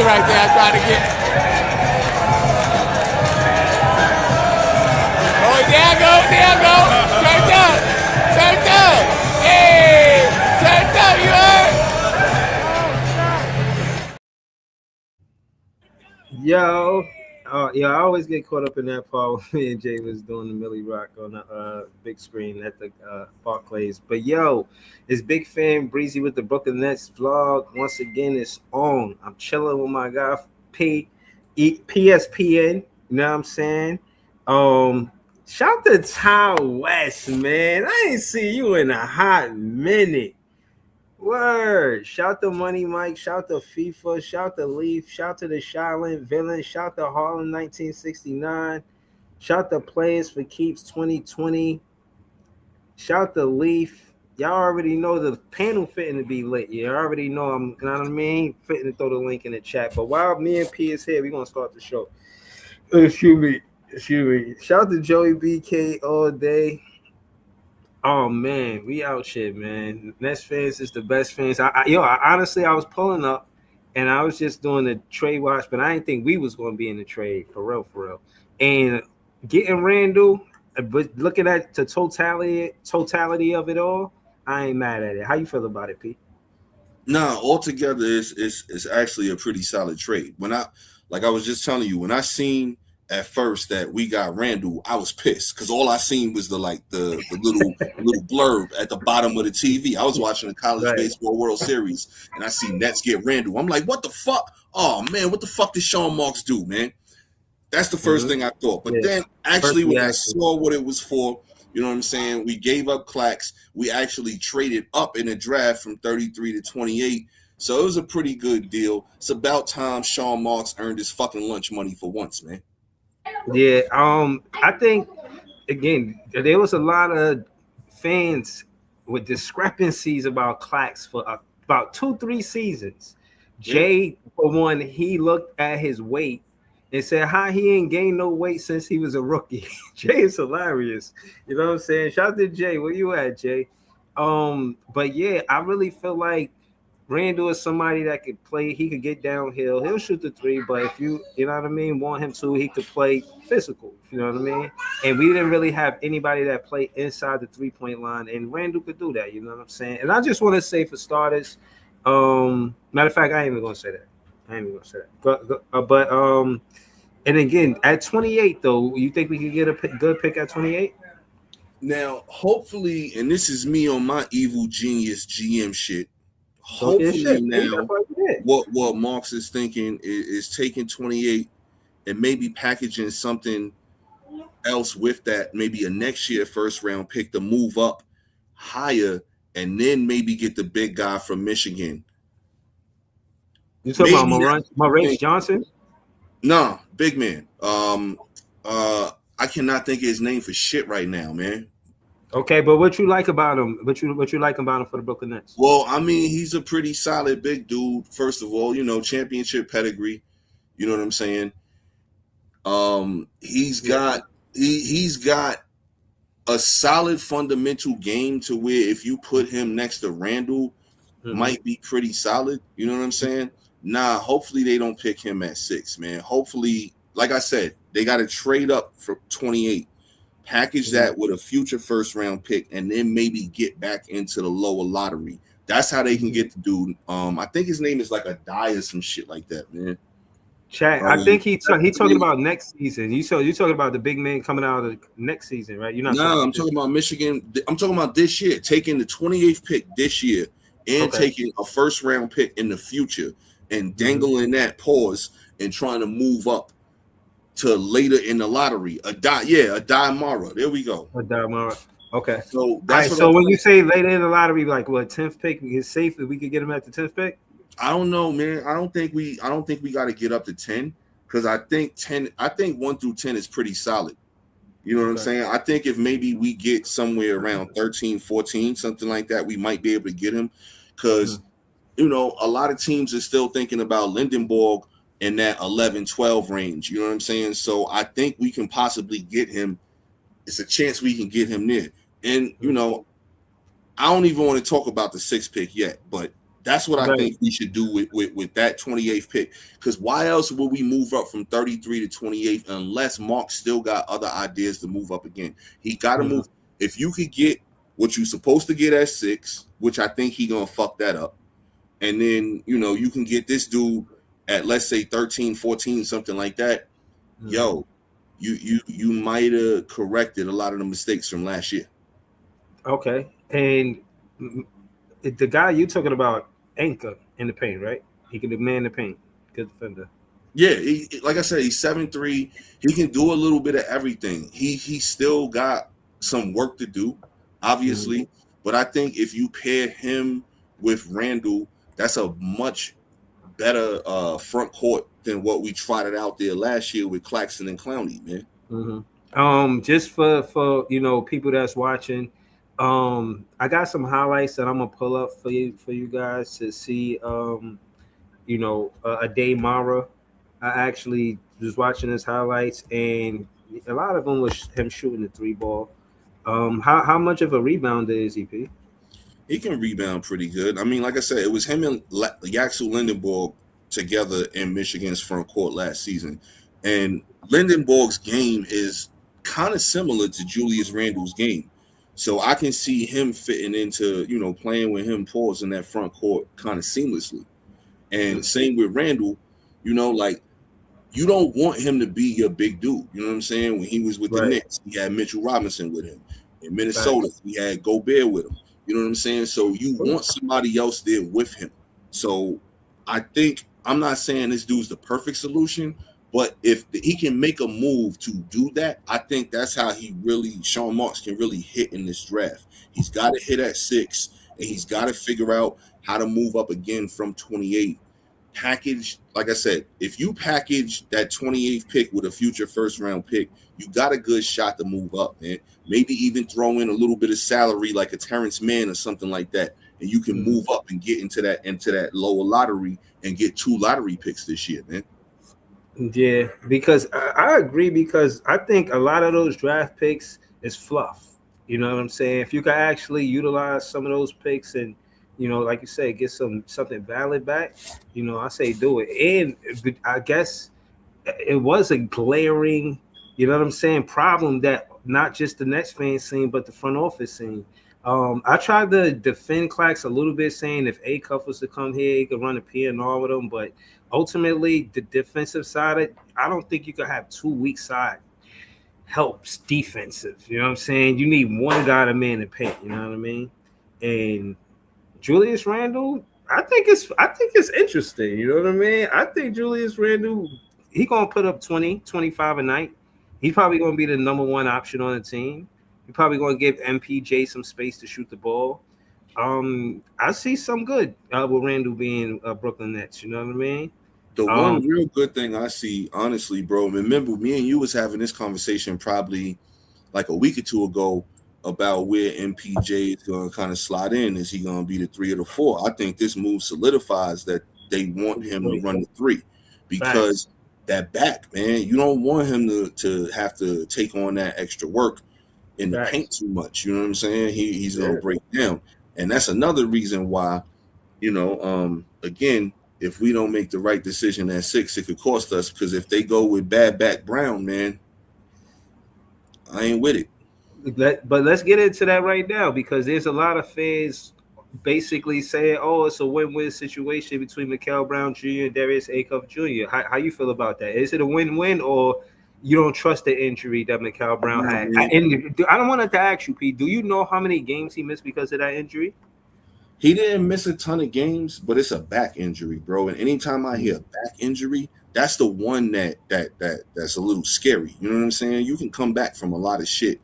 right there. I tried to get. Oh, there I go. There I go. Turned up. Turned up. Hey, turned up. You heard? Yo, yeah, I always get caught up in that part when me and Jay was doing the Millie Rock on the big screen at the Barclays. But yo, it's Big Fan Breezy with the Brooklyn Nets vlog. Once again, it's on. I'm chilling with my guy PSPN. You know what I'm saying? Shout to Ty West, man. I ain't see you in a hot minute. Word. Shout to Money Mike. Shout to FIFA. Shout to Leaf. Shout to the Shaolin Villain. Shout to Harlem 1969. Shout to Players for Keeps 2020. Shout to Leaf. Y'all already know the panel fitting to be lit. You already know I'm, you know what I mean? Fitting to throw the link in the chat. But while me and P is here, we're going to start the show. Excuse me. Excuse me. Shout to Joey BK all day. Oh man, we out shit, man. Nets fans is the best fans. I honestly I was pulling up and I was just doing the trade watch, but I didn't think we was going to be in the trade for real, for real. And getting Randall, but looking at the totality of it all, I ain't mad at it. How you feel about it, Pete? Nah, altogether, it's actually a pretty solid trade. When I was just telling you, when I seen at first that we got Randall, I was pissed because all I seen was the little blurb at the bottom of the TV. I was watching the College Baseball World Series and I see Nets get Randall. I'm like, what the fuck? Oh man, what the fuck did Sean Marks do, man? That's the first thing I thought. But then actually when I saw what it was for, you know what I'm saying? We gave up Clax. We actually traded up in the draft from 33 to 28. So it was a pretty good deal. It's about time Sean Marks earned his fucking lunch money for once, man. Yeah, I think again there was a lot of fans with discrepancies about Clax for about 2-3 seasons. Jay, for one, he looked at his weight and said how he ain't gained no weight since he was a rookie. Jay is hilarious. You know what I'm saying? Shout out to Jay. Where you at, Jay? But yeah, I really feel like Randall is somebody that could play. He could get downhill. He'll shoot the three, but if you know what I mean, want him to, he could play physical. You know what I mean? And we didn't really have anybody that played inside the 3-point line, and Randall could do that. You know what I'm saying? And I just want to say for starters, matter of fact, I ain't even gonna say that. But and again, at 28 though, you think we could get a good pick at 28? Now, hopefully, and this is me on my evil genius GM shit. Hopefully now, what Marks is thinking is taking 28 and maybe packaging something else with that, maybe a next year first round pick to move up higher, and then maybe get the big guy from Michigan. You talking about Maurice Johnson? No, big man. I cannot think of his name for shit right now, man. Okay, but what you like about him? What you like about him for the Brooklyn Nets? Well, I mean, he's a pretty solid big dude. First of all, you know, championship pedigree. You know what I'm saying? He's got a solid fundamental game to where if you put him next to Randall, might be pretty solid. You know what I'm saying? Nah, hopefully they don't pick him at 6, man. Hopefully, like I said, they got to trade up for 28. Package that with a future first round pick and then maybe get back into the lower lottery. That's how they can get the dude. I think his name is like Adai or some shit like that, man. Chad, I think he talking about next season. You talking about the big man coming out of the next season, right? You're not. No, I'm talking about Michigan. I'm talking about this year, taking the 28th pick this year and taking a first round pick in the future and dangling that pause and trying to move up to later in the lottery. Adai Mara. There we go. Adai Mara. Okay. So that's so when you say later in the lottery, like what 10th pick is safe that we could get him at the 10th pick? I don't know, man. I don't think we got to get up to 10 because I think 1 through 10 is pretty solid. You know what I'm saying? I think if maybe we get somewhere around 13, 14, something like that, we might be able to get him because you know, a lot of teams are still thinking about Lindenborg in that 11, 12 range. You know what I'm saying? So I think we can possibly get him. It's a chance we can get him there. And, you know, I don't even want to talk about the 6th pick yet, but That's what I Right. think we should do with that 28th pick. Because why else would we move up from 33 to 28th unless Mark still got other ideas to move up again? He got to Mhm. move. If you could get what you're supposed to get at 6, which I think he gonna fuck that up, and then you can get this dude at, let's say, 13, 14, something like that. Mhm. Yo, you might have corrected a lot of the mistakes from last year. Okay. And the guy you talking about, Anchor in the paint, right? He can demand the paint. Good defender. Yeah, like I said, he's 7'3". He can do a little bit of everything. He still got some work to do, obviously. But I think if you pair him with Randall, that's a much better front court than what we trotted out there last year with Claxton and Clowney, man. Just for people that's watching, I got some highlights that I'm gonna pull up for you guys to see. A day Mara. I actually was watching his highlights, and a lot of them was him shooting the 3 ball. How much of a rebounder is he, P? He can rebound pretty good. I mean, like I said, it was him and Yaxel Lindenborg together in Michigan's front court last season. And Lindenborg's game is kind of similar to Julius Randle's game. So I can see him fitting into, playing with him pause in that front court kind of seamlessly. And same with Randle, like, you don't want him to be your big dude. You know what I'm saying? When he was with the Right. Knicks, he had Mitchell Robinson with him. In Minnesota, he had Gobert with him. You know what I'm saying? So you want somebody else there with him. So I think, I'm not saying this dude's the perfect solution, but if he can make a move to do that, I think that's how Sean Marks can really hit in this draft. He's got to hit at 6, and he's got to figure out how to move up again from 28. Package, like I said, if you package that 28th pick with a future first round pick, you got a good shot to move up, man. Maybe even throw in a little bit of salary like a Terrence Mann or something like that, and you can move up and get into that lower lottery and get 2 lottery picks this year, man. Yeah, because I agree, because I think a lot of those draft picks is fluff. You know what I'm saying? If you can actually utilize some of those picks and, like you say, get something valid back, I say do it. And I guess it was a glaring, problem that not just the Nets fans seen, but the front office seen. I tried to defend Clax a little bit, saying if A-Cuff was to come here, he could run a P&R with him. But ultimately, the defensive side, I don't think you could have 2 weak side helps defensive. You know what I'm saying? You need one guy to man the paint. You know what I mean? And Julius Randle, I think it's interesting. You know what I mean? I think Julius Randle, he gonna put up 20, 25 a night. He's probably gonna be the number 1 option on the team. He's probably gonna give MPJ some space to shoot the ball. I see some good with Randle being Brooklyn Nets. You know what I mean? The one real good thing I see, honestly, bro, remember me and you was having this conversation probably like a week or 2 ago about where MPJ is going to kind of slide in. Is he going to be the 3 or the 4? I think this move solidifies that they want him to run the 3 because that back, man, you don't want him to have to take on that extra work in the paint too much. You know what I'm saying? He's going to break down. And that's another reason why, again, if we don't make the right decision at 6, it could cost us, because if they go with bad back Brown, man, I ain't with it. But let's get into that right now, because there's a lot of fans basically saying, "Oh, it's a win-win situation between Mikal Brown Jr. and Darius A-Cuff Jr." How you feel about that? Is it a win-win, or you don't trust the injury that Mikal Brown had? And I don't want to ask you, Pete. Do you know how many games he missed because of that injury? He didn't miss a ton of games, but it's a back injury, bro. And anytime I hear back injury, that's the one that's a little scary. You know what I'm saying? You can come back from a lot of shit.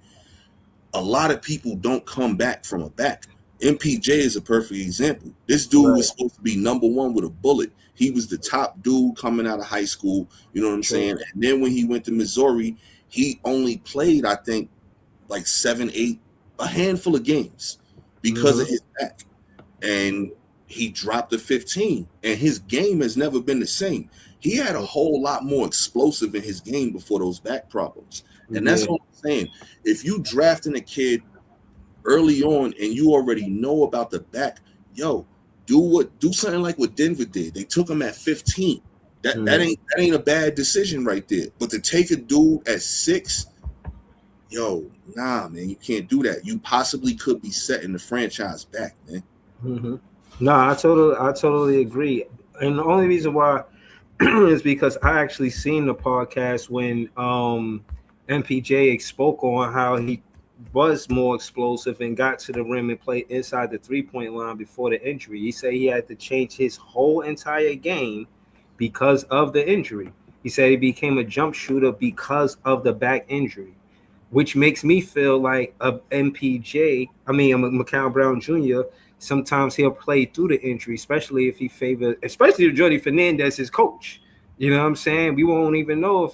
A lot of people don't come back from a back. MPJ is a perfect example. This dude was supposed to be number 1 with a bullet. He was the top dude coming out of high school. You know what I'm saying? And then when he went to Missouri, he only played, I think, like 7, 8, a handful of games because of his back. And he dropped to 15. And his game has never been the same. He had a whole lot more explosive in his game before those back problems. And that's what I'm saying. If you drafting a kid early on and you already know about the back, yo, Do something like what Denver did. They took him at 15. That ain't a bad decision right there. But to take a dude at 6, yo, nah, man, you can't do that. You possibly could be setting the franchise back, man. Mm-hmm. No, I totally agree. And the only reason why is because I actually seen the podcast when MPJ spoke on how he was more explosive and got to the rim and played inside the 3-point line before the injury. He said he had to change his whole entire game because of the injury. He said he became a jump shooter because of the back injury, which makes me feel like a Macau Brown Jr., sometimes he'll play through the injury, especially if Jordi Fernandez, his coach. You know what I'm saying? We won't even know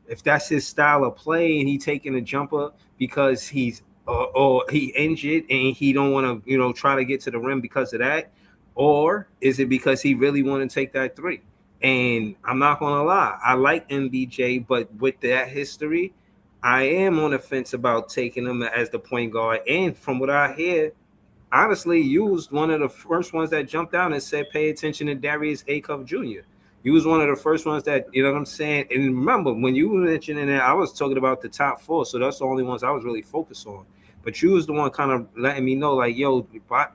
if that's his style of play and he taking a jumper because he's or he injured and he don't want to, try to get to the rim because of that, or is it because he really want to take that 3? And I'm not gonna lie, I like MBJ, but with that history, I am on the fence about taking him as the point guard. And from what I hear, honestly, you was one of the first ones that jumped out and said, pay attention to Darius Acuff Jr. You was one of the first ones that, you know what I'm saying? And remember, when you were mentioning that, I was talking about the top 4, so that's the only ones I was really focused on. But you was the one kind of letting me know, like, yo,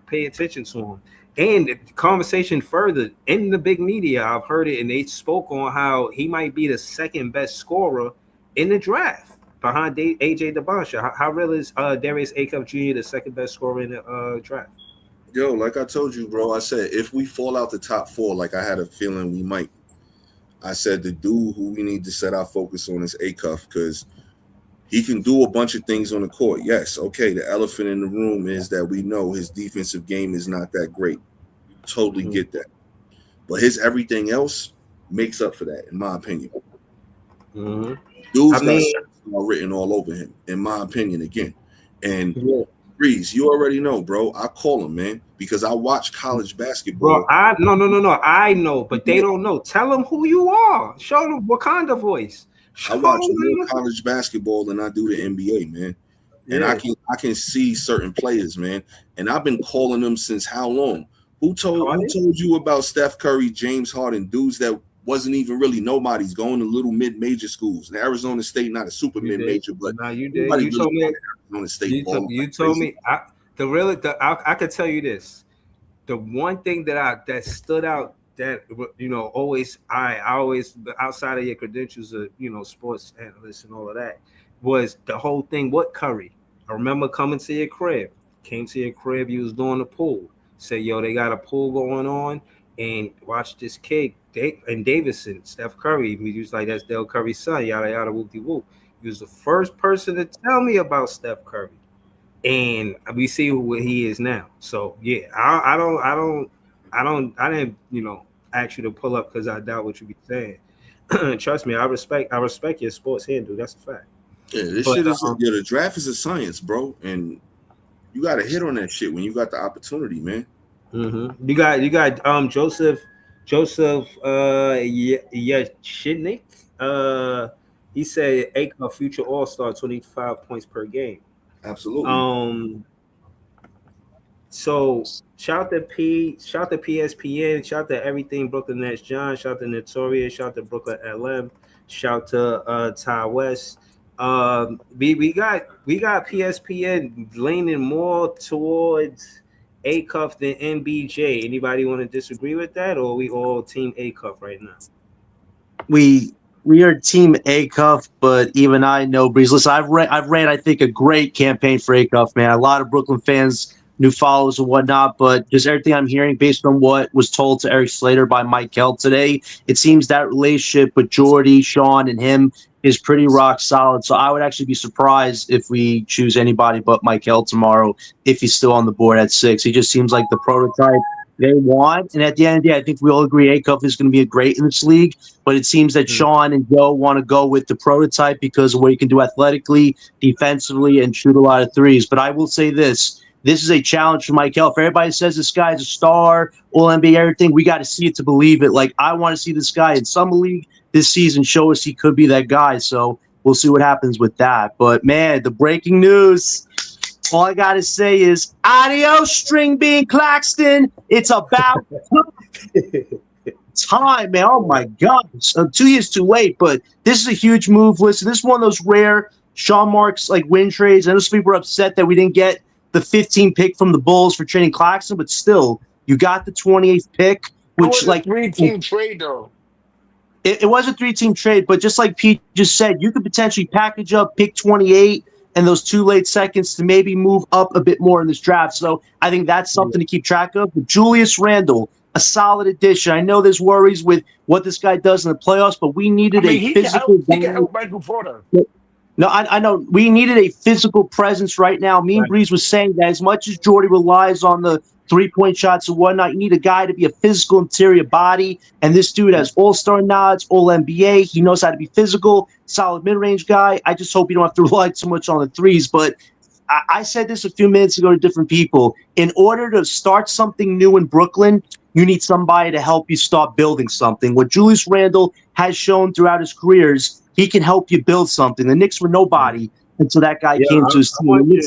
pay attention to him. And the conversation further, in the big media, I've heard it, and they spoke on how he might be the second best scorer in the draft behind AJ DeBonisha. How real is Darius Acuff Jr. the second best scorer in the draft? Yo, like I told you, bro, I said if we fall out the top 4, like I had a feeling we might, I said the dude who we need to set our focus on is Acuff because he can do a bunch of things on the court. Yes, okay, the elephant in the room is that we know his defensive game is not that great. Totally get that. But his everything else makes up for that, in my opinion. Dude's got written all over him, in my opinion, again. And Breeze, you already know, bro. I call him, man, because I watch college basketball. Bro, no. I know, but they don't know. Tell them who you are. Show them Wakanda voice. I watch more college basketball than I do the NBA, man. And I can see certain players, man. And I've been calling them since how long? Who told you about Steph Curry, James Harden, dudes that wasn't even really nobody's going to little mid-major schools? And Arizona State, not a super mid-major, but you did. You told me. Arizona State you told me. I could tell you this. The one thing that stood out that always I always outside of your credentials of sports analyst and all of that was the whole thing with Curry. I remember coming to your crib. Came to your crib. You was doing the pool. Said, yo, they got a pool going on, and watch this kid, Davidson, Steph Curry. He was like, that's Dale Curry's son, yada, yada, whoop-de-whoop. He was the first person to tell me about Steph Curry. And we see who he is now. So, yeah, I didn't, ask you to pull up because I doubt what you be saying. Trust me, I respect your sports handle. That's a fact. Yeah, the draft is a science, bro. And you got to hit on that shit when you got the opportunity, man. Mm-hmm. You got Joseph Yashidnik. He said Acuff future All-Star, 25 points per game. Absolutely. So shout to PSPN, shout to everything Brooklyn Nets John, shout to Notorious, shout to Brooklyn LM, shout to Ty West. We got PSPN leaning more towards Acuff than MBJ. Anybody want to disagree with that, or are we all team Acuff right now? We are team Acuff, but even I know Breeze. Listen, I've ran I think a great campaign for Acuff, man. A lot of Brooklyn fans, new followers and whatnot, but just everything I'm hearing based on what was told to Eric Slater by Mike Held today, it seems that relationship with Jordy, Sean, and him is pretty rock solid. So I would actually be surprised if we choose anybody but Mike Held tomorrow if he's still on the board at 6. He just seems like the prototype they want. And at the end of the day, I think we all agree Acuff is going to be a great in this league, but it seems that Sean and Joe want to go with the prototype because of what he can do athletically, defensively, and shoot a lot of threes. But I will say this is a challenge for Mike Held. If everybody says this guy's a star, all NBA, everything, we got to see it to believe it. Like, I want to see this guy in Summer League this season show us he could be that guy. So we'll see what happens with that. But, man, the breaking news, All I got to say is adios, String Bean Claxton. It's about time, man. Oh, my gosh. 2 years too late, but this is a huge move. Listen, this is one of those rare Sean Marks like win trades. I know some people were upset that we didn't get the 15 pick from the Bulls for trading Claxton, but still, you got the 28th pick, which like 3-team trade though. It was a 3-team trade, but just like Pete just said, you could potentially package up pick 28 and those 2 late seconds to maybe move up a bit more in this draft. So I think that's something to keep track of. But Julius Randle, a solid addition. I know there's worries with what this guy does in the playoffs, but we needed he physical. He can help Michael Porter. No, I know we needed a physical presence right now. Mean Breeze was saying that as much as Jordy relies on the 3-point shots and whatnot, you need a guy to be a physical interior body. And this dude has all-star nods, all-NBA. He knows how to be physical, solid mid-range guy. I just hope you don't have to rely too much on the threes. But I said this a few minutes ago to different people. In order to start something new in Brooklyn, you need somebody to help you start building something. What Julius Randle has shown throughout his careers, he can help you build something. The Knicks were nobody until that guy came to his team.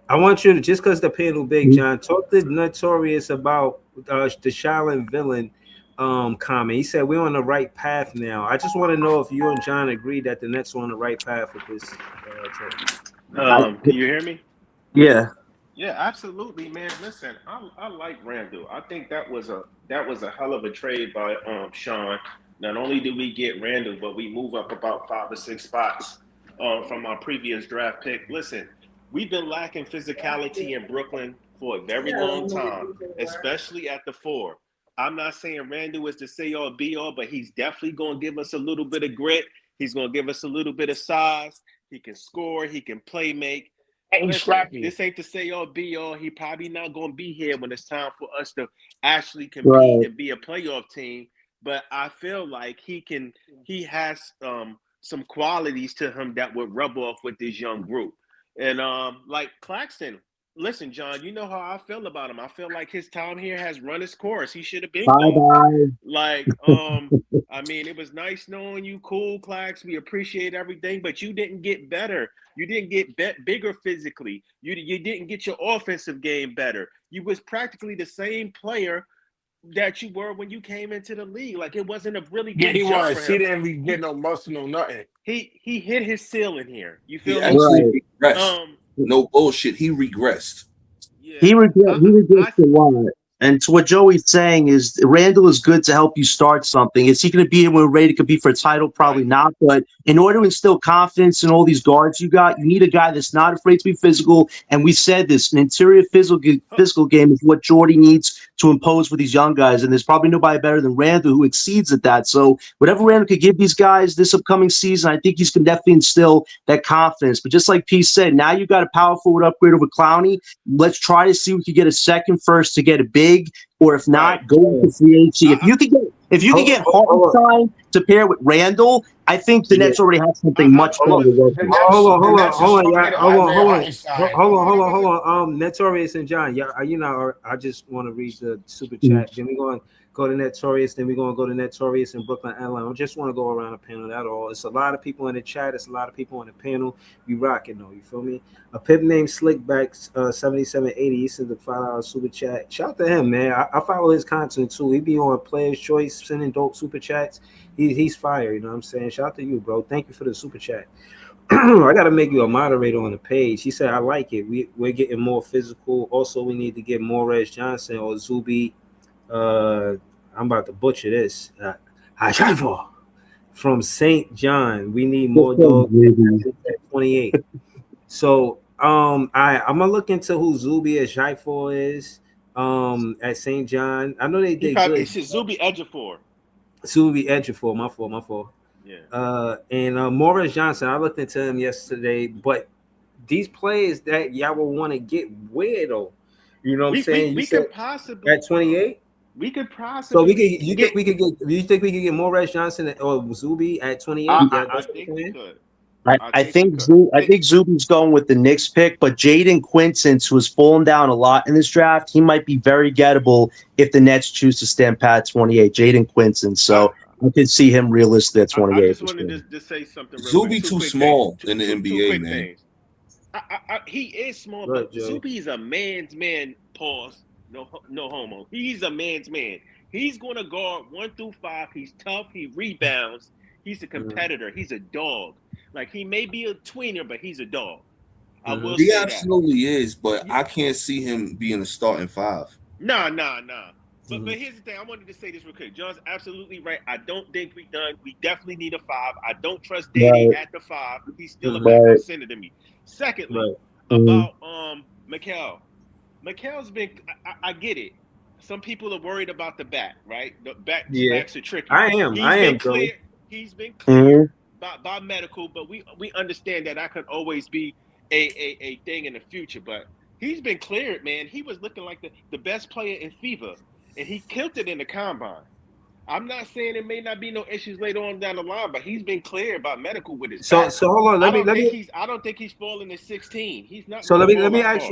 I want you to, just because the panel big, John, talk to Notorious about the Shaolin villain comment. He said we're on the right path now. I just want to know if you and John agree that the Nets are on the right path with this. Can you hear me? Yeah. Yeah, absolutely, man. Listen, I like Randle. I think that was a hell of a trade by Sean. Not only did we get Randle, but we move up about 5 or 6 spots from our previous draft pick. Listen, we've been lacking physicality in Brooklyn for a very long time, especially at the 4. I'm not saying Randle is the say-all, be-all, but he's definitely going to give us a little bit of grit. He's going to give us a little bit of size. He can score. He can play make. And he's scrappy. This ain't the say-all, be-all. He probably not going to be here when it's time for us to actually compete and be a playoff team. But I feel like he has some qualities to him that would rub off with this young group. And like Claxton, listen, John, you know how I feel about him. I feel like his time here has run its course. He should have been gone. Like, I mean, it was nice knowing you, cool, Clax. We appreciate everything, but you didn't get better. You didn't get bigger physically. You didn't get your offensive game better. You was practically the same player that you were when you came into the league. Like, it wasn't a really good he jump was. for him. He didn't really get no muscle, no nothing. He hit his ceiling here. You feel me? Actually regressed. No bullshit. He regressed. Yeah. He regrets a lot. And to what Joey's saying is Randle is good to help you start something. Is he going to be here when we're ready to compete for a title? Probably not. But in order to instill confidence in all these guards you got, you need a guy that's not afraid to be physical. And we said this, an interior physical game is what Jordy needs to impose for these young guys. And there's probably nobody better than Randle who exceeds at that. So whatever Randle could give these guys this upcoming season, I think he's going to definitely instill that confidence. But just like P said, now you got a power forward upgrade over Clowney. Let's try to see if we can get a second first to get a big, or if not, go into free agency. If you could get Hartenstein to pair with Randle, I think the Nets already have something much more to work with. Hold on. Notorious and John, yeah, you know, I just want to read the super chat. Then we're going to go to Notorious. Then we're going to go to Notorious in Brooklyn, Atlanta. I just want to go around the panel. That's all. It's a lot of people in the chat. It's a lot of people on the panel. We rocking though. You feel me? A pip named Slickback 7780. He sent the $5 super chat. Shout out to him, man. I follow his content too. He be on Players Choice sending dope super chats. He's fire. You know what I'm saying? Shout out to you, bro. Thank you for the super chat. I got to make you a moderator on the page. He said, I like it. We're getting more physical. Also, we need to get Morez Johnson or Zuby. I'm about to butcher this. From St. John. We need more dogs at 28. So I'm gonna look into who Zuby Ejiofor is at St. John. I know they did good. It's Zuby Ejiofor. Zuby Ejiofor, my fault. Yeah. And Morris Johnson, I looked into him yesterday, but these players that y'all will want to get where though? You know what I'm saying? We could possibly at 28. We could possibly. So you think we could get Morris Johnson or Zuby at 28? I think we could. I think Zuby's going with the Knicks pick, but Jaden Quinton, who has fallen down a lot in this draft, he might be very gettable if the Nets choose to stand pat 28. Jaden Quinton, so I could see him realistically at 28. I just wanted to say something. Zuby too small in the NBA, man. he is small, Right, but Joe. Zuby is a man's man. Pause. No homo. He's a man's man. He's going to guard 1 through 5. He's tough. He rebounds. He's a competitor. He's a dog. Like, he may be a tweener, but he's a dog. I will He say that. absolutely is, but I can't see him being a starting 5. Nah. But here's the thing. I wanted to say this real quick. John's absolutely right. I don't think we done. We definitely need a 5. I don't trust Danny at the 5. He's still a backup center to me. Secondly, about Mikal. Mikal's been. I get it. Some people are worried about the back, right? The backs are tricky. I am. Clear. He's been cleared by medical, but we understand that could always be a thing in the future. But he's been cleared, man. He was looking like the best player in FIBA, and he killed it in the combine. I'm not saying there may not be no issues later on down the line, but he's been cleared by medical with his back. So hold on. I don't think he's falling to 16. He's not. So let me ask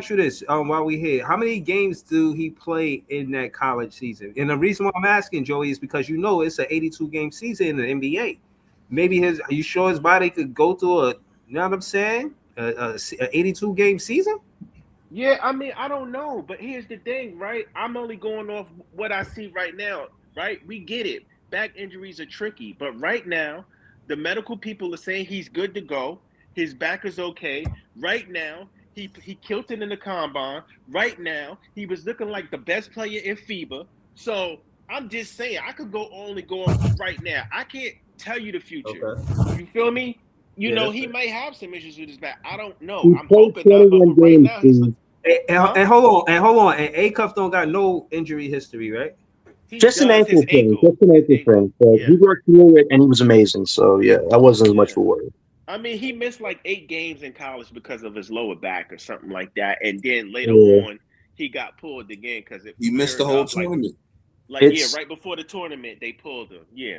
you this. While we're here, how many games do he play in that college season? And the reason why I'm asking, Joey, is because it's an 82 game season in the NBA. Maybe are you sure his body could go through you know what I'm saying? A 82 game season? Yeah, I mean, I don't know, but here's the thing, right? I'm only going off what I see right now, right? We get it. Back injuries are tricky, but right now, the medical people are saying he's good to go. His back is okay. Right now, he killed it in the combine. Right now, he was looking like the best player in FIBA. So I'm just saying, I could only go on right now. I can't tell you the future. Okay. You feel me? You know, he might have some issues with his back. I don't know. I'm hoping not, but right now, and hold on. And Acuff don't got no injury history, right? Just an ankle thing. So he worked through it, and he was amazing. So, yeah, that wasn't as much of a worry. I mean, he missed like 8 games in college because of his lower back or something like that. And then later on, he got pulled again because he missed the whole tournament. Right before the tournament, they pulled him. Yeah.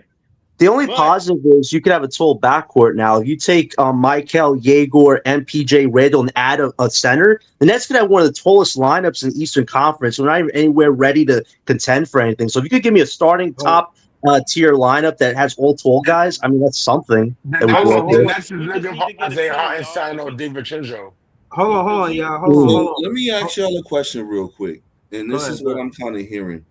The only positive is you could have a tall backcourt now. If you take Michael Yegor and PJ Randall and add a center, the Nets could have one of the tallest lineups in the Eastern Conference. We're not even anywhere ready to contend for anything. So if you could give me a starting top tier lineup that has all tall guys, I mean, that's something. That's looking for Isaiah Hartenstein or DiVincenzo. Hold on, y'all. Hold on. Let me ask y'all a question real quick. And this is what I'm kind of hearing.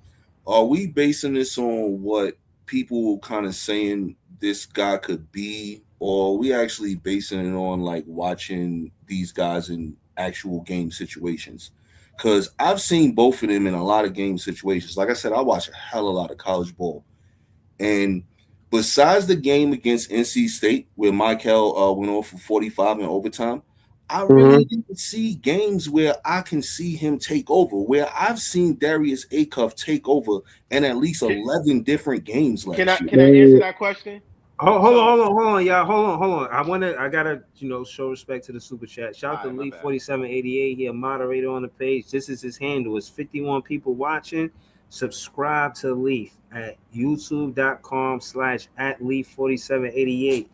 Are we basing this on what people kind of saying this guy could be, or are we actually basing it on like watching these guys in actual game situations? Because I've seen both of them in a lot of game situations. Like I said, I watch a hell of a lot of college ball. And besides the game against NC State, where Michael went off for 45 in overtime, I really didn't see games where I can see him take over, where I've seen Darius Acuff take over in at least 11 different games last year. Can I answer that question? Hold on, y'all. Hold on. I gotta, show respect to the super chat. Shout out to Lee 4788. He a moderator on the page. This is his handle. It's 51 people watching. Subscribe to Leaf at youtube.com/@Leaf4788.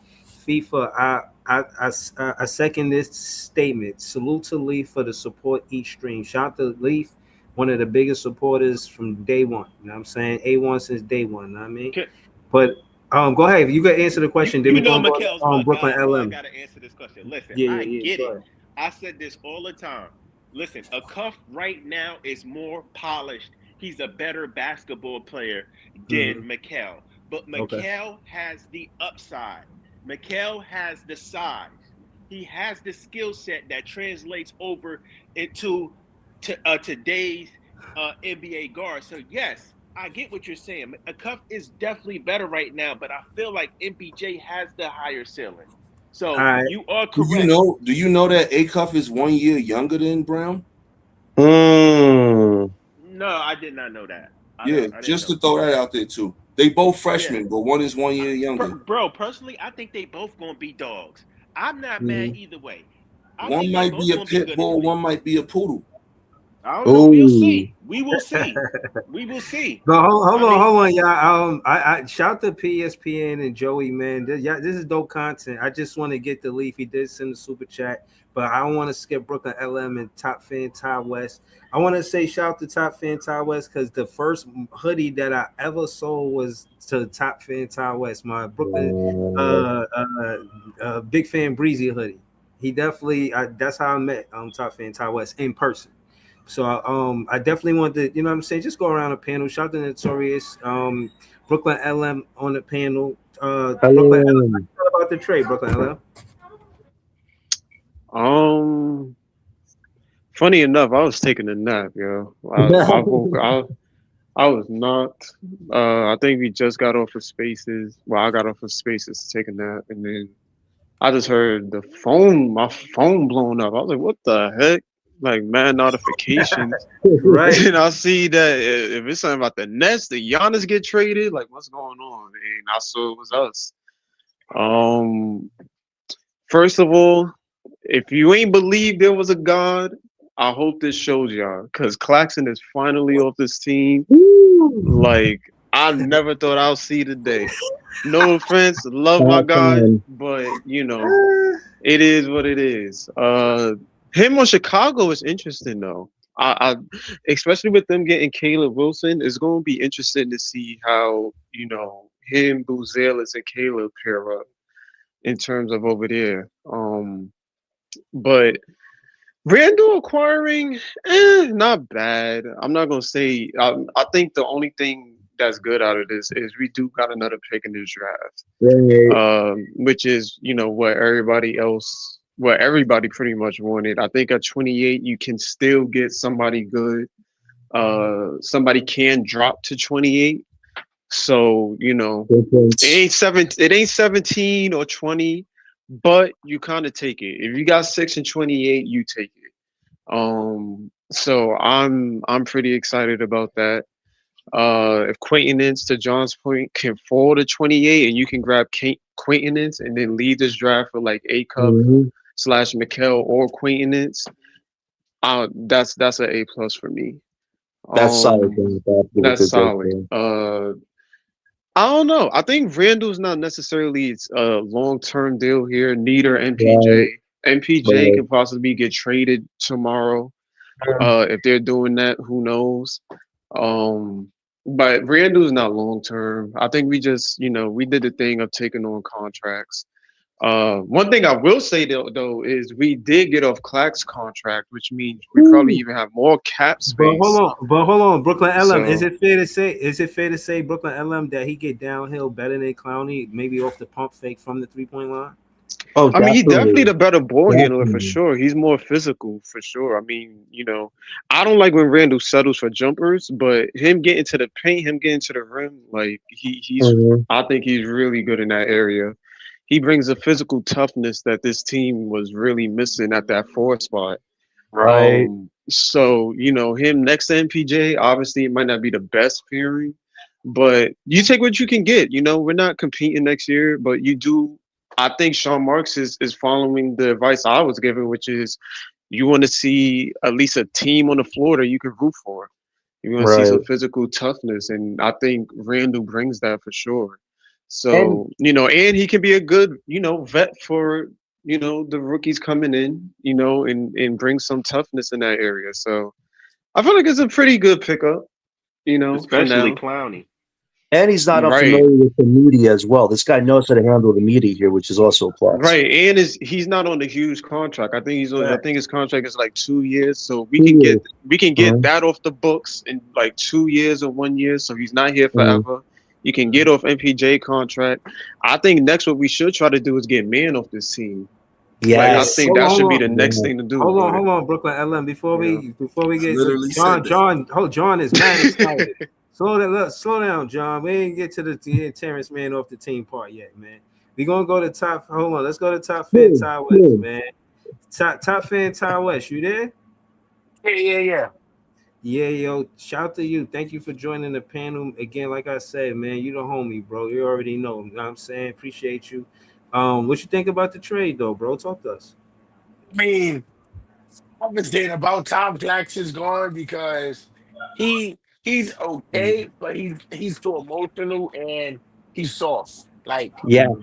FIFA, I second this statement. Salute to Leaf for the support each stream. Shout out to Leaf, one of the biggest supporters from day one. You know what I'm saying? A1 since day one. You know what I mean? Okay. But go ahead. You got to answer the question. Mikel's Brooklyn LM. I got to answer this question. Listen, I get it. I said this all the time. Listen, Acuff right now is more polished. He's a better basketball player than Mikel. But Mikel has the upside. Mikel has the size. He has the skill set that translates over into today's NBA guard. So, yes, I get what you're saying. Acuff is definitely better right now, but I feel like MPJ has the higher ceiling. So, you are correct. Do you know that Acuff is 1 year younger than Brown? No, I did not know that. Just to throw that out there, too. They both freshmen, but one is 1 year younger. Bro, personally, I think they both going to be dogs. I'm not mad either way. One might be a pit bull, one might be a poodle. I don't know. We'll see. We will see. We will see. But hold on, y'all. I shout to PSPN and Joey, man. This is dope content. I just want to get the Leaf. He did send the super chat, but I don't want to skip Brooklyn LM and Top Fan Ty West. I want to say shout out to Top Fan Ty West because the first hoodie that I ever sold was to Top Fan Ty West, my Brooklyn Big Fan Breezy hoodie. He definitely. That's how I met Top Fan Ty West in person. So I definitely want to, you know what I'm saying, just go around the panel. Shout out to Notorious, Brooklyn LM on the panel. Brooklyn LM, how you feel about the trade, Brooklyn LM? Funny enough, I was taking a nap, yo. I was not. I think we just got off of Spaces. Well, I got off of Spaces to take a nap, and then I just heard my phone blowing up. I was like, "What the heck?" Like, mad notifications. Right. And I see that if it's something about the Nets, the Giannis get traded. Like, what's going on? And I saw it was us. Um, First of all, if you ain't believe there was a God, I hope this shows y'all because Claxton is finally off this team. Like, I never thought I'll see the day. No offense, love my guy, but it is what it is. Him on Chicago is interesting though. I especially with them getting Caleb Wilson, it's going to be interesting to see how him, Buzelis, and Caleb pair up in terms of over there. But Randall acquiring, not bad. I'm not gonna say. I think the only thing that's good out of this is we do got another pick in this draft, which is what everybody pretty much wanted. I think at 28 you can still get somebody good. Somebody can drop to 28. So it ain't 17 or 20, but you kind of take it. If you got 6 and 28, you take it. So I'm pretty excited about that. If Quentin Ince, to John's point, can fall to 28 and you can grab Quentin Ince and then lead this draft for like A-Cup / Mikal or Quentin Ince, that's an A+ for me. That's solid. That's solid. I don't know. I think Randall's not necessarily a long-term deal here. Neither MPJ. MPJ can possibly get traded tomorrow. If they're doing that, who knows? But Randall's not long-term. I think we just, we did the thing of taking on contracts. One thing I will say though is we did get off Clack's contract, which means we probably even have more cap space. But hold on, Brooklyn LM. Is it fair to say Brooklyn LM that he get downhill better than Clowney, maybe off the pump fake from the 3-point line? Oh, I mean, he's definitely the better ball handler for sure. He's more physical for sure. I mean, I don't like when Randall settles for jumpers, but him getting to the paint, him getting to the rim, like I think he's really good in that area. He brings a physical toughness that this team was really missing at that 4 spot. Right. So, him next to MPJ, obviously it might not be the best pairing, but you take what you can get. We're not competing next year, but you do. I think Sean Marks is following the advice I was given, which is you want to see at least a team on the floor that you can root for. You want to see some physical toughness, and I think Randall brings that for sure. So, and he can be a good, vet for, the rookies coming in, and bring some toughness in that area. So I feel like it's a pretty good pickup, especially Clowney. And he's not unfamiliar with the media as well. This guy knows how to handle the media here, which is also a plus. Right, and he's not on a huge contract. I think I think his contract is like 2 years, so we can get that off the books in like 2 years or 1 year. So he's not here forever. You can get off MPJ contract. I think next what we should try to do is get Man off this team. Yeah, I think that should be the next thing to do. Hold on, Brooklyn LM. Before we get John is mad excited. Slow down, John. We ain't get to the Terrence Man off the team part yet, man. We gonna go to top. Hold on, let's go to Top Fan Ty West, man. Top Fan Ty West, you there? Yeah. Yeah, yo, shout to you. Thank you for joining the panel again. Like I said, man, you the homie, bro. You already know. You know what I'm saying? Appreciate you. What you think about the trade, though, bro? Talk to us. I mean, I've been saying about Tom Jackson's gone because he's okay, but he's too emotional and he's soft. Like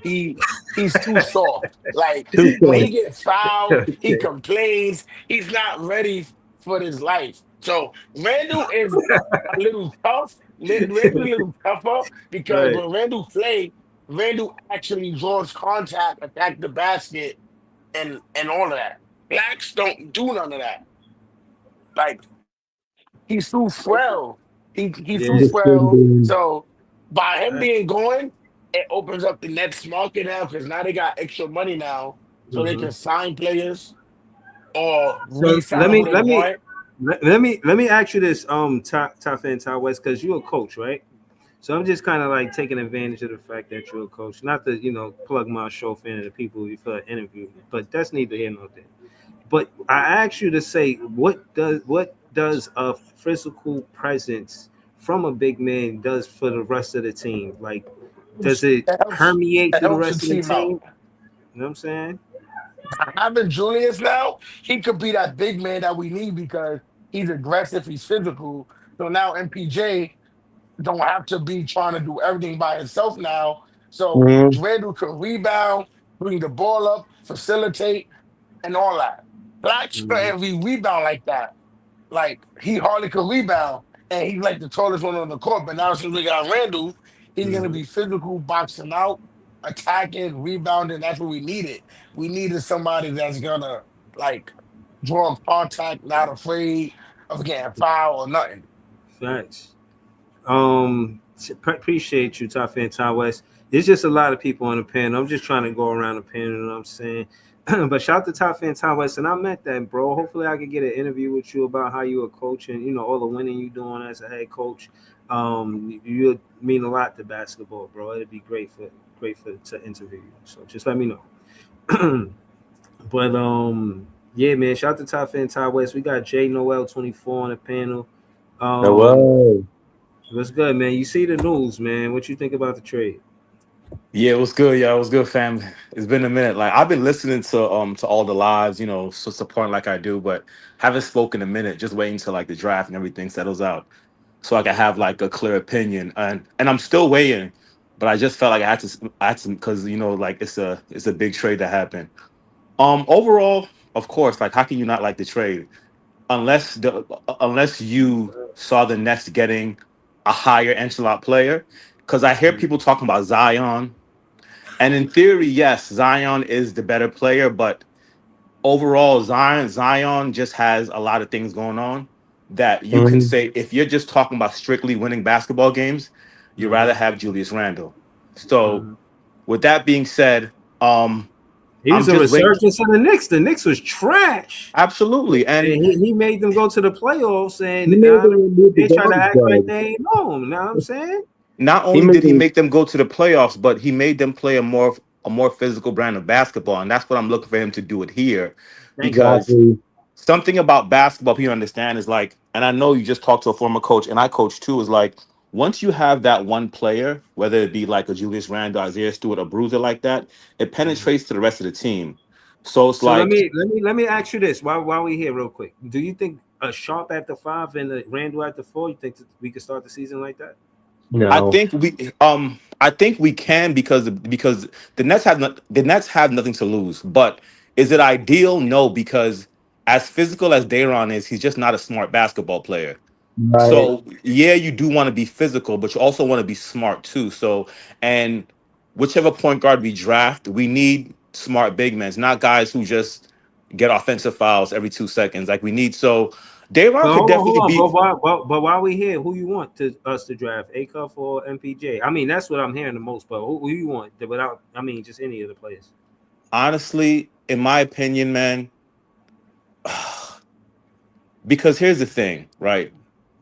he's too soft. Like when he gets fouled, he complains. He's not ready for his life. So Randall is a little tough. Randall a little tougher because when Randall plays, Randall actually draws contact, attack the basket, and all of that. Blacks don't do none of that. Like he's too frail. He's too Yeah. frail. Defending. So by him Right. being going, it opens up the Nets market now because now they got extra money now, so they Mhm. can sign players or So re-sign them who they want. let me ask you this, top fan, Ty West, because you're a coach, right? So I'm just kind of like taking advantage of the fact that you're a coach, not to plug my show fan of the people you feel interview, but that's neither here nor there. But I asked you to say what does a physical presence from a big man does for the rest of the team? Like, does it It helps. permeate It through the helps the rest of the team team? out. You know what I'm saying? Having Julius now, he could be that big man that we need because he's aggressive, he's physical. So now MPJ don't have to be trying to do everything by himself now. So Mhm. Randall could rebound, bring the ball up, facilitate, and all that. Blacks Mhm. couldn't rebound like that. Like he hardly could rebound, and he's like the tallest one on the court. But now since we got Randall, he's gonna Mhm. be physical, boxing out, attacking, rebounding. That's what we needed. We needed somebody that's gonna like draw contact, not afraid of getting fouled or nothing. Facts. Appreciate you, Top Fan Ty West. There's just a lot of people on the panel. I'm just trying to go around the panel, you know what I'm saying? But shout out to Top Fan Ty West, and I meant that, bro. Hopefully, I can get an interview with you about how you were coaching, all the winning you doing as a head coach. You mean a lot to basketball, bro. It'd be great for to interview you. So just let me know. But yeah, man. Shout out to Top Fan Ty West. We got J Noel 24 on the panel. Um, Hello. What's good, man? You see the news, man. What you think about the trade? Yeah, it was good. Yeah, it was good, fam. It's been a minute. Like I've been listening to all the lives, so supporting like I do, but haven't spoken a minute. Just waiting till like the draft and everything settles out, so I can have like a clear opinion. And I'm still waiting, but I just felt like I had to because like it's a big trade that happened. Overall, of course, like how can you not like the trade unless you saw the Nets getting a higher echelon player? Because I hear people talking about Zion. And in theory, yes, Zion is the better player, but overall, Zion just has a lot of things going on that you can Mhm. say if you're just talking about strictly winning basketball games, you Mm-hmm. rather have Julius Randle. So Mm-hmm. with that being said, He I'm was a just waiting. resurgence of the Knicks. The Knicks was trash, Absolutely. and And he made them go to the playoffs. He And made them remove the they try to garbage act like bag. they ain't know him. Know what I'm saying? not He only made did he them make them go to the playoffs, but he made them play a more physical brand of basketball. And that's what I'm looking for him to do it here. Thank you. Because exactly. something about basketball people understand is like, and I know you just talked to a former coach, and I coach too, is like once you have that one player, whether it be like a Julius Randle, Isaiah Stewart, a bruiser like that, it Mhm. penetrates to the rest of the team. So it's So let like me let me let me ask you this while we here real quick. Do you think a Sharp at the 5 and a Randall at the 4? You think that we could start the season like that? No. I think we can because the Nets have nothing to lose. But is it ideal? No, because as physical as Dayron is, he's just not a smart basketball player. Right. So yeah, you do want to be physical, but you also want to be smart too. So and whichever point guard we draft, we need smart big men, not guys who just get offensive fouls every 2 seconds. Like we need so Dayron So could hold definitely on. be. But while we here, who you want us to draft, Acuff or MPJ? I mean, that's what I'm hearing the most. But who you want? Without, I mean, just any of the players. Honestly, in my opinion, man, because here's the thing, right?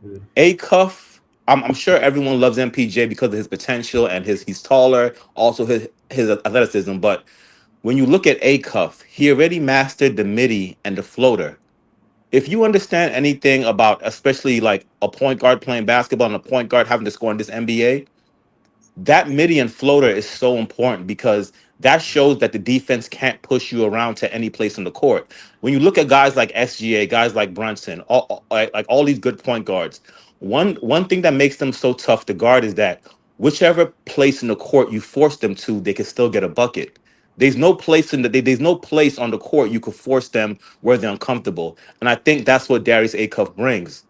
Mhm. A Cuff, I'm sure everyone loves MPJ because of his potential and he's taller, also his athleticism. But when you look at A Cuff, he already mastered the midi and the floater. If you understand anything about, especially like a point guard playing basketball and a point guard having to score in this NBA, that midi and floater is so important because that shows that the defense can't push you around to any place on the court. When you look at guys like SGA, guys like Brunson, like all these good point guards, one thing that makes them so tough to guard is that whichever place in the court you force them to, they can still get a bucket. There's no place on the court you could force them where they're uncomfortable, and I think that's what Darius Acuff brings.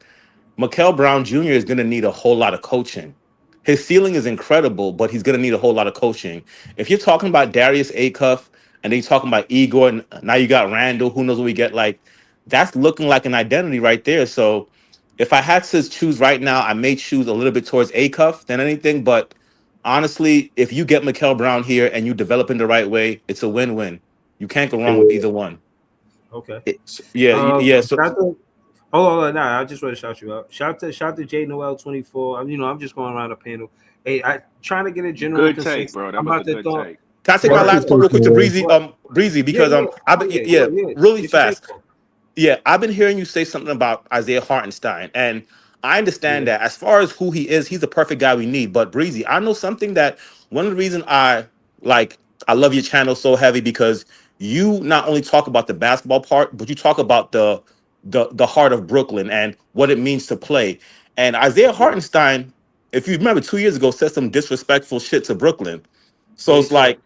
Mikel Brown Jr. is going to need a whole lot of coaching. His ceiling is incredible, but he's going to need a whole lot of coaching. If you're talking about Darius Acuff, and then you're talking about Igor, and now you got Randall. Who knows what we get? Like that's looking like an identity right there. So if I had to choose right now, I may choose a little bit towards Acuff than anything. But honestly, if you get Mikel Brown here and you develop in the right way, it's a win-win. You can't go wrong with either one. Okay. So, yeah. So Hold on, nah, I just want to shout you out. Shout to J Noel 24. I'm just going around the panel. Hey, I trying to get a general Good consensus. take, bro. That I'm was about a to good throw. take. can I take my last point real quick to Breezy, because I've been really Get your fast. take off. Yeah, I've been hearing you say something about Isaiah Hartenstein, and I understand that as far as who he is, he's the perfect guy we need. But Breezy, I know something that one of the reasons I love your channel so heavy because you not only talk about the basketball part, but you talk about the heart of Brooklyn and what it means to play. And Isaiah Hartenstein, if you remember 2 years ago, said some disrespectful shit to Brooklyn. So it's like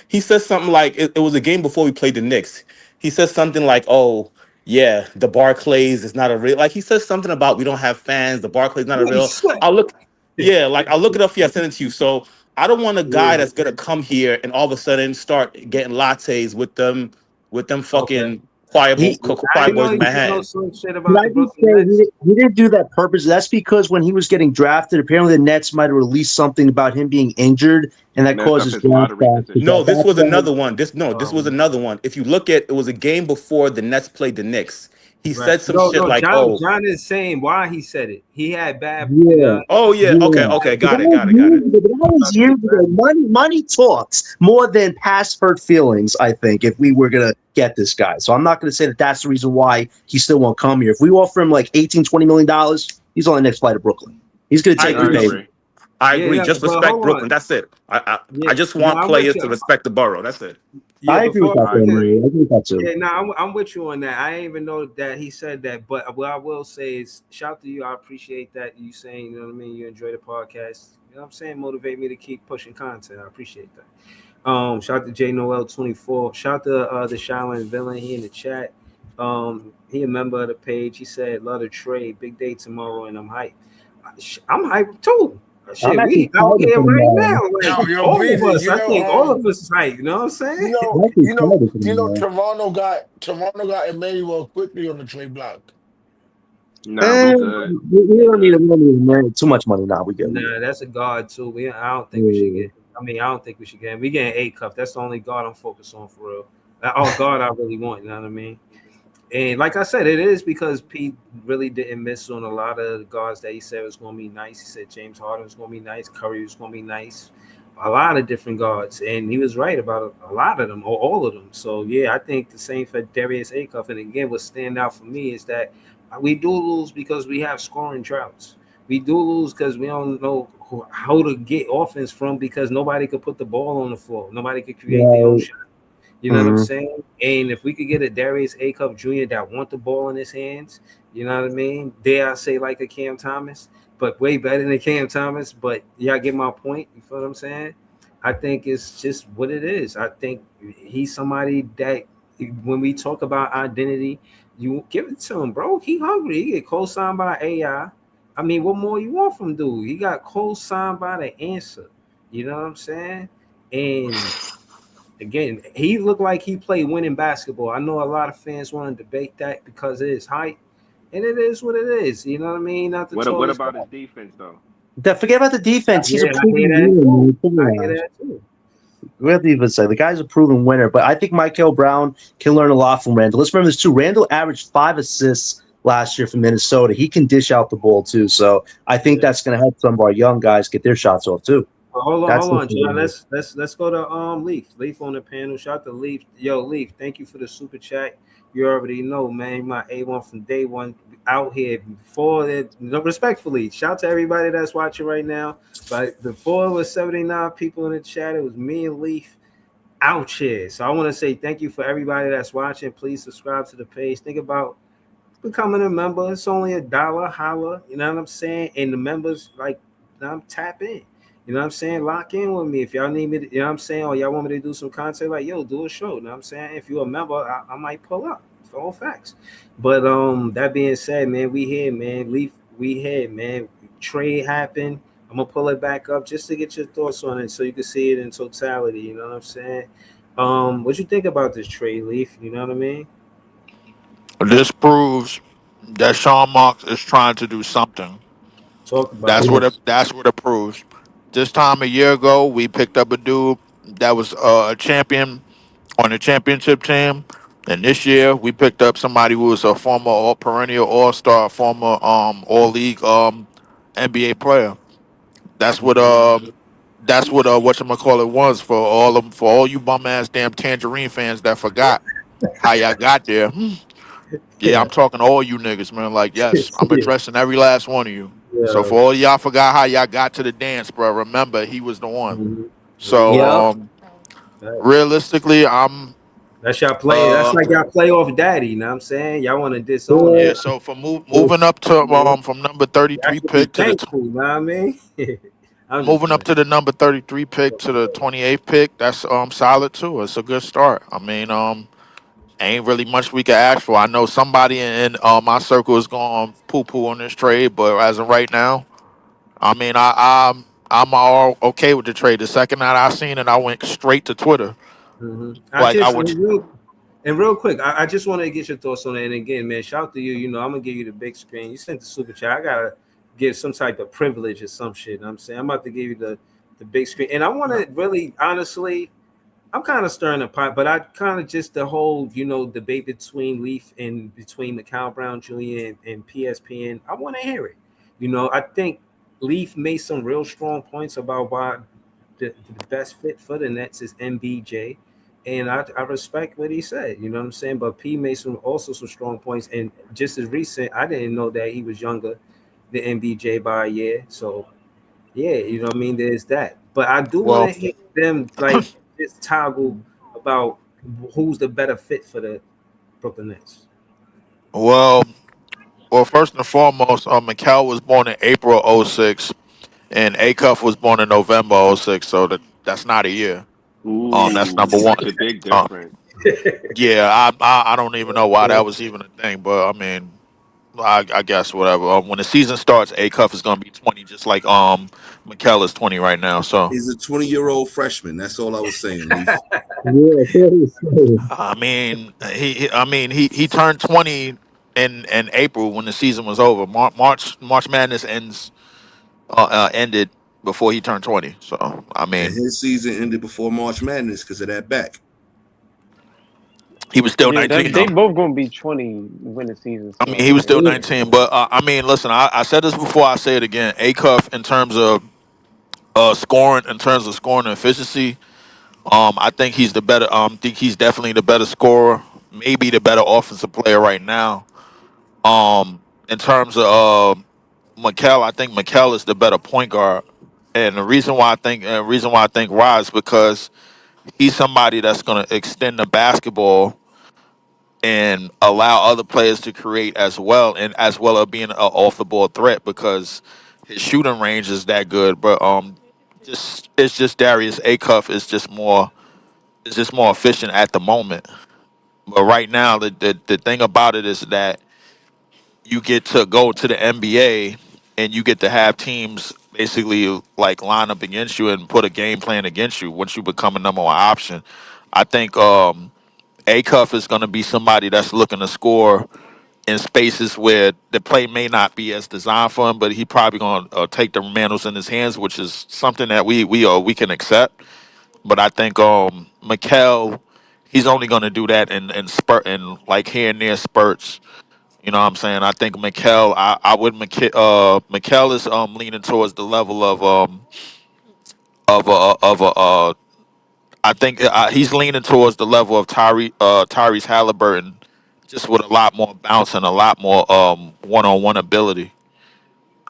he says something like it was a game before we played the Knicks. He says something like, "Oh, yeah, the Barclays is not a real." Like he says something about we don't have fans. The Barclays not a real. I'll look it up for you. I send it to you. So I don't want a guy that's gonna come here and all of a sudden start getting lattes with them fucking quiet He, I boys know in you know Manhattan. some shit Can about I the just Brooklyn say Nets. he didn't do that purpose? That's because when he was getting drafted, apparently the Nets might have released something about him being injured, and that Messed up causes his draft lottery stock to position. No, drop. this That's was why. another one. This was another one. If you look at it was a game before the Nets played the Knicks. He Right. said some shit No, like, John. "Oh, John is saying why he said it. He had bad. Yeah, oh yeah, yeah. okay, But got that it, was got it, got years it." ago. But that was years ago. Money talks more than past hurt feelings. I think if we were gonna get this guy, so I'm not gonna say that that's the reason why he still won't come here. If we offer him like $18-20 million, he's on the next flight to Brooklyn. He's gonna I take I the pay. agree. agree. I Yeah, agree. yeah. Just But respect hold Brooklyn. on. That's it. Yeah, I just no, want I'm with players you. to respect the borough. That's it. I Yeah, agree with that, because Murray. I agree with that too. yeah, no, I'm with you on that. I didn't even know that he said that. But what I will say is, shout to you. I appreciate that you saying, you know what I mean. You enjoy the podcast. You know what I'm saying? Motivate me to keep pushing content. I appreciate that. Shout to J Noel 24. Shout to the Shaolin Villain. He in the chat. He a member of the page. He said, "Love the trade. Big day tomorrow, and I'm hyped. I'm hyped too. I'm Shit, actually we out excited here for right tomorrow. now. Like Yo, all of Breezy, us. I think all of us is hyped. You know what I'm saying? I'm actually excited for tomorrow. Toronto got Emmanuel quickly on the trade block. Nah, we good. We We don't need good. too much money now. We good. Nah, that's a guard too. I don't think we should get. I mean, I don't think we should get him. We getting A cup. That's the only guard I'm focused on for real. All guard I really want. You know what I mean? And like I said, it is because Pete really didn't miss on a lot of the guards that he said was going to be nice. He said James Harden was going to be nice, Curry was going to be nice, a lot of different guards, and he was right about a lot of them or all of them. So yeah, I think the same for Darius Acuff. And again, what stand out for me is that we do lose because we have scoring droughts. We do lose because we don't know how to get offense from because nobody could put the ball on the floor. Nobody could create their own shot. You know what I'm saying? And if we could get a Darius Acuff Jr. that want the ball in his hands, you know what I mean? Dare I say like a Cam Thomas, but way better than Cam Thomas. But y'all get my point. You feel what I'm saying? I think it's just what it is. I think he's somebody that when we talk about identity, you give it to him, bro. He hungry. He get co-signed by AI. I mean, what more you want from dude? He got co-signed by the answer. You know what I'm saying? And again, he looked like he played winning basketball. I know a lot of fans want to debate that because of his height, and it is what it is. You know what I mean? Not the What tallest about guy. his defense though? Forget about the defense. He's a I proven hear that winner. too. I hear that too. What do you even say? The guy's a proven winner, but I think Michael Brown can learn a lot from Randall. Let's remember this too. Randall averaged 5 assists last year for Minnesota. He can dish out the ball too, so I think that's going to help some of our young guys get their shots off too. Hold on, John. Let's go to Leaf. Leaf on the panel. Shout out to Leaf. Yo, Leaf, thank you for the super chat. You already know, man. My A1 from day one out here before that. No, respectfully, shout to everybody that's watching right now. But before it was 79 people in the chat, it was me and Leaf out here. So I want to say thank you for everybody that's watching. Please subscribe to the page. Think about becoming a member. It's only $1. Holla. You know what I'm saying? And the members, like, tap in. You know what I'm saying? Lock in with me. If y'all need me to, you know what I'm saying? Or y'all want me to do some content, like, yo, do a show. You know what I'm saying? If you're a member, I might pull up. For all facts. But that being said, man, we here, man. We here, man. Trade happened. I'm gonna pull it back up just to get your thoughts on it so you can see it in totality. You know what I'm saying? What you think about this trade, Leaf? You know what I mean? This proves that Sean Marks is trying to do something. Talk about it. That's what it proves. This time a year ago, we picked up a dude that was a champion on the championship team, and this year we picked up somebody who was a former all perennial All Star, former All League NBA player. That's what whatchamacallit was for all you bum ass damn Tangerine fans that forgot how y'all got there. Yeah, I'm talking to all you niggas, man. Like, yes, I'm Yeah. addressing every last one of you. So Yeah. for all y'all forgot how y'all got to the dance, bro, remember he was the one. Mhm. So Mhm. Yep. Facts. realistically, I'm That's y'all play. That's uh like y'all playoff daddy. You know what I'm saying? Y'all want to disown Yeah. yeah. him. So for moving up to You from number 33 should be pick to the thankful. You know what I mean? I'm just moving up playing. to the number 33 pick to the 28th pick, that's solid too. It's a good start. I mean, ain't really much we can ask for. I know somebody in my circle is going poo poo on this trade, but as of right now, I mean, I'm all okay with the trade. The second night I seen it, I went straight to Twitter. I Like I just would, real quick, I just wanted to get your thoughts on it. And again, man, shout out to you. You know, I'm gonna give you the big screen. You sent the super chat. I gotta give some type of privilege or some shit. You know what I'm saying I'm about to give you the big screen, and I want to really honestly. I'm kind of stirring the pot, but I kind of just the whole, debate between Leaf and between Macau Brown Jr. and PSPN. I want to hear it. I think Leaf made some real strong points about why the best fit for the Nets is MBJ, and I respect what he said. You know what I'm saying? But P made some strong points, and just as recent, I didn't know that he was younger than MBJ by a year. So yeah, you know what I mean. There's that, but I do want well, to hear them like just toggle about who's the better fit for the Brooklyn Nets. well, First and foremost, Mikal was born in April '06, and Acuff was born in November '06. So that's not a year. That's Ooh, number one. that's a big Uh, difference. yeah, I don't even know why that was even a thing, but I mean, I guess whatever. When the season starts, Acuff is gonna be 20, just like Mikal is 20 right now. So He's a 20-year-old freshman. That's all I was saying, Leaf. Yeah. I mean, he turned 20 in April when the season was over. March Madness ended before he turned 20. So I And mean, his season ended before March Madness because of that back. he was still Yeah, 19 they though. both gonna be 20 when the season I mean, starts. he was Yeah. still 19. But I mean, listen, I said this before. I say it again. Acuff in terms of scoring efficiency. I think he's the better. Think he's definitely the better scorer. Maybe the better offensive player right now. In terms of Mikal, I think Mikal is the better point guard, and the reason why I think Rod is because he's somebody that's going to extend the basketball and allow other players to create as well, and as well as being an off the ball threat because his shooting range is that good. But it's just Darius Acuff is just more efficient at the moment. But right now, the thing about it is that you get to go to the NBA and you get to have teams basically like line up against you and put a game plan against you once you become a number one option. I think Acuff is going to be somebody that's looking to score in spaces where the play may not be as designed for him, but he probably going to take the mantles in his hands, which is something that we can accept. But I think Mikal, he's only going to do that in spurt and like here and there spurts. You know what I'm saying? I think I would Mikal is leaning towards the level of a I think he's leaning towards the level of Tyrese Halliburton, just with a lot more bounce and a lot more one-on-one ability.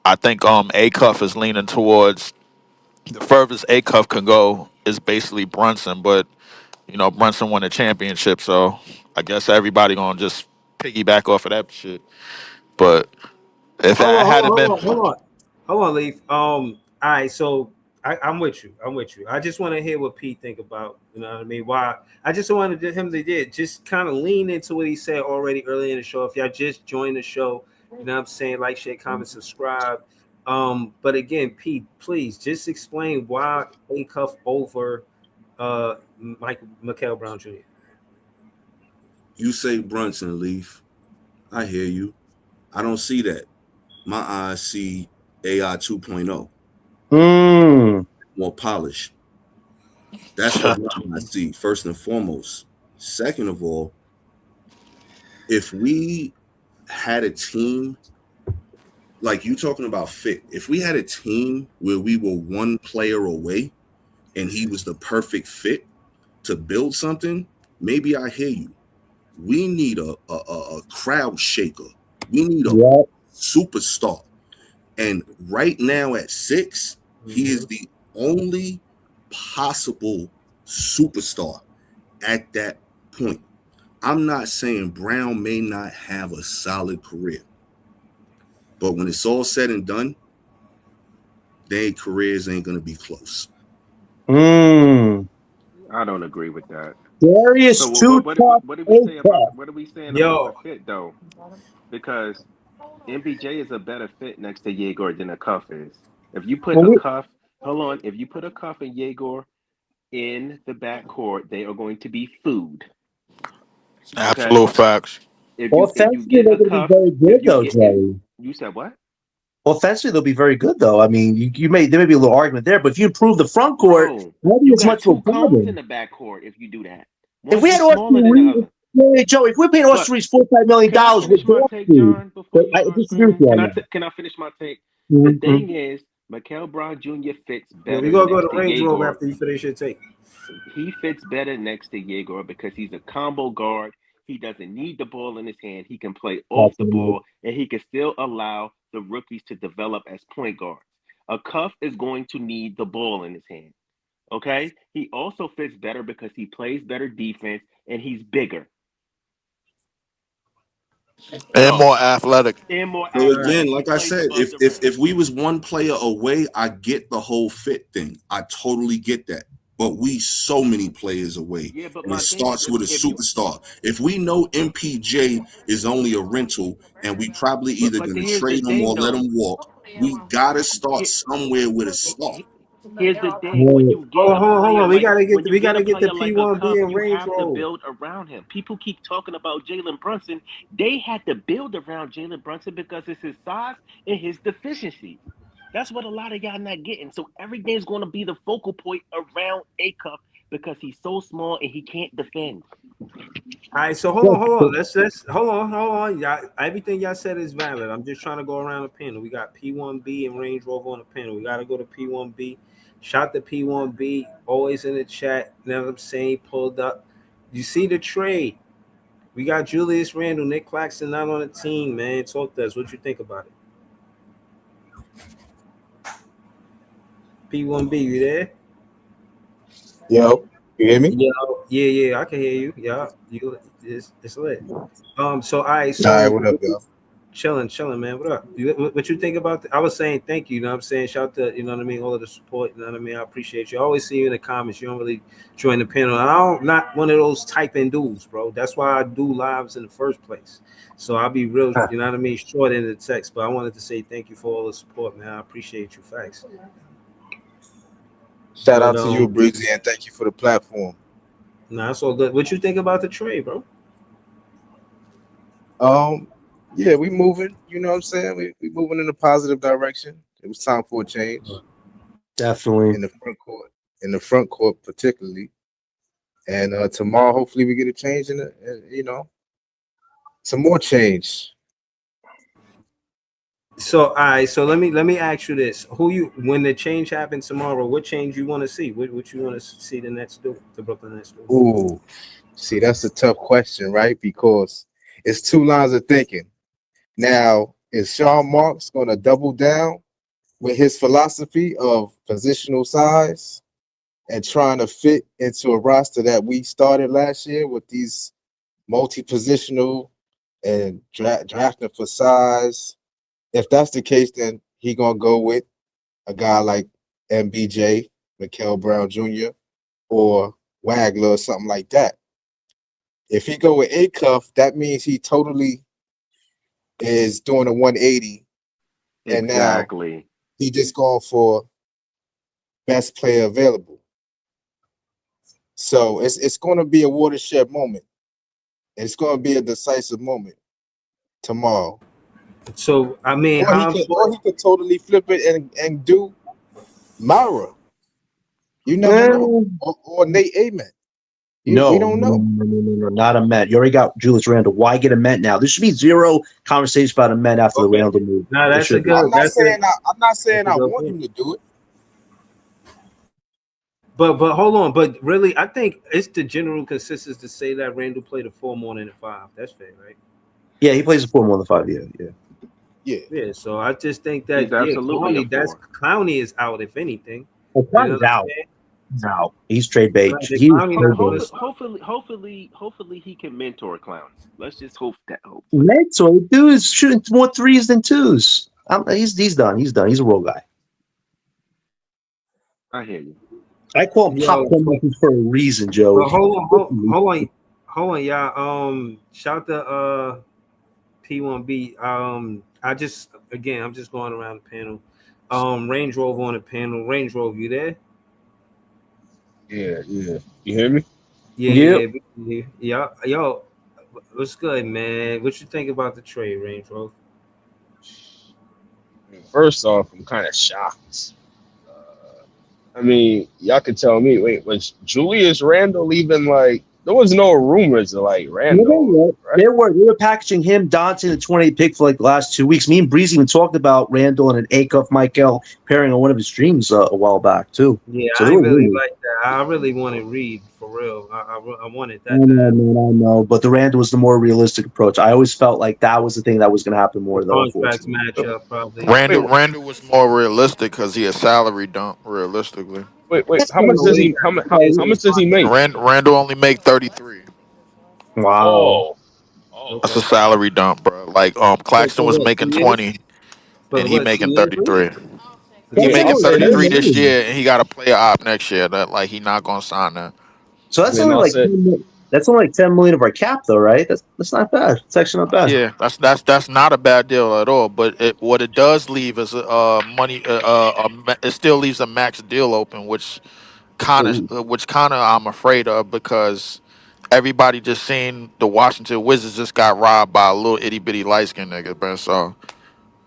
I think Acuff is leaning towards the furthest Acuff can go is basically Brunson, but Brunson won a championship, so I guess everybody gonna just piggyback off of that shit. But if Hold that on, hold on, hadn't been, hold on, hold on, hold on, Leaf. All right, so I'm with you. I'm with you. I just want to hear what Pete think about. You know what I mean? Why? I just wanted him to just kind of lean into what he said already early in the show. If y'all just joined the show, you know what I'm saying? Like, share, comment, subscribe. But again, Pete, please just explain why A Cuff over Mikael Brown Jr.? You say Brunson, Leaf. I hear you. I don't see that. My eyes see AI 2.0, Mm. more polished. That's what I see, first and foremost. Second of all, if we had a team, like you talking about fit, if we had a team where we were one player away and he was the perfect fit to build something, maybe I hear you. We need a crowd shaker. We need a Yeah. superstar. And right now at 6, he is the only possible superstar at that point. I'm not saying Brown may not have a solid career, but when it's all said and done, their careers ain't going to be close. Mm. I don't agree with that. Darius So too tough. what did we say about A-Cup. what are we saying about the Yo, fit though? Because MBJ is a better fit next to Yegor than a Cuff is. If you put Well, a we, Cuff, hold on, if you put a Cuff and Yegor in the backcourt, they are going to be food. Okay. Absolute facts. If you offensively, get they're a going to be Cuff, very good, if you though, get if Jerry. you said what? Offensively, they'll be very good, though. I mean, there may be a little argument there, but if you improve the front court, Bro, it won't be you as got much of a two cones in problem. the backcourt if you do that. If One we had is smaller Austin than the Reeves, other. hey, Joe, if we're paying But Austin Reeves $45 million, can I we're finish my going take, to. John, before But you I start disagree with screaming? you on that. Can I finish my take? The Mm-hmm. thing is, Mikael Brown Jr. fits yeah, we better gonna go next to to Range Rover Yegor. after you finish your take. He fits better next to Yegor because he's a combo guard. He doesn't need the ball in his hand. He can play off the Absolutely. ball, and he can still allow the rookies to develop as point guards. A Cuff is going to need the ball in his hand. Okay? He also fits better because he plays better defense and he's bigger. And So, more athletic. and more So All right. athletic. again, He like I plays said, above if the if rim. if we was one player away, I get the whole fit thing. I totally get that. But we so many players away, Yeah, but and it my thing is starts with a if you superstar. If we know MPJ is only a rental, and we probably either but gonna here's the trade him thing or let though. him walk, we gotta start Here, somewhere with a star. Here's the thing: when Right. you get a Hold player on. We like gotta get when you we get a gotta get the player like a P1B Cuff, and you Range have to Rover. build around him. People keep talking about Jalen Brunson. They had to build around Jalen Brunson because it's his size and his deficiencies. That's what a lot of y'all not getting. So everything's going to be the focal point around A Cup because he's so small and he can't defend. All right, so Yeah, hold but on. Let's hold on. Y'all, everything y'all said is valid. I'm just trying to go around the panel. We got P1B and Range Rover on the panel. We gotta go to P1B. Shout to P1B, always in the chat. You know what I'm saying? Pulled up. You see the trade. We got Julius Randle, Nick Claxton not on the team, man. Talk to us. What you think about it? P1B, you there? Yo, you hear me? Yeah, I can hear you. Yeah, it's lit. So all right, All right, so what up, y'all? chilling, man. What up? What you think about I was saying thank you, you know what I'm saying? Shout to, you know what I mean, all of the support, you know what I mean? I appreciate you. I always see you in the comments. You don't really join the panel. And I don't not one of those typing dudes, bro. That's why I do lives in the first place. So I'll be real, you know what I mean, short in the text. But I wanted to say thank you for all the support, man. I appreciate you. Facts. Shout But out to you, Breezy, and thank you for the platform. nah, it's all good. What you think about the trade, bro? Yeah, we moving. You know what I'm saying? We moving in a positive direction. It was time for a change definitely. in the front court particularly. And tomorrow, hopefully, we get a change in some more change. So all right, so let me ask you this: when the change happens tomorrow, what change you want to see? What you want to see the Nets do? The Brooklyn Nets do? Ooh, see, that's a tough question, right? Because it's two lines of thinking. Now, is Sean Marks going to double down with his philosophy of positional size and trying to fit into a roster that we started last year with these multi-positional and drafting for size? If that's the case, then he gonna go with a guy like MBJ, Mikael Brown Jr., or Wagler or something like that. If he go with A-Cuff, that means he totally is doing a 180, and now Exactly. he just going for best player available. So it's going to be a watershed moment. It's going to be a decisive moment tomorrow. So I mean, Or he could totally flip it and do Mara. You never know. Or Nate Amen. We don't know. No, not a Met. You already got Julius Randle. Why get a Met now? There should be zero conversation about a Met after the Randle move. No, that's a good. I'm not saying I want him to do it. But hold on. But really, I think it's the general consensus to say that Randle played a 4 more than a 5. That's fair, right? Yeah, he plays a 4 more than 5. Yeah. So I just think that He's absolutely Clowney is out if anything. Well, Clowney's out. No, he's trade bait. Hopefully he can mentor Clown. Let's just hope that. Mentor, dude is shooting more 3s than 2s. He's done. He's a role guy. I hear you. I call him popcorn for a reason, Joe. Well, hold on, y'all. Shout to P1B. I'm just going around the panel. Range Rover on the panel. Range Rover, you there? Yeah. You hear me? Yeah. Yo, what's good, man? What you think about the trade, Range Rover? First off, I'm kind of shocked. I mean, y'all could tell me. Wait, was Julius Randle even like? There was no rumors of like Randle. Right? They were packaging him, Dante, the 28 pick for like the last 2 weeks. Me and Breezy even talked about Randle and an Acuff Michael pairing on one of his streams a while back too. Yeah, so I really like that. I really wanted Reed for real. I wanted that. I know, but the Randle was the more realistic approach. I always felt like that was the thing that was going to happen more though. Contracts matchup probably. Randle was more realistic because he a salary dump. Realistically. Wait. How much does he make? Randle only make 33. Wow. Oh. That's a salary dump, bro. Like Claxton was making 20, and he making 33. He making 33 this year, and he got a player op next year. That like he not gonna sign that. So that's only like 10 million of our cap, though, right? That's not bad. It's actually not bad. Yeah, that's not a bad deal at all. But what it does leave is money. It still leaves a max deal open, which kind of I'm afraid of because everybody just seen the Washington Wizards just got robbed by a little itty bitty light skinned nigga, man. So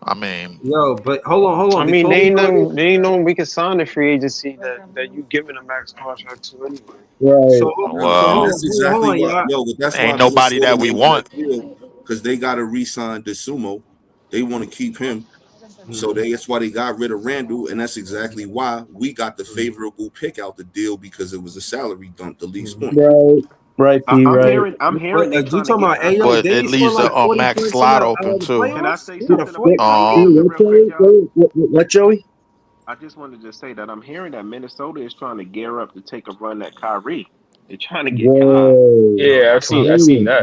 I mean, but hold on. I mean, they ain't no we can sign the free agency that you giving a max contract to anyway. Right. Well, that's exactly why. That's ain't why nobody that we want because they got to re-sign DeSumo. They want to keep him, so that's why they got rid of Randle, and that's exactly why we got the favorable pick out the deal because it was a salary dump. The least point. Right. I'm hearing. You talking about AO? But it leaves a max slot open too. Can I say something? What, Joey? I just wanted to say that I'm hearing that Minnesota is trying to gear up to take a run at Kyrie. They're trying to get Kyrie. Yeah, I've seen that.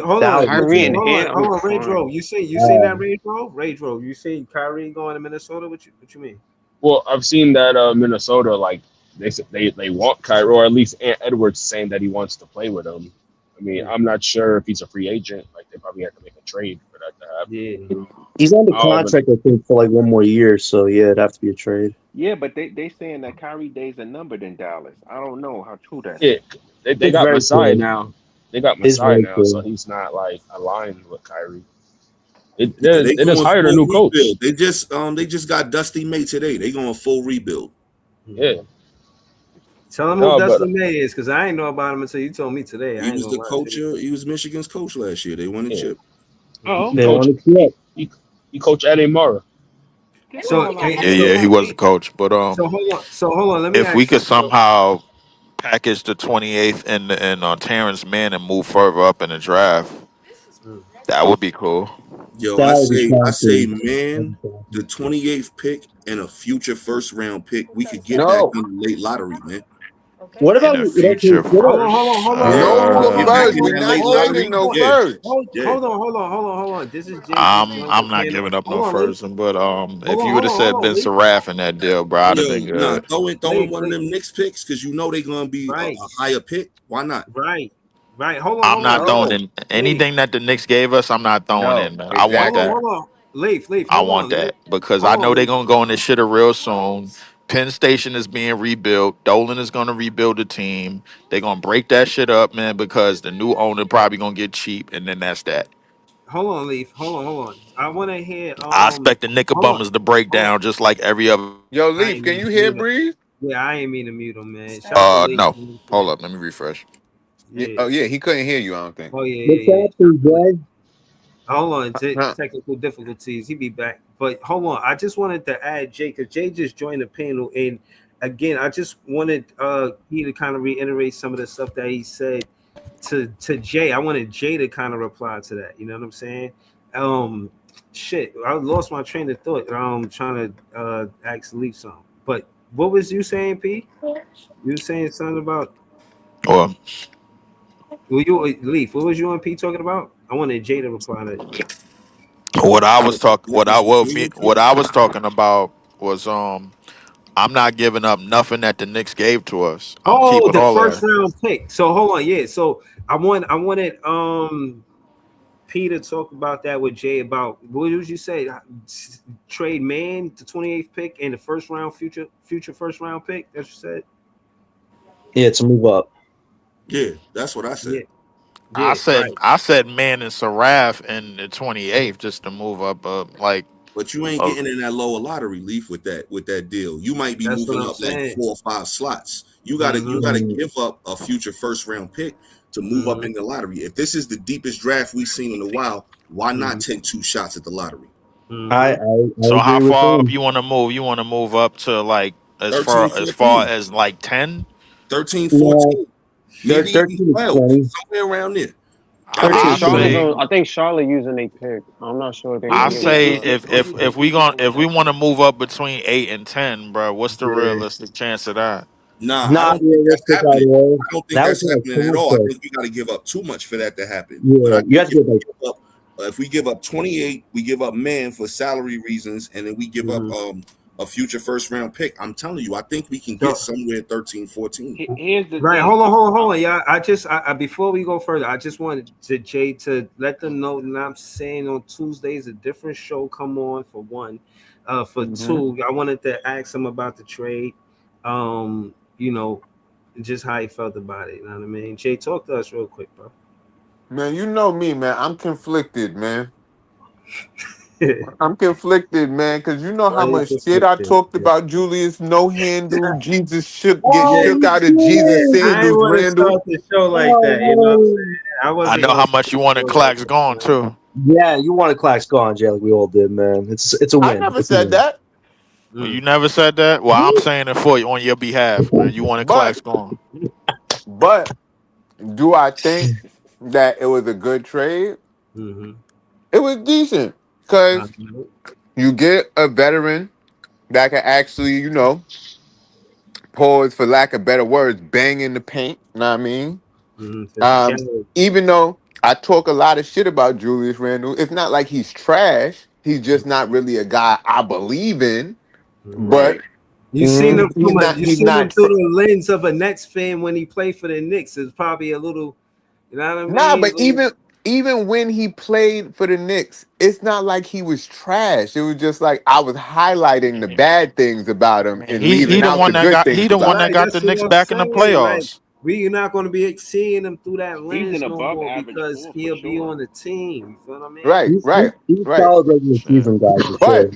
Hold on, Kyrie and Range Rover. You seen that Range Rover? Range Rover. You seen Kyrie going to Minnesota? What you mean? Well, I've seen that Minnesota like they want Kyrie, or at least Ant Edwards saying that he wants to play with him. I mean, I'm not sure if he's a free agent. Like they probably have to make a trade for that to happen. Yeah. He's on the contract, I think, for like 1 more year. So yeah, it'd have to be a trade. Yeah, but they saying that Kyrie days are numbered in Dallas. I don't know how true that is. Yeah, they got Masai now. They got Masai now, so he's not like aligned with Kyrie. They just hired a new coach. They just got Dusty May today. They going full rebuild. Yeah. Tell him who Dusty May is, because I ain't know about him until you told me today. He was the coach. He was Michigan's coach last year. They won the chip. Oh, he coached at Amara. Yeah, he was the coach. But so hold on. Let me. If we could somehow package the 28th and Terrence Mann and move further up in the draft, that would be cool. Yo, I say, man, the 28th pick and a future first round pick, we could get that in the late lottery, man. What about the future? Hold on. Hold on. This is I'm not giving up no first, but if you would have said Ben Seraph in that deal, bro, I'd have been good. Throwing one of them Knicks picks because you know they're gonna be a higher pick. Why not? Right. Hold on. I'm not throwing in anything that the Knicks gave us. I'm not throwing in, man. Exactly. I want that. Hold on. Leaf. I want that because I know they're gonna go in this shit real soon. Penn Station is being rebuilt. Dolan is going to rebuild the team. They're going to break that shit up, man, because the new owner probably going to get cheap, and then that's that. Hold on, Leaf. Hold on. I want to hear. I expect the Hold on. Knickerbummers to break Hold on. down just like every other. Yo, I Leaf, ain't can mean you to hear mute him. Breeze? Yeah, I ain't mean to mute him, man. Shout out to Leaf. No. Man. Hold up. Let me refresh. Yeah. Yeah. Oh yeah, he couldn't hear you. I don't think. Oh yeah. What's Yeah. happening, Jay? Hold on, Huh. technical difficulties. He be back, but hold on. I just wanted to add Jay because Jay just joined the panel, and again, I just wanted he to kind of reiterate some of the stuff that he said to Jay. I wanted Jay to kind of reply to that. You know what I'm saying? Shit, I lost my train of thought. Trying to ask Leaf something, but what was you saying, P? You were saying something about Or Leaf? What was you and P talking about? I wanted Jay to reply to it. what I was talking, what I was What talking about was I'm not giving up nothing that the Knicks gave to us. I'm Oh, keeping the all of first that. round pick. So hold on, yeah. So I wanted P to talk about that with Jay about what did you say? Trade man, the 28th pick and the first round future first round pick. That's what you said. Yeah, to move up. Yeah, that's what I Yeah, said. I yeah, said right. I said Man and Saraf in the 28th just to move up, like But you ain't uh, getting in that lower lottery, Leaf, with that deal. You might be That's what moving I'm up like saying. 4 or 5 slots. You Mm-hmm. gotta give up a future first round pick to move up in the lottery. If this is the deepest draft we've seen in a while, why not take 2 shots at the lottery? I so how agree with far up him. you want to move? You want to move up to like as 13, far 14, as like 10? 13, No, 14, maybe even 13 to 12, 20. somewhere around there. I think I 13 to 20. say I think Charlotte using a pick. I'm not sure if they're Who gonna I you give think say it we up. get? Who you think we getting with if we that want to pick? move up between 8 and 10, bro, what's the Yeah. realistic chance of that? Nah, I Not don't think that's realistic at happening. all. I don't think That was that's in happening a at all. I contract. think we got to give up too much for that to happen. But Yeah, I you think have to get like if we give up 28, we give up man for salary reasons, and then we give up a future first round pick. I'm telling you, I think we can get So, somewhere 13, 14. Here's the right, thing. hold on, yeah. I before we go further, I just wanted to Jay to let them know that I'm saying on Tuesdays a different show come on for one. For two, I wanted to ask him about the trade. You know, just how he felt about it. You know what I mean? Jay, talk to us real quick, bro. Man, you know me, man. I'm conflicted, man. I'm conflicted, man, because you know Why how you much shit I conflicted? talked about Julius no handle. Jesus get Yeah, shook out of Jesus oh, I ain't sandals, want to Randall. start the show like that. You know what I'm oh, saying? I I wasn't know gonna how start much you the wanted show like Clax that. gone Man. too. yeah, you wanted Clax gone, Jay, like we all did, man. It's a I win. never It's a said win. that, Well, you never said that. Well, I'm saying it for you on your behalf, man. You wanted but Clax gone. but do I think that it was a good trade? Mm-hmm. It was decent because you get a veteran that can actually, pause for lack of better words, bang in the paint. Know what I mean? Physicality. Even though I talk a lot of shit about Julius Randle, it's not like he's trash. He's just not really a guy I believe in. But Right. You seen him he's not. you He's seen him not. through the lens of a Nets fan when he played for the Knicks. It's probably a little, you know what I Nah, mean? but even when he played for the Knicks, it's not like he was trash. It was just like I was highlighting the bad things about him and He leaving the out one the that good got things about him. That's the what Knicks I'm back in the saying. Like playoffs. we're not going to be seeing him through that He's lens an no above more average because scorer for he'll be sure. on the team. You feel what I mean? Right, right, He's right. solid regular Shit. season guy for But sure.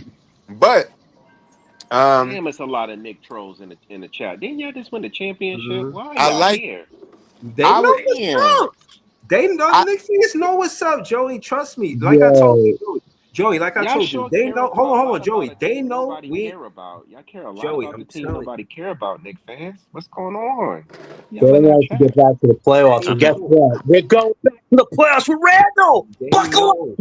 but Damn, it's a lot of Nick trolls in the chat. Didn't y'all just win the championship? Mm-hmm. Why are I y'all like here? They I know was what's Damn. up. They know I Knicks fans know what's up, Joey. Trust me. Like I told Yo, you, Joey. Like I Y'all told you, sure they care know. a Hold on, lot about Joey. a They team know nobody we. care about. Y'all care a lot Joey, about the I'm team telling nobody care about, Nick fans. What's going on? they Y'all in that want us to chat. get back to the playoffs. you. And They guess know. what? We're going back to the playoffs with Randall. They Buckle up. know.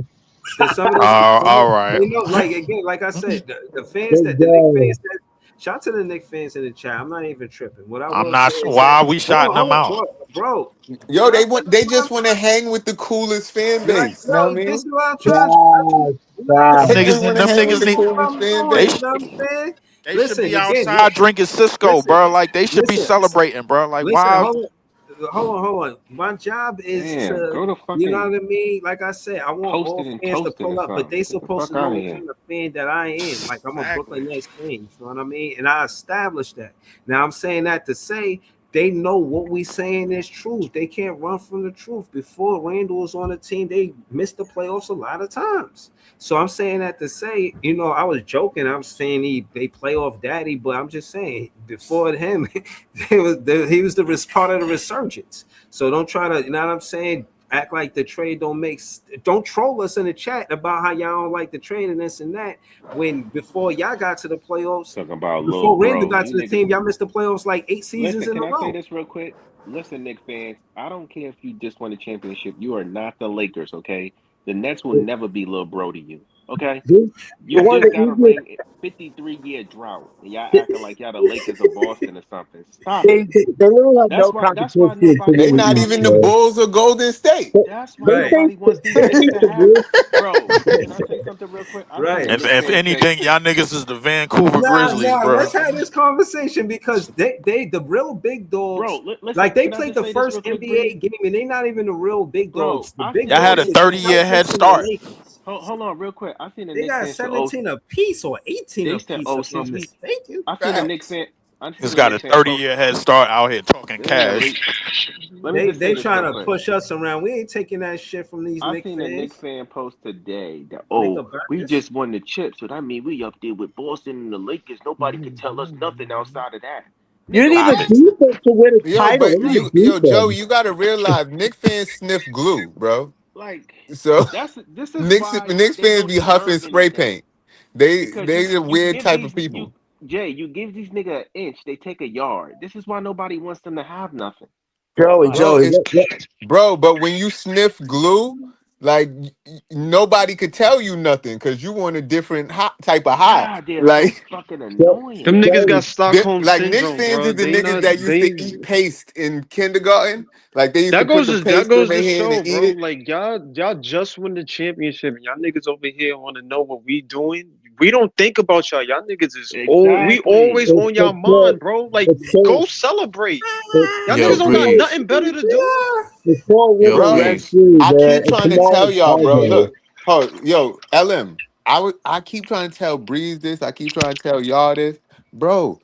There's some of those. All right. They know. Like again, like I said, the fans Let's that the Knicks go. fans that. Shout out to the Knicks fans in the chat. I'm not even tripping. What I I'm will not say sure is that why are we shouting them hold out. on, bro. yo, Can I they finish what I'm just want to hang with the coolest fan like, base. You know what I bro, this mean? is what I'm trying Yes, to Them They yes. just niggas want need to them hang with niggas the need coolest fan they doing. You base. know what I'm saying? they should Listen be again. outside drinking Cisco, Listen, bro. Like they should be listen, celebrating, bro. Like listen. why Hold on. hold on. My job is Damn, to, go to you know fucking what I mean? Like I said, I want post all it and fans to toast it or pull up, but something. they Get the supposed fuck to out know of what here. kind of fan that I am. Like I'm a Brooklyn Exactly. Nets fan, you know what I mean? And I established that. Now I'm saying that to say they know what we saying is truth. They can't run from the truth. Before Randall was on the team, they missed the playoffs a lot of times. So I'm saying that to say, you know, I was joking. I'm saying they playoff daddy, but I'm just saying before him, he was part of the resurgence. So don't try to, you know what I'm saying? Act like the trade don't troll us in the chat about how y'all don't like the trade and this and that. When before y'all got to the playoffs, Talking about little before Randall bro. got You to the niggas. team, y'all missed the playoffs like 8 seasons Listen, in can a I say row. this real quick? Listen, Knicks fans, I don't care if you just won a championship. You are not the Lakers, okay? The Nets will never be little bro to you, okay? You're You one of just the got a easiest. ring, 53-year drought, and y'all acting like y'all the Lakers of Boston or something. Stop They, it. they, they literally have no That's why competition to nobody They win with wants not you, these even the niggas. bro. Bulls or Golden State. That's why They Right, think nobody wants these they niggas think to the have. Bulls. Bro, can I say something real quick? I've seen a right. Knicks If fan say, anything, y'all niggas is the Vancouver Grizzlies, Nah. bro. Let's have this conversation because they the real big bro, dogs. listen, Like they can I played just the say this first real quick, Breeze? NBA game and they not even the real big Bro, dogs. The I big seen a Y'all had dogs a Knicks is the 30-year fan. head Celtics and the start. Lakers. Hold on, real quick. I seen a They Knicks got fan say, "Oh, 17 apiece or 18 they said, apiece, oh, if I'm since we." mistaken. I seen a Knicks Facts. fan. I seen Niggas a got a Knicks fan post. 30-year head start out here talking Damn, cash. Reed. Let me They just say they this real trying to quick. push us around. We ain't taking that shit from these I Knicks seen a Knicks fans. fan post today that, Nigga oh, we Burgess. just won the chip, so that mean we up there with Boston and the Lakers. Nobody could tell us nothing outside of that. You Nigga, didn't Stop even what? it. defense to win a Yo, title. but What Like, is yo, Joe, defense? you gotta realize Knicks fans sniff glue, bro. like So this is Knicks why Knicks they fans don't be huffing deserve spray anything. paint. They Because they the you weird give type these of you people. Jay, you give these nigga an inch, they take a yard. This is why nobody wants them to have nothing. Joey, Like, Bro, Joey, it's bro, but when you sniff glue, like nobody could tell you nothing because you want a different type of high. God, they're so Like, fucking Jo- annoying. Them niggas got Joey, Stockholm like Knicks syndrome, fans bro. is the They niggas not that used to they. eat paste in kindergarten. Like they used to That put goes the to that paste in goes their to hand show, and eat bro. it. Like y'all just won the championship, and y'all niggas over here want to know what we doing. We don't think about y'all. Y'all niggas is old. We always Exactly. on y'all mind, bro. Like it's so go celebrate. it's Y'all Yo, niggas don't got Breeze. nothing better to do. Yeah. it's so Yo, winter Bro, rent Breeze. free, I man. keep And trying to tell tomorrow's y'all, bro. holiday. Look, yo, LM. I keep trying to tell Breeze this. I keep trying to tell y'all this, bro.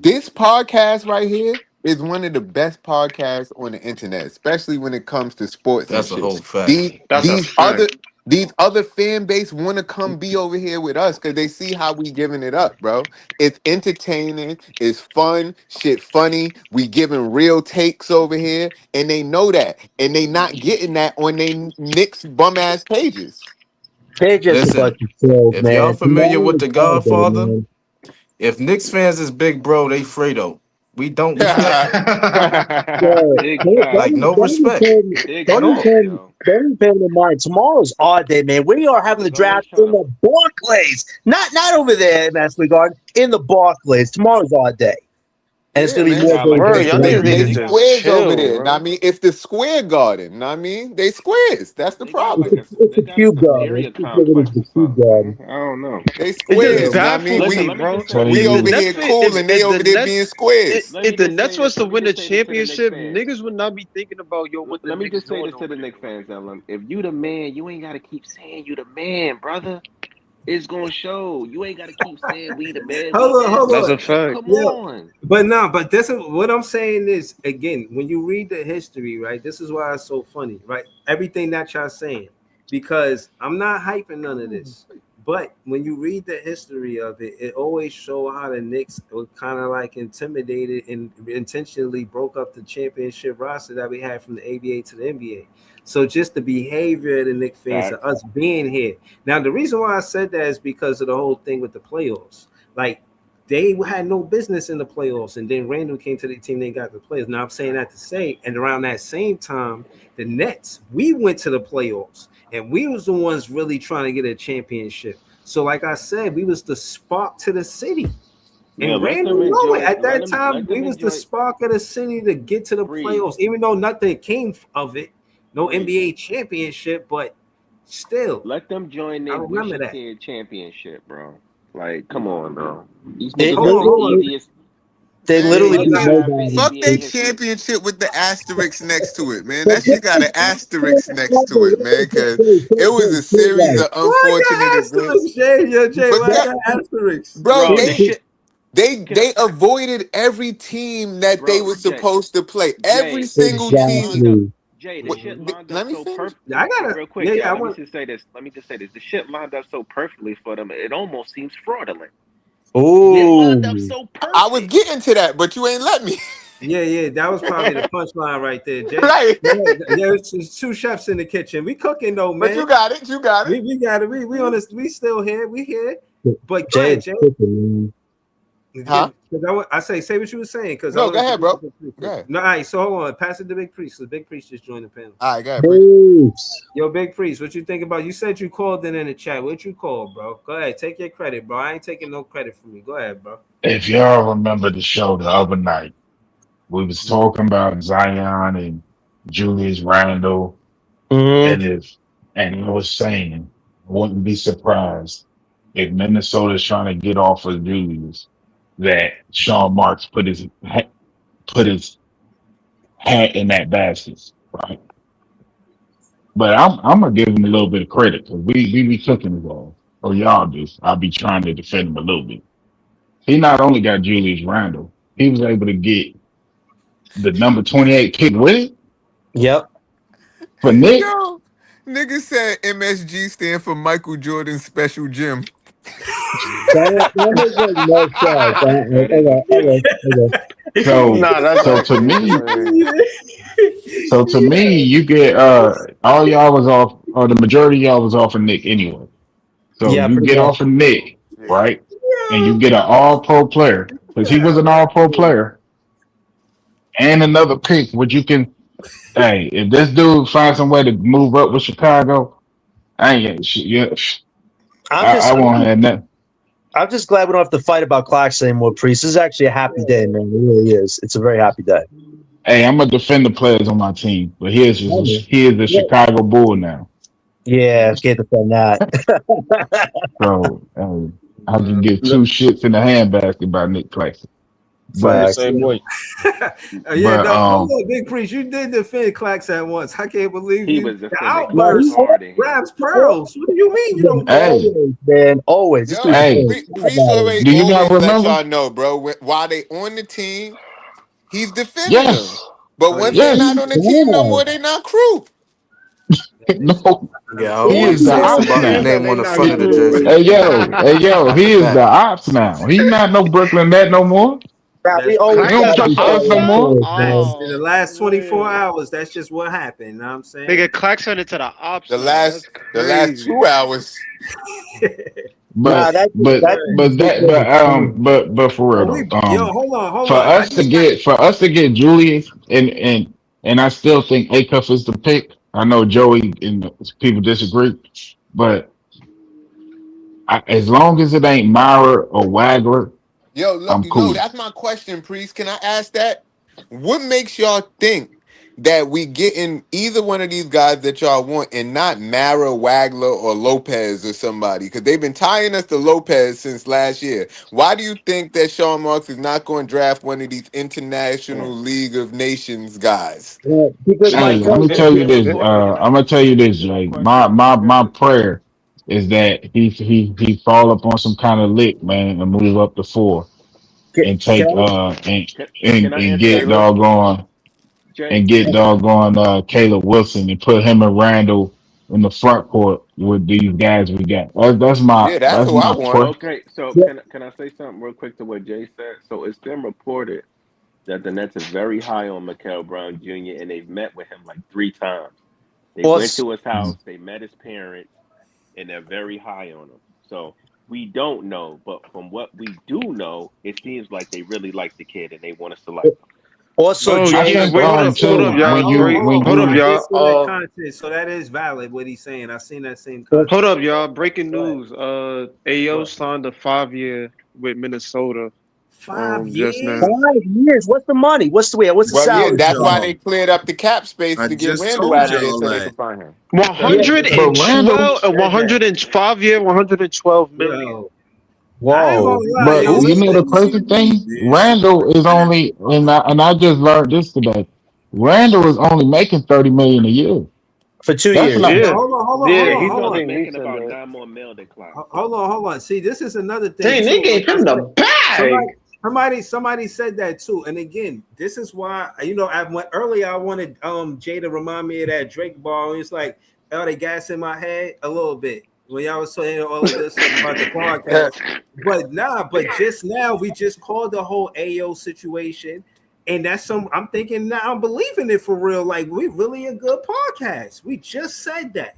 This podcast right here is one of the best podcasts on the internet, especially when it comes to sports and That's a shit. whole fact. These That's a these other fact. these other fan base want to come be over here with us because they see how we giving it up, bro. It's entertaining, it's fun, shit funny. We giving real takes over here, and they know that, and they not getting that on they Knicks bum ass pages. They're just a bunch Listen, of trolls, if y'all man. familiar with Tomorrow's The holiday, Godfather, man. if Knicks fans is big bro, they Fredo. We don't respect them. So Big Like facts. no respect Big at don't all. facts, even yo. pay in mind. Tomorrow's odd day, man. We are having the Niggas always draft trying in to the Barclays, not over there at Madison Garden, in the Barclays. Tomorrow's odd day, and it's Yeah, gonna be they man. more got like a Word, dangerous y'all than They niggas need ever. to they they got just squares over chill, there. Now, I bro. mean, it's the square garden. Know what I mean, they squares. That's the they got problem. like a It's they a got a cube garden. superior Let's just look at complex the or cube something, garden. man. I don't know. They It just squares. Know what I mean, baffles Listen, me, let me bro. just say this we to the If the over Knicks Nets, here fa- fans. cool, and they if the over there being Nets, squares. Let me if the just Nets say was this. to Let me win a just say this to the Knicks championship, fans. niggas would not be thinking about yo what the Let me just Knicks say doing this to over the there. Knicks fans, Ellen. If you the man, you ain't gotta keep saying you the man, brother. It's gonna show. You ain't gotta keep saying we the man, we this, Hold we That's on. a that. fact. Come Yeah. on. But no, but this is what I'm saying is again, when you read the history, right? This is why it's so funny, right? Everything that y'all saying, because I'm not hyping none of this. But when you read the history of it, it always show how the Knicks were kind of like intimidated and intentionally broke up the championship roster that we had from the ABA to the NBA. So just the behavior of the Knicks fans, of Facts. us being here. Now, the reason why I said that is because of the whole thing with the playoffs. Like they had no business in the playoffs, and then Randall came to the team. They got the playoffs. Now I'm saying that to say, and around that same time, the Nets we went to the playoffs, and we was the ones really trying to get a championship. So, like I said, we was the spark to the city, Yeah, and let Randall them know it. enjoy. At that Let time, we them was the enjoy. spark of the city to get to the Breeze. playoffs, even though nothing came of it, no Breeze. NBA championship, but still, Let them join I their wish remember a that. kid championship, bro. Like, come on, bro. These They, niggas Hold they, got on, the hold on. they, easiest. They Man, literally He beat gonna have nobody. fuck NBA their history. championship with the asterisk next to it, man. That shit got an asterisk next to it, man, because it was a series of Why unfortunate got events. asterisks, Jay? Yo, Jay, But why that, got asterisks? bro, Bro, the shit. Can I, they avoided every team that they bro, were Jay, supposed to play. Every Jay, the single shit lined team. up. Exactly. Jay, the What, shit lined up let me so finish. perfect. I gotta, Real quick, yeah, I let me want. just say this. Let me just say this. The shit lined up so perfectly for them. It almost seems fraudulent. It lined up Ooh. so I was perfect. getting to that, but you ain't let me. Yeah, that was probably the punchline right there, Jay. Right. There's two chefs in the kitchen. We cooking though, But man. you got it. You got it. We got it. We on this. We still here. We here. But go Jay ahead, is Jay. cooking, Huh? Because I say what you were saying. Because I No, want go to ahead, bro. Go ahead. No, all right. So hold on. Pass it to Big Priest. The Big Priest just joined the panel. All right, go ahead, man. Priest. Peace. Yo, Big Priest, what you think about? You said you called in the chat. What you called, bro? Go ahead. Take your credit, bro. I ain't taking no credit from you. Go ahead, bro. If y'all remember the show the other night, we was talking about Zion and Julius Randle, Mhm. and I was saying, I wouldn't be surprised if Minnesota's trying to get off of Julius, that Sean Marks put his hat in that basket, right? But I'm gonna give him a little bit of credit because we be cooking his all, or y'all do. I'll be trying to defend him a little bit. He not only got Julius Randle, he was able to get the number 28 pick with it Yep. for Nick. Yo, nigga said MSG stand for Michael Jordan's special gym. That makes like no sense. That is Okay. So Nah, that's so to actually me, hilarious. so to me, you get all y'all was off, or the majority of y'all was off of Nick anyway. So Yeah, you pretty get much. off of Nick, Yeah. right? And you get an all pro player, because he was an all pro player, and another pick, which you can, hey, if this dude finds some way to move up with Chicago, I ain't getting shit. Yeah, I won't have nothing. I'm just glad we don't have to fight about clocks anymore, Priest. This is actually a happy day, man. It really is. It's a very happy day. Hey, I'm gonna defend the players on my team, but he is the Chicago Bull now. Yeah, can't defend that. So I can give two shits in the handbasket by Nick Claxton. I'm the But same way. Yeah, but no, hold on, Big Priest. You did defend Clax at once. I can't believe he you. was The defending Clax outburst hard in here. grabs pearls. What do you mean you don't know? hey, Always, man. Always. Just Yo, hey, Priest already do you not always let remember? y'all know, bro. While they on the team, he's defending them. Yes, But Oh once yeah. they not yes. on the team no more, they not crew. No, Yeah, he I is the say ops somebody now. name They on the not front of the crew. jersey. Hey yo, he is the Fact. ops now. He's not no Brooklyn net no more. Yeah, we That's always You Clax don't is gotta the be trust us ops no always now? more. close, man. in the Oh last 24 man. hours. That's just what happened. You know what I'm saying? Nigga, Clax turned into the ops The now. That's last crazy. 2 hours. Nah, But that's but that's Right. but that but for real Oh, though, hold for on. us to get Julius and I still think Acuff is the pick. I know Joey and people disagree, but as long as it ain't Myra or Wagler, Yo, I'm no, cool. that's my question, Priest. Can I ask that? What makes y'all think that we getting either one of these guys that y'all want and not Mara, Wagler, or Lopez or somebody? Because they've been tying us to Lopez since last year. Why do you think that Sean Marks is not going to draft one of these International League of Nations guys? because my Hey, let me coach. tell you this. Can I I'm gonna tell you ask this, you a Jay. question My specific? prayer is that he fall up on some kind of lick, man, and move up to 4 and Can take I? Can I and answer that get real quick? doggone Jay, Caleb Wilson and put him and Randall in the front court with these guys we got. Yeah, that's That's who I my want. prayer. okay, so Yeah, can I say something real quick to what Jay said? So it's been reported that the Nets is very high on Mikael Brown Jr. and they've met with him like 3 times. They went also, to his house, they met his parents, and they're very high on him. So we don't know, but from what we do know, it seems like they really like the kid and they want to select him. also, Oh, I Jay. think wait, hold up, too y'all. Break, when hold up, I you did see that y'all. content, so that is valid what he's saying. I seen that same Hold content. up, y'all. Breaking Go ahead. news. AO What? signed a 5-year with Minnesota. 5 Just years? now. 5 years. What's the money? What's the Well, yeah, salary? Told that's why y'all. they cleared up the cap space I to get just Randall told out of there y'all so they that. could find him. Because Yeah, but Randall 112, said that. 5-year, 112 million. Yo, I ain't gonna Whoa. lie, But yo. He's you a know the he's a crazy thing, man. Randall is only, and I just learned this today. Randall is only making 30 million a year. For 2 years. That's not. Yo, Yeah, hold yeah, on, He's he's hold only only on. he making said about that. 9 more than Clock. Hold on. See, this is another thing Dang, they too. Like gave I him the said, somebody, bag. somebody said that too. And again, this is why I went earlier. I wanted Jay to remind me of that Drake ball. It's like, oh, they gas in my head a little bit when y'all was saying all of this stuff about the podcast. But just now we just called the whole AO situation. And that's I'm thinking now I'm believing it for real. Like we really a good podcast. We just said that.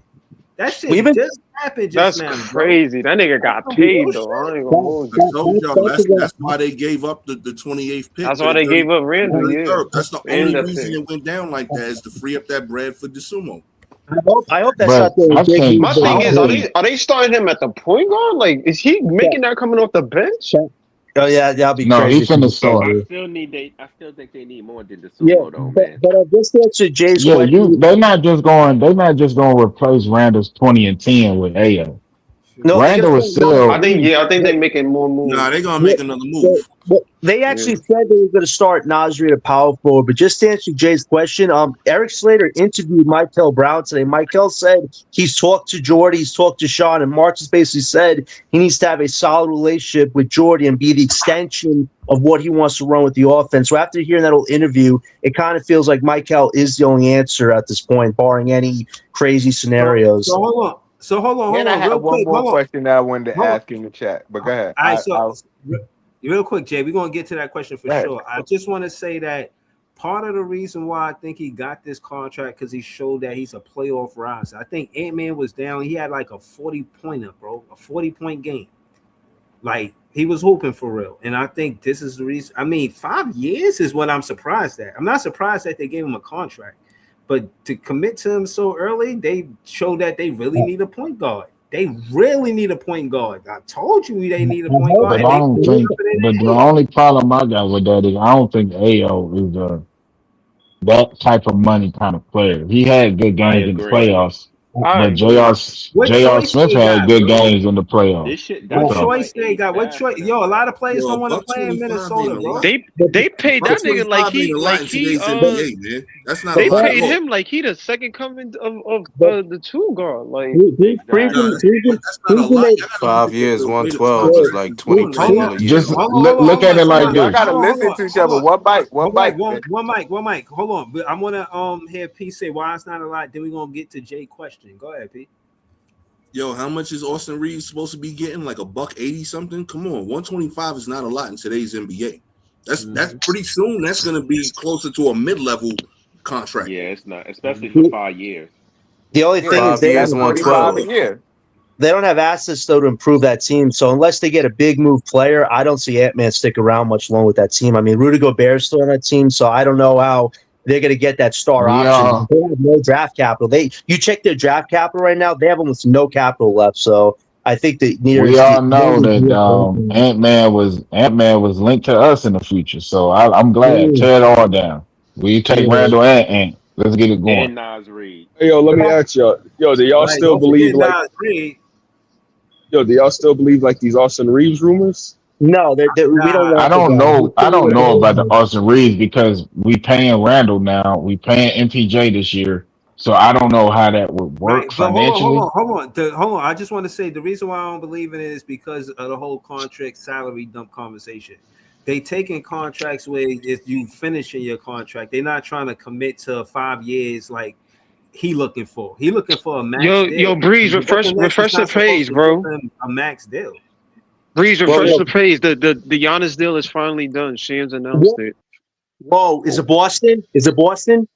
That shit We've been just happened just That's now, bro. crazy. That nigga That's got some real paid though. shit. I ain't gonna hold I you. told y'all that's that's why they gave up the 28th pick That's to why the they 30, gave up Randall. Yeah, 33rd. That's the and only that reason pick. it went down like that is to free up that bread for DeSumo. I hope that's not But the I big think move. My But thing I is, think are they starting him at the point guard? Like, is he making that coming off the bench? oh yeah, that'll be no, he crazy. If finna you start. I still think they need more than the Yeah, sumo though, man. but just to answer Jay's Yeah, question, they're not just going to replace Randall's 20 and 10 with AO. no, they're gonna Randall is put Nas still Reed. I think they're making more Nah, moves. they're gonna Yeah, make another they, move. they Yeah. actually said they were going to start Nasri at power forward. But just to answer Jay's question, Eric Slater interviewed Michael Brown today. Michael said he's talked to Jordy, he's talked to Sean, and Marcus basically said he needs to have a solid relationship with Jordy and be the extension of what he wants to run with the offense. So after hearing that whole interview, it kind of feels like Michael is the only answer at this point, barring any crazy scenarios. So hold And I on, real have one quick. more Hold on. question that I wanted to Hold on. ask in the chat. But go ahead. All right, I'll real quick, Jay, we're gonna get to that question for go ahead. sure. I just want to say that part of the reason why I think he got this contract because he showed that he's a playoff riser. I think Ant-Man was down. He had like a 40-pointer, bro, a 40-point game. Like he was hooping for real. And I think this is the reason. I mean, 5 years is what I'm surprised at. I'm not surprised that they gave him a contract, but to commit to him so early, they showed that they really need a point guard. They really need a point guard. I told you they need a point guard. But And I they don't put think. it in But their the head. only problem I got with that is I don't think AO is that type of money kind of player. He had good I games in the agree. playoffs, I but agree. What J.R. choice Smith they had got, good bro? games in the playoffs. This shit What That's that shit all. choice might they age got? What bad for choice? them, Yo, a man. lot of players Yo, don't a want to buck play in 25 Minnesota, ain't a bro. lot. They paid Buck that nigga 25 ain't a lot in today's NBA, man. That's not a they lot at paid all. him like he the second coming of But the two guard. Like Nah, Exactly. that's not a lot. Y'all gotta look 5 at years, the way the 112 is contract like is going right 22 Hold on, mil a now. year, Just though. look at it like Y'all this. gotta listen to each hold other. on. One bite. One bite. One mic. Hold on. But I want to hear P say why it's not a lot. Then we're gonna get to Jay question. Go ahead, P. Yo, how much is Austin Reeves supposed to be getting? Like a $180 something? Come on, 125 is not a lot in today's NBA. That's pretty soon. That's gonna be closer to a mid-level contract. Yeah, it's not, especially for 5 years. The only Yeah, thing is 5 they years, that's don't 45 a 112. year. they don't have assets though to improve that team. So unless they get a big move player, I don't see Ant-Man stick around much long with that team. I mean, Rudy Gobert's still on that team, so I don't know how they're going to get that star We option. all They have no draft capital. You check their draft capital right now; they have almost no capital left. So I think that we all know that Ant-Man was linked to us in the future. So I'm glad. Tear it all down. We take Randall and Ant. Let's get it going. And Nas Reed. Hey, yo, let me ask y'all. Yo, do y'all Right, still don't believe forget like? Nas Reed. Yo, do y'all still believe like these Austin Reeves rumors? No, we don't Nah, I want the don't know. guy. I don't know about the Austin Reeves because we paying Randall now. We paying MPJ this year. So I don't know how that would right. work But financially. hold on. I just want to say the reason why I don't believe in it is because of the whole contract salary dump conversation. They taking contracts where if you finishing your contract, they're not trying to commit to 5 years like he looking for. He looking for a max deal. yo, Breeze, refresh the page, bro. A max deal. Breeze, refresh the page. The Giannis deal is finally done. Shams announced it. Whoa, is it Boston? Is it Boston?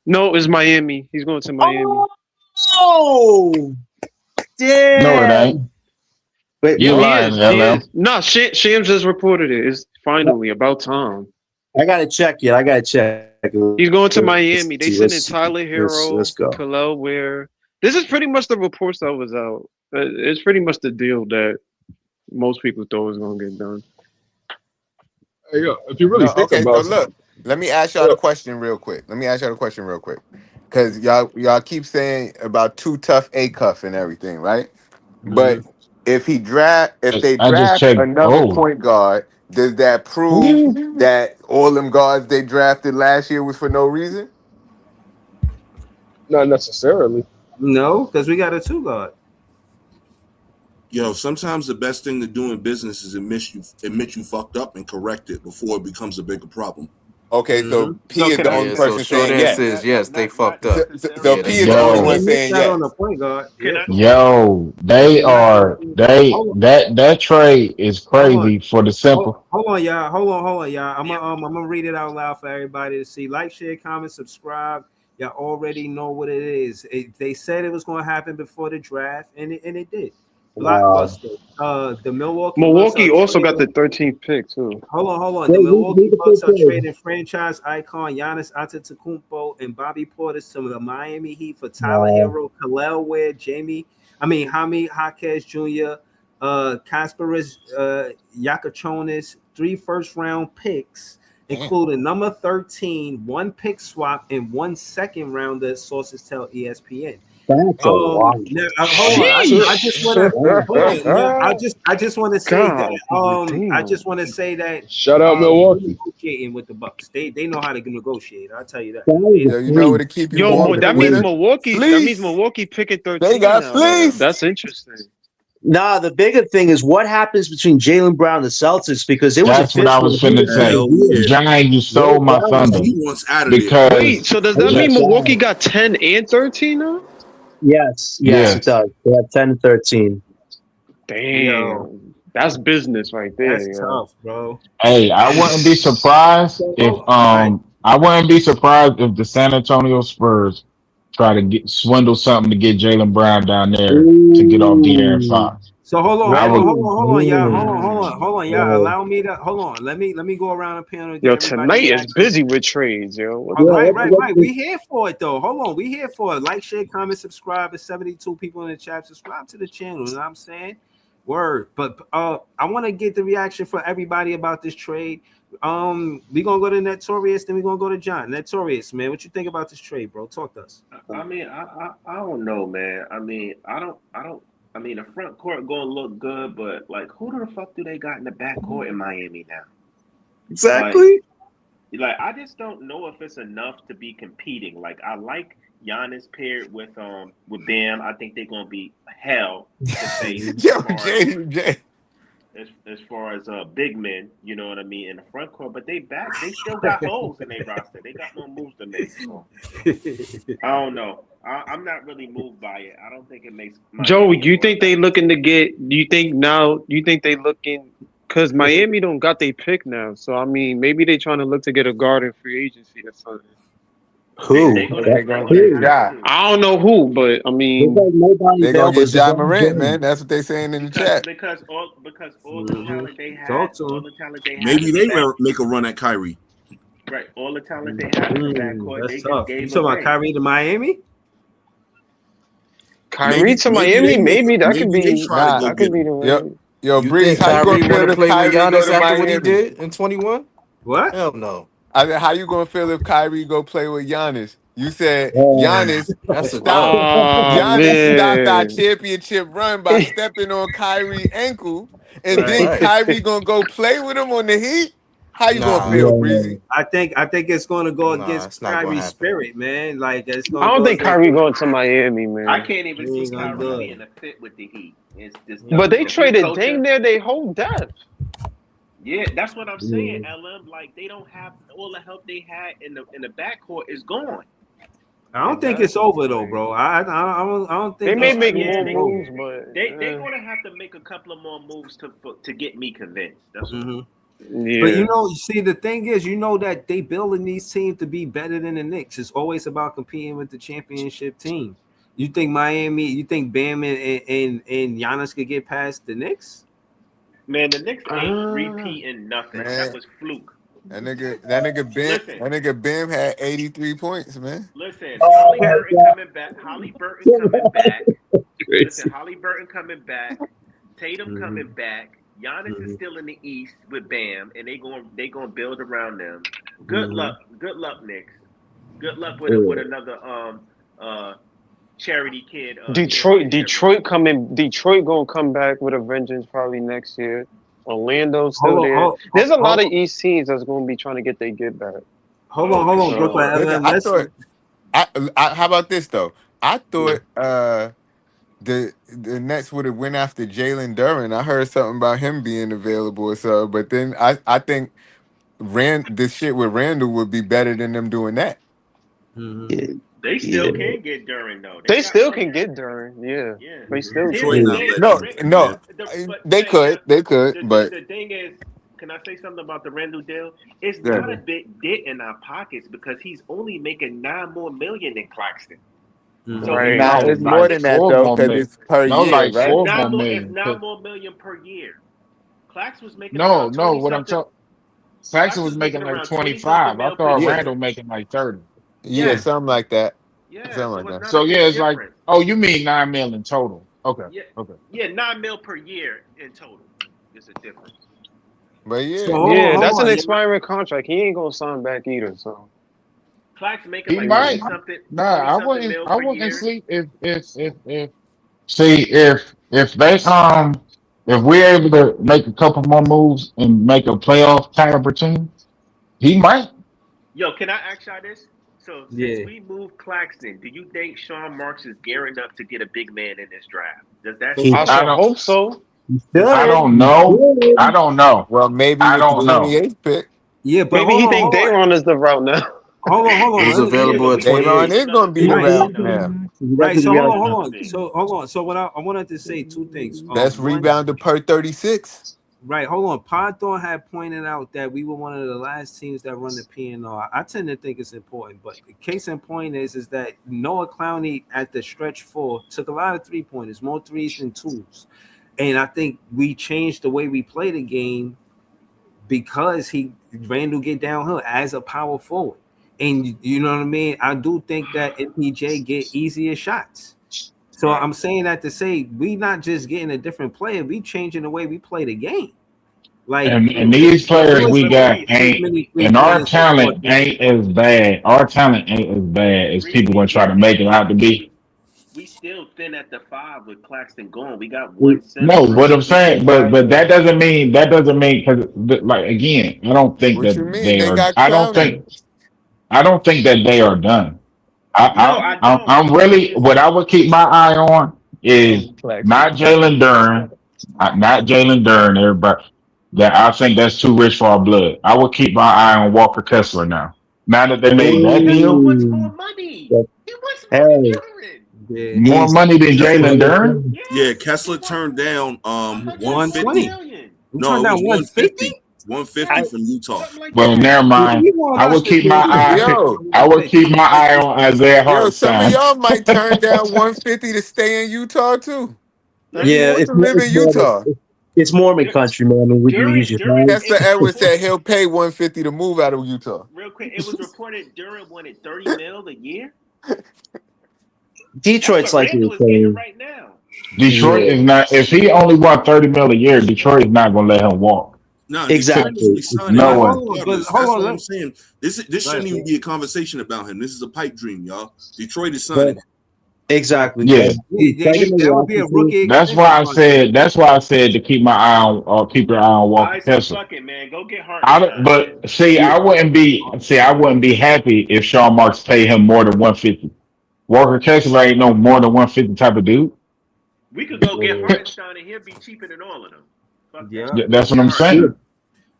No, it's Miami. He's going to Miami. Oh, damn. No, it ain't. Wait, You're Yeah, lying, he LL. is. No, Shams just reported it. It's finally about time. I gotta check it. He's going to Miami. They sent in Let's- Tyler Hero, let's go. Khalil Ware. This is pretty much the reports that was out. It's pretty much the deal that most people thought was going to get done. Hey, yo, if you really think Okay, so about look, let me ask y'all the question real quick. Because y'all keep saying about too tough A cuff and everything, right? But if they I just draft checked. another Oh, point guard, does that prove Ooh. that all them guards they drafted last year was for no reason? Not necessarily. No, because we got a two guard. Yo, sometimes the best thing to do in business is admit you fucked up and correct it before it becomes a bigger problem. Okay, Mm-hmm. so P So is can the I? only Yeah, so person short saying answer yes. is yes, they fucked So, up. so, so Yeah, they P is the fucked only They up. one yo, missed saying that on the yes. point guard. Can Yeah. I? yo, They they did not. are they Hold on, that trade is hold on. crazy for the simple. Hold on, y'all. Hold on, y'all. I'm gonna read it out loud for everybody to see. Like, share, comment, subscribe. Y'all already know what it is. They said it was gonna happen before the draft, and it did. Wow. Blockbuster. The Milwaukee Bucks are Milwaukee also got the trading. 13th pick too. Hold on. Wait, The Milwaukee the Bucks are pick is? trading franchise icon Giannis Antetokounmpo and Bobby Portis to the Miami Heat for Tyler Wow. Hero, Khalil Ware, Jaime Jaquez Jr., Kasparis Yakachonis, 3 first-round picks, Damn. including number 13, 1 pick swap, and 1 second rounder, sources tell ESPN. That's a lot. Now, hold on. I just want to hold on. Now, I just want to say that. God I damn. just want to say that. Shout out They're Milwaukee. negotiating with the Bucks. They know how to negotiate. I'll tell you that. That They is know. a Yo, you know what fleet. to keep you Yo, warm in the that means winter? Milwaukee. That means Fleece. Milwaukee picking They 13 got now. Though. fleeced. That's interesting. Nah, the bigger thing is what happens between Jalen Brown and the Celtics because it was That's what I official. was He finna was say. Hell traded. yeah. Giant, you stole my thunder He wants out of there. because Wait, so does that Holy mean Gi- Milwaukee God. got 10 and 13 now? Yes, it yes, does. They have 10 and 13. Yo, Damn, that's business right there, that's yo. tough, bro. hey, I wouldn't be surprised if All right. I wouldn't be surprised if the San Antonio Spurs try to swindle something to get Jalen Brown down there to get off De'Aaron Ooh. Fox. So hold on, I hold would. on, Very hold on, y'all. good. Hold on, y'all. Right. Allow me to hold on. Let me go around the panel and get Yo, everybody tonight is reaction. busy with trades, yo. What Yeah, the Right. fuck? We here for it though. Hold on, we here for it. Like, share, comment, subscribe. There's 72 people in the chat. Subscribe to the channel. You know what I'm saying? Word. But I want to get the reaction for everybody about this trade. We gonna go to Notorious, then we gonna go to John. Notorious, man. What you think about this trade, bro? Talk to us. I mean, I don't know, man. I mean, I don't. I mean, the front court gonna look good, but like, who the fuck do they got in the back court in Miami now? Exactly. Like I just don't know if it's enough to be competing. Like I like Giannis paired with Bam. I think they're gonna be hell to face Yo, Jay. as far as big men. You know what I mean in the front court, but they still got holes in their roster. They got no moves to make. So I don't know. I'm not really moved by it. I don't think it makes Joey, Miami do you more think they better. looking to get? Do you think now? Do you think they looking? Because Miami don't got they pick now, so I mean, maybe they trying to look to get a guard in free agency or something. Who? They They're they're gonna gonna get Who? have Ja. to. I don't know who, but I There's mean, like nobody They're gonna available. get It's Ja LeBron Morant, James. man. That's what they saying in the Because chat. because all because all the Mhm. talent they had, Talk to all him. the talent they had Maybe in the they back, make a run at Kyrie. right? All the talent they had in the backcourt, That's they just tough. You gave talking about away. Kyrie to Miami? Kyrie to Miami, maybe that could Maybe they be try to Nah, go that could get be him. the yo, way. yo, You Breeze, think how you gonna Kyrie want feel to if play with Kyrie go Giannis to after what he Miami? did in 21? What? Hell no. I mean, how you gonna feel if Kyrie go play with Giannis? You said Um, Giannis That's a stopped. joke. Oh Giannis stopped our man, championship run by stepping on Kyrie ankle, and Right. then Right. Kyrie gonna go play with him on the Heat. How you gonna Nah. feel, yeah. Breezy? I think it's going to go Nah, against it's not gonna Kyrie's happen. spirit, man. Like it's I going to don't go think against. Kyrie going to Miami, I man. can't even He see ain't gonna Kyrie do being it. a fit with the Heat. It's just But they the Heat traded culture. dang near they whole depth. Yeah, that's what I'm saying, Yeah. LM. Like they don't have all the help they had in the backcourt is gone. I don't think it's Exactly. over though, Like bro. I don't they think may this make trade is more Yeah, over. moves, but they're gonna have to make a couple of more moves to get me convinced. That's all. hmm But yeah. you see, the thing is, that they building these teams to be better than the Knicks. It's always about competing with the championship team. You think Miami? You think Bam and Giannis could get past the Knicks? Man, the Knicks ain't Uh, repeating nothing. That Man, was fluke. that Listen, nigga Bam had 83 points, man. listen. Oh Holly my Burton God. coming back. Holly Burton coming back. Listen, Crazy. Holly Burton coming back. Tatum Mm-hmm. coming back. Giannis is still in the East with Bam, and they gonna build around them. Good Mm-hmm. luck, Knicks. Good luck with Yeah. another charity kid. Detroit gonna come back with a vengeance probably next year. Orlando's still there. There's a lot of East teams that's gonna be trying to get back. Hold on, Brooklyn. Listen, I thought. How about this though? I thought the Nets would have went after Jalen Duren. I heard something about him being available or so, but then I think this shit with Randall would be better than them doing that. Mm-hmm. They still can get Duren though. They still can get Duren, yeah. They still they could, but the thing is, can I say something about the Randall deal? It's not a big dent in our pockets because he's only making $9 more million than Claxton. So it's more than that though, because it's per year, like right? $4 It's more million. $9 more million per year. Claxton was making No, what I'm talking. Claxton was making like 25. I thought Randall making like 30. Yeah, something like that. Yeah, something like that. So yeah, it's like, oh, you mean 9 million total? Okay. Yeah, okay. Yeah, $9 million per year in total is a difference. But yeah, that's an expiring contract. He ain't gonna sign back either. So Claxton making He like might. something. Nah, I wouldn't year. sleep if we're able to make a couple more moves and make a playoff caliber team, he might. Yo, can I ask y'all this? So since we moved Claxton, do you think Sean Marks is gearing up to get a big man in this draft? Does that? I hope so. I don't know. Well, maybe I with don't the know. 28th pick. Yeah, but maybe he think Dayron is the route now. Hold on. He's available at Dayron 28. is going to be the route now. Right. So hold on. So what I wanted to say two things. Best rebounder per 36. Right. Hold on. Podthorn had pointed out that we were one of the last teams that run the PNR. I tend to think it's important, but the case in point is that Noah Clowney at the stretch 4 took a lot of 3-pointers, more 3s than 2s. And I think we changed the way we play the game because Randall get downhill as a power forward. And you know what I mean? I do think that MPJ get easier shots. So I'm saying that to say we not just getting a different player, we changing the way we play the game. Like and these players we got ain't, and our talent ain't as bad. Our talent ain't as bad as people gonna try to make it out to be. We still thin at the 5 with Claxton gone. We got one center. No, what I'm saying, but that doesn't mean because like again, I don't think What that you mean? they They are. got I don't think that they are done. I'm really what I would keep my eye on is not Jalen Duren, everybody. That I think that's too rich for our blood. I would keep my eye on Walker Kessler now. Now that they made that deal, He wants more money. He wants more than Duren. more money than Jalen Duren. Yeah, Kessler turned down 120. No, it was 150. 150 from Utah. Well, never mind. I would keep my eye. I would keep my eye on Isaiah Some of Hartenstein. y'all might turn down 150 to stay in Utah too. Yeah, it's Mormon country, man. I mean, we can use your Kessler Edwards said he'll pay 150 to move out of Utah. Real quick, it was reported Duren wanted $30 million a year. Detroit's like you're saying. Right now. Detroit is not. If he only won $30 million a year, Detroit is not going to let him walk. No, exactly. No one. That's what I'm saying. This shouldn't even be a conversation about him. This is a pipe dream, y'all. Detroit is signing. Exactly. Yeah. That would be a rookie. That's why I said to keep my eye on or keep your eye on Walker Kessler. Fuck it, man. Go get Hartenstein. But see, I wouldn't be happy if Sean Marks paid him more than 150. Walker Kessler ain't no more than 150 type of dude. We could go get Hartenstein and he'll be cheaper than all of them. Yeah, that's what I'm saying.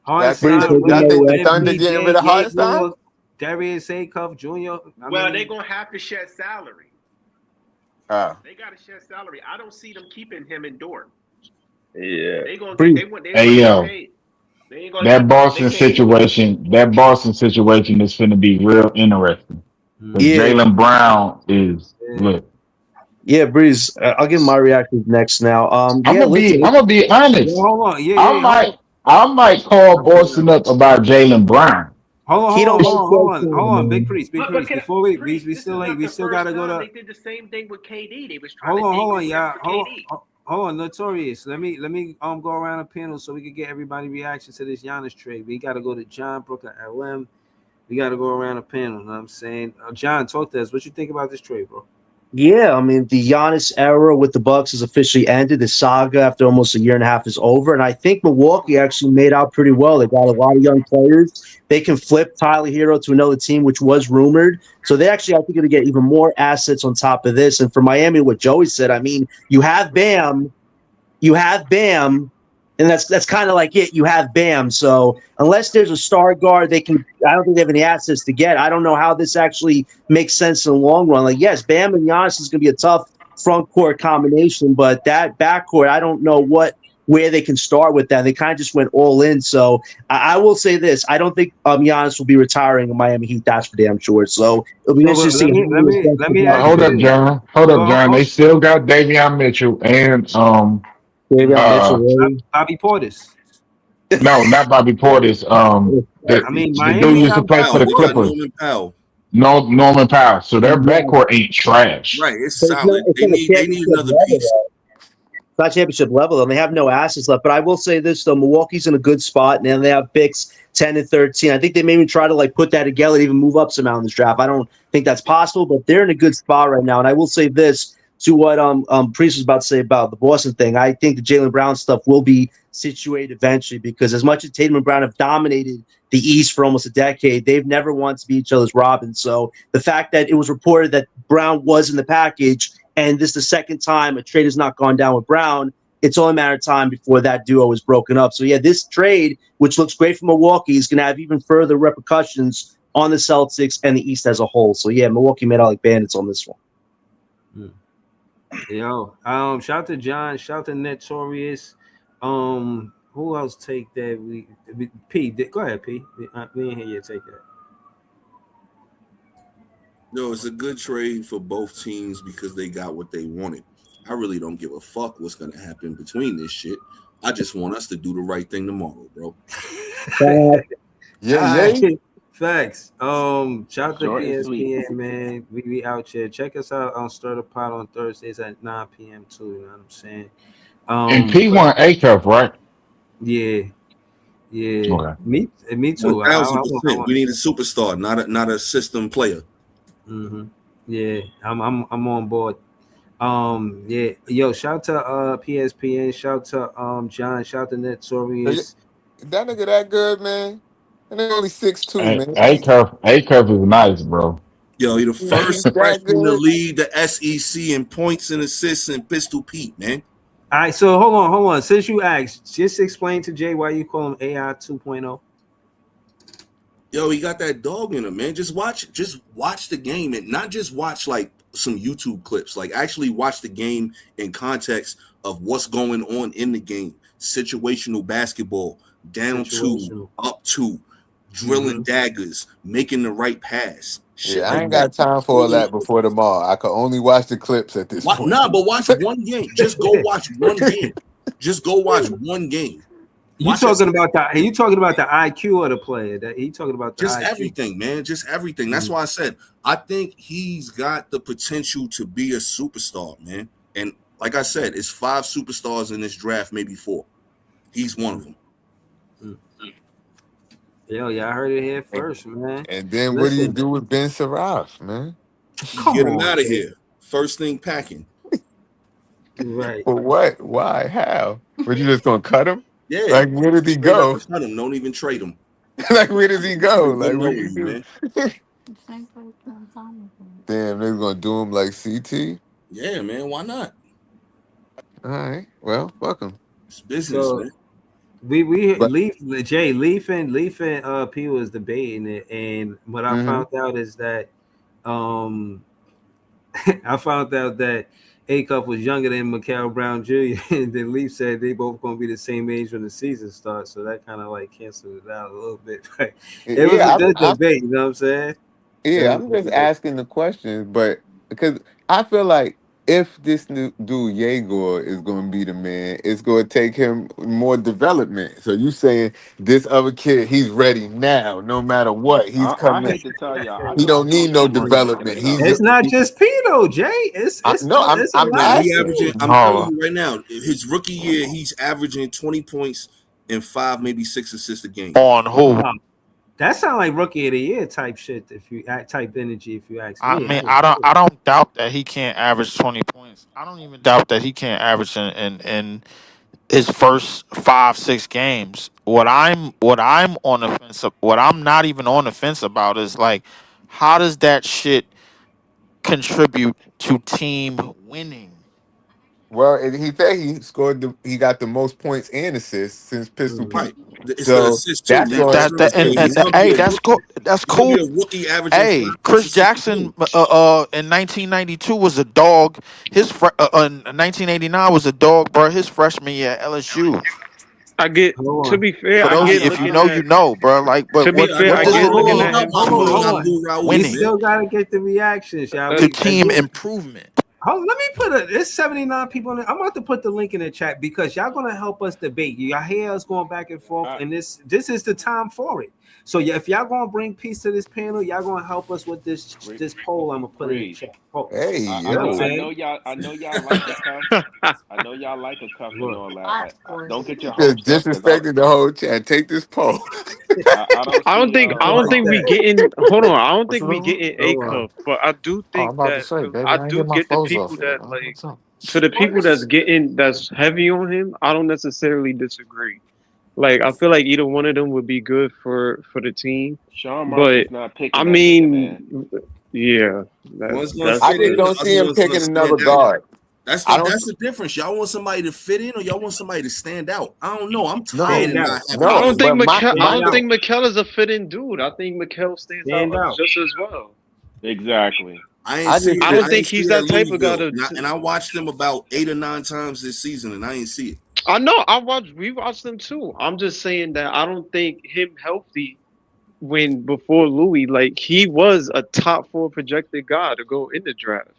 Y'all think the Thunder getting rid of Hartenstein? Darius Acuff Jr. They're gonna have to shed salary. They gotta shed salary. I don't see them keeping him in Dort. Yeah. That Boston situation is going to be real interesting. Jaylen Brown is lit. Yeah, Breeze. I'll give my reaction next now. I'm gonna be honest. Hold on. I might call Boston up about Jaylen Brown. Hold on, Big Priest. Before we still gotta go to. They did the same thing with KD. They was trying hold on, y'all. Hold on, Notorious. Let me go around the panel so we can get everybody reaction to this Giannis trade. We gotta go to John Brooker LM. We gotta go around the panel. You know what I'm saying? John, talk to us. What you think about this trade, bro? Yeah, I mean, the Giannis era with the Bucks has officially ended. The saga after almost a year and a half is over, and I think Milwaukee actually made out pretty well. They got a lot of young players. They can flip Tyler Hero to another team, which was rumored. So they actually, I think, going to get even more assets on top of this. And for Miami, what Joey said, I mean, you have Bam, and that's kind of like it. You have Bam. So unless there's a star guard, they can. I don't think they have any assets to get. I don't know how this actually makes sense in the long run. Like, yes, Bam and Giannis is going to be a tough front court combination, but that backcourt, I don't know where they can start with that. They kind of just went all in. So I will say this: I don't think Giannis will be retiring in Miami Heat. That's for damn sure. So it'll be So but interesting. let me ask Hold up, you. John. Hold up, John. Hold They still got Davion Mitchell and Davion Mitchell, really? Bobby Portis. no, not Bobby Portis. I mean, The Miami dude used to have play for the Powell, they got Clippers. Norman Powell. No, Norman Powell. So their backcourt ain't trash. Right, it's But it's not, solid. it's They not a need championship another level, piece. though. It's not championship level, though. They have no assets left. But I will say this, though. Milwaukee's in a good spot. Now they have picks 10 and 13. I think they maybe try to like put that together and even move up somehow in this draft. I don't think that's possible, but they're in a good spot right now. And I will say this to what Priest was about to say about the Boston thing. I think the Jaylen Brown stuff will be situated eventually because as much as Tatum and Brown have dominated the East for almost a decade, they've never wanted to be each other's Robin. So the fact that it was reported that Brown was in the package and this is the second time a trade has not gone down with Brown, it's only a matter of time before that duo is broken up. So, yeah, this trade, which looks great for Milwaukee, is going to have even further repercussions on the Celtics and the East as a whole. So, yeah, Milwaukee made out like bandits on this one. Yo, shout out to John, shout out to Notorious. Who else take that? P, go ahead, P. We ain't here yet. Take that. No, it's a good trade for both teams because they got what they wanted. I really don't give a fuck what's gonna happen between this shit. I just want us to do the right thing tomorrow, bro. Yeah. Facts. Shout out to Short and sweet. PSPN, man. We out here. Check us out on Stir the Pot on Thursdays at 9 p.m. too. You know what I'm saying? And P1 A cup, right? Yeah. Okay. Me too. 1,000%. We need a superstar, not a system player. Mm-hmm. Yeah, I'm on board. Yeah, yo, shout to PSPN, shout to John, shout to Notorious. That nigga that good, man. And they're only 6'2", man. A cup is nice, bro. Yo, he the He's first that freshman to good. lead the SEC in points and assists in Pistol Pete, man. All right, so hold on. Since you asked, just explain to Jay why you call him AI 2.0. Yo, he got that dog in him, man. Just watch the game and not just watch like some YouTube clips. Like actually watch the game in context of what's going on in the game. Situational basketball, down two, up two, drilling daggers, making the right pass. Yeah, I ain't got time for all that before tomorrow. I can only watch the clips at this point. Nah, but watch one game. Just go watch one game. Just go watch one game. You talking about the IQ of the player? That he talking about the just IQ. everything, man. Just everything. That's why I said I think he's got the potential to be a superstar, man. And like I said, it's 5 superstars in this draft, maybe 4. He's one of them. Yo, y'all heard it here first, man. And then what do you do with Ben Saraf, man? Get him out of here. First thing packing. Right. For what? Why? How? But you just gonna cut him? Yeah. Like where did he go? Cut him. Don't even trade him. Like where does he go? Like what do you do? Man. Damn, they're gonna do him like CT? Yeah, man. Why not? All right. Well, welcome. It's business, So, man. Leaf and P was debating it, and what I found out is that I found out that A-Cup was younger than Mikal Brown Jr. and then Leaf said they both gonna be the same age when the season starts, so that kind of like canceled it out a little bit. It was a good debate, you know what I'm saying? Yeah, I'm just asking the question, but because I feel like if this new dude Yegor is going to be the man, it's going to take him more development. So you saying this other kid, he's ready now, no matter what. He's I coming. hate to tell y'all, He don't need no development. It's not just P though, Jay. I'm I'm telling you right now, his rookie year, he's averaging 20 points and 5, maybe 6 assists a game. On who? That sound like rookie of the year type shit. If you type energy, if you ask I me, mean, I don't doubt that he can't average 20 points. I don't even doubt that he can't average in his first 5-6 games. What I'm on the fence what I'm not even on the fence about is like, how does that shit contribute to team winning? Well, and he said he got the most points and assists since Pistol Mhm. Right. Pete. It's the So assist too. that's League going That average. that So and he's to gonna be hey, a that's rookie. cool. That's He's gonna be cool. a rookie averaging 5 Hey, points Chris a 60 Jackson games. in 1992 was a dog. In 1989 was a dog, bro. His freshman year at LSU. I get Hold to on. be fair, For I those of get you, if you looking know, at you know, bro. Like, but to be what Yeah, fair, what I does get it looking mean? at him I'm Hold pulling to Abdul on. We Rauf, Winning man. still gotta get the reactions, y'all. to uh, team improvement. Hold, let me put it. There's 79 people in it. I'm about to put the link in the chat because y'all gonna help us debate. Y'all hear us going back and forth, I, and this is the time for it. So yeah, if y'all gonna bring peace to this panel, y'all gonna help us with this poll. I'm gonna put in the Breeze. chat. Oh, hey you know what I'm yo. saying? I know y'all like a cuff. I know y'all like a cuff and Look, all that. Don't get your Just hopes up because disrespecting the whole chat. Take this poll. I don't I don't see think something like we that. getting hold on. I don't What's think the we number? getting a Hold on. cuff, but I do Oh, I'm think about to that say, baby, I I ain't do get my get the clothes off people yet. that like What's up? for the people that's heavy on him. I don't necessarily disagree. Like I feel like either one of them would be good for the team, Sean Marks but is not I picking that nigga, man. mean, yeah, One's gonna that's I fit just in, the don't other see him one's gonna picking another stand out. guard. I don't. That's the difference. Y'all want somebody to fit in, or y'all want somebody to stand out. I don't know. I'm tired No, of Stand not out. having I no. don't nobody. think But I Stand don't out. think Mikel is a fitting dude. I think Mikel stands Stand out out. just as well. Exactly. I just I think don't I ain't think see he's it at that type of guy Louisville, to. and I watched them about 8 or 9 times this season, and I ain't see it. I know. We watched them too. I'm just saying that I don't think him healthy when before Louis, like he was a top 4 projected guy to go in the draft.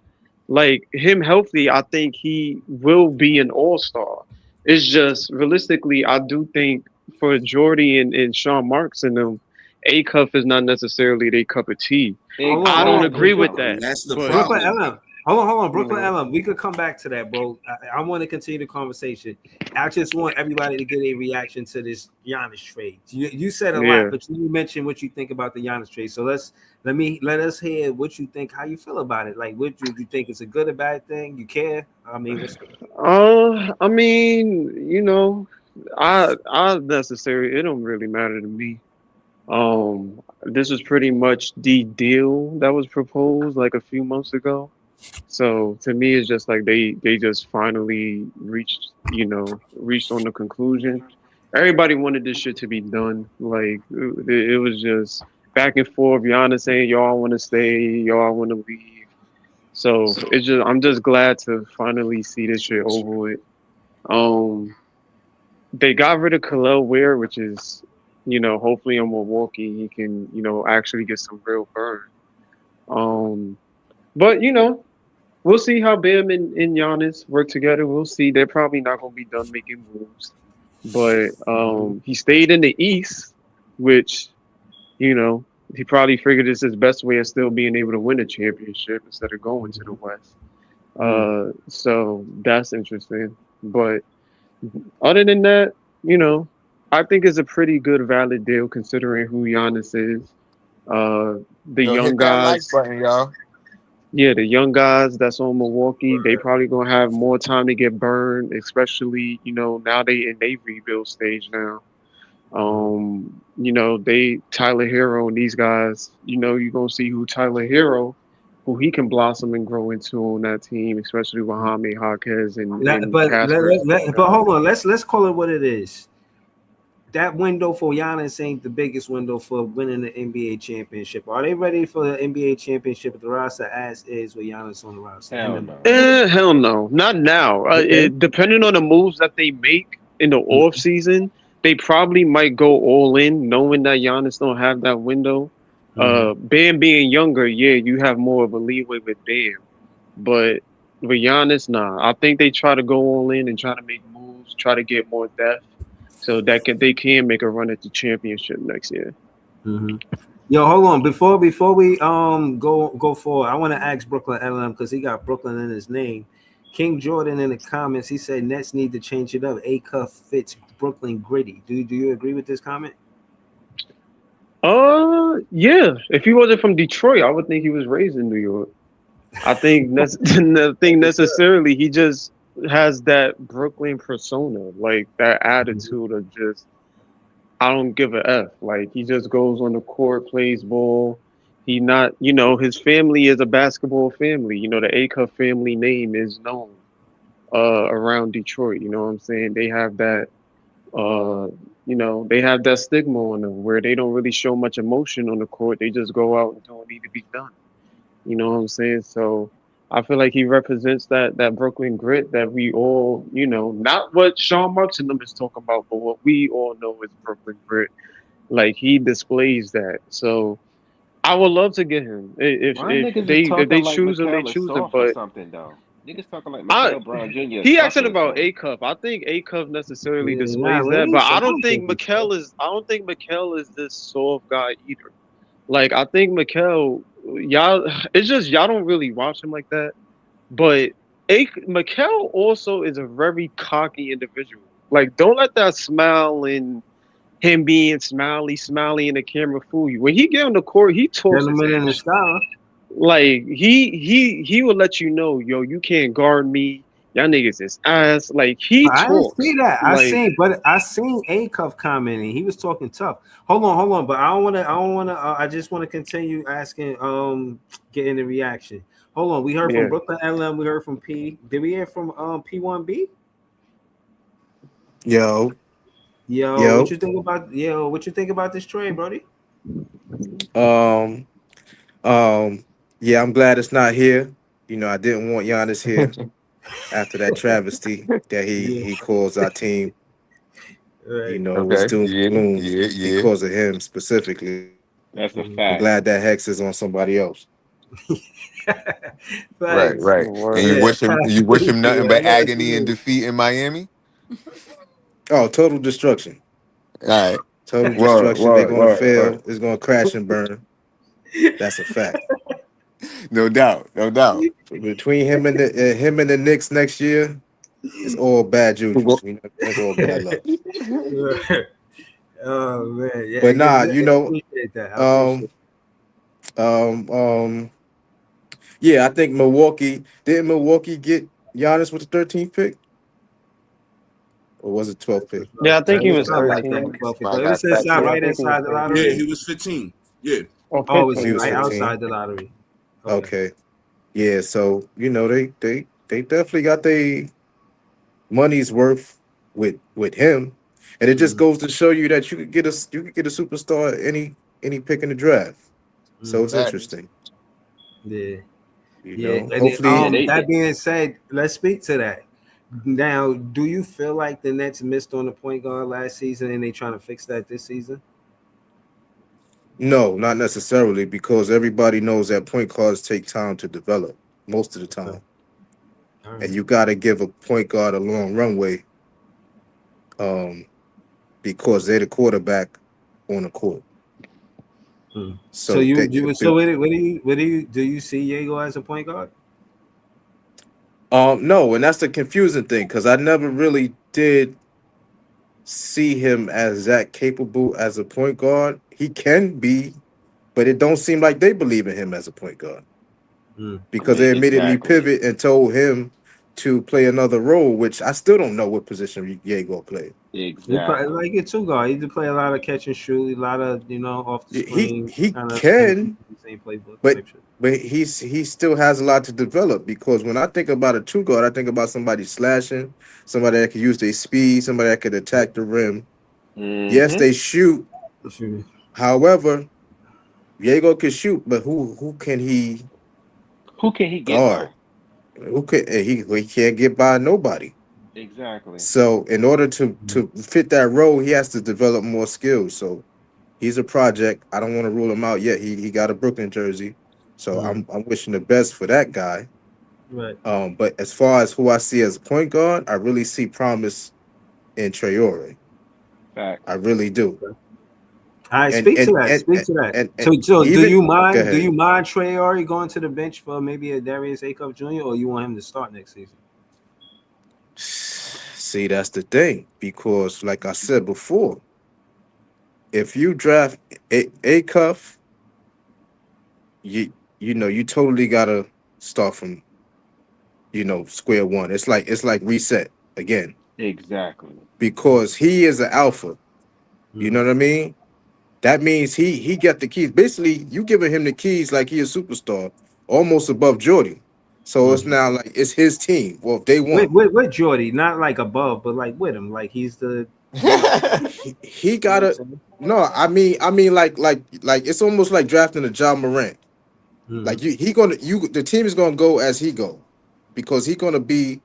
Like him healthy, I think he will be an all-star. It's just realistically, I do think for Jordy and Sean Marks and them, A Cuff is not necessarily their cup of tea. I don't Hold agree Exactly. with on. that, And that's the but Brooklyn problem. LM. Hold on, you Brooklyn know, LM. We could come back to that, bro. I want to continue the conversation. I just want everybody to get a reaction to this Giannis trade. You said a lot, yeah. but you mentioned what you think about the Giannis trade. So let us hear what you think, how you feel about it. Like, what you think it's a good or bad thing? You care? I mean, what's I mean, I necessarily it don't really matter to me. This was pretty much the deal that was proposed like a few months ago. So to me, it's just like they just finally reached on the conclusion. Everybody wanted this shit to be done. Like it was just back and forth. Giannis saying y'all want to stay, y'all want to leave. So I'm just glad to finally see this shit over with. Um, they got rid of Khalil Ware, which is, hopefully in Milwaukee he can, actually get some real burn. Um, but we'll see how Bam and Giannis work together. We'll see. They're probably not gonna be done making moves, but he stayed in the East, which you know he probably figured it's his best way of still being able to win a championship instead of going to the West. So that's interesting. But other than that, you know, I think it's a pretty good valid deal considering who Giannis is. The yo young hit that like guys, button, y'all. yeah, the young guys that's on Milwaukee, they probably gonna have more time to get burned, especially, now they in their rebuild stage now. They Tyler Hero and these guys, you're gonna see who Tyler Hero, who he can blossom and grow into on that team, especially with Jaime Jaquez and Casper. but hold on, let's call it what it is. That window for Giannis ain't the biggest window for winning the NBA championship. Are they ready for the NBA championship? The roster as is with Giannis on the roster. Hell no. Hell no, not now. Depending on the moves that they make in the off season, they probably might go all in, knowing that Giannis don't have that window. Bam being younger, yeah, you have more of a leeway with Bam, but with Giannis, nah. I think they try to go all in and try to make moves, try to get more depth, so that they can make a run at the championship next year. Yo, hold on. Before we go forward, I want to ask Brooklyn LM because he got Brooklyn in his name. King Jordan in the comments, he said Nets need to change it up. A Cuff fits Brooklyn gritty. Do you agree with this comment? Yeah. If he wasn't from Detroit, I would think he was raised in New York. I think necessarily he just has that Brooklyn persona, like that attitude of just I don't give a F. Like he just goes on the court, plays ball. He not, his family is a basketball family. The Acuff family name is known around Detroit. You know what I'm saying? They have that they have that stigma on them where they don't really show much emotion on the court. They just go out and do what need to be done. You know what I'm saying? So I feel like he represents that Brooklyn grit that we all, not what Sean Marks and them is talking about, but what we all know is Brooklyn grit. Like he displays that. So I would love to get him. If Why if niggas is they if talking they like choose him, they Mikal is choose him. soft or But something though? Niggas talking like I Mikal Brown Jr. is he tougher asking or about something. A Cup. I think A Cup necessarily Yeah, nah, displays we that, but ain't I so. I don't don't think think he's so. Mikel is. I don't think Mikel is this soft guy either. Like I think Mikel, y'all, it's just y'all don't really watch him like that. But Mikel also is a very cocky individual. Like don't let that smile and him being smiley in the camera fool you. When he get on the court, he talks his Gentleman in the shit. style. Like he will let you know, yo, you can't guard me. Y'all niggas is ass. Like he I didn't see talks. that. Like I seen A Cuff commenting. He was talking tough. Hold on. But I don't want to. I just want to continue asking. Getting the reaction. Hold on. We heard from yeah. Brooklyn LM. We heard from P. Did we hear from P1B? Yo, Yo, what yo. you think about? Yo, what you think about this trade, Brody? Um, yeah, I'm glad it's not here. I didn't want Giannis here after that travesty that he Yeah. he caused our team. Right. It was Okay. doom and Yeah. gloom Yeah. Yeah. because of him specifically. That's a I'm fact. glad that hex is on somebody else. Right. Thanks. Right. And you Word. Yeah. wish him. You wish him nothing Yeah, I but know what you agony and mean. defeat in Miami. Oh, total destruction. All right. Total Word. destruction. They're Word. gonna Word. Word. fail. It's gonna crash and burn. That's a fact. No doubt. No doubt. Between him and the Knicks next year, it's all bad juju. That's all bad luck. Oh man, yeah, But nah, I appreciate that. I appreciate um, yeah, I think Milwaukee didn't Milwaukee get Giannis with the 13th pick, or was it 12th pick? Yeah, I that. think he It was sounds like 13. that. 12 I It was got that inside, Yeah, too. I right think he was inside the 13. Yeah, lottery. he was 15. Yeah. Or Oh, it was Oh, he was right 15. 15. outside the lottery. Okay. Okay, yeah. So they definitely got their money's worth with him, and it just Mm-hmm. goes to show you that you could get a superstar at any pick in the draft. So Mm-hmm. it's Facts. interesting. Yeah, yeah. And Yeah, Hopefully, that being said, let's speak to that. Now, do you feel like the Nets missed on the point guard last season, and they trying to fix that this season? no, not necessarily, because everybody knows that point guards take time to develop most of the Okay. time, All and right. you got to give a point guard a long runway, um, because they're the quarterback on the court. Hmm. So So they, do you see Diego as a point guard? no, and that's the confusing thing, because I never really did see him as that capable as a point guard. He can be, but it don't seem like they believe in him as a point guard, Hmm. because they immediately Exactly. pivot and told him to play another role, which I still don't know what position Diego played. He probably Exactly. like it too, guard. He do play a lot of catch and shoot, a lot of off the He screen, he kind of can, the same playbook but type shit. he still has a lot to develop, because when I think about a two guard, I think about somebody slashing, somebody that can use their speed, somebody that could attack the rim. Yes, Mm-hmm. they shoot. However, Diego can shoot, but who can he Who can he get guard? by? Who can he can't get by nobody. Exactly. So in order to fit that role, he has to develop more skills. So he's a project. I don't want to rule him out yet. He got a Brooklyn jersey, so I'm wishing the best for that guy. Right. But as far as who I see as a point guard, I really see promise in Traore. Facts. I really do. All right, And speak to and that. and Speak to that. and, and, So do even you go mind? Do ahead. you mind Traore going to the bench for maybe a Darius Acuff Jr. or you want him to start next season? See, that's the thing, because like I said before, if you draft a cuff, you totally gotta start from square one. It's like reset again Exactly. because he is an alpha. You know what I mean? That means he got the keys. Basically, you giving him the keys like he a superstar, almost above Jordy. So it's now like it's his team. Well, if they With, won, with Jordy, not like above, but like with him, like he's the. he You know what I'm gotta. saying? No, I mean, like it's almost like drafting a John Morant. Like the team is gonna go as he go, because he gonna be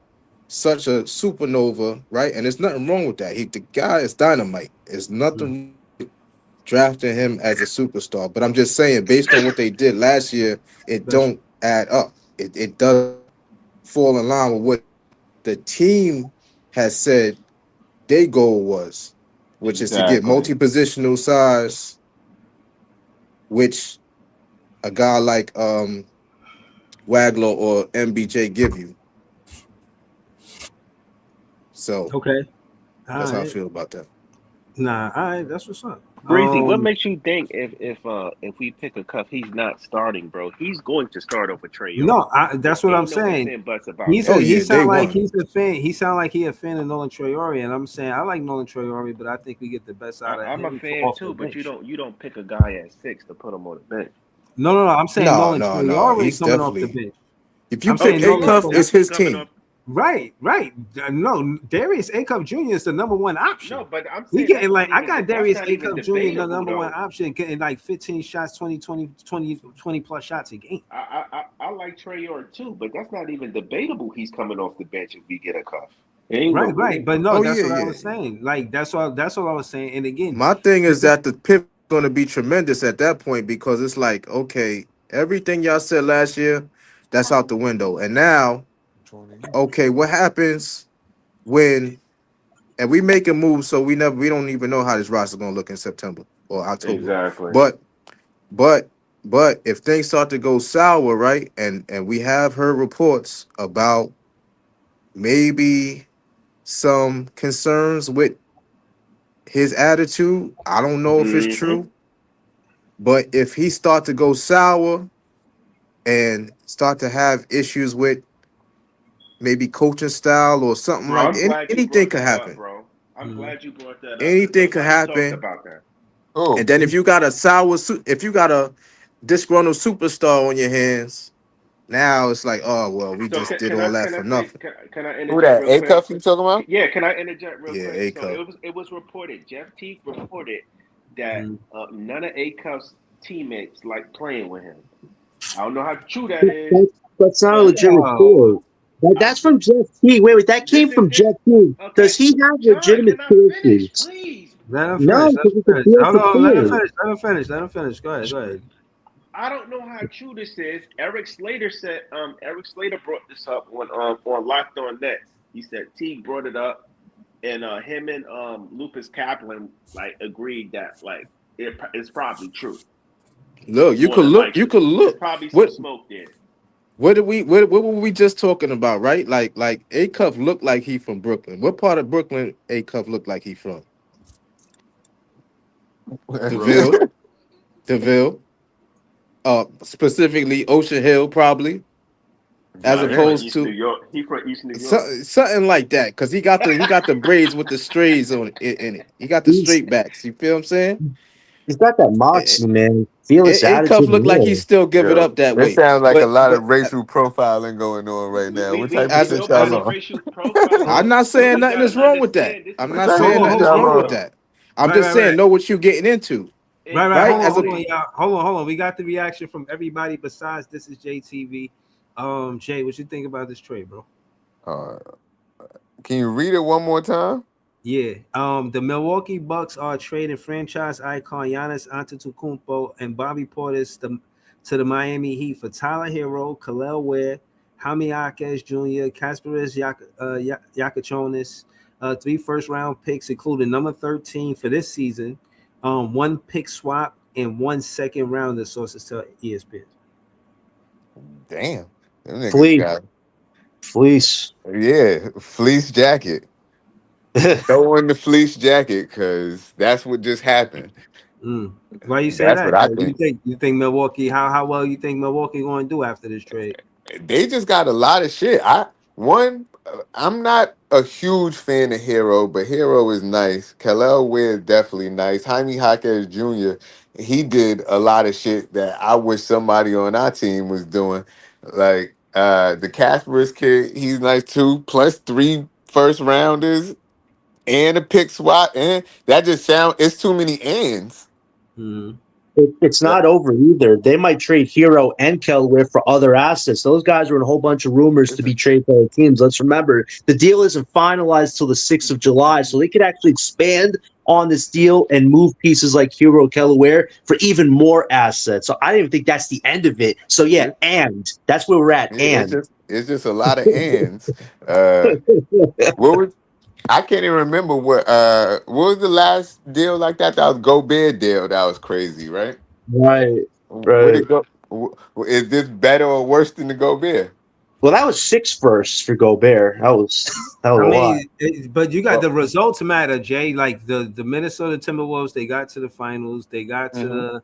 such a supernova, right? And there's nothing wrong with that. The guy is dynamite. There's nothing drafting him as a superstar. But I'm just saying, based on what they did last year, it That's don't add up. It does fall in line with what the team has said their goal was, which is to get Exactly. multi-positional size, which a guy like Wagler or MBJ give you. So okay. that's how I Alright. feel about that. Nah, all right, that's what's up. Breezy, what makes you think if we pick a cuff, he's not starting, bro? He's going to start over Trey Young. No, that's what I'm Ain't no ifs saying. and buts about He that. said he day sound like one. he's a fan. He sound like he a fan of Nolan Traore, and I'm saying I like Nolan Traore, but I think we get the best out of I'm a him fan off the too, but bench. you don't pick a guy at 6 to put him on the bench. No, I'm saying No, Nolan no. Traore He's coming off the definitely. bench. If you I'm pick saying A Nolan Cuff, Traore. it's his coming team. off. Right. No, Darius Acuff Jr. is the number one option. No, but I'm We saying getting that's like not I even got that's Darius not even Acuff Jr. the debatable number one though. option, getting like 15 shots, 20 plus shots a game. I like Trey Young too, but that's not even debatable. He's coming off the bench if we get a cuff. It ain't no Right. way. But no, Oh that's yeah, what I yeah. was saying. Like that's what I was saying. And again, My thing is that the pivot is going to be tremendous at that point, because it's like, okay, everything y'all said last year, that's out the window. And now, okay, what happens when and we make a move, so we don't even know how this roster is going to look in September or October. Exactly. But if things start to go sour, right? And we have heard reports about maybe some concerns with his attitude. I don't know if it's true, but if he start to go sour and start to have issues with maybe coaching style or something Bro, like I'm glad you anything brought could that up, happen. bro. I'm glad you brought that up. 'Cause Anything could nobody talked happen. about that. And then if you got a disgruntled superstar on your hands, now it's like, oh well, we So just did all that for nothing. can I Who interject that? real quick? Acuff you talking about? Yeah, can I interject real Yeah, quick? A So Cup. it was reported. Jeff Teague reported that none of Acuff's teammates like playing with him. I don't know how true that is. That's not a but legit report. That's from Jeff Teague. Wait, that came from Jeff Teague. Okay. Does he have John, legitimate can I finish, sources? please? Let him No, finish. because it's a Hold field on, let him report. finish. Go ahead. I don't know how true this is. Eric Slater said. Eric Slater brought this up on Locked On Nets. He said Teague brought it up, and him and Lucas Kaplan like agreed that like it's probably true. Look, you More could than look. likely. You could There's look. probably some What smoke there. what were we just talking about, right? Like A Cuff looked like he from Brooklyn. What part of Brooklyn A Cuff looked like he from? Deville. Specifically Ocean Hill, probably, as Nah, he from opposed East New to York. He from East New York. something like that. Because he got the braids with the strays on it in it. He got the straight backs. You feel what I'm saying? He's got that moxie, man. Feel his A Cuff attitude. look like he still give it Yo, up that this way. sounds like a lot But of racial profiling going on right now. What type of We as shit a, y'all as nobody a, on? racial profiling. I'm not But saying we nothing gotta is wrong with that. understand this I'm is What not type of saying shit nothing's y'all wrong with on? that. I'm just saying know what you're getting into. Right. Right? Hold Exactly. on, y'all. Hold on. We got the reaction from everybody besides This Is JTV. Jay, what you think about this trade, bro? Can you read it one more time? Yeah. The Milwaukee Bucks are trading franchise icon Giannis Antetokounmpo and Bobby Portis to the Miami Heat for Tyler Hero, Khalil Ware, Jaime Jaquez Jr., Kasparis Yakachonis, 3 first-round picks, including number 13 for this season, 1 pick swap, and 1 second rounder, sources tell ESPN. Damn. Them niggas got Fleece. yeah, fleece jacket. Throw in the fleece jacket because that's what just happened. Why you say That's that? what I You think. think Milwaukee? How well you think Milwaukee going to do after this trade? They just got a lot of shit. I'm not a huge fan of Hero, but Hero is nice. Khalil Ware is definitely nice. Jaime Jaquez Jr. He did a lot of shit that I wish somebody on our team was doing. Like the Kasparis kid, he's nice too. Plus 3 first rounders and a pick swap, and that just it's too many ands. It's not over either. They might trade Hero and Kelware for other assets. Those guys are in a whole bunch of rumors to be traded by other teams. Let's remember, the deal isn't finalized till the 6th of July, so they could actually expand on this deal and move pieces like Hero Kelware for even more assets. So I don't even think that's the end of it. So yeah, and that's where we're at. It's And just a lot of ands. I can't even remember what was the last deal like that? That was Gobert deal. That was crazy, right? right. Where did go? Is this better or worse than the Gobert? Well, that was 6 firsts for Gobert. That was a lot. But you got the results matter, Jay. Like the Minnesota Timberwolves, they got to the finals. They got to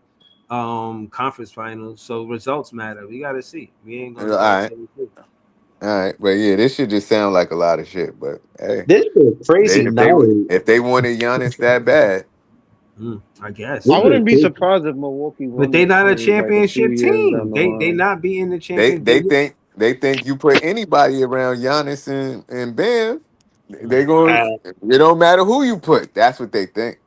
the conference finals. So results matter. We got to see. We ain't gonna. All right, but yeah, this should just sound like a lot of shit. But hey, this is crazy. If they wanted Giannis that bad, I guess I wouldn't be surprised if Milwaukee won. But they not a championship like a few years team. down the They line. not being the champion. they think you put anybody around Giannis and Bam, they going. It don't matter who you put. That's what they think.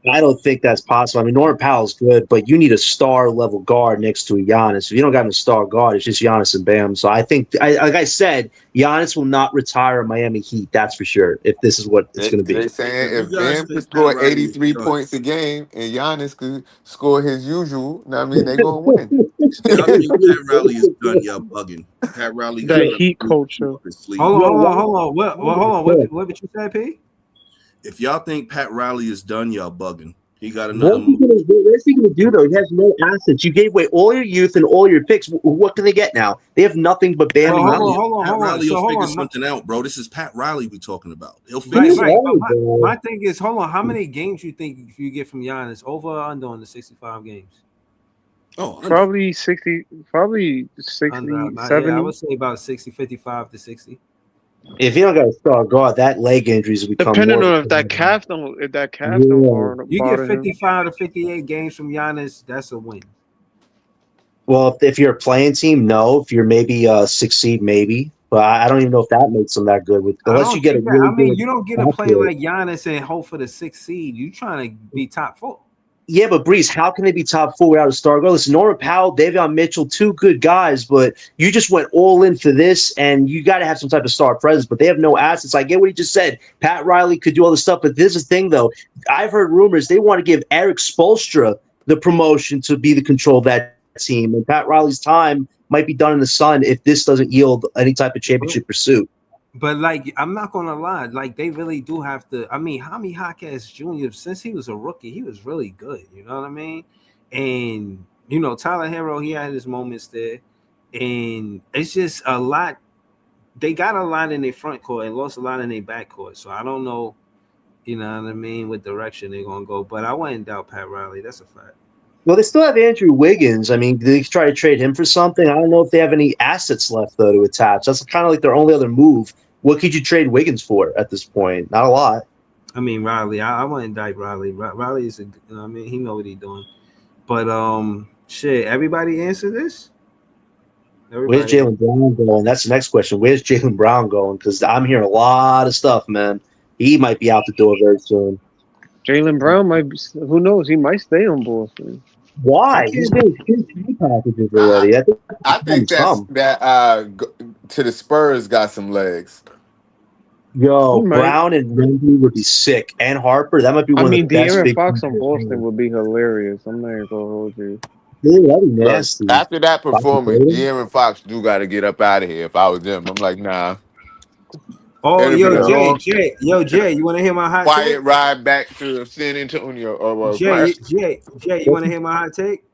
I don't think that's possible. I mean, Norman Powell's good, but you need a star level guard next to a Giannis. If you don't got a star guard, it's just Giannis and Bam. So I think, like I said, Giannis will not retire Miami Heat. That's for sure. If this is what it's going to be. They're saying if Bam could score 83 points a game and Giannis could score his usual, I mean, they're going to win. Y'all think Pat Riley is done? Y'all bugging. Pat Riley. That Heat culture. Hold on. What did you say, P? If y'all think Pat Riley is done, y'all bugging. He got another. What's he going to do, though? He has no assets. You gave away all your youth and all your picks. What can they get now? They have nothing but Bam. Pat Riley will figure something out, bro. This is Pat Riley we talking about. He'll figure something out. My thing is, hold on. How many games you think you get from Giannis? Over or under on the 65 games? Oh, probably 60, 70. I would say about 60, 55 to 60. If you don't got a star guard, that leg injuries will become depending more. on if that calf don't You get 55 to 58 games from Giannis, that's a win. Well, if you're a playing team, no. If you're maybe a 6 seed, maybe. But I don't even know if that makes them that good. Unless you get a really good you don't get a player like Giannis and hope for the 6th seed. You trying to be top 4. Yeah, but Breeze, how can they be top 4 without a star guard? Listen, Norman Powell, Davion Mitchell, 2 good guys, but you just went all in for this, and you got to have some type of star presence, but they have no assets. I get what he just said. Pat Riley could do all this stuff, but this is the thing, though. I've heard rumors they want to give Eric Spoelstra the promotion to be the control of that team, and Pat Riley's time might be done in the sun if this doesn't yield any type of championship pursuit. But, like, I'm not going to lie. Like, they really do have to. I mean, Jaime Jaquez Jr., since he was a rookie, he was really good. You know what I mean? And, you know, Tyler Hero, he had his moments there. And it's just a lot. They got a lot in their front court and lost a lot in their back court. So I don't know, you know what I mean, what direction they're going to go. But I wouldn't doubt Pat Riley. That's a fact. Well, they still have Andrew Wiggins. I mean, they try to trade him for something. I don't know if they have any assets left, though, to attach. That's kind of like their only other move. What could you trade Wiggins for at this point? Not a lot. I mean, Riley. I wouldn't indict Riley. Riley is I mean, he know what he's doing. But shit, everybody answer this. Where's Jaylen Brown going? That's the next question. Where's Jaylen Brown going? Because I'm hearing a lot of stuff, man. He might be out the door very soon. Jaylen Brown might be. Who knows? He might stay on Boston. Why? He's been packages already. I think that to the Spurs got some legs. Yo, Brown and Rendy would be sick, and Harper. That might be one of the best. De'Aaron Fox on Boston would be hilarious. I'm not gonna hold you. Dude, that'd be nasty. After that performance, De'Aaron Fox do got to get up out of here. If I was them, I'm like, nah. Oh, Jay, you want to hear my hot quiet take? Ride back to San Antonio. Jay, you want to hear my hot take?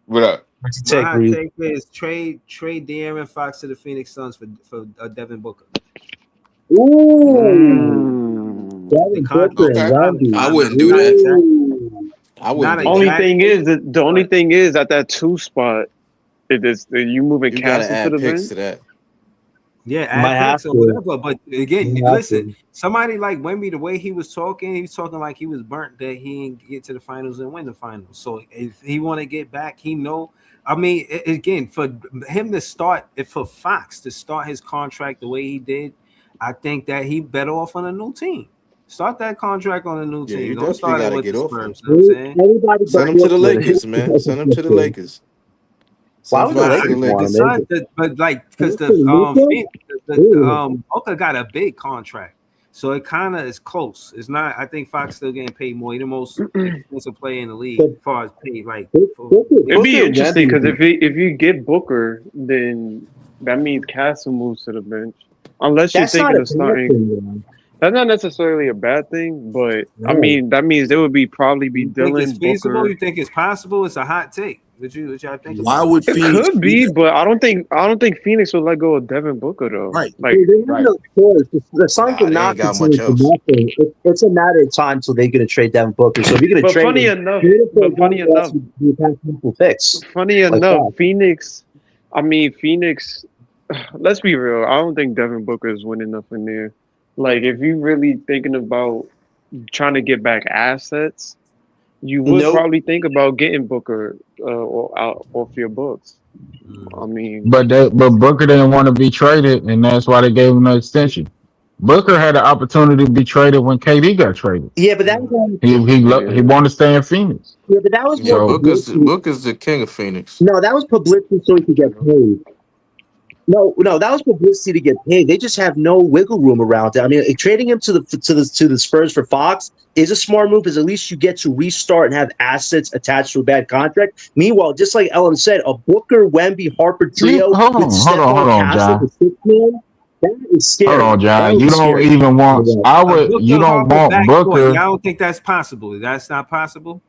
What up? My hot take is trade De'Aaron Fox to the Phoenix Suns for Devin Booker. Ooh. The Devin Booker and contract, Okay, Wemby. I not wouldn't do not that. exact, Ooh. I wouldn't not do that. Only thing exactly, is that the only but thing is at that 2 spot, it is you moving You gotta Castle to add the picks bench. to that. yeah, Might add have picks or to. whatever. But again, Might have listen, to. somebody like Wemby, the way he was talking like he was burnt that he didn't get to the finals and win the finals. So if he want to get back, he know. I mean, again, for him to start, if for Fox to start his contract the way he did, I think that he better off on a new team. Start that contract on a new Yeah, team. you Don't definitely start it gotta with get the off him. Spurs. You know what I'm saying? Everybody Send but him to the Brooklyn. Lakers, man. Send him to the Lakers. Why Send would the Nah, Fox to the Lakers want the him? Lakers. Sun, but like because the Luka? Ooh. Boca got a big contract, so it kind of is close. It's not. I think Fox still getting paid more. He the most expensive player in the league But as far as pay. Like for It'd be Booker and interesting because Wemby. if you get Booker, then that means Castle moves to the bench. Unless you're That's not thinking a of bad starting, thing, that's not necessarily a bad thing, but I man. mean that means there would be probably be you think it's Dylan feasible? Booker. You think it's possible? It's a hot take. What y'all think Why about it? would It Phoenix could do be, that? but I don't think Phoenix would let go of Devin Booker though. Right, Like They have right. no choice. The Suns Nah, will they not ain't got much continue for else. nothing. It's a matter of time until they're going to trade Devin Booker. So if you're going to but trade him, you're going to but trade one who else you can people fix. funny Like enough, that. Phoenix. I mean Phoenix. Let's be real. I don't think Devin Booker is winning nothing there. Like if you really thinking about trying to get back assets, you would Nope. probably think about getting Booker or out off your books. I mean, But Booker didn't want to be traded, and that's why they gave him the extension. Booker had the opportunity to be traded when KD got traded. Yeah, but that was He yeah. wanted to stay in Phoenix. yeah, but that was Yeah, more So publicity. Booker's the king of Phoenix. No, that was publicity so he could get paid. No, that was publicity to get paid. They just have no wiggle room around it. I mean, trading him to the Spurs for Fox is a smart move, because at least you get to restart and have assets attached to a bad contract. Meanwhile, just like Ellen said, a Booker, Wemby, Harper trio hold with Stephon on, Castle, the John. sixth man, that is scary. Hold on, That John. would You be don't scary. even want. You Booker don't Harper want backcourt. Booker. Y'all don't think that's possible? That's not possible.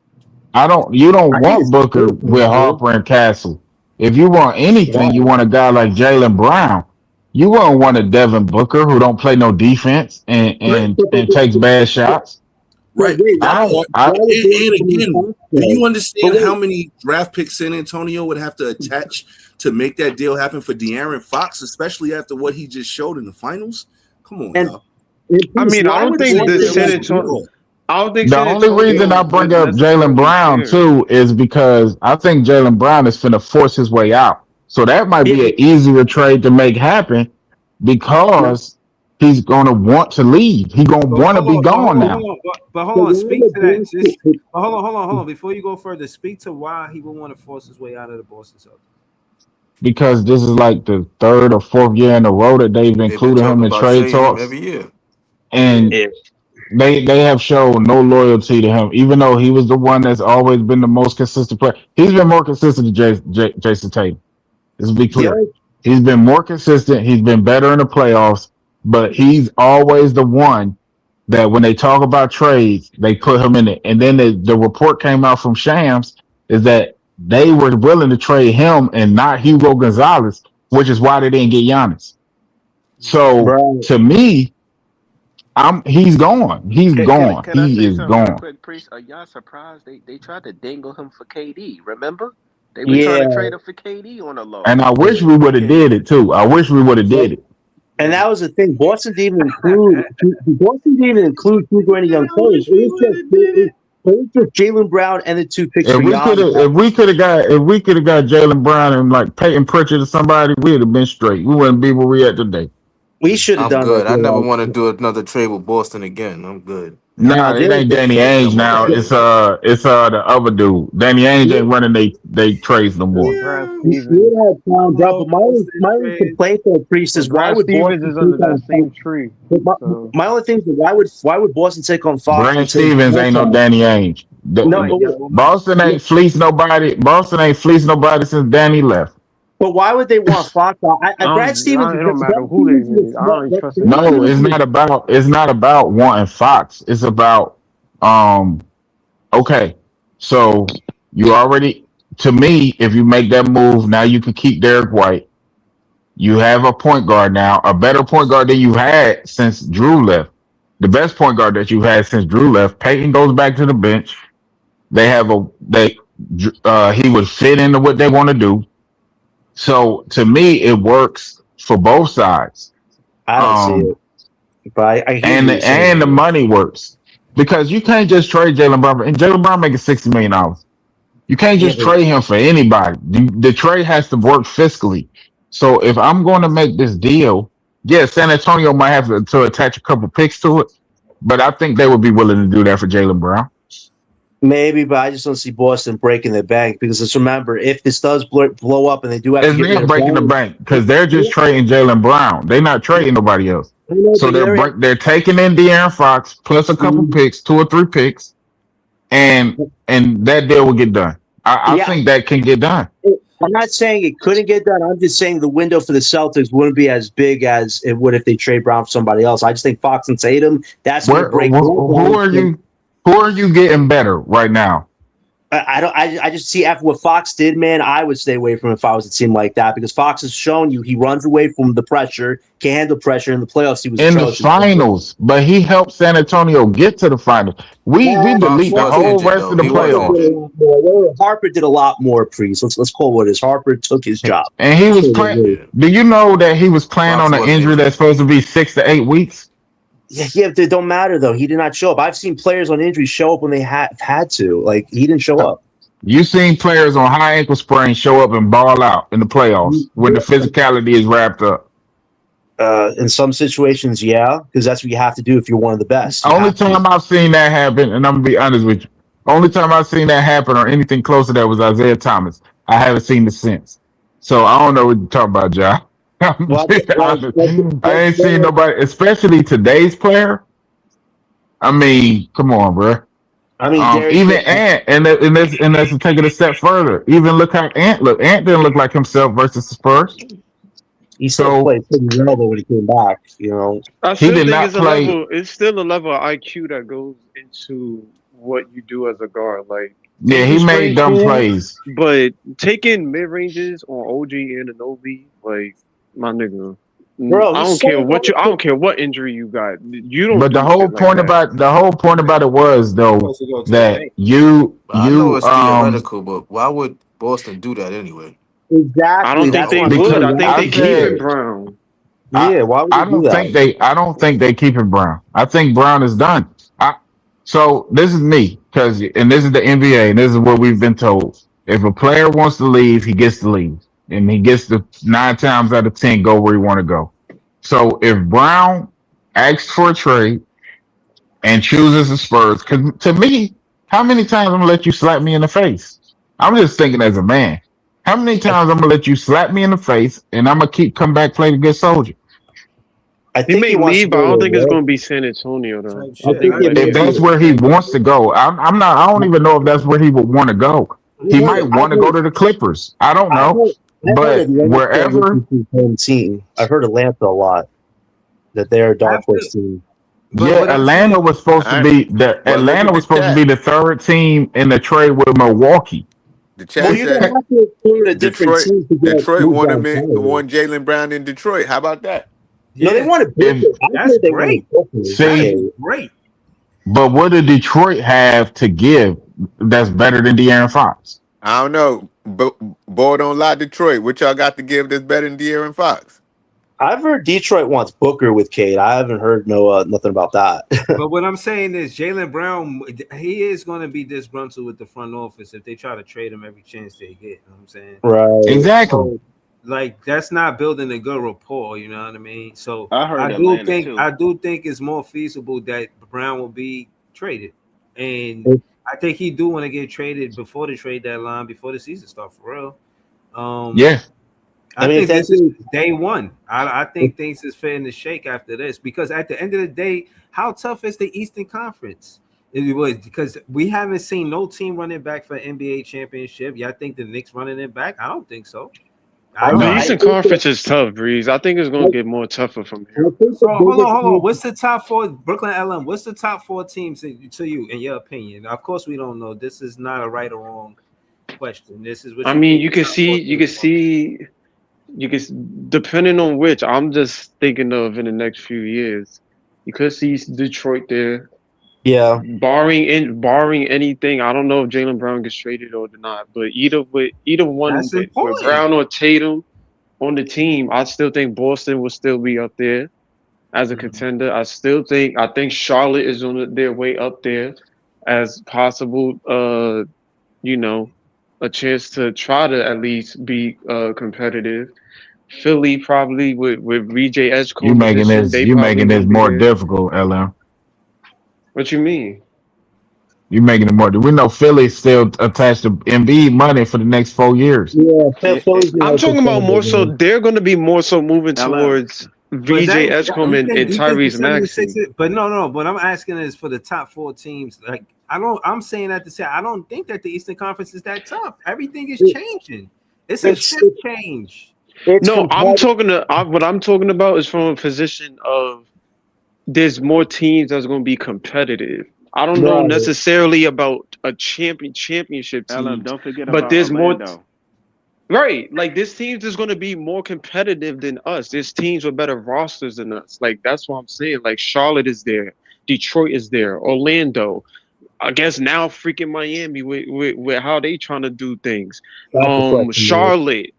You don't I think want it's Booker possible, with Harper and Castle. If you want anything, you want a guy like Jalen Brown. You won't want a Devin Booker who don't play no defense and takes bad shots. Right. Wait, I That don't. part. I And again, do you But understand wait, how many draft picks San Antonio would have to attach to make that deal happen for De'Aaron Fox, especially after what he just showed in the finals? Come on, and y'all. I mean, I why don't would think Boston the San San want Antonio. I don't think The San only reason I Antonio bring would up Jalen necessarily Brown care. too is because I think Jalen Brown is finna force his way out. So that might yeah, be an easier trade to make happen because he's gonna want to leave. He's gonna But want to hold be on, gone now. but but hold on. why Speak would to that. Just Boston? hold on. Before you go further, speak to why he would want to force his way out of the Boston Celtics. Because this is like the third or fourth year in a row that they've They've been included him talking in about trade trading him talks, every year. and Yeah. they have shown no loyalty to him, even though he was the one that's always been the most consistent player. He's been more consistent than Jason Tatum. Let's be The clear. only He's been more consistent. He's been better in the playoffs, but he's always the one that when they talk about trades, they put him in it. And then the report came out from Shams is that they were willing to trade him and not Hugo Gonzalez, which is why they didn't get Giannis. So right. to me, he's gone. He's gone. Can I He say is something real gone. quick, Priest? Are y'all surprised they tried to dangle him for KD? Remember, they were trying Yeah, to trade him for KD on a low. And I wish we would have did it too. I wish we would have did it. and that was the thing. Boston didn't even include Hugo any young players. It was just Jalen Brown and the two picks for Giannis. If we could have got Jalen Brown and like Peyton Pritchard or somebody, we'd have been straight. We wouldn't be where we at today. We should have I'm done good. I never that. want to do another trade with Boston again. I'm good. Nah, it ain't Danny Ainge now. It's the other dude. Danny Ainge ain't running they trades no more. Brad We Stevens. had found out, but my only complaint for Priest is why Brad would Stevens Boston is under take on that same tree. So my only thing is why would Boston take on Fox? Brad and take Stevens ain't no Danny Ainge. No, Boston ain't fleeced nobody. Boston ain't fleeced nobody since Danny left. but why would they want Fox? Brad Stevens. it don't matter who they need. I don't trust him. No, it's not about wanting Fox. It's about okay. So you already, to me, if you make that move, now you can keep Derek White. You have a point guard now, a better point guard than you had since Drew left. the best point guard that you've had since Drew left. Peyton goes back to the bench. He would fit into what they want to do. So to me, it works for both sides. I don't see Um, it, but I hear and what you're saying. the money works because you can't just trade Jalen Brown. And Jalen Brown making $60 million. You can't Yeah, just trade him for anybody. The trade has to work fiscally. So if I'm going to make this deal, yeah, San Antonio might have to attach a couple picks to it, but I think they would be willing to do that for Jalen Brown. maybe, but I just don't see Boston breaking the bank because let's remember, if this does blow up and they do have to It's get rid not of breaking the Brown, bank because they're just trading Jalen Brown. They're not trading nobody else. I know, So but they're taking in De'Aaron Fox plus a couple picks, 2 or 3 picks, and that deal will get done. I yeah, think that can get done. I'm not saying it couldn't get done. I'm just saying the window for the Celtics wouldn't be as big as it would if they trade Brown for somebody else. I just think Fox and Tatum, that's going to break. Who are you getting better right now? I just see after what Fox did, man, I would stay away from him if I was a team like that because Fox has shown you he runs away from the pressure, can't handle pressure in the playoffs. He was In the atrocious. finals, but he helped San Antonio get to the finals. We delete the was whole injured, rest though. of the He was playoffs. Harper did a lot more, Priest. Let's call what it is. Harper took his job. And he was playing. Do you know that he was playing Fox on an was injury injured. that's supposed to be 6 to 8 weeks? Yeah, it don't matter though. He did not show up. I've seen players on injury show up when they had to. Like he didn't show up. You seen players on high ankle sprain show up and ball out in the playoffs when the physicality is wrapped up. In some situations, yeah, because that's what you have to do if you're one of the best. Only time I've seen that happen, and I'm gonna be honest with you, only time I've seen that happen or anything close to that was Isaiah Thomas. I haven't seen it since. So I don't know what you're talking about, Ja. I ain't seen nobody, especially today's player. I mean, come on, bro. I mean, even Ant, and let's take it a step further. Even look how Ant looked. Ant didn't look like himself versus the Spurs. He still played pretty well though when he came back. You know, I still think it's still a level of IQ that goes into what you do as a guard. Like, yeah, he made dumb plays, but taking mid ranges on OG Anunoby, like my nigga. Bro, I don't care what injury you got. You don't. But the whole point about it was though that I know it's theoretical, but why would Boston do that anyway? Exactly. I don't think they would. I think they keep it Brown. Yeah, why would I don't think they keep it Brown. I think Brown is done. So this is me and this is the NBA and this is what we've been told. If a player wants to leave, he gets to leave. And he gets to 9 times out of 10 go where he want to go. So if Brown asks for a trade and chooses the Spurs, because to me, how many times I'm gonna let you slap me in the face? I'm just thinking as a man. How many times I'm gonna let you slap me in the face and I'm gonna come back play the good soldier? He may leave, but I don't think it's gonna be San Antonio though. If that's where he wants to go, I'm not. I don't even know if that's where he would want to go. He might want to go to the Clippers. I don't know. But wherever team, I've heard Atlanta a lot that they're a dark horse team. Yeah, Atlanta was supposed to be the 3rd team in the trade with Milwaukee. The chat said Detroit won Jalen Brown in Detroit. How about that? No, they wanted That's great. See, great. But what did Detroit have to give that's better than De'Aaron Fox? I don't know. But boy, don't lie, Detroit. What y'all got to give that's better than De'Aaron Fox? I've heard Detroit wants Booker with Cade. I haven't heard nothing about that. But what I'm saying is Jalen Brown, he is going to be disgruntled with the front office if they try to trade him every chance they get. You know what I'm saying? Right. Exactly. Like that's not building a good rapport. You know what I mean? So I do think it's more feasible that Brown will be traded, and I think he do want to get traded before the trade deadline, before the season starts for real. Yeah. I think this is day one. I think things is fitting to shake after this because at the end of the day, how tough is the Eastern Conference? It was because we haven't seen no team running back for NBA championship. Y'all think the Knicks running it back? I don't think so. The Eastern Conference is tough, Breeze. I think it's going to get more tougher from here. So hold on. What's the top 4? Brooklyn LM. What's the top 4 teams to you, in your opinion? Of course, we don't know. This is not a right or wrong question. This is what you can see, depending on which. I'm just thinking of in the next few years. You could see Detroit there. Yeah. Barring anything, I don't know if Jaylen Brown gets traded or not, but either one That's with important. Brown or Tatum on the team, I still think Boston will still be up there as a contender. I think Charlotte is on their way up there as possible you know, a chance to try to at least be competitive. Philly probably with VJ You Edgecombe making addition, this they you probably making this gonna be more there. difficult, LM. What you mean? You making it more. We know Philly's still attached to Embiid money for the next 4 years. Yeah, Yeah, Philly's the I'm only talking about contender, more so. man. They're going to be more so moving LM. towards But VJ Edgecombe and you think the Tyrese Maxey. 76ers, but no, but I'm asking is for the top 4 teams. Like I'm saying that to say I don't think that the Eastern Conference is that tough. Everything is changing. It's a shift change. No, what I'm talking about is from a position of there's more teams that's going to be competitive. I don't know Right. necessarily about a championship team, LM, don't forget but about there's Orlando. right. Like this teams is going to be more competitive than us. There's teams with better rosters than us. Like that's what I'm saying. Like Charlotte is there, Detroit is there, Orlando. I guess now freaking Miami with how they trying to do things. That's the question, man. Charlotte,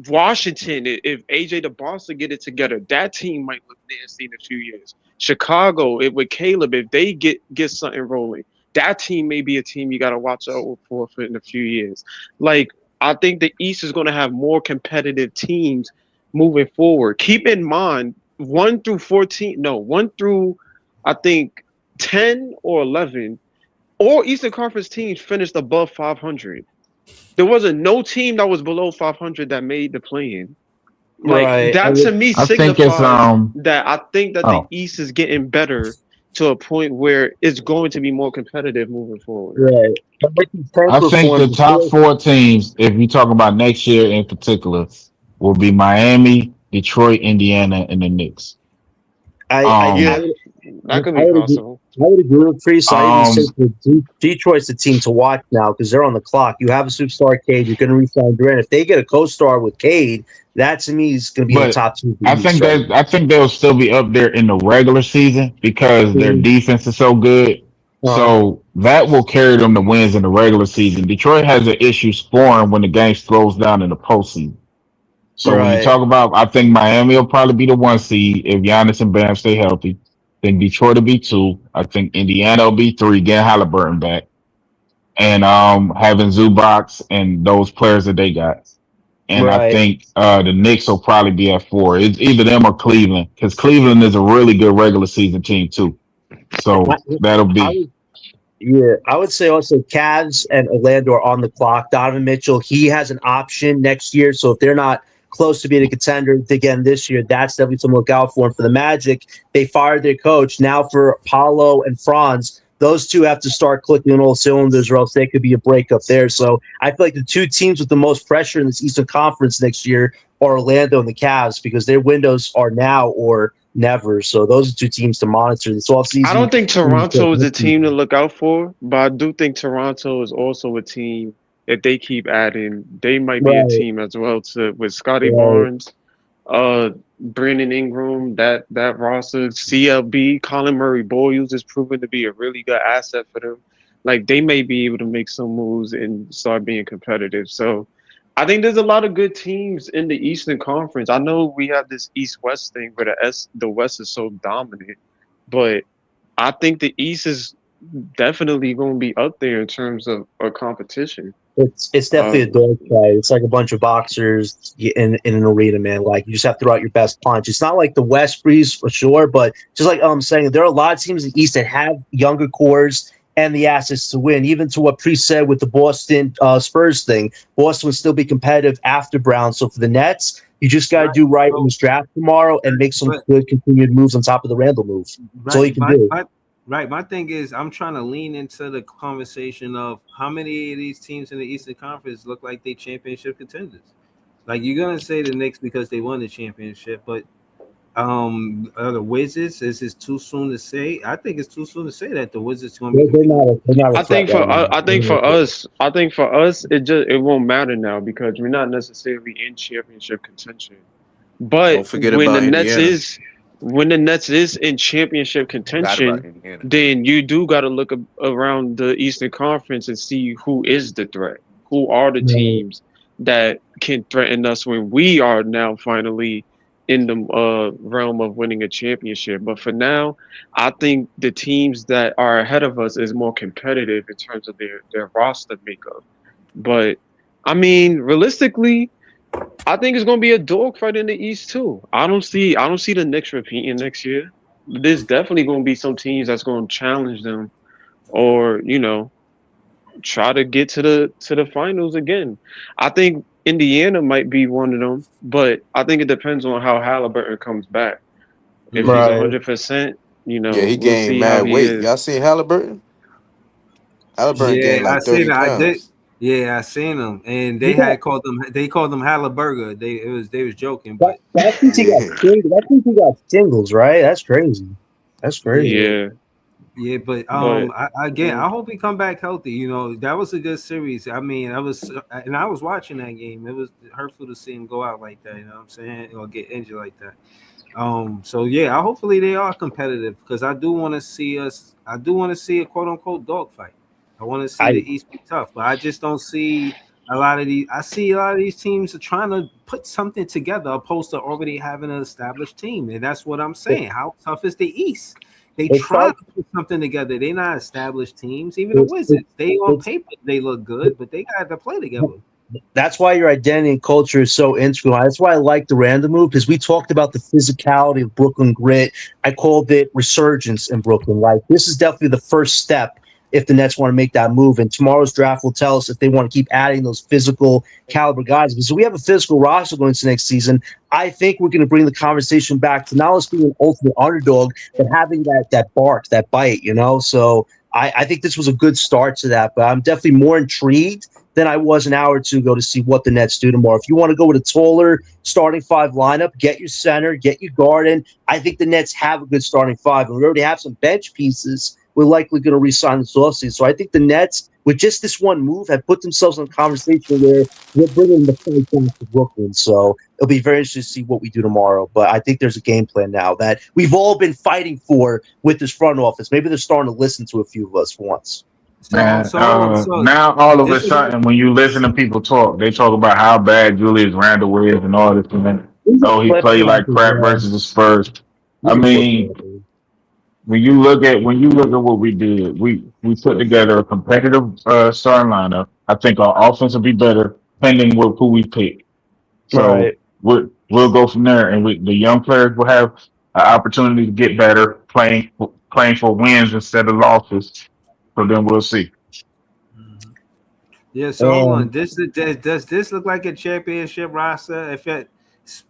Washington. If AJ DeBosa get it together, that team might look nasty in a few years. Chicago, with Caleb, if they get something rolling, that team may be a team you got to watch out for in a few years. Like I think the East is going to have more competitive teams moving forward. Keep in mind 1 through 14. No, 1 through I think 10 or 11, all Eastern Conference teams finished above 500. There wasn't no team that was below 500 that made the play-in. Like Right. that to me I think it's signifies that I think that the oh East is getting better to a point where it's going to be more competitive moving forward. Right. But like you said I think before, the top 4 teams, if you talk about next year in particular, will be Miami, Detroit, Indiana, and the Knicks. Yeah, that could be possible. I would agree with Priest. I even Um, say Detroit's the team to watch now because they're on the clock. You have a superstar, Cade. You're going to re-sign Durant. If they get a co-star with Cade, that to me is going to be in the but top 2. I think they'll still be up there in the regular season because their defense is so good. So that will carry them to wins in the regular season. Detroit has an issue scoring when the game slows down in the postseason. So when you Right. talk about, I think Miami will probably be the 1 seed if Giannis and Bam stay healthy. Then Detroit will be 2. I think Indiana will be 3. Getting Halliburton back, and having Zubac and those players that they got. And I Right. think the Knicks will probably be at 4. It's either them or Cleveland because Cleveland is a really good regular season team too. So that'll be. I would say also Cavs and Orlando are on the clock. Donovan Mitchell, he has an option next year. So if they're not close to being a contender again this year, that's definitely something to look out for. And for the Magic, they fired their coach. Now for Paulo and Franz, those two have to start clicking on all cylinders or else they could be a breakup there. So I feel like the 2 teams with the most pressure in this Eastern Conference next year are Orlando and the Cavs because their windows are now or never. So those are 2 teams to monitor this offseason. I don't think Toronto is a team to look out for, but I do think Toronto is also a team. If they keep adding, they might be a team as well with Scotty Barnes, Brandon Ingram, that roster, CLB, Colin Murray Boyles is proven to be a really good asset for them. Like they may be able to make some moves and start being competitive. So I think there's a lot of good teams in the Eastern Conference. I know we have this East-West thing where the West is so dominant, but I think the East is definitely going to be up there in terms of a competition. It's definitely a dog fight. It's like a bunch of boxers in an arena, man. Like you just have to throw out your best punch. It's not like the West Breeze for sure, but just like I'm saying, there are a lot of teams in the East that have younger cores and the assets to win. Even to what Priest said with the Boston Spurs thing, Boston would still be competitive after Brown. So for the Nets, you just got to do right in this draft tomorrow and make some good continued moves on top of the Randall move. That's all you can do. Right. My thing is I'm trying to lean into the conversation of how many of these teams in the Eastern Conference look like they championship contenders. Like you're gonna say the Knicks because they won the championship, but the Wizards, is it too soon to say? I think it's too soon to say that the Wizards going to be. They're not I think for us, it won't matter now because we're not necessarily in championship contention. But Don't forget when about the Nets Indiana. when the Nets is in championship Forgot about contention, Indiana. then you do got to look around the Eastern Conference and see who is the threat. Who are the Right. teams that can threaten us when we are now finally in the realm of winning a championship? But for now, I think the teams that are ahead of us is more competitive in terms of their roster makeup. But I mean, realistically, I think it's gonna be a dogfight in the East too. I don't see the Knicks repeating next year. There's definitely gonna be some teams that's gonna challenge them, or try to get to the finals again. I think Indiana might be one of them, but I think it depends on how Halliburton comes back. If he's Right. 100%, Yeah, he we'll gained see how mad he weight. Y'all is. seen Halliburton? Halliburton Yeah, gained I like seen 30 it. I did. pounds. Yeah, I seen them, and He they got had called them. They called them Halliburger. They was joking, that. but That means he got Yeah. singles. That means he got singles, right? That's crazy. That's crazy. yeah, Yeah, yeah. But but again, mm, I hope he come back healthy. That was a good series. I mean, I was watching that game. It was hurtful to see him go out like that. You know what I'm saying? Or get injured like that. So yeah, hopefully they are competitive because I do want to see us. I do want to see a quote unquote dogfight. I want to see I the East be tough, but I just don't see a lot of these. I see a lot of these teams are trying to put something together, opposed to already having an established team, and that's what I'm it, saying. How tough is the East? They it's trying like to put something together. They're not established teams. Even the it's Wizards, they on it's paper they look good, but they got to play together. that's why your identity and culture is so integral. That's why I like the random move because we talked about the physicality of Brooklyn grit. I called it resurgence in Brooklyn. Like this is definitely the first step if the Nets want to make that move. And tomorrow's draft will tell us if they want to keep adding those physical caliber guys. Because we have a physical roster going into next season. I think we're going to bring the conversation back to not only being an ultimate underdog, but having that bark, that bite. So I think this was a good start to that. But I'm definitely more intrigued than I was an hour or two ago to see what the Nets do tomorrow. If you want to go with a taller starting five lineup, get your center, get your guard in. I think the Nets have a good starting five, and we already have some bench pieces. We're likely going to re-sign this offseason. So I think the Nets, with just this one move, have put themselves in a conversation where we're bringing the fight back to Brooklyn. So it'll be very interesting to see what we do tomorrow. But I think there's a game plan now that we've all been fighting for with this front office. Maybe they're starting to listen to a few of us for once. So so Now all of a this is sudden, when you listen to people talk, they talk about how bad Julius Randle is and all this, and then He's a he flip played like flopper, crap man. versus the Spurs. He's I a flip mean, flopper. when you look at what we did, we put together a competitive starting lineup. I think our offense will be better depending with who we pick. So Right. we'll go from there, and the young players will have an opportunity to get better playing for wins instead of losses. So then we'll see. Yeah, so hold on. And Does this look like a championship roster? If it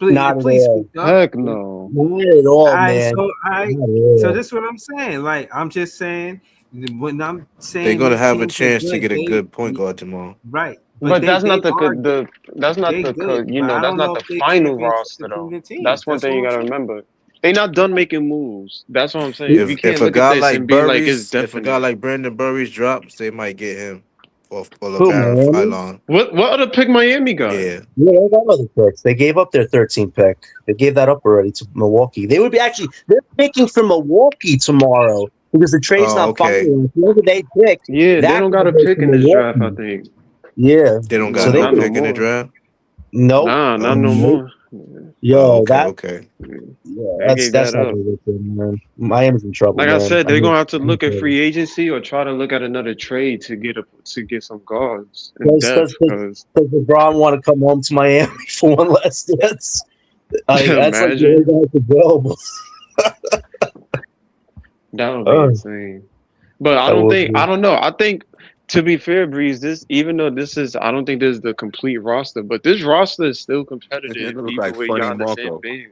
not split, at please all. speak up. heck no. Not at All all, right, man. so Not at so all. this is what I'm saying. Like I'm just saying when I'm They're saying gonna these have a teams are chance to good, get a good point guard tomorrow. right, but But they that's not they the are good the that's not they the good, but I that's don't not know the if they final championship roster though. contending teams. That's one That's thing all you I'm gotta saying. remember. They not done making moves. That's what I'm saying. We If can't a look at guy this like and be like it's If a guy definite. like Brandon Burries drops, they might get him or Who, LeBaron Miami? Fylon. What other pick Miami got? Yeah. Yeah, they got other picks. They gave up their 13th pick. They gave that up already to Milwaukee. They would be they're picking for Milwaukee tomorrow because the trade's Oh, not okay. finalized. Whoever they pick, Yeah, they that don't guy got a goes pick to in this draft, I Milwaukee. think. Yeah. They don't So got No, they no not no pick in the more. draft. nope. Nah, not Oh no shit. Nope. more. Oh, Yo, okay, okay. yeah, They gave that's that not up. gonna work, man. Miami's in trouble, Like I man. said, I they're mean, gonna have to look at free agency or try to look at another trade to get some guards in does depth. does does, Because does LeBron want to come home to Miami for one last dance? That's like the imagine only guy available. that would be Oh, insane. But that would I be. don't know. I think to be fair, Breeze, this even though this is I don't think this is the complete roster, but this roster is still It competitive look even like with funny Giannis and Marco. Ben.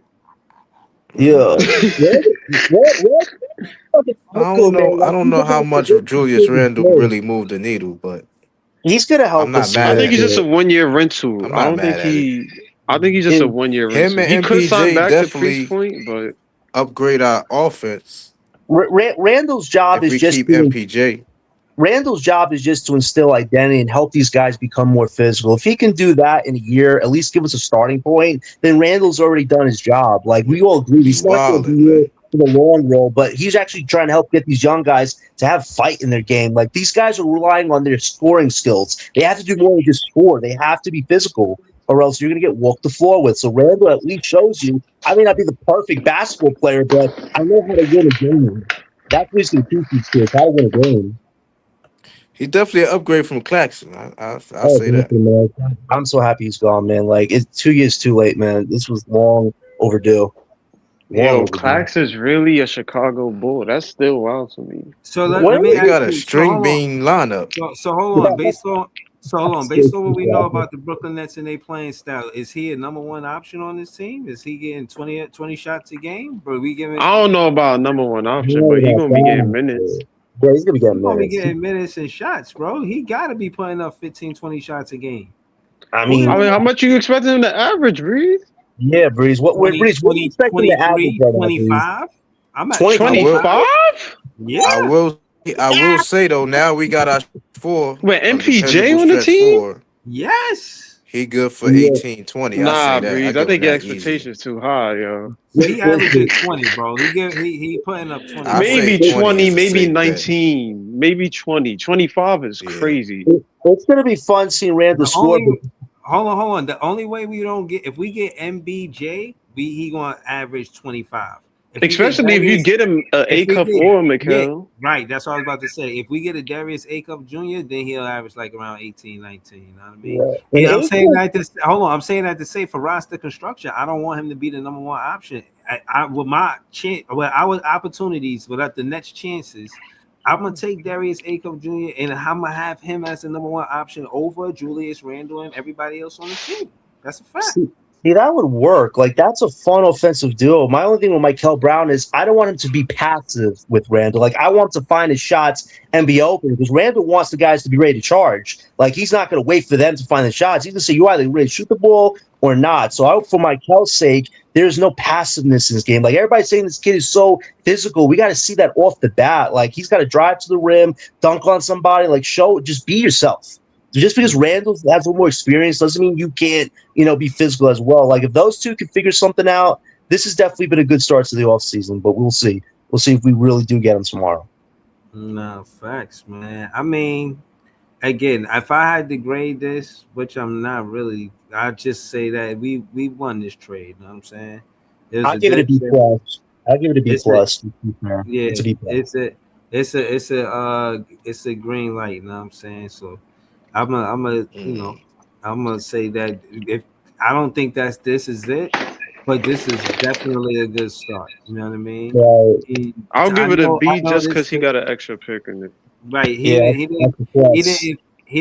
Yeah. What? Fucking Marco, man. I Like, don't he's know how about to much get the Julius kid Randle play. really moved the needle, but He's gonna I'm help not us a I mad little think at he's it. just a bit. 1 year rental. I'm I not don't think mad at it. I think he's just a And 1 year Him rental. He and could sign MPJ back to Priest definitely Point, but upgrade our offense Randall's job if is we just keep being MPJ. Randall's job is just to instill identity and help these guys become more physical. If he can do that in a year, at least give us a starting point, then Randall's already done his job. Like, we all agree, He he's not going to wildin', be here man. for the long role, but he's actually trying to help get these young guys to have fight in their game. Like, these guys are relying on their scoring skills. They have to do more than just score. They have to be physical, or else you're going to get walked the floor with. So Randall at least shows you, I may not be the perfect basketball player, but I know how to win a game. That's what he's going to teach these kids, how to win a game. He's definitely an upgrade from Claxton. I'll Oh, say that. definitely, man. I'm so happy he's gone, man. Like, it's 2 years too late, man. This was long overdue. Long Yo, overdue. Clax is really a Chicago Bull. That's still wild to me. So let What? me They ask got a you. So string hold on. bean lineup. So hold on. Based on what we know about the Brooklyn Nets and their playing style, is he a number one option on this team? Is he getting 20 shots a game? But we giving I don't know about number one option, Yeah, but he gonna be yeah. getting minutes. Yeah, he's going to be he's getting gonna be minutes. getting minutes and shots, bro. He gotta be putting up 15, 20 shots a game. I I mean, mean, how much you expecting him to average, Breeze? yeah, Breeze. What are 20, you 20, expecting the average 23, right now, Breeze? 25. I'm at 20 I will 25? Yeah. I will say though, now we got our four. With a MPJ dependable on the stretch team? four. Yes. He good for Yeah. 18, 20. I Nah, say that. I Breeze. I give him think your that easy. expectations too high, yo. So he averaging 20, bro. He putting up 20. I say Maybe 20 20, is a maybe safe bet. 19, maybe 20. 25 is Yeah. crazy. It's going to be fun seeing Randall The score. only hold on. The only way we don't get if we get MBJ, he gonna average 25. If we get Especially if you Darius, get him a if we A-Cup get or a yeah, Mikal. right. That's what I was about to say. If we get a Darius A-Cup Jr., then he'll average like around 18, 19. You know what I mean? Yeah. Yeah, I'm And saying that to hold on. I'm saying that to say for roster construction, I don't want him to be the number one option. With my chance, well, our opportunities, without the next chances, I'm gonna take Darius A-Cup Jr. and I'm gonna have him as the number one option over Julius Randle and everybody else on the team. That's a fact. See, that would work. Like, that's a fun offensive duo. My only thing with Michael Brown is I don't want him to be passive with Randall. Like, I want him to find his shots and be open because Randall wants the guys to be ready to charge. Like, he's not going to wait for them to find the shots. He's going to say, you either ready to shoot the ball or not. So I hope for Michael's sake, there's no passiveness in his game. Like, everybody's saying this kid is so physical. We got to see that off the bat. Like, he's got to drive to the rim, dunk on somebody. Like, just be yourself. Just because Randall has a little more experience doesn't mean you can't, be physical as well. Like, if those two can figure something out, this has definitely been a good start to the offseason, but we'll see. We'll see if we really do get him tomorrow. No, facts, man. I mean, again, if I had to grade this, which I'm not really, I'd just say that we won this trade. You know what I'm saying? I'll give it a B plus. I'll give it a B plus. Yeah, It's a B plus. it's a green light. You know what I'm saying? So I'm gonna say that if I don't think this is it, but this is definitely a good start. You know what I mean? Right. I'll give it a B I know just this because he is- got an extra pick in it. Right. He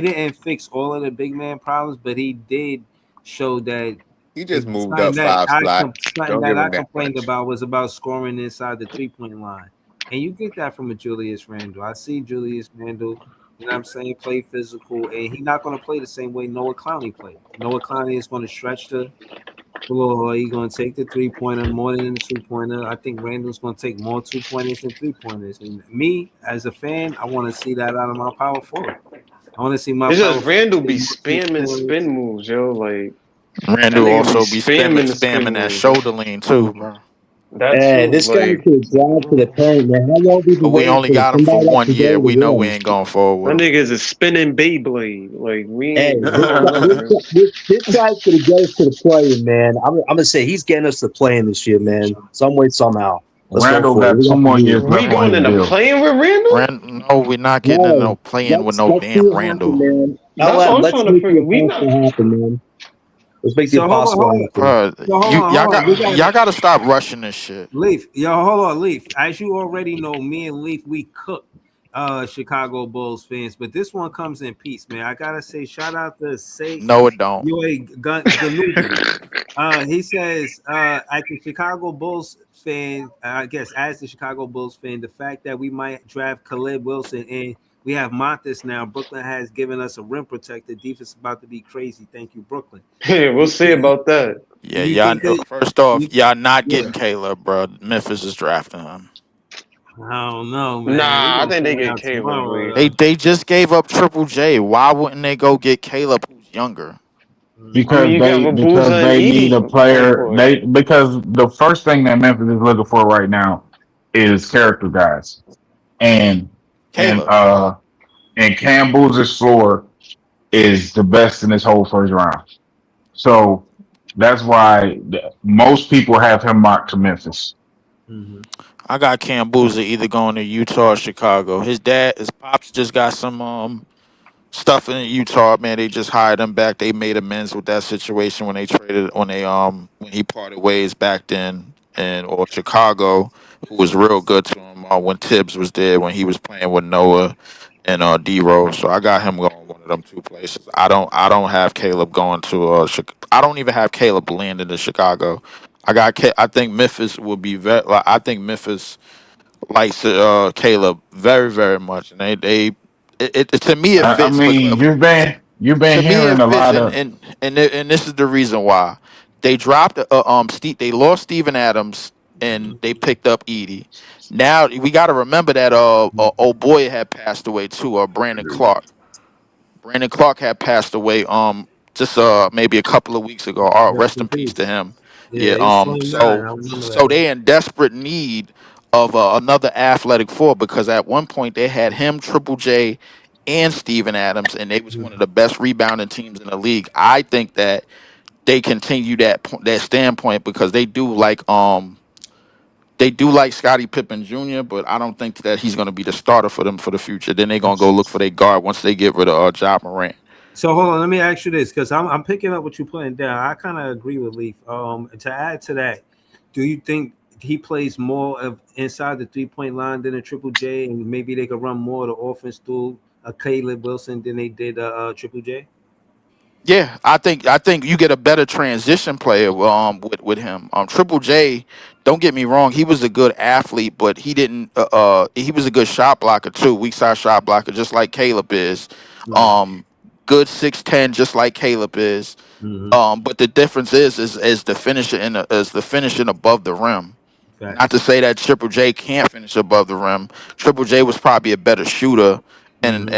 didn't fix all of the big man problems, but he did show that He just moved something up that 5 I slots. Don't give him that complained much. about was about scoring inside the 3-point line. And you get that from a Julius Randle. I see Julius Randle, you know what I'm saying, play physical, and he's not going to play the same way Noah Clowney played. Noah Clowney is going to stretch the floor. He's going to take the 3-pointer more than the 2-pointer. I think Randall's going to take more 2-pointers than 3-pointers. And me, as a fan, I want to see that out of my power forward. I want to see my It's power just Randall be forward spamming spin moves, yo. Like Randall that nigga also be spamming the spin spamming that moves. shoulder lean too, bro. That Hey, too, this guy like could drive to the paint, man. How long we But we only got him for 1 year. We know we ain't going forward that with him. nigga is a spinning Beyblade. Like we Hey, ain't going this guy's gonna get us to the play, man. I'm gonna say he's getting us to playing this year, man. Some way, somehow. Let's Randall go for it. got We 2 got more to do years it. We left on going his into deal. playing with Randall? No, we're not getting in no playing with no let's damn see it Randall. happen, man. That's what I'm Let's trying to make figure. the We impossible not. happen, man. Let's make the So hold on, impossible hold on. happen. Bro, So hold y'all on. We got y'all gotta stop rushing this shit. Leaf. Yo, hold on, Leaf. As you already know, me and Leaf, we cook Chicago Bulls fans, but this one comes in peace, man. I gotta say, shout out to Say No, it don't. He says, as the Chicago Bulls fan, I guess as the Chicago Bulls fan, the fact that we might draft Caleb Wilson and we have Montes now. Brooklyn has given us a rim protector. Defense is about to be crazy. Thank you, Brooklyn. Yeah, we'll see about that. Yeah, You y'all. think that- First off, you- y'all not yeah. getting Caleb, bro. Memphis is drafting him. I don't know, man. We Nah, I gonna think they find get out Caleb, tomorrow, Lee. though. They just gave up Triple J. Why wouldn't they go get Caleb, who's younger? I mean, you got Because Mabuza and they need a Edie front player. court. Because the first thing that Memphis is looking for right now is character guys, and and Caleb. uh and Cam Boozer's floor is the best in this whole first round. So that's why most people have him marked to Memphis. I got Cam Boozer either going to Utah or Chicago. His pops just got some stuff in Utah, man. They just hired him back. They made amends with that situation when he parted ways back then, and or Chicago, who was real good to him when Tibbs was there, when he was playing with Noah and D Rose. So I got him going one of them two places. I don't have Caleb going to I don't even have Caleb landing to Chicago. I think Memphis will be very. I think Memphis likes Caleb very, very much, and to me it I fits for mean, you've to been me it hearing a fits, lot and of. and this is the reason why they dropped they lost Steven Adams and they picked up Edie. Now we got to remember that old boy had passed away too, Brandon Clark. Brandon Clark had passed away just maybe a couple of weeks ago. Rest Rest in in peace to peace. him. Yeah, Yeah. he was 29. I remember So that. they in desperate need of another athletic four because at one point they had him, Triple J, and Steven Adams, and they was one of the best rebounding teams in the league. I think that they continue that standpoint because they do like Scottie Pippen Jr., but I don't think that he's going to be the starter for them for the future. Then they're going to go look for their guard once they get rid of Ja Morant. So hold on, let me ask you this because I'm picking up what you're putting down. I kind of agree with Leaf. To add to that, do you think he plays more of inside the 3-point line than a Triple J, and maybe they could run more of the offense through a Caleb Wilson than they did Triple J? Yeah, I think you get a better transition player with him. Triple J, don't get me wrong, he was a good athlete, but he didn't he was a good shot blocker too, weak side shot blocker, just like Caleb is. Um Good 6'10", just like Caleb is. But the difference is the finishing is the finishing above the rim. Not to say that Triple J can't finish above the rim. Triple J was probably a better shooter and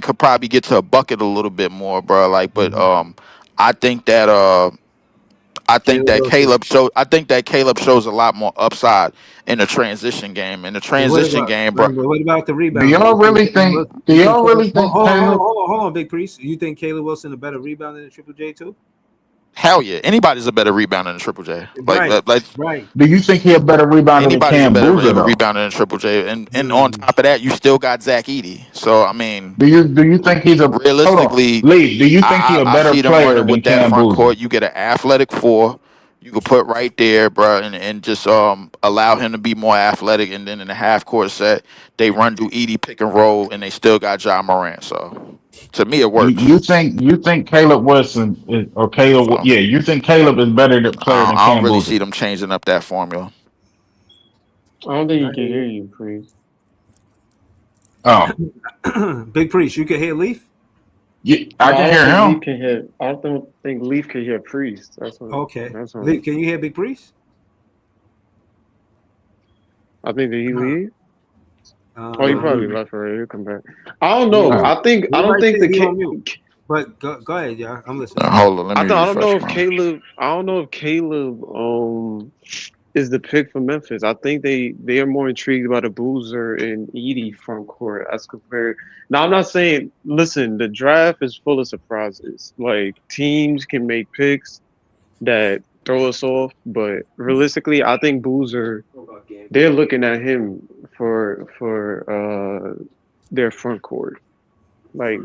could probably get to a bucket a little bit more, bro. Like, but I think that Caleb Wilson. I think that Caleb shows a lot more upside in the transition game. In the And what transition about game, bro. what about the Do rebounding? y'all really Caleb think? Wilson- Do you think y'all Caleb- really think hold on, Caleb? hold on, Big Priest. You think Caleb Wilson a better rebounder than Triple J too? Hell yeah, anybody's a better rebounder than Triple J. Right, Like right. Do you think he a better rebounder than anybody's a Cam better Boozer though? rebounder than Triple J. And on top of that, you still got Zach Edey. So I mean, Do you think he's a hold on, realistically, Lee? Do you think he a I better see them player running than with that Cam front Boozer? court. You get an athletic four. You could put right there, bro, and just allow him to be more athletic. And then in the half court set, they run do Edie pick and roll, and they still got Ja Morant. So to me, it works. You think Caleb Wilson is, or Caleb? So Yeah, you think Caleb is better than player than I don't Cam really Boozer? see them changing up that formula. I don't think he can hear you, Priest. Oh, Big Priest, you can hear Leaf? yeah, No, I can I hear don't think him. Leaf can hear. I don't think Leaf can hear Priest. That's what. Okay. That's what. Leaf, can you hear Big Priest? I think did he leave? Oh, he Uh, probably left already. He'll come back. I don't know. Uh, I think I he don't might think say the he on mute. But go ahead, yeah. I'm listening. Hold on, let me I don't know refresh if my. Caleb. I don't know if Caleb is the pick for Memphis. I think they are more intrigued by the Boozer and Edie front court as compared. Now I'm not saying. Listen, the draft is full of surprises. Like teams can make picks that throw us off, but realistically, I think Boozer. They're looking at him for their front court. Like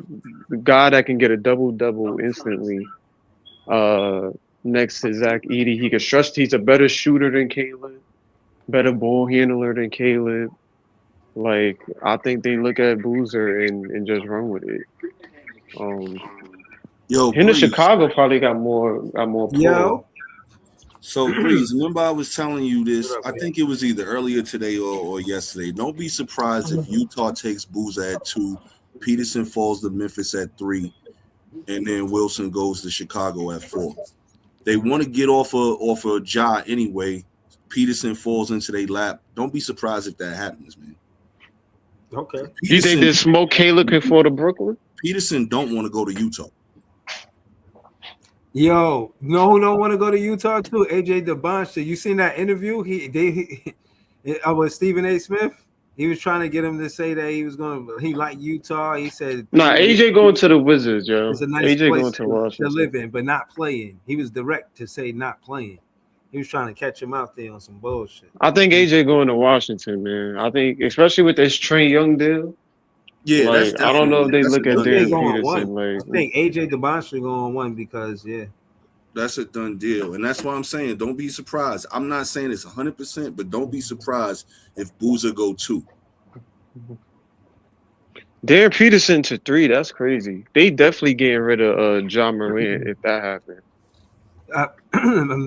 the guy that can get a double instantly. Next to Zach Edey, he can stretch. He's a better shooter than Caleb, better ball handler than Caleb. Like I think they look at Boozer and just run with it. Yo, Him to Breeze. Chicago probably got more pull. Yo. So Breeze, remember I was telling you this. I think it was either earlier today or yesterday. Don't be surprised if Utah takes Boozer at 2, Peterson falls to Memphis at 3, and then Wilson goes to Chicago at 4. They want to get off of Ja anyway, Peterson falls into their lap. Don't be surprised if that happens, man. Okay. You think this Smoke Caleb can fall to Brooklyn? Peterson don't want to go to Utah. Yo, you know who don't want to go to Utah too? AJ DeBonch. You seen that interview? With Stephen A. Smith. He was trying to get him to say that he liked Utah. He said, Nah, AJ going to the Wizards, yo. It's a nice AJ place going to Washington. to live in, but not playing. He was direct to say not playing. He was trying to catch him out there on some bullshit. I think AJ going to Washington, man. I think, especially with this Trae Young deal. Yeah, like, I don't know if they look at Darren Peterson. I think AJ DeBonch should go on one because that's a done deal, and that's why I'm saying don't be surprised. I'm not saying it's 100%, but don't be surprised if Boozer go 2. Darren Peterson to 3, that's crazy. They definitely getting rid of John Morant if that happened.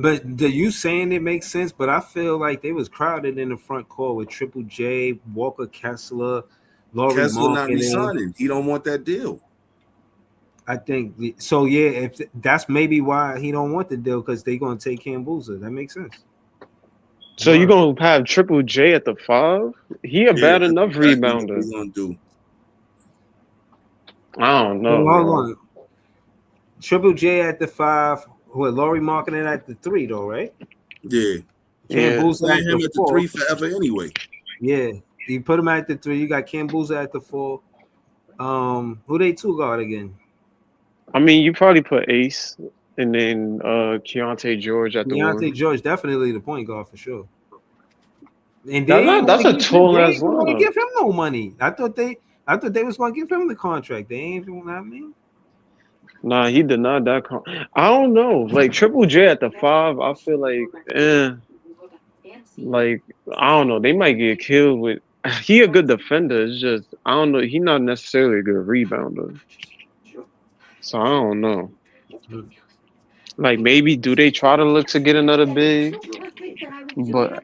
But you saying it makes sense, but I feel like they was crowded in the front court with Triple J, Walker Kessler, Laurie Kessler not Markkinen. resigning. He don't want that deal. I think so. Yeah, if that's maybe why he don't want the deal because they gonna take Cam Boozer. That makes sense. So you gonna have Triple J at the 5? He a bad enough rebounder. What we gonna do? I don't know. Hold on. Triple J at the 5. What? Laurie Markkinen at the 3 though, right? Yeah. Cam Boozer at him the at 4. the 3 forever anyway. Yeah, you put him at the 3. You got Cam Boozer at the 4. Who they 2 guard again? I mean, you probably put Ace and then Keontae George at the 1. Keontae George definitely the point guard for sure. And that's a tall ass lineup. lineup. Give him no money. I thought they was going to give him the contract. They ain't doing that, man. Nah, he denied that. I don't know. Like Triple J at the 5, I feel like, like I don't know. They might get killed with. He a good defender. It's just I don't know. He not necessarily a good rebounder. So I don't know. Like maybe do they try to look to get another big? But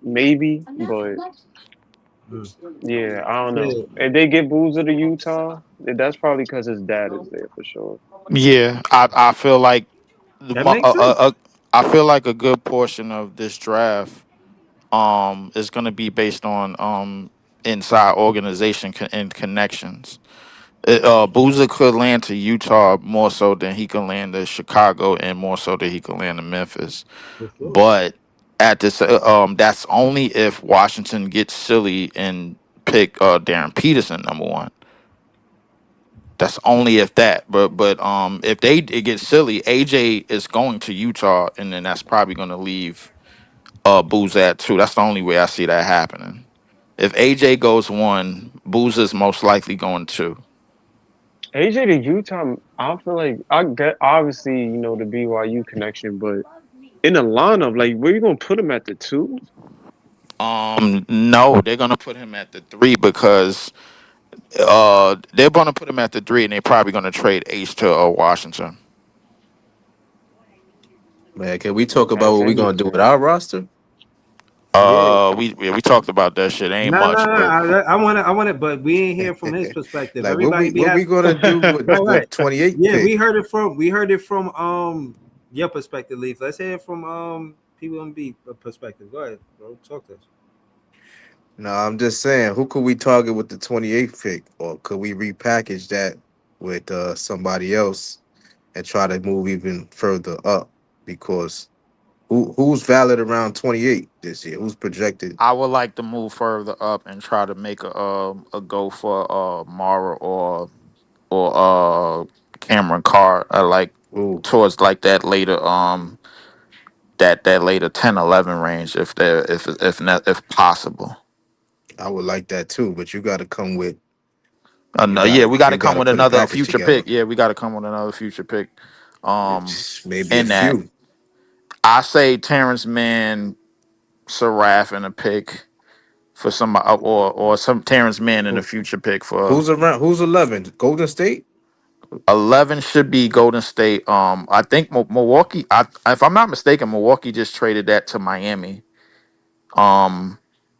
maybe. But yeah, I don't know. If they get Boozer to Utah, that's probably because his dad is there for sure. Yeah, I feel like That makes sense. I feel like a good portion of this draft is going to be based on inside organization and connections. Boozer could land to Utah more so than he can land to Chicago, and more so than he can land to Memphis. But at this, that's only if Washington gets silly and pick Darren Peterson number 1. That's only if that. But if it gets silly, AJ is going to Utah, and then that's probably going to leave Boozer at 2. That's the only way I see that happening. If AJ goes 1, Boozer's most likely going 2. AJ to Utah, I feel like I get obviously the BYU connection, but in the lineup, like where you gonna put him at the 2? No, they're gonna put him at the 3 because they're gonna put him at the 3, and they're probably gonna trade Ace to Washington. Man, can we talk about what we're gonna do with our roster? We talked about that shit. Ain't No, much. I want it, but we ain't hear from his perspective. Like Everybody what we gonna do with the 28? Yeah, pick? we heard it from your perspective, Leaf. Let's hear it from PMB perspective. Go ahead, bro. Talk to us. No, I'm just saying, who could we target with the 28th pick, or could we repackage that with somebody else and try to move even further up? Because who's valid around 28 this year? Who's projected? I would like to move further up and try to make a go for Mara or Cameron Carr. I like towards like that later that later 10-11 range if possible. I would like that too, but you got to come with. We got to come with another future together. pick. Yeah, we got to come with another future pick. Maybe in a few. That, I say Terrence Mann, Saraf in a pick for some or some Terrence Mann in a future pick for. Who's around? Who's 11? Golden State. 11 should be Golden State. I think Milwaukee. If I'm not mistaken, Milwaukee just traded that to Miami.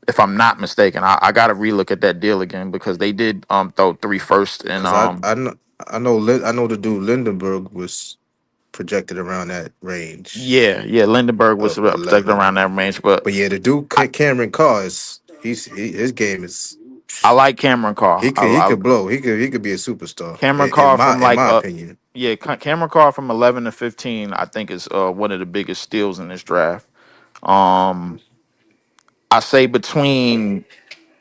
If I'm not mistaken, I got to relook at that deal again because they did throw 3 firsts and I know the dude Lindenberg was projected around that range Yeah. Lindenberg was of protected 11. around that range, but But yeah, the dude I, Cameron Carr is his game is I like Cameron Carr. he could blow. He could be a superstar Cameron Carr from in like my opinion. Cameron Carr from 11 to 15, I think is one of the biggest steals in this draft. Um, I say between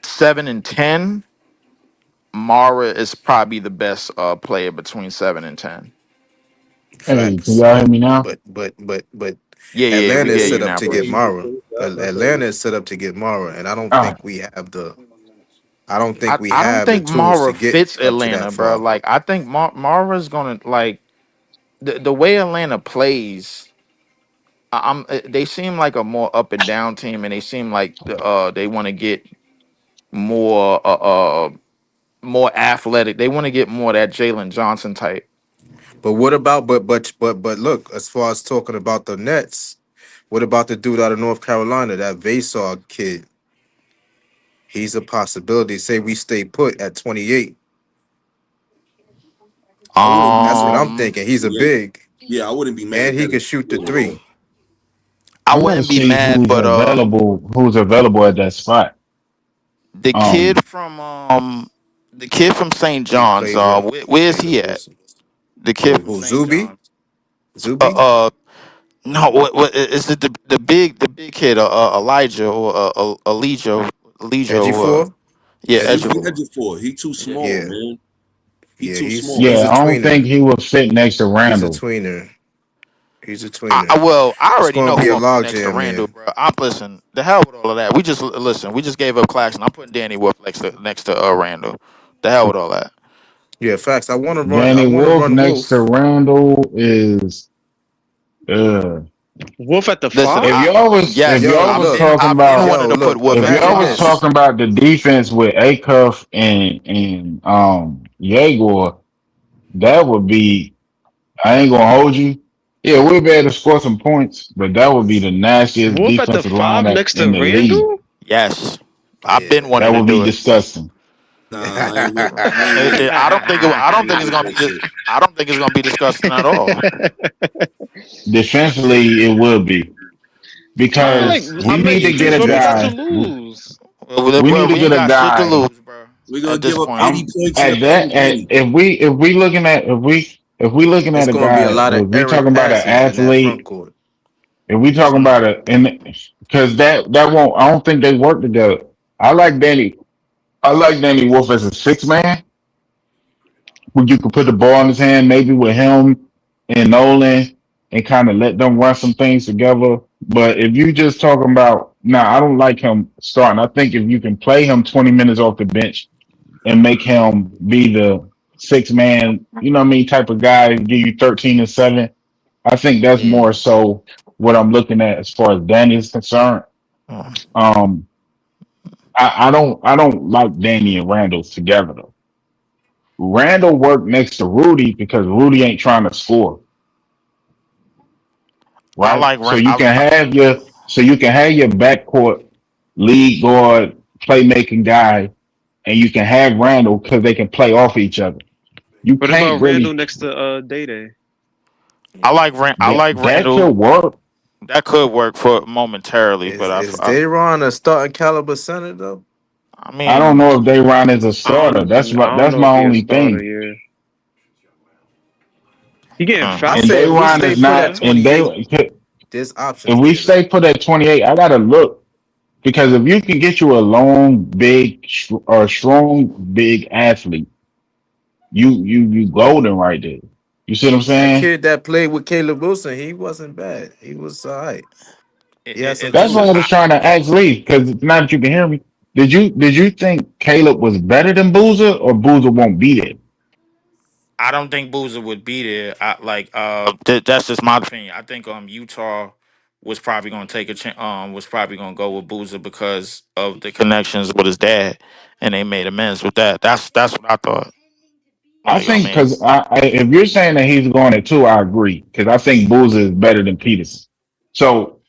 7 and 10, Mara is probably the best player between 7 and 10. Hey, can Facts. y'all hear me now? But Yeah, we Atlanta hear is you set up now, to get Bruce. Mara. Atlanta is set up to get Mara, and Ah, I don't think we I don't have the think tools to Mara get fits up to that Atlanta, bro. far. Like I think Mara's gonna like the way Atlanta plays. They seem like a more up and down team, and they seem like they want to get more more athletic. They want to get more of that Jalen Johnson type. But what about but look, as far as talking about the Nets, what about the dude out of North Carolina, that Vasar kid? He's a possibility. Say we stay put at 28. I wouldn't be That's what mad. I'm Um, thinking. He's a Yeah, big, yeah, I wouldn't be mad and at he that could shoot the at all. three. I I want to wouldn't be see mad, but who's available at that spot. the kid Um, from the kid from St. He John's, played with where's he Caleb at? Wilson. The kid from Who St. Zuby? John's. Uh, Zuby? uh, no, what is it? The big kid, Elijah or Elijah, Edgy four? yeah, Edge Edgy be Edgefor. four? edging for. He too Yeah. small, Yeah. man. He Yeah, too he's small. yeah, a I don't think tweener. he would fit next to He's a Randall. tweener. He's a tweener. Well, I It's already gonna know be who's a gonna be log next to jam Randall, there. bro. I'm listen. The hell with all of that. We just listen. We just gave up Claxton. I'm putting Danny Wolf next to Randall. The hell with all that. Yeah, facts. I Danny wanna Wolf run next to Wolf. Randall is Wolf at the Listen, if five? yes, Yo, y'all was look. talking I've been about wanting Yo, to put look. Wolf if at the Imagine y'all was five. this. talking about the defense with Acuff and Jaguar, that would be I ain't gonna hold you. Yeah, we'll be able to score some points, but that would be the nastiest Wolf at the defensive five lineup next to in the league. Randall? Yes, I've been Yeah. That wanting to would be do it. disgusting. Nah, I ain't with it. I don't think. I I don't think ain't it's with gonna that be. shit. I don't think it's gonna be disgusting at all. Defensively, it would be Uh, because I we mean, need to Yeah, get because a what we got to guy. lose? We well, need to we ain't get a got shit to guy. lose, bro. we're gonna At give this up point, 80 I'm points in the at paint, that. Danny. If we looking at if we looking It's at a gonna be a guy, lot of if we errant talking about an passes in that front athlete, court. if we talking about because that won't. I don't think they work together. I like Danny. I like Danny Wolf as a six man, where you could put the ball in his hand, maybe with him and Nolan, and kind of let them run some things together. But if you just talking about, I don't like him starting. I think if you can play him 20 minutes off the bench and make him be the six man, you know what I mean, type of guy, give you 13 and 7. I think that's yeah. more so what I'm looking at as far as Danny is concerned. Uh, Um, I don't like Danny and Randall together though. Randall worked next to Rudy because Rudy ain't trying to score, I right? like. So you can have your backcourt lead guard playmaking guy, and you can have Randall because they can play off each other. You What about can't Randall really next to Day Day? I like that could Randall. work. That could work for momentarily, but Is Dayron a starting caliber center though? I I don't mean, know if Dayron is a I starter. don't, I don't That's know my if he a only starter. thing. Yeah, he getting I And fouled say if though. we Dayron stay is put at not. And 28, they there's if options we there though. stay put at 28, I gotta look because if you can get you a long, big, or strong, big athlete, you golden right there. You see what I'm That saying? kid that played with Caleb Wilson, he wasn't bad. He was all right. He had some That's what I listen. was tools. trying to ask Lee because now that you can hear me, did you think Caleb was better than Boozer or Boozer won't be there? I don't think Boozer would be there. That's just my opinion. I think Utah was probably going to was probably going to go with Boozer because of the connections with his dad, and they made amends with that. That's what I thought. I Like I think mean, because if you're saying that he's going at 2, I agree because I think Boozer is better than Peterson. So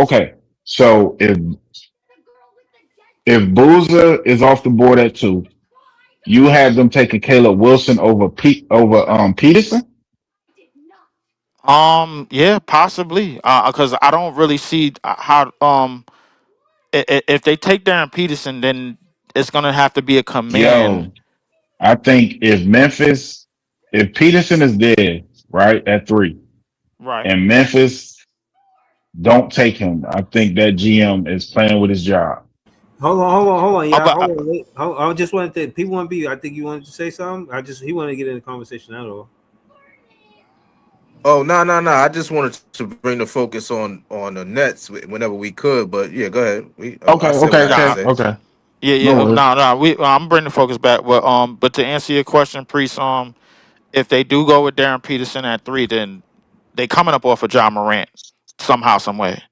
okay, so if Boozer is off the board at 2, you have them taking Caleb Wilson over Peterson. Yeah, possibly. Because I don't really see how if they take Darren Peterson, then it's gonna have to be a command, Yo, I think if Peterson is there, right, at 3, right? and Memphis don't take him, I think that GM is playing with his job. Hold on, y'all. But Hold on. Wait. I just wanted to. People want to be. I think you wanted to say something. He wanted to get in the conversation. At all. Oh no. I just wanted to bring the focus on the Nets whenever we could. But yeah, go ahead. I Okay, said what I okay, had to nah, Cap. say. Okay. yeah. No worries. No. I'm bringing the focus back. But to answer your question, Priest, if they do go with Darren Peterson at 3, then they coming up off of John Morant somehow, some way.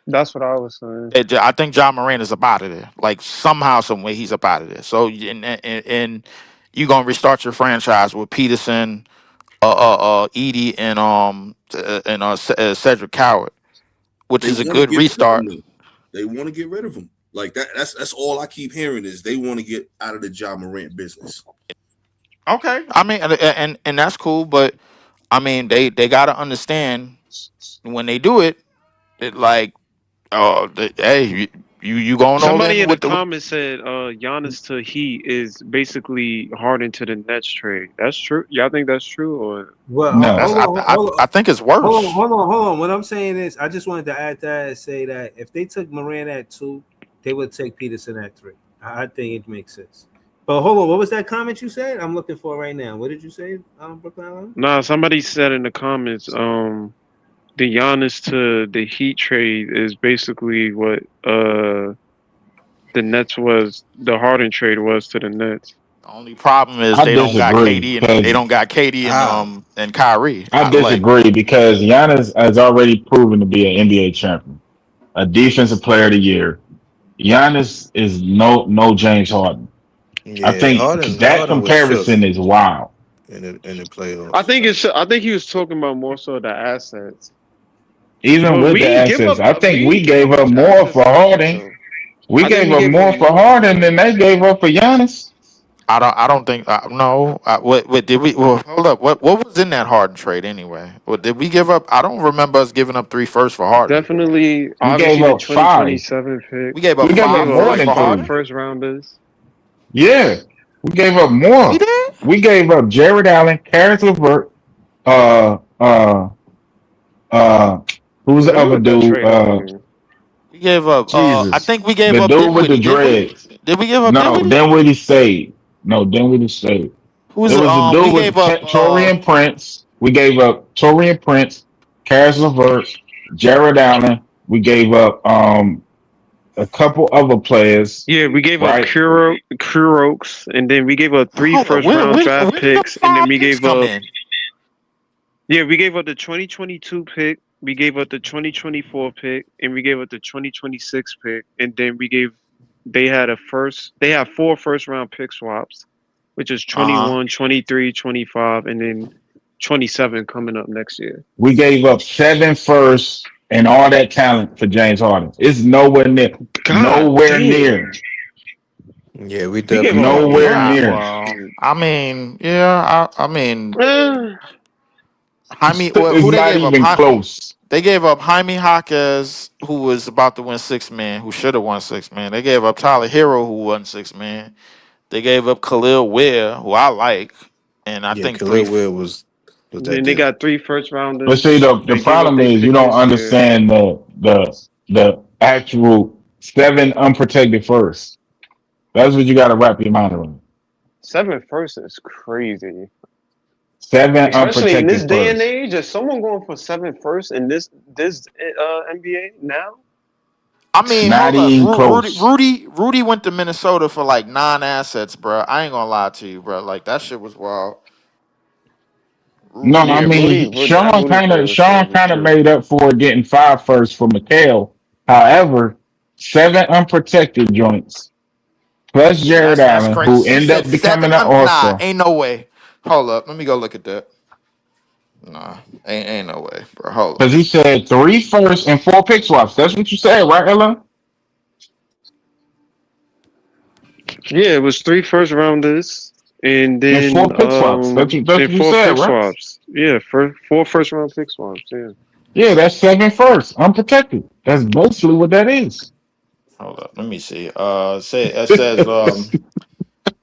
That's what I was saying. I think John Morant is up out of there. Like somehow, some way, he's up out of there. So and you gonna restart your franchise with Peterson, Edie, and Cedric Coward, which They is a want to good get rid of him. restart. Though. They want to get rid of him. Like that. That's all I keep hearing is they want to get out of the Ja Morant business. Okay, I mean, and that's cool, but I mean, they got to understand when they do it, like, hey, you going all Somebody in in the with the. comments said Giannis to Heat is basically Harden to the Nets trade. That's true. Y'all think that's true or Well, No. That's I think it's worse. Hold on. What I'm saying is, I just wanted to add that and say that if they took Moran at 2, they would take Peterson at 3. I think it makes sense. But hold on, what was that comment you said? I'm looking for it right now. What did you say, Brooklyn Allen? nah? Somebody said in the comments the Giannis to the Heat trade is basically what the Nets was the Harden trade was to the Nets. The only problem is I they don't got disagree KD and they because don't got KD How? and Kyrie. I disagree because Giannis has already proven to be an NBA champion, a defensive player of the year. Giannis is no James Harden. I Yeah, think that Harden was shook comparison is wild. in the playoffs. I think he was talking about more so the assets. Even But with we the didn't give assets, up. I We think we didn't give up gave up much more assets for in the Heat Harden. though. We I think gave we up gave more up for more. Harden than they gave up for Giannis. I don't think no. What did we? Well, hold up. What was in that Harden trade anyway? What did we give up? I don't remember us giving up 3 firsts for Harden. Definitely, We gave obviously the up 5. 2027 pick. We gave up We gave We up gave 5 up more like firsts than for 5 3. Harden. first rounders. Yeah, we gave up We more. did. We gave up Jared Allen, Karis LeVert, uh, uh, uh, who's the Let me other look that dude? trade up again. We gave up. I Jesus, think we gave the up dude with the Dinwiddie, didn't we? dreads. Did we give up No, Dinwiddie? Dinwiddie stayed. No, Dinwiddie stayed. Who's It was the we dude with gave up Torian Prince. We gave up Torian Prince, Karis LeVert, Jared Allen. We gave up a couple other players, Yeah, we gave up right? Kuroks, and then we gave up 3 hold up. first round Where draft did them picks, and then 5 we picks gave come up in? we gave up the 2022 pick, we gave up the 2024 pick, and we gave up the 2026 pick, and then they have 4 first round pick swaps, which is Uh huh. 21, 23, 25, and then 27 coming up next year. We gave up 7 firsts and all that talent for James Harden. It's nowhere near. God Nowhere damn. near. Yeah, we We gave up definitely a did. Nowhere lot. near. Well, I mean, yeah. I mean, Eh, Jaime. Well, It's who they not gave up? even close. They gave up Jaime Jaquez, who was about to win 6 man, who should have won 6 man. They gave up Tyler Hero, who won 6 man. They gave up Khalil Ware, who I like, and I Yeah, think 3. Khalil Ware was that then they deal. got 3 first But see, rounders. the They gave up problem their is you pick don't this year. understand the actual 7 unprotected firsts. That's what you got to wrap your mind around. 7 first is crazy. 7 Especially in this unprotected day and firsts. age, is someone going for 7 first in this NBA now? I mean, Not hold up, even close. Rudy went to Minnesota for like 9 assets, bro. I ain't gonna lie to you, bro. Like that shit was wild. No, Rudy, I Yeah, mean that Sean Rudy kind trade of was Sean crazy kind of too. made up for getting 5 firsts for McHale. However, 7 unprotected joints plus Jared that's Allen, who crazy. You ended said up becoming 7. an Nah, All-Star. ain't no way. Hold up, let me go look at that. Nah, ain't no way, bro. Hold Because up. he said 3 firsts and 4 pick swaps. That's what you said, right, Ella? Yeah, it was 3 first rounders, And There's then 4 pick swaps. That's what and we four said, pick right? swaps. Yeah, four first round pick swaps. Yeah. Yeah, that's 7 first, unprotected. That's mostly what that is. Hold up, let me see. It says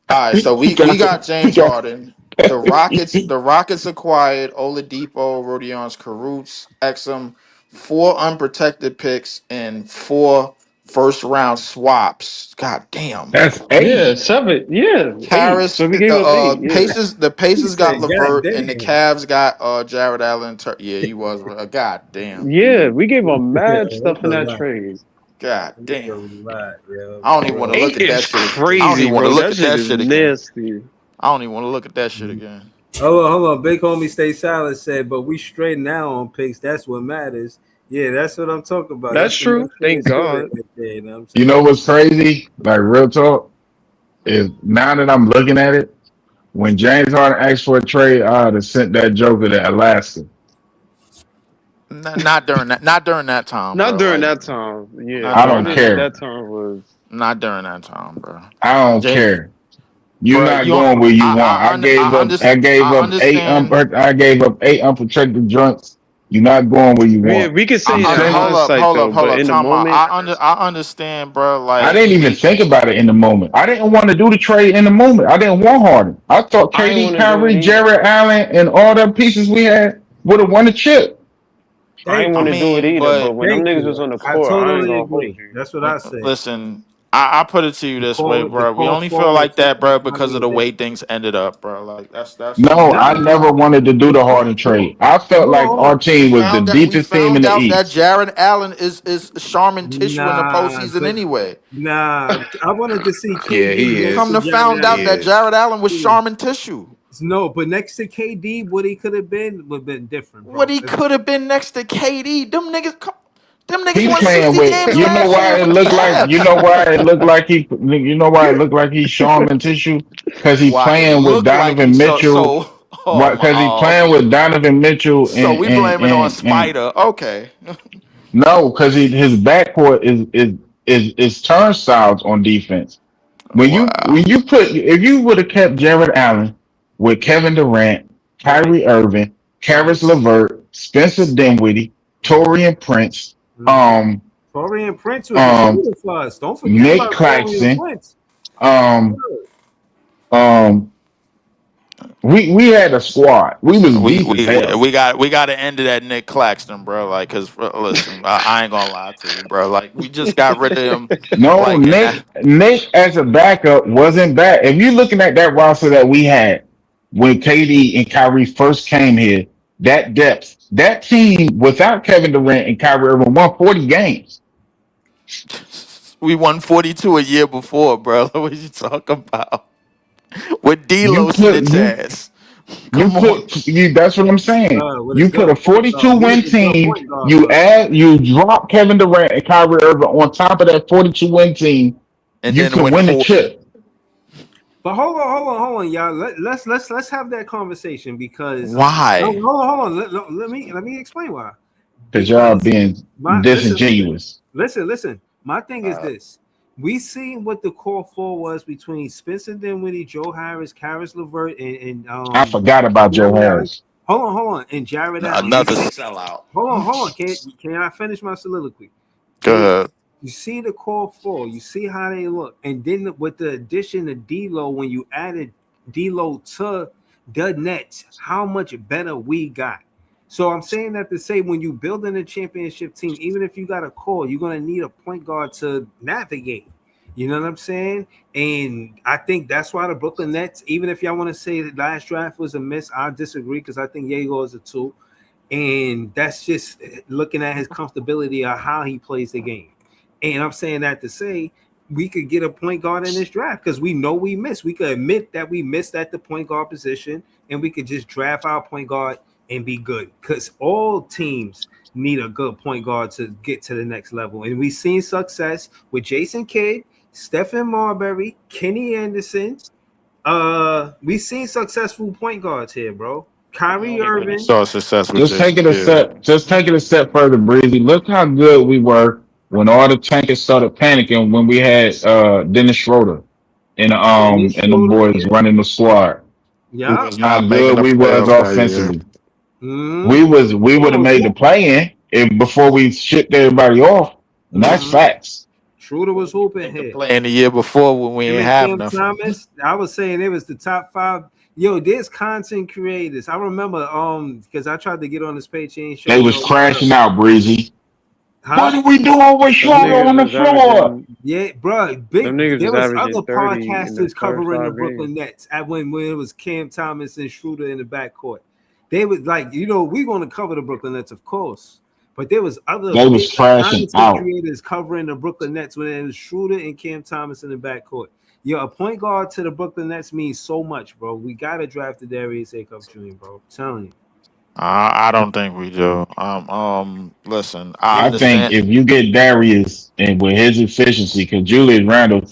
all right, so we got We James got Harden. The Rockets acquired Oladipo, Rodions Caruth, Exum, 4 unprotected picks and 4 first round swaps. God damn. that's 8. Yeah, 7. Yeah, 8. Harris, So we the gave up 8. Yeah. He Pacers got said, "God Levert, and the damn." Cavs got Jared Allen. Yeah, he was. God damn. Yeah, we gave up mad That's stuff a in that lot. trade. God That's a damn. lot, yo. I don't even For want to real. look 8 at that is shit. I don't crazy, even want to bro. look That at shit that is shit again. nasty. I don't even want to look at that shit again. Hold on. Big homie Stay Silent said, "But we straight now on picks. That's what matters." Yeah, that's what I'm talking about. That's That's the true. next man Thank spirit God. right there. You know what I'm You saying? know what's crazy? Like real talk is now that I'm looking at it, when James Harden asked for a trade, I would have sent that joker to Alaska. Not during that. Not during that time, Not bro. during Like, that time. Yeah, not I during don't that Harden at time. care. that time was. Not during that time, bro. I don't Jay, care. You're bro, not you. going where you want. I. I understand. I gave up 8 unprotected joints. You're not going where you Yeah, want. we could say I'm it in saying hindsight though, Hold but up. in the Time out. moment, I understand, bro. I Like didn't even think about it in the moment. I didn't want to do the trade in the moment. I didn't want Harden. I thought I ain't KD, want to do it Kyrie, either. Jared Allen, and all the pieces we had would have won the chip. I ain't Thank I want you. to do it mean, either. But but when them Thank niggas was you. on the I court, I ain't totally gonna hold agree. you. That's what I said. listen, I put it to you this way, The bro. We call only feel forward like took that, bro, my because of name the there. way things ended up, bro. Like that's all. No, I never Nah. wanted to do the Harden trade. I felt like our We team was the found that deepest team in the East. Jared Allen is Charmin tissue in the Nah, postseason but anyway. nah. I wanted to see Yeah, KD he next Come to is. to Jared found He out Allen. that is. Jared Allen was Yeah. Charmin tissue. No, but next to KD, what he could have been would have been different, What bro. he could have been next to KD. Them niggas He won playing 60 with, games you know last year why it with the looked like, Cavs. you know why it looked like he's Sharman tissue? Because he Why it playing with looked like he Donovan Mitchell. oh What? my Because he playing with Donovan Mitchell so we blame it on Spider. Okay. no, because his backcourt is turnstiles on defense. Wow. If you would have kept Jared Allen with Kevin Durant, Right, Kyrie Irving, right. Karis LeVert, Spencer Dinwiddie, Torian Prince, Mm-hmm. um, Torian Prince was a um, shooter for us. Don't forget Nick about Torian Claxton, Prince. um, um, we had a squad. We was We deep as we hell. we got to end it at Nick Claxton, bro. Like, cause listen, I ain't gonna lie to you, bro. Like, we just got rid of him, No, like, and that Nick as a backup wasn't bad. If you're looking at that roster that we had when KD and Kyrie first came here, that depth, that team without Kevin Durant and Kyrie Irving won 40 games. we won 42 a year before, bro. What you talking about? With You D'Lo put snitch ass. you Come on. put you that's what I'm saying. With a You put a good point guard. 42 We was win a good team, point guard for us. you drop Kevin Durant and Kyrie Irving on top of that 42 win team, And you then can win win the 40. chip. But hold on, y'all. Let's have that conversation because Why? hold on. Let me explain why. Because y'all Because being my disingenuous. listen. My thing is this: we seen what the call for was between Spencer Dinwiddie, Joe Harris, Karis LeVert, and I forgot about Joe Jared Allen. Harris. Hold on, and Jared Allen. Another sellout. Hold on. Can I finish my soliloquy? Go ahead. You see the call for, you see how they look, and then with the addition of D'Lo, when you added D'Lo to the Nets, how much better we got. So I'm saying that to say, when you building a championship team, even if you got a call, you're gonna need a point guard to navigate. You know what I'm saying? And I think that's why the Brooklyn Nets, even if y'all want to say the last draft was a miss, I disagree because I think Diego is a 2. And that's just looking at his comfortability of how he plays the game. And I'm saying that to say we could get a point guard in this draft because we know we missed. We could admit that we missed at the point guard position, and we could just draft our point guard and be good. Because all teams need a good point guard to get to the next level. And we've seen success with Jason Kidd, Stephen Marbury, Kenny Anderson. We've seen successful point guards here, bro. Kyrie Irving. So success with Just take Jason it a Kidd. step. Just take it a step further, Breezy. Look how good we were when all the tankers started panicking when we had Dennis Schroeder. Yeah, we and the screwed him. boys running the squad. Who Yeah. was How not making good the we was playoffs that year. offensively. Mm-hmm. We would Schroeder have was made the hooping. play in if before we shipped everybody off. And that's Mm-hmm. facts. Schroeder was hooping Make the here. play in the year before when we Him ain't and have Cam nothing. Thomas, I was saying it was the top 5. Yo, there's content creators. I remember because I tried to get on this page, he ain't show They me was no love. crashing out, Breezy. What Huh? are we doing with Them Schroeder niggas on the was floor? averaging. Yeah, bro. Them niggas There was was averaging other 30 in the podcasters first covering the 5 Brooklyn games. Nets at when it was Cam Thomas and Schroeder in the backcourt. They was like, we're going to cover the Brooklyn Nets, of course. But there was other They big was crashing content out. creators covering the Brooklyn Nets when it was Schroeder and Cam Thomas in the backcourt. Yo, a point guard to the Brooklyn Nets means so much, bro. We gotta draft the Darius Acuff Jr., bro. I'm telling you. I don't think we do. Listen, I I think understand. if you get Darius and with his efficiency, because Julius Randle,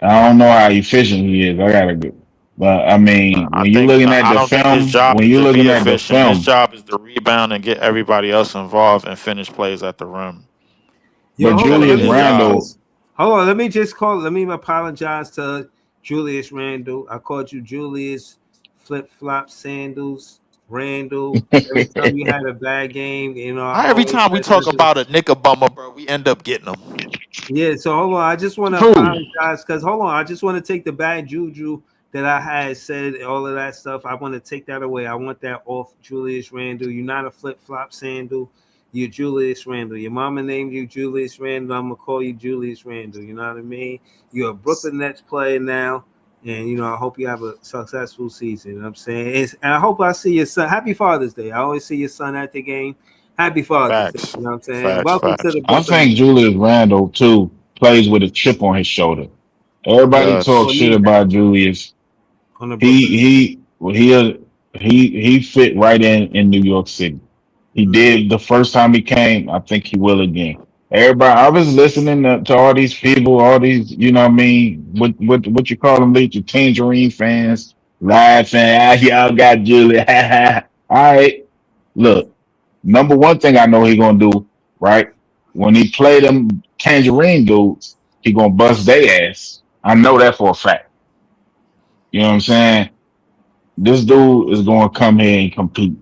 I don't know how efficient he is. I gotta go. But I mean, I when you're think looking no, at I the don't think his film, job when is you're to be looking at the efficient. His film, job is to rebound and get everybody else involved and finish plays at the rim. Yo, but hold That on. ain't Let Julius his me job. Randle, hold on. Let me apologize to Julius Randle. I called you Julius Flip Flop Sandals Randle. Every time you had a bad game, I Why every always time we said talk something. about a Knickerbummer, bro, we end up getting them. Yeah, so hold on. I just want to who? apologize because hold on. I just want to take the bad juju that I had said, all of that stuff. I want to take that away. I want that off Julius Randle. You're not a flip flop sandal. You're Julius Randle. Your mama named you Julius Randle. I'm gonna call you Julius Randle. You know what I mean? You're a Brooklyn Nets player now. And I hope you have a successful season. You know what I'm saying? And I hope I see your son. Happy Father's Day. I always see your son at the game. Happy Father's Day. Facts, You know what I'm saying? facts, Welcome to facts. the I Brooklyn think Nets. Julius Randle too plays with a chip on his shoulder. He Everybody does. talks Or shit need about Julius. on the He Brooklyn. he well, he fit right in New York City. He Mm-hmm. did the first time he came. I think he will again. Everybody, I was listening to all these people, all these, you know what I mean? What you call them, Leach? Your Tangerine fans laughing. Y'all got Julius. All right. Look, number one thing I know he gonna do, right? When he play them Tangerine dudes, he gonna bust their ass. I know that for a fact. You know what I'm saying? This dude is gonna come here and compete.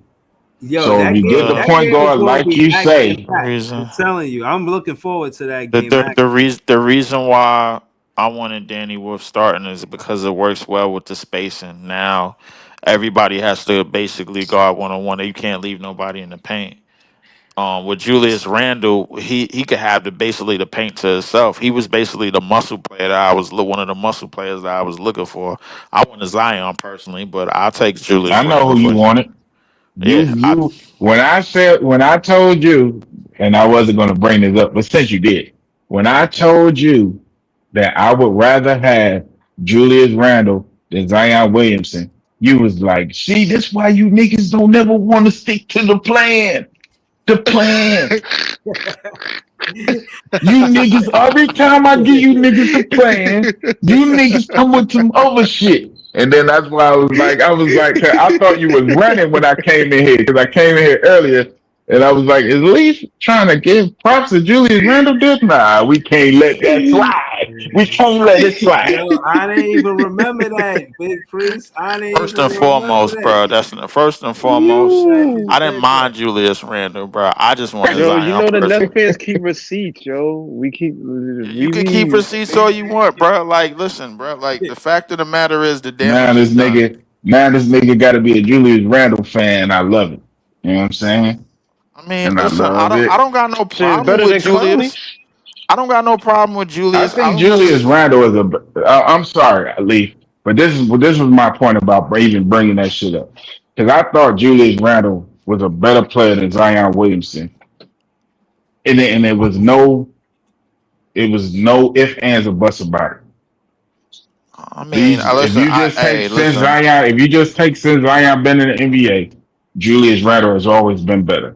Yo, So if that you get game, the The that point game is guard, going to like be you action say, packed. I'm reason. telling you, I'm looking forward to that The game. the the reason the reason why I wanted Danny Wolf starting is because it works well with the spacing. Now everybody has to basically guard 1-on-1. You can't leave nobody in the paint. With Julius Randle, he could have basically the paint to himself. He was basically the muscle player that one of the muscle players that I was looking for. I wanted Zion personally, but I'll take I Julius know Randle who you for him. wanted. Yeah, When I told you, and I wasn't gonna bring this up, but since you did, when I told you that I would rather have Julius Randle than Zion Williamson, you was like, see, this why you niggas don't never want to stick to the plan. The plan. You niggas, every time I give you niggas the plan, you niggas come with some other shit. And then that's why I was like, 'cause I thought you was running when I came in here, because I came in here earlier, and I was like, is Leaf trying to give props to Julius Randle? Did nah, we can't let that slide. We can't let it slide. Yo, I didn't even remember that, Big Priest. I didn't first even and remember foremost, that. bro. That's first and I'm foremost. glad you I didn't said that. mind Julius Randle, bro. I just wanted Yo, you Zion know the Nets personally. fans keep receipts, yo. You We can keep be receipts all you want, bro. Like, listen, bro. Like, the fact of the matter is, the Now damage this is done. nigga, now this nigga got to be a Julius Randle fan. I love it. You know what I'm saying? I mean, And I listen. love I it. don't got no shit is problem better with than Conley. Julius. I don't got no problem with I Julius. I think don't really. Julius Randle is a. I'm sorry, Leaf, but this was my point about even bringing that shit up, because I thought Julius Randle was a better player than Zion Williamson, and it was no ifs ands or buts about it. I mean, I If listen. you just take Hey, listen. since Zion been in the NBA, Julius Randle has always been better.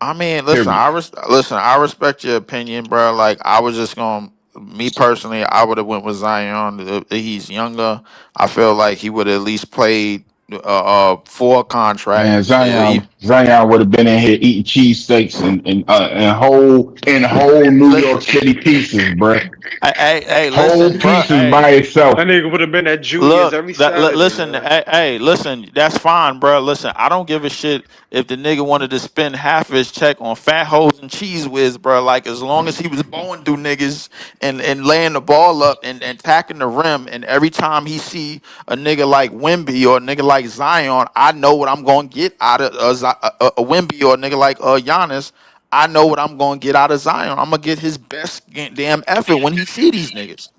I mean, listen. Period. Listen. I respect your opinion, bro. Like, I was just going. Me personally, I would have went with Zion. He's younger. I feel like he would at least played for a contract. Man, Zion would have been in here eating cheesesteaks and whole New York Listen, City pieces, bruh. hey, Whole listen, bro. pieces Hey, by itself. That nigga would have been at Junior's look, every Saturday, listen, yo. listen. That's fine, bro. Listen, I don't give a shit if the nigga wanted to spend half of his check on fat hoes and cheese whiz, bro. Like as long as he was bowling through niggas and laying the ball up and tacking the rim, and every time he see a nigga like Wimby or a nigga like Zion, I know what I'm gonna get out of a Wimby or a nigga like Giannis. I know what I'm gonna get out of Zion. I'm gonna get his best damn effort when he see these niggas.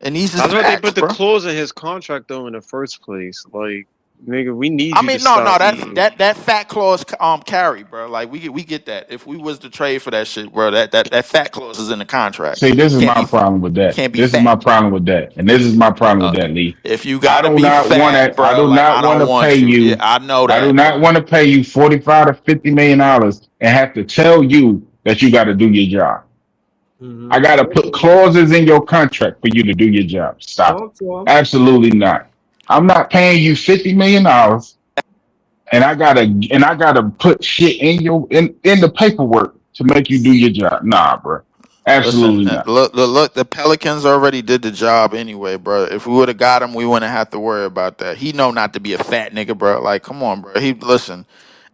And these is That's what they facts, put the bro. clause in his contract though in the first place. Like, nigga, we need I you to mean, no, stop that eating. that that fat clause carry, bro. Like we get that. If we was to trade for that shit, bro, that fat clause is in the contract. See, this is Can't my be problem with that. can't be This is fat. my problem with that. And this is my problem with that, Lee. If you I gotta do be not want fat, to I bro, do like not I want don't to pay want you. Yeah, you I know I do that, not bro. want to pay you 45 to 50 million dollars and have to tell you that you got to do your job. Mm-hmm. I got to put clauses in your contract for you to do your job. Stop it. Talk to him. Absolutely not. I'm not paying you $50 million and I gotta put shit in in the paperwork to make you do your job. Nah, bro. Listen, Absolutely not. look, the Pelicans already did the job anyway, bro. If we would have got him, we wouldn't have to worry about that. He know not to be a fat nigga, bro. Like, come on, bro. He listen.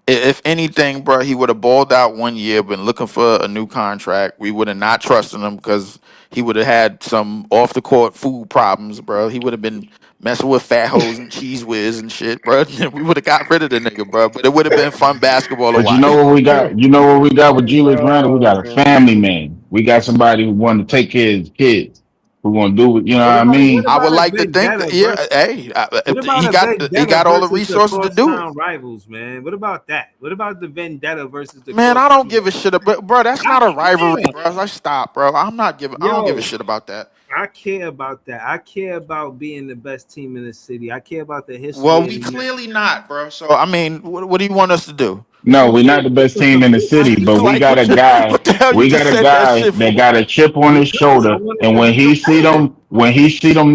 If anything, bro, he would have balled out 1 year, been looking for a new contract. We would have not trusted him because he would have had some off the court food problems, bro. He would have been messing with fat hoes and cheese whiz and shit, bro. We would have got rid of the nigga, bro. But it would have been fun basketball to But you know watch. what we got? You know what we got with Julius Randle? We Oh got a god. family man. We got somebody who want to take care of his kids. Who want to do it? You know what I What mean? I would about a like to think that, vendetta yeah, versus hey, what if about a he vendetta got all the versus the resources to do it. crosstown rivals, man? What about that? What about the vendetta versus the Man, I don't crosstown give a rivals? shit about, bro. That's I not a rivalry, care. bro. Like, stop, bro. I don't give a Yo, shit about that. I care about that. I care about being the best team in the city. I care about the Well, history of we the Knicks. clearly not, bro. So I mean, what do you want us to do? No, we're not the best team in the city, but we Like got a guy. what the hell you We got just a said that guy shit that for? got a chip on his Because I shoulder, want and to when he see them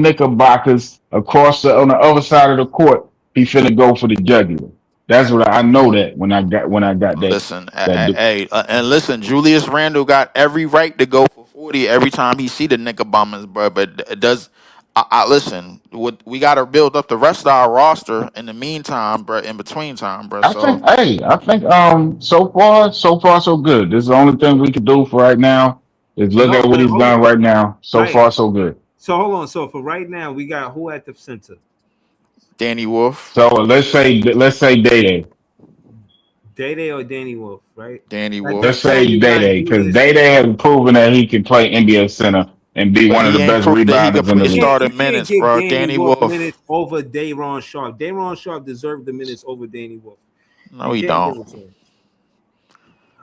Knickerbockers across on the other side of the court, he finna go for the jugular. That's what I know that when I got that Listen, that. hey, and listen, Julius Randle got every right to go for 40 every time he see the nigga bummers, bro. But it does, I listen. We got to build up the rest of our roster in the meantime, bro. In between time, bro. I So think, hey, so far so good. This is the only thing we can do for right now is look no at what man. he's Hold done on. right now. So Right. far so good. So hold on. So for right now, we got who at the center? Danny Wolf, So let's say Day. Day Day or Danny Wolf, right? Danny At the Let's Wolf. four, say you got Day because Julius. Day has proven that he can play NBA center and be But one of the he ain't best proved that he could rebounders in the play league. You starting can't minutes, give bro. Danny Danny Wolf Wolf. minutes over Dayron Sharp. Dayron Sharp deserved the minutes over Danny Wolf. No, You he can't give don't. it to him.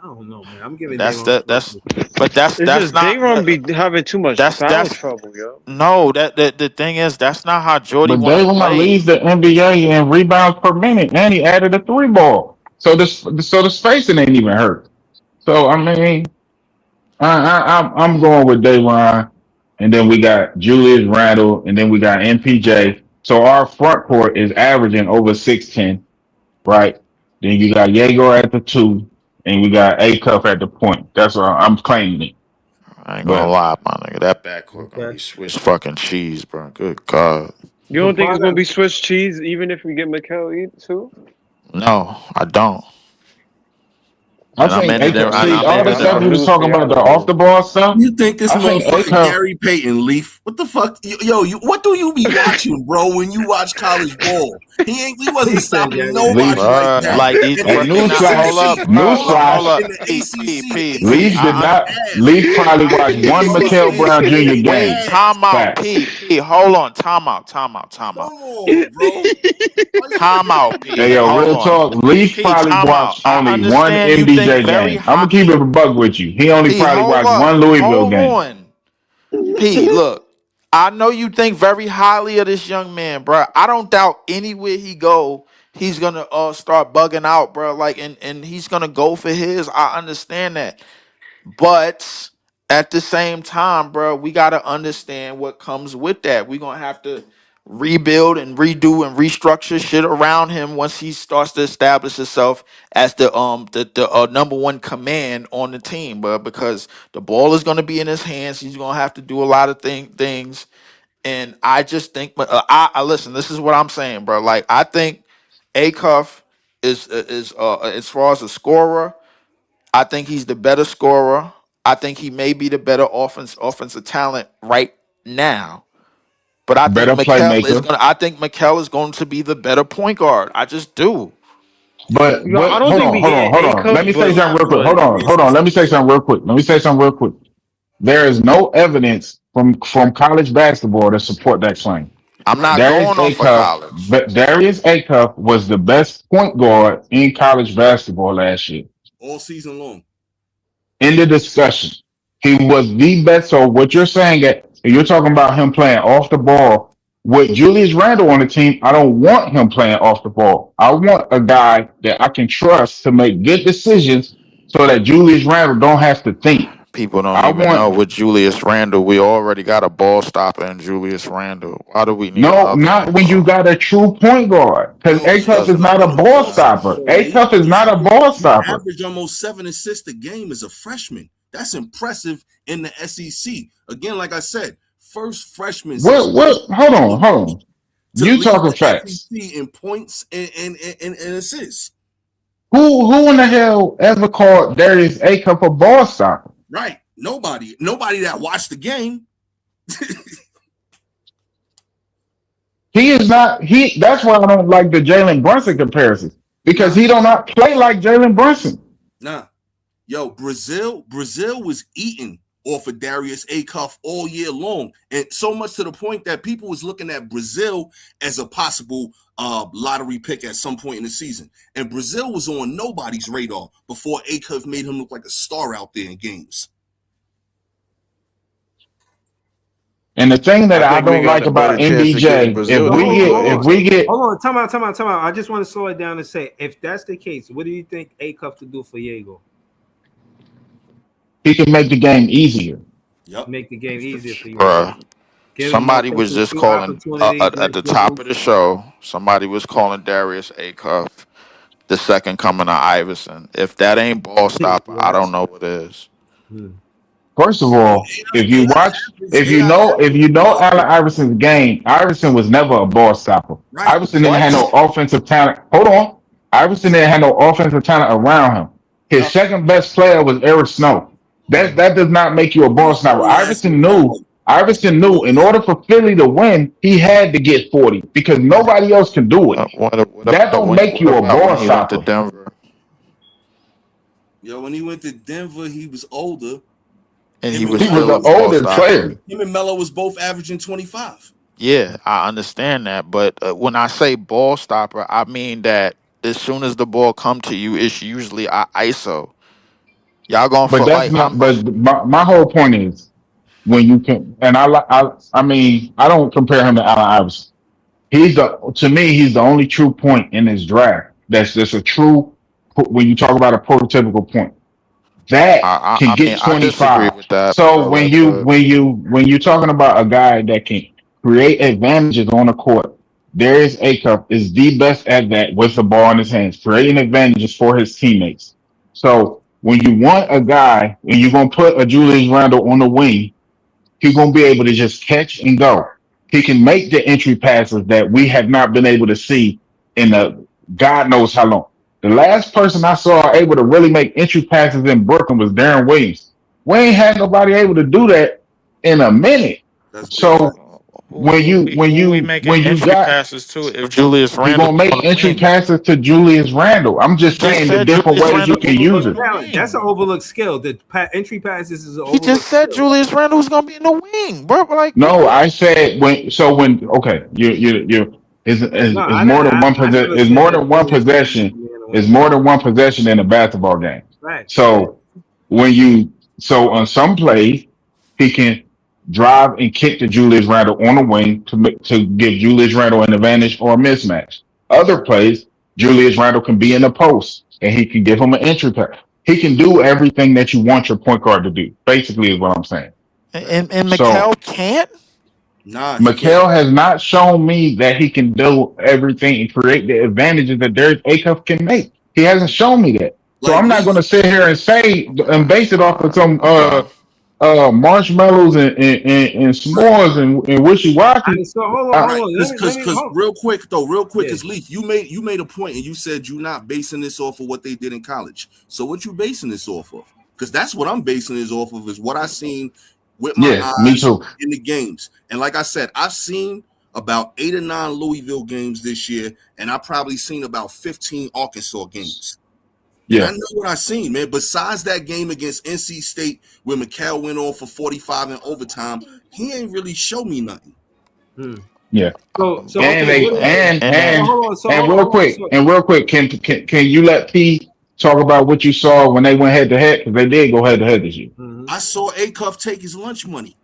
I don't know, man. I'm giving That's Dayron that. Sharp That's, minutes. but It's that's just not. Dayron be having too much foul That's trouble, yo. no. The thing is, that's not how Jordy But want to Davion play. leads the NBA in rebounds per minute, and he added a three ball. So the spacing ain't even hurt. So I mean, I'm going with Dayron, and then we got Julius Randle, and then we got MPJ. So our front court is averaging over 6'10", right? Then you got Jaeger at the two, and we got A Cuff at the point. That's what I'm claiming it. I ain't gonna But lie, my nigga. That backcourt gonna be Okay. Swiss fucking cheese, bro. Good God. You So don't think part it's gonna of be Swiss cheese even if we get Mikel too? No, I don't. I And I'm think in A it. Cuff. And See, I'm I all in the got it. stuff some we was news for talking about, the y'all off then. the ball stuff. You think this I think A motherfucker Cuff. Gary Payton Leaf? What the fuck? What do you be watching, bro? When you watch college ball, he wasn't he said stopping Gary nobody Leaf. like Bruh, that. like these And Hey, then right in now. the, in the Hold newsflash! up, A- bro. hold on, Hold Newsflash! in up. the ACC, the Leaf did ACC not. ass. Leaf probably The watched one Mikael ACC is Brown Jr. straight Wait, game. ass. time out, Facts. P. Hold on, time out. Come on, bro. Why you Time out, Hey, P. yo, Hold real on. talk. Leaf P, probably time out. watched I only one understand you think MBJ very game. I'm high. gonna keep it a bug with you. He only P, probably hold watched up. one Louisville Hold game. on. P, look. I know you think very highly of this young man, bro. I don't doubt anywhere he go, he's gonna start bugging out, bro. Like, and he's gonna go for his. I understand that. But at the same time, bro, we gotta understand what comes with that. We're gonna have to rebuild and redo and restructure shit around him once he starts to establish himself as the number one command on the team, but because the ball is going to be in his hands, he's going to have to do a lot of things. And I just think, but I listen. This is what I'm saying, bro. Like I think Acuff is as far as a scorer, I think he's the better scorer. I think he may be the better offensive talent right now. But I think Better playmaker. Mikel is going to be the better point guard. I just do. But No, I what? don't Hold think on, we hold on, getting hold A on. Let cup, me say but something real quick. but Hold on. Let me say something real quick. There is no evidence from college basketball to support that claim. I'm Right. not Darius going off of Acuff, college. but Darius Acuff was the best point guard in college basketball last year. all season long. In the discussion, he was the best. So what you're saying that you're talking about him playing off the ball with Julius Randle on the team, I don't want him playing off the ball. I want a guy that I can trust to make good decisions so that Julius Randle don't have to think. People don't I even know want with Julius Randle. We already got a ball stopper in Julius Randle. Why do we need no, another not one, when you bro? got a true point guard. Because Yo, This Acuff Acuff is doesn't is not a not a make ball ball sense. stopper stopper. though, Lee. Acuff is not a ball He stopper. averaged almost 7 assists a game as a freshman. That's impressive in the SEC. Again, like I said, first freshman since Hold on, 2020 hold on. to You lead talking the facts. SEC in points and assists. Who in the hell ever called Darius Acuff a ball stopper? Right. Nobody that watched the game. He is not. That's why I don't like the Jalen Brunson comparison because Nah, he don't not play like Jalen Brunson. nah. Yo, Brazil was eating off of Darius Acuff all year long, and so much to the point that people was looking at Brazil as a possible lottery pick at some point in the season. And Brazil was on nobody's radar before Acuff made him look like a star out there in games. And the thing that I I think we don't got like the better about chance of getting MBJ, Brazil than if we get, Hold on, time out. I just want to slow it down and say, if that's the case, what do you think Acuff to do for Diego? he can make the game easier. Yep. Make the game easier for you. Bruh. Give him more Somebody was just shoot calling opportunities. at the top of the show. Somebody was calling Darius Acuff the second coming of Iverson. If that ain't ball stopper, I don't know what is. First of all, if you know Allen Iverson's game, Iverson was never a ball stopper. Right. Iverson didn't have no offensive talent. Hold on. Iverson didn't have no offensive talent around him. His second best player was Eric Snow. That does not make you a ball stopper. Iverson knew in order for Philly to win, he had to get 40 because nobody else can do it. That don't make you a ball He went to stopper. Denver. Yo, when he went to Denver, he was older. And Him he and was He was still a an ball older stopper. player. Him and Melo was both averaging 25. Yeah, I understand that, but when I say ball stopper, I mean that as soon as the ball come to you, it's usually a ISO. Y'all going But for that's like not. But my whole point is when you can, and I mean, I don't compare him to Allen Iverson. To me, he's the only true point in this draft. That's just a true. When you talk about a prototypical point, that can get I disagree 25. with that. So bro, when but you're talking about a guy that can create advantages on the court, Darius Acuff is the best at that with the ball in his hands, creating advantages for his teammates. So when you want a guy and you're gonna put a Julius Randle on the wing, he's gonna be able to just catch and go. He can make the entry passes that we have not been able to see in the God knows how long. The last person I saw able to really make entry passes in Brooklyn was Darren Williams. We ain't had nobody able to do that in a minute. So when you got passes too. If Julius you're Randle gonna make entry passes to Julius Randle. I'm just saying the different ways you can use it. That's an overlooked skill. The entry passes is an He overlooked just said skill. Julius Randle was gonna be in the wing, bro. Like No, I said when okay, you is more than one possession. Is more than one possession. Is more than one possession in a basketball game. Right. So on some plays he can drive and kick to Julius Randle on the wing to give Julius Randle an advantage or a mismatch. Other plays, Julius Randle can be in the post and he can give him an entry pass. He can do everything that you want your point guard to do. Basically, is what I'm saying. and Mikel can't. Nah, he can't. Mikal has not shown me that he can do everything and create the advantages that Darius Acuff can make. He hasn't shown me that. So Like I'm not going Leaf, to sit here and say and base it off of some Okay. marshmallows and s'mores and wishy washy. So hold on, right? Because hold. real quick, Yeah. because Leaf, you made a point and you said you're not basing this off of what they did in college. So what you basing this off of? Because that's what I'm basing this off of, is what I seen with my Yeah, me eyes too. in the games. And like I said, I've seen about 8 or 9 Louisville games this year, and I probably seen about 15 Arkansas games. And I Yeah, know what I seen, man. Besides that game against NC State where Mikal went off for 45 in overtime, he ain't really show me nothing. yeah. So And okay, they what, and hold on, so and hold on, real hold on. quick, So, can you let P talk about what you saw when they went head to head? Because they did go head to head this year. I saw Acuff take his lunch money.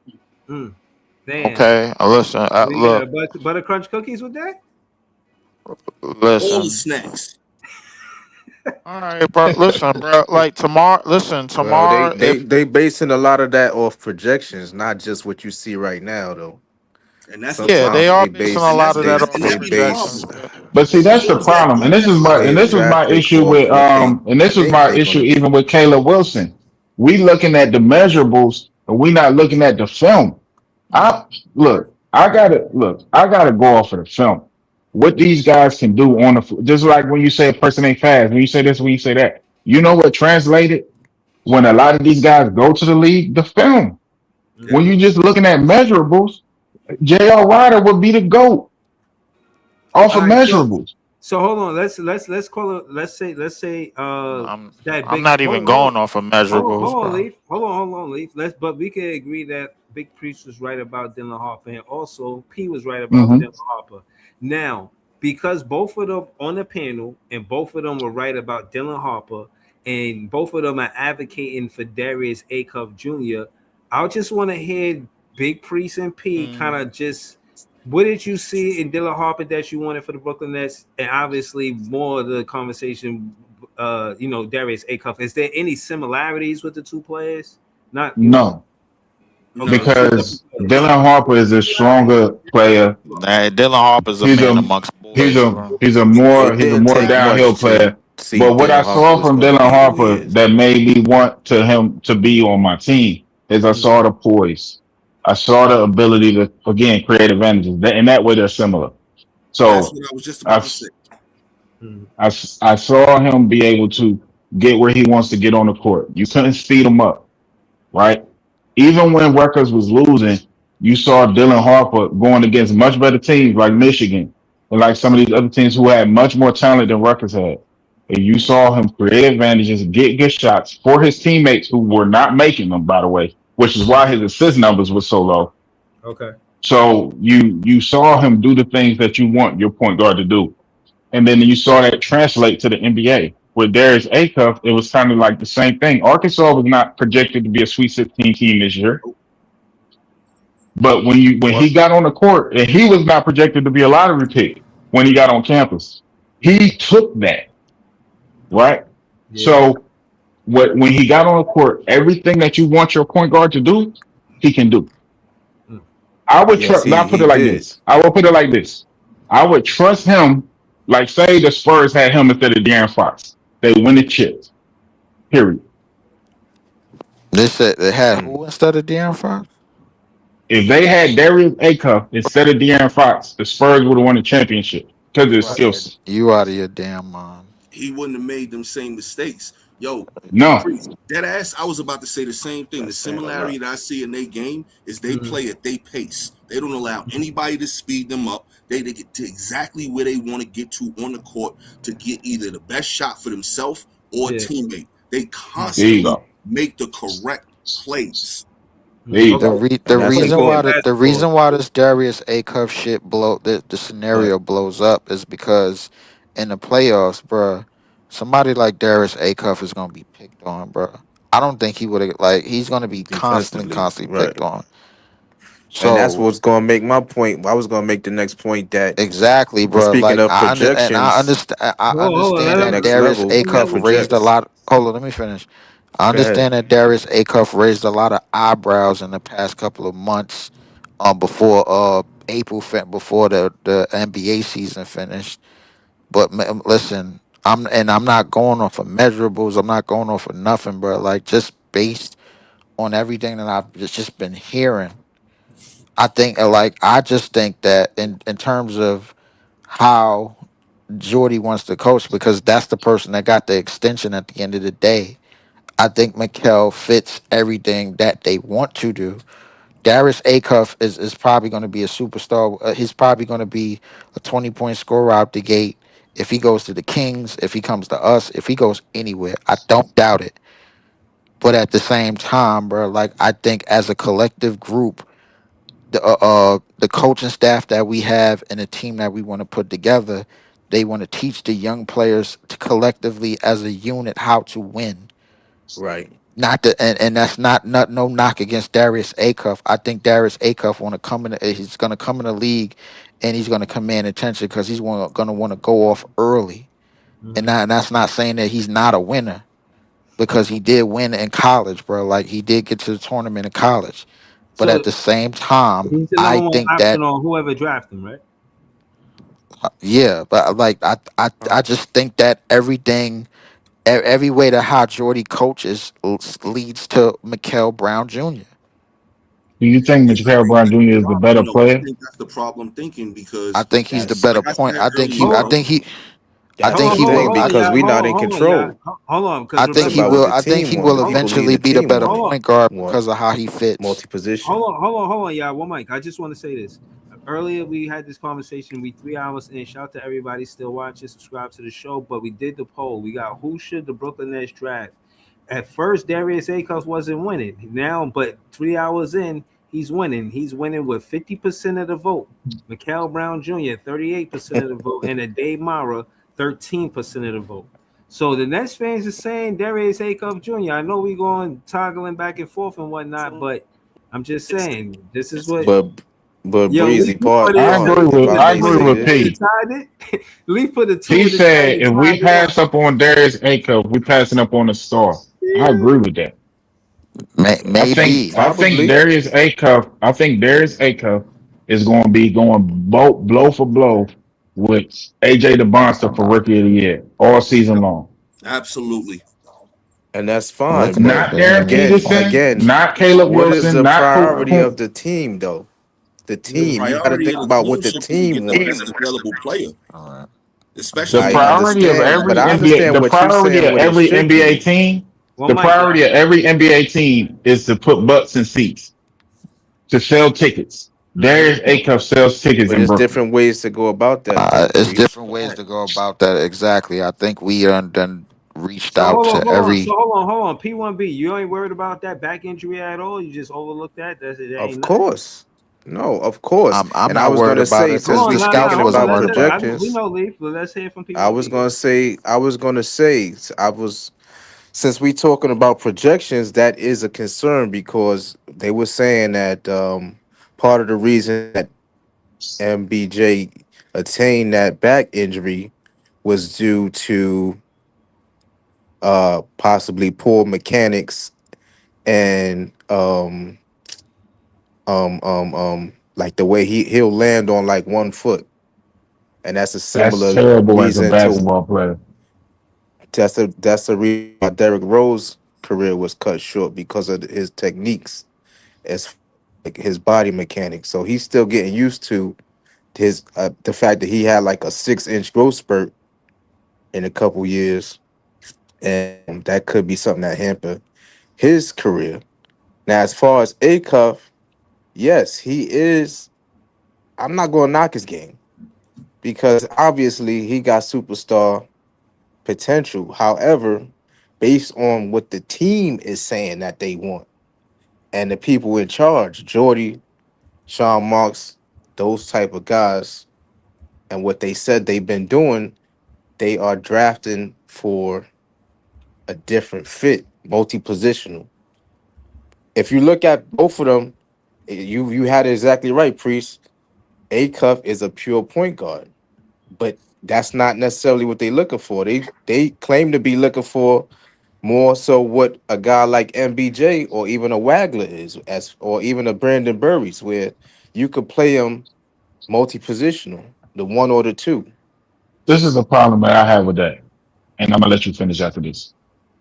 damn. Okay, listen, look, Butter crunch cookies with that? All listen. the snacks. All right, bro. Listen, bro. Like tomorrow. Listen, Well, tomorrow. If they basing a lot of that off projections, not just what you see right now, though. And that's the yeah, they Sometimes problem. are they basing base a And lot that's of and, that that, off and they the that be the base projections. problem. But see, He that's the does that. problem, He and does that with this is my traffic issue off with what they and this is think my they're issue gonna do. even with Caleb Wilson. We looking at the measurables, and we not looking at the film. I I gotta go off of the film. What these guys can do on the just like when you say a person ain't fast, when you say this, when you say that. You know what translated when a lot of these guys go to the league? The film. Yeah. When you just looking at measurables, J.R. Ryder would be the GOAT off of All right, measurables. so hold on. Let's call it. Let's say I'm that I'm big. not even Hold going off of measurables, on, bro. Leaf. Hold on, Leaf. But we can agree that Big Priest was right about Dylan Harper, and also P was right about Hmm. Dylan Harper. Now, because both of them on the panel and both of them were right about Dylan Harper, and both of them are advocating for Darius Acuff Jr., I just want to hear Big Priest and P kind of just. What did you see in Dylan Harper that you wanted for the Brooklyn Nets? And obviously, more of the conversation, Darius Acuff. Is there any similarities with the two players? Not, No, No. Okay, two different because players. Dylan Harper is a stronger player. Nah, Dylan Harper's a He's man a amongst boys, bro. It he's a didn't more take downhill much to player. see But what I Dylan Harper saw was from going to Dylan be who he Harper is. that made me want him to be on my team is I saw the poise. I saw the ability to again create advantages. In that way, they're similar. That's So what I was just I, about to say. I saw him be able to get where he wants to get on the court. You couldn't speed him up, right? Even when Rutgers was losing, you saw Dylan Harper going against much better teams like Michigan and like some of these other teams who had much more talent than Rutgers had. And you saw him create advantages, get good shots for his teammates who were not making them, by the way, which is why his assist numbers were so low. Okay. So you saw him do the things that you want your point guard to do. And then you saw that translate to the NBA. With Darius Acuff, it was kind of like the same thing. Arkansas was not projected to be a Sweet 16 team this year. But when he got on the court, and he was not projected to be a lottery pick when he got on campus, he took that, right? Yeah. So when he got on the court, everything that you want your point guard to do, he can do. I would Yes, I'll put he it like did. this. I will put it like this. I would trust him, like say the Spurs had him instead of De'Aaron Fox. They win the chips. Period. They said they had who instead of De'Aaron Fox? If they had Darius Acuff instead of De'Aaron Fox, the Spurs would have won the championship because of his skill set. You out of your damn mind. He wouldn't have made them same mistakes. Yo, No. Dead ass, I was about to say the same thing. The similarity that I see in their game is they play at their pace. They don't allow anybody to speed them up. They get to exactly where they want to get to on the court to get either the best shot for themselves or a teammate. They There you constantly go. make the correct plays. There you The go. the And that's reason why important. the reason why this Darius Acuff shit the scenario blows up is because in the playoffs, bruh, somebody like Darius Acuff is gonna be picked on, bruh. I don't think he would he's gonna be constantly Defensively, right. picked on. And that's So what's going to make my point. I was going to make the next point that exactly, we're bro. speaking Like of I projections understand at the that next Darius level. He Acuff raised a projects. lot. Hold on, let me finish. I Go ahead. understand that Darius Acuff raised a lot of eyebrows in the past couple of months, before before the NBA season finished. But listen, I'm not going off of measurables. I'm not going off of nothing, bro. Like just based on everything that I've just been hearing, I think I just think that in terms of how Jordy wants to coach, because that's the person that got the extension at the end of the day. I think Mikel fits everything that they want to do. Darius Acuff is probably going to be a superstar. He's probably going to be a 20-point scorer out the gate. If he goes to the Kings, if he comes to us, if he goes anywhere, I don't doubt it. But at the same time, bro, like I think as a collective group, the coaching staff that we have and the team that we want to put together, they want to teach the young players to collectively as a unit how to win. Right. Not the and that's not no knock against Darius Acuff. I think Darius Acuff want to come in. He's going to come in the league, and he's going to command attention because he's going to want to go off early. And that's not saying that he's not a winner, because he did win in college, bro. Like he did get to the tournament in college. But at So the same time, he's the I number one think that option on whoever drafted him, right? yeah, but like All I right. just think that every way that how Jordy coaches leads to Mikel Brown Jr. Do you think Michael Disagree. Brown That's the Jr. is the better problem, though. I player? think that's the problem thinking I because, think he's the That's better like I point. said earlier, hold bro. on. I That's think the he will. thing because we not in Hold on, y'all. control. Hold on, because I It's think he remember, about what will. the I think team he want. will The people hold, believe eventually the be the team better want hold point guard want because of how he fits. multi-position. hold on, y'all. One mic. I just want to say this. Earlier, we had this conversation. We 3 hours in. Shout out to everybody still watching, subscribe to the show. But we did the poll. We got who should the Brooklyn Nets draft? At first, Darius Acuff wasn't winning. Now, but 3 hours in, he's winning. He's winning with 50% of the vote. Mikel Brown Jr. 38% of the vote, and a Dave Mara 13% of the vote. So the Nets fans are saying Darius Acuff Jr. I know we going toggling back and forth and whatnot, but I'm just saying this is what. But Yo, Breezy, Lee put it. if I I may agree say with Two this, to Pete. tie it. Lee put a two He in the chat said and if we tied it up. pass up on Darius Acuff, we passing up on a star. I agree with that. Maybe. probably. I think Darius Acuff is going to be going blow for blow with AJ DeBonster for Rookie of the Year all season Yep, long. absolutely. And that's I'm fine. looking at But Not Darren again, Peterson, again, not Caleb what is Wilson, the not priority of the team though? The The team. You got to priority think of the about what team the should be to get team the wants. best available player, All right. the especially I now. priority of understand, but every I NBA. understand The what you priority saying. of What it every should NBA be, team. One The mic, y'all. priority of every NBA team is to put butts in seats to sell tickets. Mm-hmm. Darius Acuff sells tickets but in there's Brooklyn. different ways to go about that, though, It's priest. different ways to go about that. Exactly. I think we done reached So out hold on, to hold on. So every. hold on. P1B, you ain't worried about that back injury at all? You just overlooked that? That's it. That Of ain't nothing. course, no, of course. I'm And I not was worried gonna about say, it Hold because since the we on, scouting speaking hold on. wasn't about worried about it. We projections, know, Leaf, but let's hear from I was P1B. Go gonna ahead. say, I was since we talking about projections, that is a concern because they were saying that part of the reason that MBJ attained that back injury was due to possibly poor mechanics and like the way he'll land on like one foot, and that's a That's similar terrible as a reason to basketball player. that's the reason why Derrick Rose career was cut short because of his techniques as like his body mechanics. So he's still getting used to his the fact that he had like a 6 inch growth spurt in a couple years, and that could be something that hamper his career. Now, as far as Acuff, yes, he is. I'm not going to knock his game because obviously he got superstar potential. However, based on what the team is saying that they want and the people in charge, Jordy, Sean Marks, those type of guys, and what they said they've been doing, they are drafting for a different fit, multi-positional. If you look at both of them, you had it exactly right, Priest. A Cuff is a pure point guard, but that's not necessarily what they're looking for. They claim to be looking for more so what a guy like MBJ or even a Wagler is, as or even a Brandon Burries, where you could play him multi-positional, the one or the two. This is a problem that I have with that, and I'm gonna let you finish after this.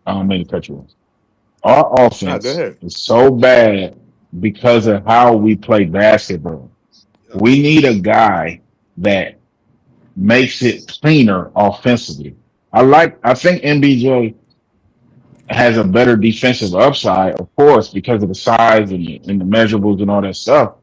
I don't mean to cut you off. Our Nah, go offense ahead. is so bad because of how we play basketball. Yep. We need a guy that makes it cleaner offensively. I think MBJ has a better defensive upside, of course, because of the size and the measurables and all that stuff.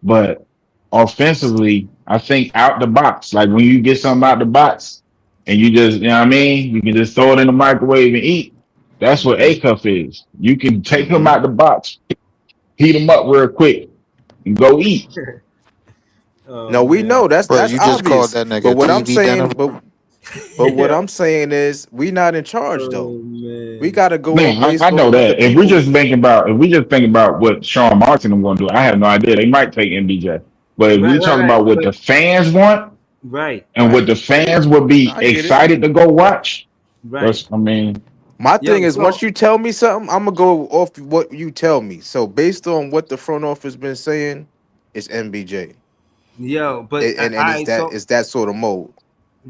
But offensively, I think out the box, like when you get something out the box and you just, you know what I mean, you can just throw it in the microwave and eat. That's what Mm-hmm. A-Cuff is. You can take him Mm-hmm. out the box, heat him up real quick, and go eat. Oh No, we man. know that's Bro, that's you just called obvious. that But nigga what I'm TV dinner. saying, but what Yeah. I'm saying is we not in charge though. Oh We man. got to go Man, up based I on know what the that. people. If we just think about what Sean Martin is going to do, I have no idea. They might take MBJ, but if Right, we right, talk right. about what But the fans want right, and what Right. the fans would be I get it. excited to go watch, right. I mean, My Yo, thing is, once so you tell me something, I'm gonna go off what you tell me. So based on what the front office been saying, it's MBJ, yo, but and I so it's that sort of mode.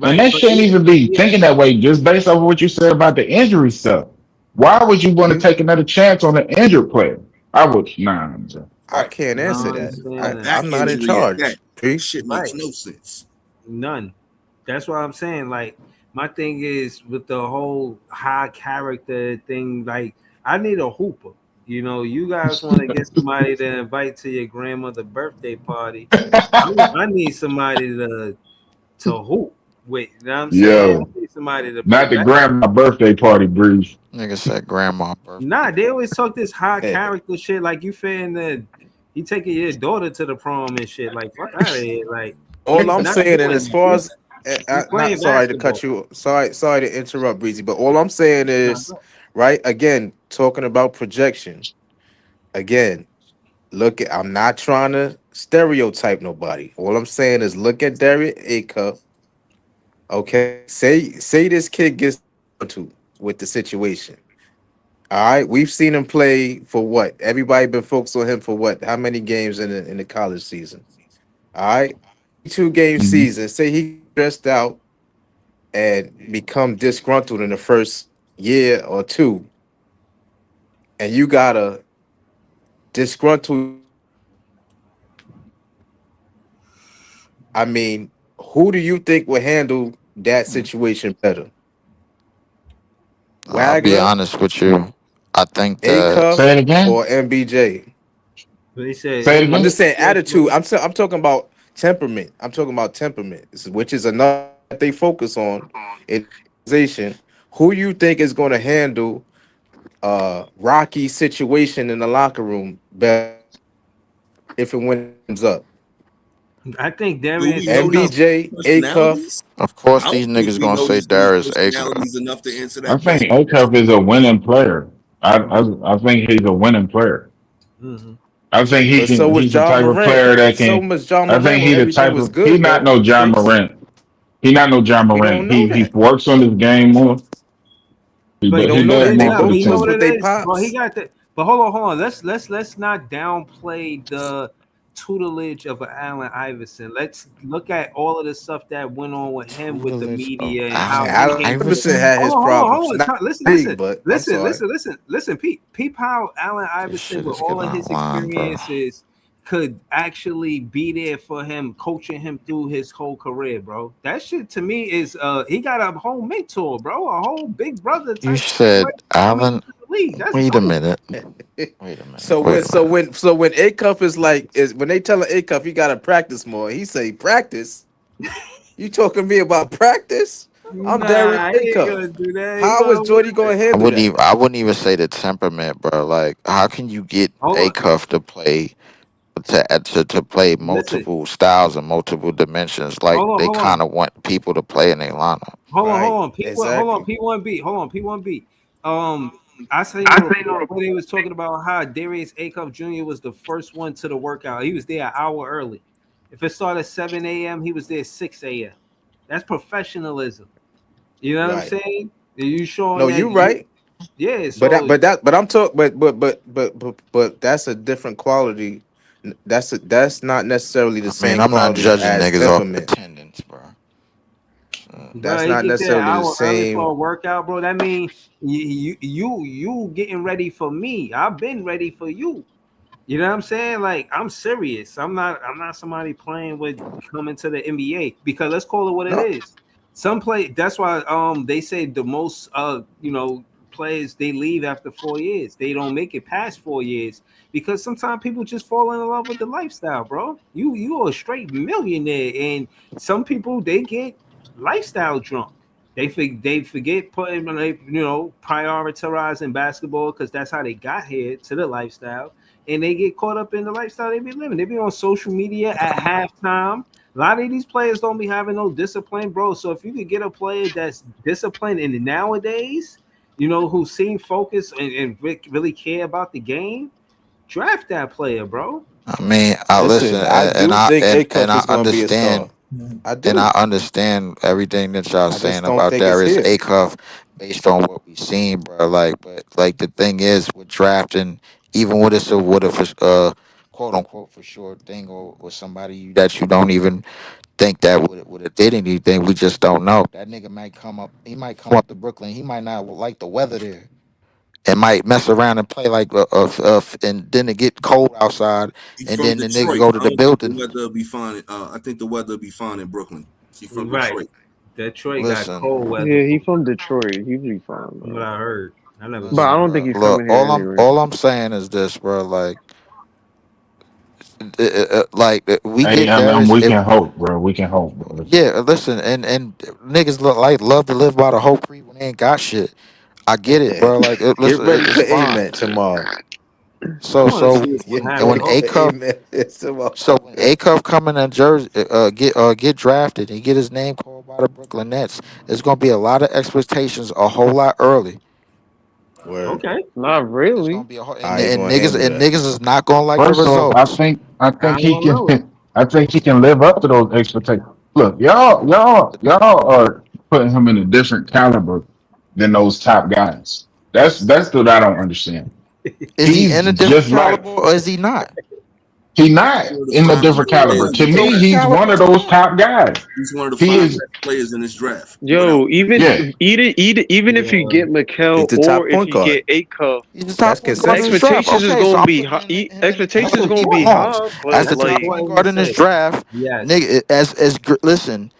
and right, they but shouldn't yeah, even be yeah. thinking that way just based off of what you said about the injury stuff. Why would you want to You, take another chance on an injured player? I would, nah. Bro. I Right. can't You know answer what I'm that. A saying? back I'm not in injury at that. charge. P. Shit makes Right. no sense. None. That's what I'm saying. Like my thing is with the whole high character thing. Like I need a hooper. You know, you guys want to get somebody to invite to your grandmother's birthday party. I need somebody to hoop with. You know what I'm saying? Yo, I need somebody to play not the basketball. grandma birthday party, Breeze. Nigga said grandma birthday. Nah, they always talk this high character shit. Like you saying that you taking your daughter to the prom and shit. Like fuck out of here. Like All he's I'm not saying, and doing as that. far as He's not playing sorry to basketball. cut you, sorry to interrupt, Breezy, but all I'm saying Nah, is, right? Again, talking about projection. Again, look at. I'm not trying to stereotype nobody. All I'm saying is, look at Derek Acuff. Okay, say this kid gets to with the situation. All right, we've seen him play for what? Everybody been focused on him for what? How many games in the college season? All right, 2 game Mhm. season. Say he stressed out and become disgruntled in the first year or two, and you gotta disgruntled. I mean, who do you think will handle that situation better? I'll be Wagner, honest with you. I think that Say Acuff, it again. or MBJ? but he said Say it I'm again. just saying yeah, attitude. I'm talking about temperament. I'm talking about temperament, which is another that they focus on in organization. Who you think is going to handle rocky situation in the locker room better if it wins up? I think Do Darius we know Acuff. these MBJ, Acuff. personalities? of course I don't these think niggas we gonna know say these dudes' Darius Acuff. personalities enough to answer I that think question. Acuff is a winning player. I think he's a winning player. Mhm. I think he But so can. was He's the John type of Morant. player that So can. was John I Morant think when he the everything type was of. He good not though. no John Priest. Morant. He not no John We don't Morant. know He that. works on his game more. We But He don't know does that. They more nah, for but the both you know close what team. with it their is. But he pops. got the. But hold on. Let's not downplay the tutelage of Allen Iverson. Let's look at all of the stuff that went on with him with the Tutelage of media and how Allen he Allen came. Iverson Iverson. had his problems. Hold on. Not Listen, big, but I'm sorry. listen. Pete how Allen This Iverson shit with is all getting of his online, bro. experiences could actually be there for him, coaching him through his whole career, bro. That shit to me is he got a whole mentor, bro, a whole big brother You type said situation coming Allen. into the league. That's Wait a dope. minute. Wait a minute. So Wait when a minute. Acuff is when they tell Acuff he gotta practice more, he say practice. You talking to me about practice? I'm Darius Nah, he ain't Acuff. gonna do that. He How is gonna Jordy gonna handle that? I wouldn't even say the temperament, bro. Like, how can you get hold a on. cuff to play to play Listen, multiple styles and multiple dimensions? Like they hold on. kind of want people to play in their lineup. Right. Hold on. Hold on. Exactly. P1B. Hold on. P1B. I seen a report where they was talking about how Darius Acuff Jr. was the first one to the workout. He was there an hour early. If it started at 7 a.m., he was there 6 a.m. That's professionalism. You know what I'm Right. saying? You showing No, that you right. yeah, But so I'm talking but that's a different quality That's not necessarily the I mean, same I'm not qualities judging as niggas off temperament. attendance, bro. Bro, That's he not get there an necessarily the hour early for same. a workout, bro. That mean you getting ready for me. I've been ready for you. You know what I'm saying? Like I'm serious. I'm not somebody playing with coming to the NBA because let's call it what it No, is. Some play that's why they say the most players they leave after 4 years. They don't make it past 4 years because sometimes people just fall in love with the lifestyle, bro. You are a straight millionaire, and some people they get lifestyle drunk. They forget putting prioritizing basketball because that's how they got here to the lifestyle, and they get caught up in the lifestyle they be living. They be on social media at halftime. A lot of these players don't be having no discipline, bro. So if you could get a player that's disciplined in nowadays, who seem focused and really care about the game, draft that player, bro. I mean, I listen, listen, I and do I think and, A and Cup I is going to be a star. understand, I and do. I understand everything that y'all I just saying don't about think it's Darius here. Acuff based on what we seen, bro. Like, but like the thing is with drafting, even with it's a what if it's quote unquote for sure thing or somebody that you don't even think that would have did anything. We just don't know. That nigga might come up. He might come up to Brooklyn. He might not like the weather there. It might mess around and play like and then it get cold outside, He's and from then the nigga Detroit. go to I the don't think the building. weather will be fine. I think the weather will be fine in Brooklyn. He's from Right. Detroit. Detroit got Listen, cold weather Yeah, he from Detroit. He'll be fine, from what bro. I heard. I never But I listen, been. don't think bro. he's Look, coming here anyway. all I'm saying is this, bro. We Hey, get LM, Darius. we can hope, bro. We can hope, bro. Yeah, listen, and niggas love to live by the whole creed when they ain't got shit. I get it, bro. Like, Get listen, ready it's for fine. Amen tomorrow. I So, want to so, see what's Get gonna and when happen. ready Oh, for A Cuff, Amen tomorrow. so when A Cuff coming in Jersey, get drafted and get his name called by the Brooklyn Nets, there's gonna be a lot of expectations a whole lot early. Word. okay. Not It's gonna really. be a whole, How you gonna handle and that? niggas is not gonna like the First off, results. I I think he don't can. know. I think he can live up to those expectations. Look, y'all are putting him in a different caliber than those top guys. That's what I don't understand. Is he He's in a different just like caliber or is he not? he not One of the in a finest different caliber. players in To this So me, what draft. he's one caliber of is he those in? top guys. He's one of the He five is, best players in this draft, without Yo, even yeah. even if you Yeah. get He's Mikel the or top if point you guard. get Acuff, He's the That's top point the guard in this consensus. draft. expectations is Okay, so gonna I'm be putting him in the expectations That's is gonna he be important. belongs high, as but the That's top like point important to guard in this say. draft. Yes. Nigga, listen,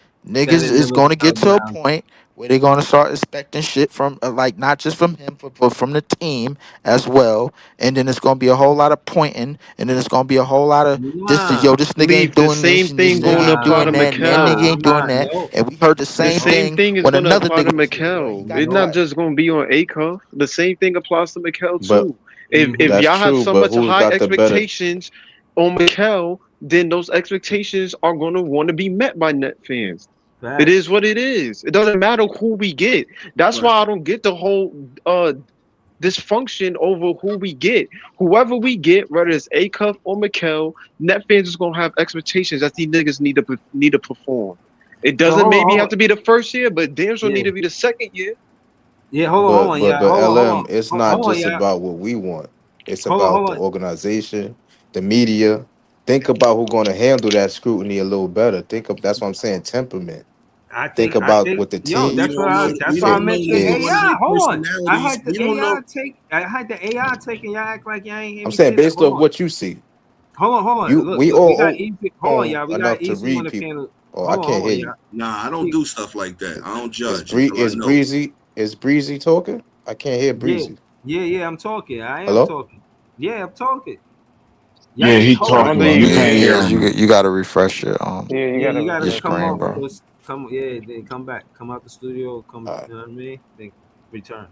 Said niggas it is never going to get died to a down. point where they're going to start expecting shit from like not just from him, but from the team as well. And then it's going to be a whole lot of pointing, and then it's going to be a whole lot of Nah. this nigga ain't leave the doing this, same and this thing nigga going to ain't apply Nah. to doing that, and that nigga Nah. Mikel. I'm ain't doing not. that. Nope. And we heard the The same Nope. same thing thing is when gonna another apply to nigga was here, bro. He Mikel. got It's not cut. just gonna be on Acuff. The same thing applies to Mikel But too. If Mm-hmm. that's y'all have true. so But much who's high got the better? expectations on Mikel, then those expectations are gonna want to be met by net fans. It is Facts. what it is. It doesn't matter who we get. That's right. why I don't get the whole dysfunction over who we get. Whoever we get, whether it's Acuff or Mikel, net fans is gonna have expectations that these niggas need to perform. It So doesn't maybe hold have on. to be the first year, but damn sure need Yeah. to be the second year. Yeah. Hold on. Yeah. But Hold on. LM, it's Hold not on. just Yeah. about what we want. It's Hold on. about Hold the on. organization, the media. Think about who's going to handle that scrutiny a little better. Think of that's what I'm saying. Temperament. Think I about think, what the yo, We team that's what don't know. that's We why I don't is know mentioned neither one of is. AI. their Hold on. I personalities. had We the don't know. AI take, I had the AI take, and y'all act like y'all ain't hear I'm me saying say that. based Hold off on. what you see. Hold on. You Look, we we got all easy. Hold on, own y'all. We got enough to easy on read the people. panel. Oh, I can't Hold hear on, you. y'all. Nah, I don't He- do stuff like that. I don't Is judge Bree until I is know. Breezy talking? I can't hear Yeah, Breezy. yeah. I'm talking. I am Hello? talking. Yeah, I'm talking. Yeah, he Hold I on. don't talking, but think you you can can't hear Yeah, hear him. him. you got to refresh Yeah, you Yeah, gotta you gotta your refresh come screen, off. bro. Come. Yeah, then come back. Come out the studio. Come. All right. You know what I mean? Then return.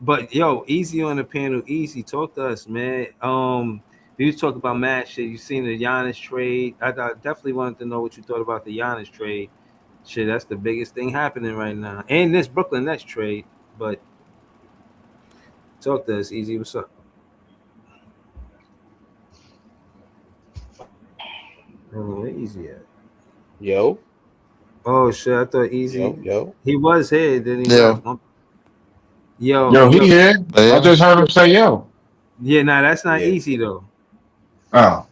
But yo, easy on the panel. Easy, talk to us, man. We was talking about mad shit. You seen the Giannis trade? I definitely wanted to know what you thought about the Giannis trade. Shit, that's the biggest thing happening right now. And this Brooklyn Nets trade. But talk to us, easy. What's up? Oh, where easy at? Yo, Oh shit, I thought easy. yo. He was here, then he Yeah, left. Yo, Yo, he yo, here. I yeah. just heard him say yo. yeah. Nah, that's not Yeah. easy though. Oh,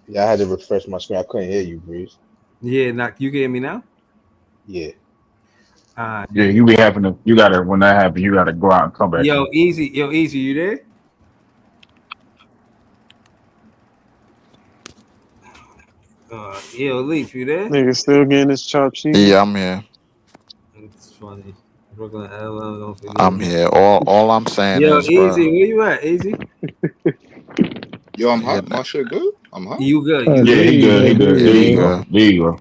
Yeah, I had to refresh my screen. I couldn't hear you, Breeze. Yeah, knock. You can hear me now? Yeah. Yeah, you be having to. You gotta when that happens, you gotta go out and come back Yo, in. easy. Yo, easy. You there? Yo, Leaf, you there? Nigga still getting his chopped cheese. Yeah, I'm here. It's funny. Brooklyn, LL, don't forget I'm me. here. All I'm saying Yo, is, bro. easy. Where you at, easy? Yo, I'm Yeah, hot. My shit good. I'm hot. You good? Yeah, You he good? good. He good. yeah, There you you go. good. There you go.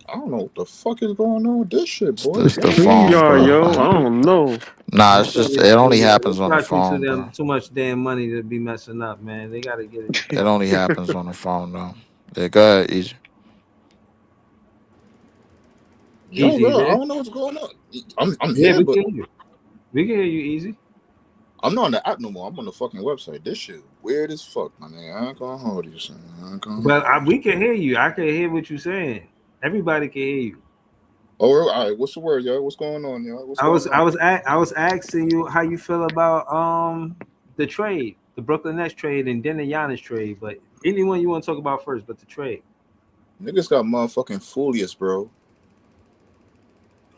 I don't know what the fuck is going on with this shit, It's boy. the, it's the Damn. phone, StreamYard, bro. yo. I don't know. Nah, It's it's just it only happens on the charging phone, bro. too much damn money to be messing up, man. They gotta get it. It only happens on the phone, though. Yeah, go ahead, easy. Yo, Easy, bro, I there? don't know what's going on. I'm Yeah, here, we but can hear you. We can hear you, easy. I'm not on the app no more. I'm on the fucking website. This shit weird as fuck, my nigga. I ain't gonna hold you, son. I ain't gonna Well, hold you. we can hear you. I can hear what you're saying. Everybody can hear you. Oh, all right. What's the word, yo? What's going on, yo? What's going on? I was asking you how you feel about the trade, the Brooklyn Nets trade, and then the Giannis trade. But anyone you want to talk about first, but the trade. Niggas got motherfucking fooliest, bro.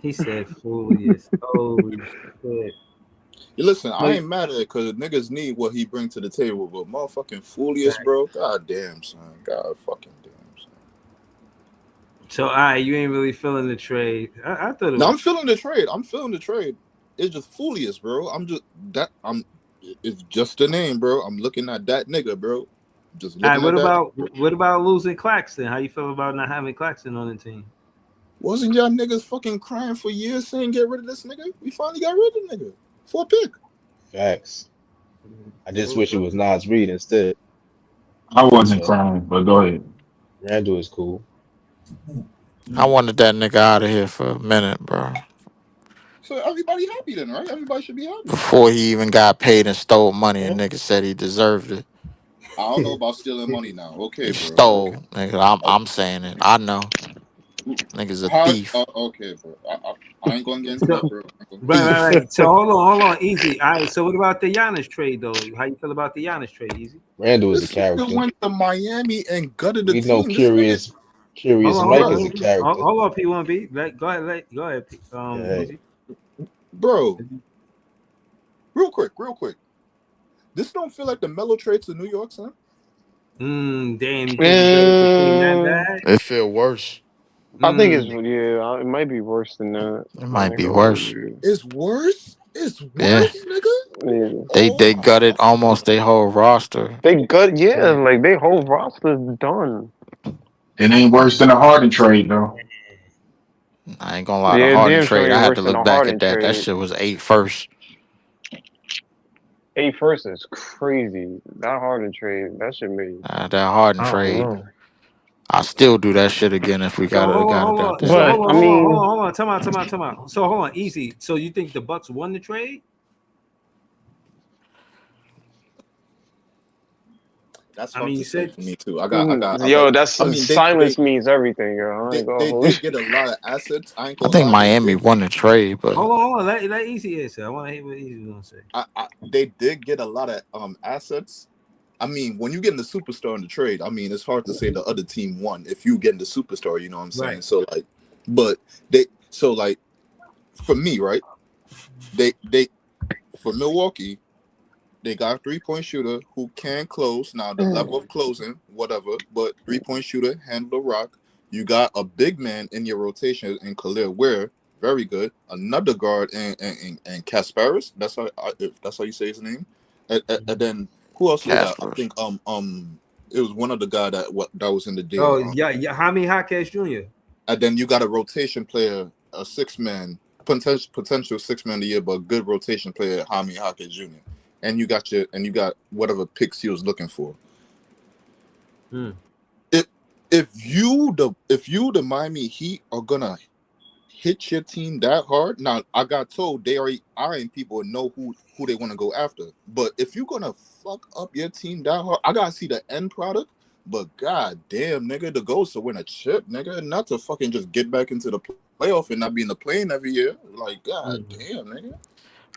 He said foolish. Holy shit. You listen, I Like, ain't mad at it because niggas need what he bring to the table, but motherfucking fooliest, bro. God damn, son. God fucking damn, son. So, all right, you ain't really feeling the trade. I thought it No, was. I'm feeling the trade. I'm feeling the trade. It's just fooliest, bro. It's just a name, bro. I'm looking at that nigga, bro. Just All right, looking at that. what about losing Claxton? How you feel about not having Claxton on the team? Wasn't y'all niggas fucking crying for years saying get rid of this nigga? We finally got rid of the nigga for a pick. Facts. I just wish it was Nas Reed instead. I wasn't But crying, but go ahead. Randall is cool. I wanted that nigga out of here for a minute, bro. So everybody happy then, right? Everybody should be happy. Before he even got paid and stole money, and nigga said he deserved it. I don't know about stealing money now. He Okay, bro. Okay. stole, nigga. I'm saying it. I know. Nigga's a How? thief. Okay, bro. I ain't gonna get into that, So, bro. I ain't gonna get into Thief. that. right. So hold on, easy. All right. So what about the Giannis trade though? How you feel about the Giannis trade, easy? Randall is a This nigga character. went to Miami and gutted the We know team. This nigga, Hold Curious on, Mike bro, is a character. hold on, P1B. Go ahead. Go ahead. Easy. bro. Real quick. This don't feel like the Melo trade to New York, son. Damn. You think you got the team that bad? It feel worse. I think it's Mm. it might be worse than that. It I might ain't be gonna hold worse. you. It's worse. It's Yeah. worse, nigga. Yeah. Oh They my. gutted almost their whole roster. They like they whole roster's done. It ain't worse than a Harden trade though. I ain't gonna lie, the Yeah, Harden damn sure trade, I ain't had to worse than look a back at Harden that. That trade. shit was 8 first. 8 first is crazy. That Harden trade, that shit made. That Harden I don't trade. know. I still do that shit again if we So got it out there. So But I mean, hold on. Time out. So hold on, easy. So you think the Bucks won the trade? That's I hard mean, to you say said for me too. I got. yo, that's I mean, silence means everything, yo. I ain't gonna they hold did you. get a lot of assets. I ain't I gonna think lie. They Miami did. won the trade, but hold on. Let easy answer. I want to hear what easy gonna say. They did get a lot of assets. I mean, when you get in the superstar in the trade, I mean, it's hard to say the other team won if you get in the superstar. You know what I'm saying? Right. So like, but like for me, right? They for Milwaukee, they got a 3-point shooter who can close. Now the level of closing, whatever, but 3-point shooter handle the rock. You got a big man in your rotation in Khalil Ware, very good. Another guard and Kasparis. If that's how you say his name. And then who else they got? I Casper's. think it was one of the guy that was in the deal. Oh yeah. Jaime Jaquez Jr. And then you got a rotation player, a 6-man potential 6-man of the year, but good rotation player, Jaime Jaquez Jr. And you got whatever picks he was looking for. If you the Miami Heat are gonna hit your team that hard, now I got told they already eyeing people and know who they want to go after. But if you're gonna fuck up your team that hard, I gotta see the end product. But god damn, nigga, the goal is to win a chip, nigga, not to fucking just get back into the playoff and not be in the plane every year. Like, god damn, nigga.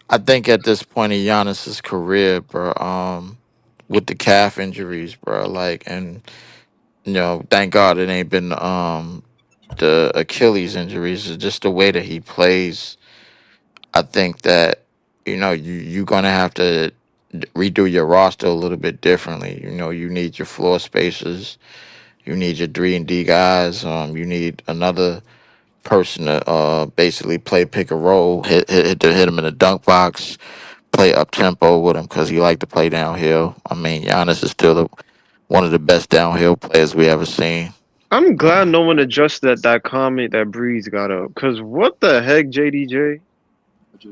I think at this point in Giannis's career, bro, with the calf injuries, bro, like, and thank God it ain't been the Achilles injuries. It's just the way that he plays. I think that you're gonna have to redo your roster a little bit differently. You need your floor spacers. You need your 3 and D guys. You need another person to basically play pick and roll, hit him in the dunk box, play up tempo with him because he like to play downhill. I mean, Giannis is still one of the best downhill players we ever seen. I'm glad no one adjusted that comment that Breeze got up. Cause what the heck, JDJ?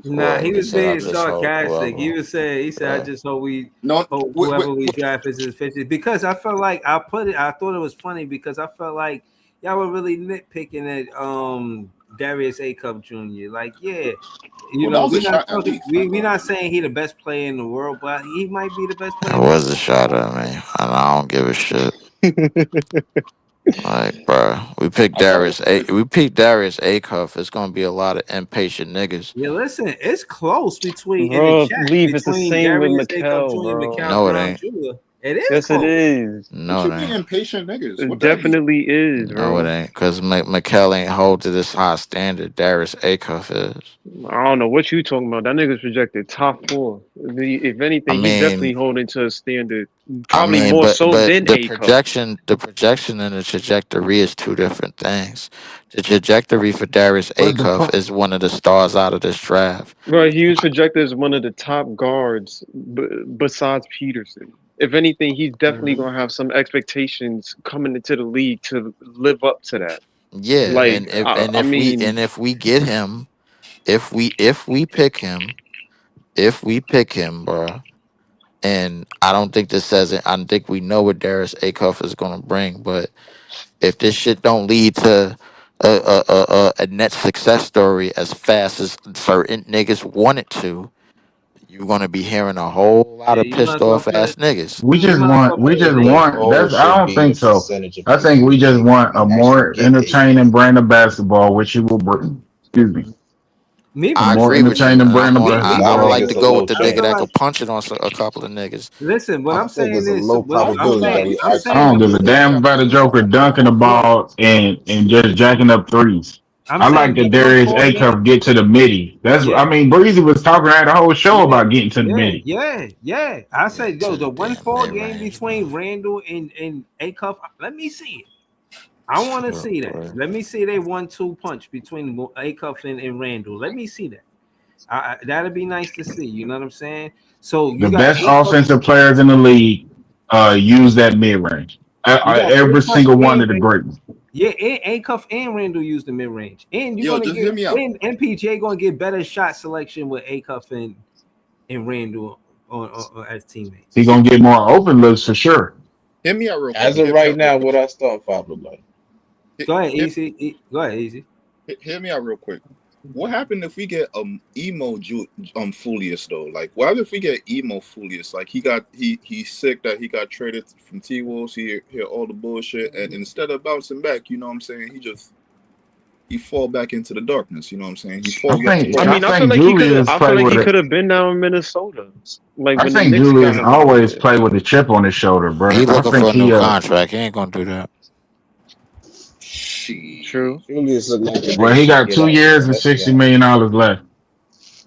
Nah, he He was said, "I being just hope sarcastic. whoever." He said, I Right. just hope No, whoever we draft is efficient. Because I felt like I thought it was funny because I felt like y'all were really nitpicking at Darius Acuff Jr. Like, yeah, well, that was a shot at least. we not saying he the best player in the world, but he might be the best It player in the was a world. shot at me, and I don't give a shit. Like, bro, we picked I thought it was Darius. crazy. We picked Darius Acuff. It's gonna be a lot of impatient niggas. Yeah, listen, it's close between in the Bro, chat leave. It's the between same with Darius Acuff Mikal, Jr. and bro. Mikal No, it Brown ain't. Jr. It is Yes, it close. is. What No, you it mean ain't. impatient niggas? It What that mean? definitely is, No, it bro. ain't. Cause Mikel ain't hold to this high standard. Darius Acuff is. I don't know what you talking about. That nigga's projected top 4. If I anything, he's mean, definitely holding to a standard, probably more but so than the A Cup. projection and the trajectory is two different things. The trajectory for Darius But the Acuff is one of the stars out of this draft. Right, he was projected as one of the top guards besides Peterson. If anything, he's definitely gonna have some expectations coming into the league to live up to that. Yeah, Like, I mean, if we get him, if we pick him, bruh, and I don't think this says it. I don't think we know what Darius Acuff is gonna bring, but if this shit don't lead to a net success story as fast as certain niggas want it to, you're gonna be hearing a whole lot Yeah, of you might pissed as well off put ass niggas. we you just might as well want we put his just name. The want goal that's I should don't be the think so. percentage of I think we just people want a we actually more get A entertaining brand of basketball, which you will bring. Excuse me. Me A I more agree personally, with you, entertaining and brand of me I would I basketball. think like to it's a go with low the I nigga feel chance. that like could punch it on a couple of niggas. listen. What I I'm think saying it's a is, low Why I'm would probability not? that saying, we I'm I actually saying don't the get give a A. reason. damn about a Joker dunking the ball and just jacking up threes. I'm I like saying the the Darius 1-4 game. Acuff get to the midi. Yeah, I mean, Breezy was talking at the whole show yeah, about getting to the yeah, midi. yeah. I Get said, yo, to the the one damn four mid game range, bro. between Randall and Acuff. Let me see it. I want to Sure, see that. boy. Let me see they 1-2 punch between Acuff and Randall. Let me see that. That'd be nice to see. You know what I'm saying? So The you got best Acuff. offensive players in the league use that mid range. You got Every Acuff single one and of the great ones. yeah, and Acuff and Randall use the mid range, and you're Yo, gonna just get hear me out. and MPJ gonna get better shot selection with Acuff and Randall on as teammates. He's gonna get more open looks for sure. Hear me out real quick. As of Hear me right out real now, quick. what our starting five look like? Go ahead, Hear, Easy. Go ahead, Easy. hear me out real quick. What happened if we get Foulius though? Like, what if we get emo Foulius? Like he's sick that he got traded from T Wolves. He hear all the bullshit, and instead of bouncing back, you know what I'm saying, he fall back into the darkness. You know what I'm saying? He fall back to I what? mean, I feel like he could have been down in Minnesota, like I when the think Knicks got Julius him out always there. played with a chip on his shoulder, bro. He I looking for think a new contract. He ain't gonna do that. True. Julius look like a well, nigga he trying to got get 2 out, years man. and Let's be $60 honest. million left.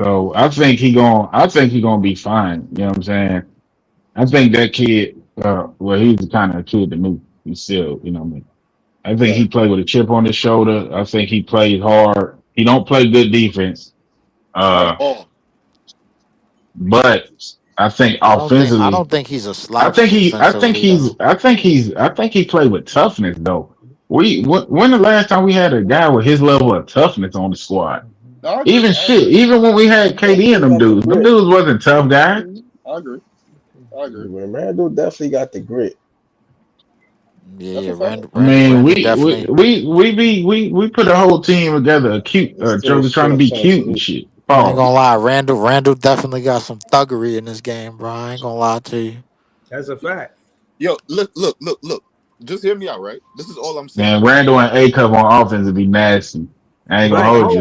So I think he gonna be fine. You know what I'm saying? I think that kid, he's the kind of kid to me. He's still, you know what I mean? I think he played with a chip on his shoulder. I think he plays hard. He don't play good defense. Not at all. But I think I offensively, don't think he's a slouch defensively though. I think he played with toughness though. When the last time we had a guy with his level of toughness on the squad? I agree. Even when we had KD and them Definitely got the dudes grit. wasn't tough guys. I agree. When Randall definitely got the grit. Yeah, Randall I mean, definitely. we put a whole team together, Instead of Joker trying to short be term cute and solution. shit. I ain't Pause. gonna lie, Randall definitely got some thuggery in this game, bro. I ain't gonna lie to you. That's a fact. Yo, look. Just hear me out, right? This is all I'm saying. Man, Randall and A Cup on offense would be nasty. I ain't gonna Right. hold you.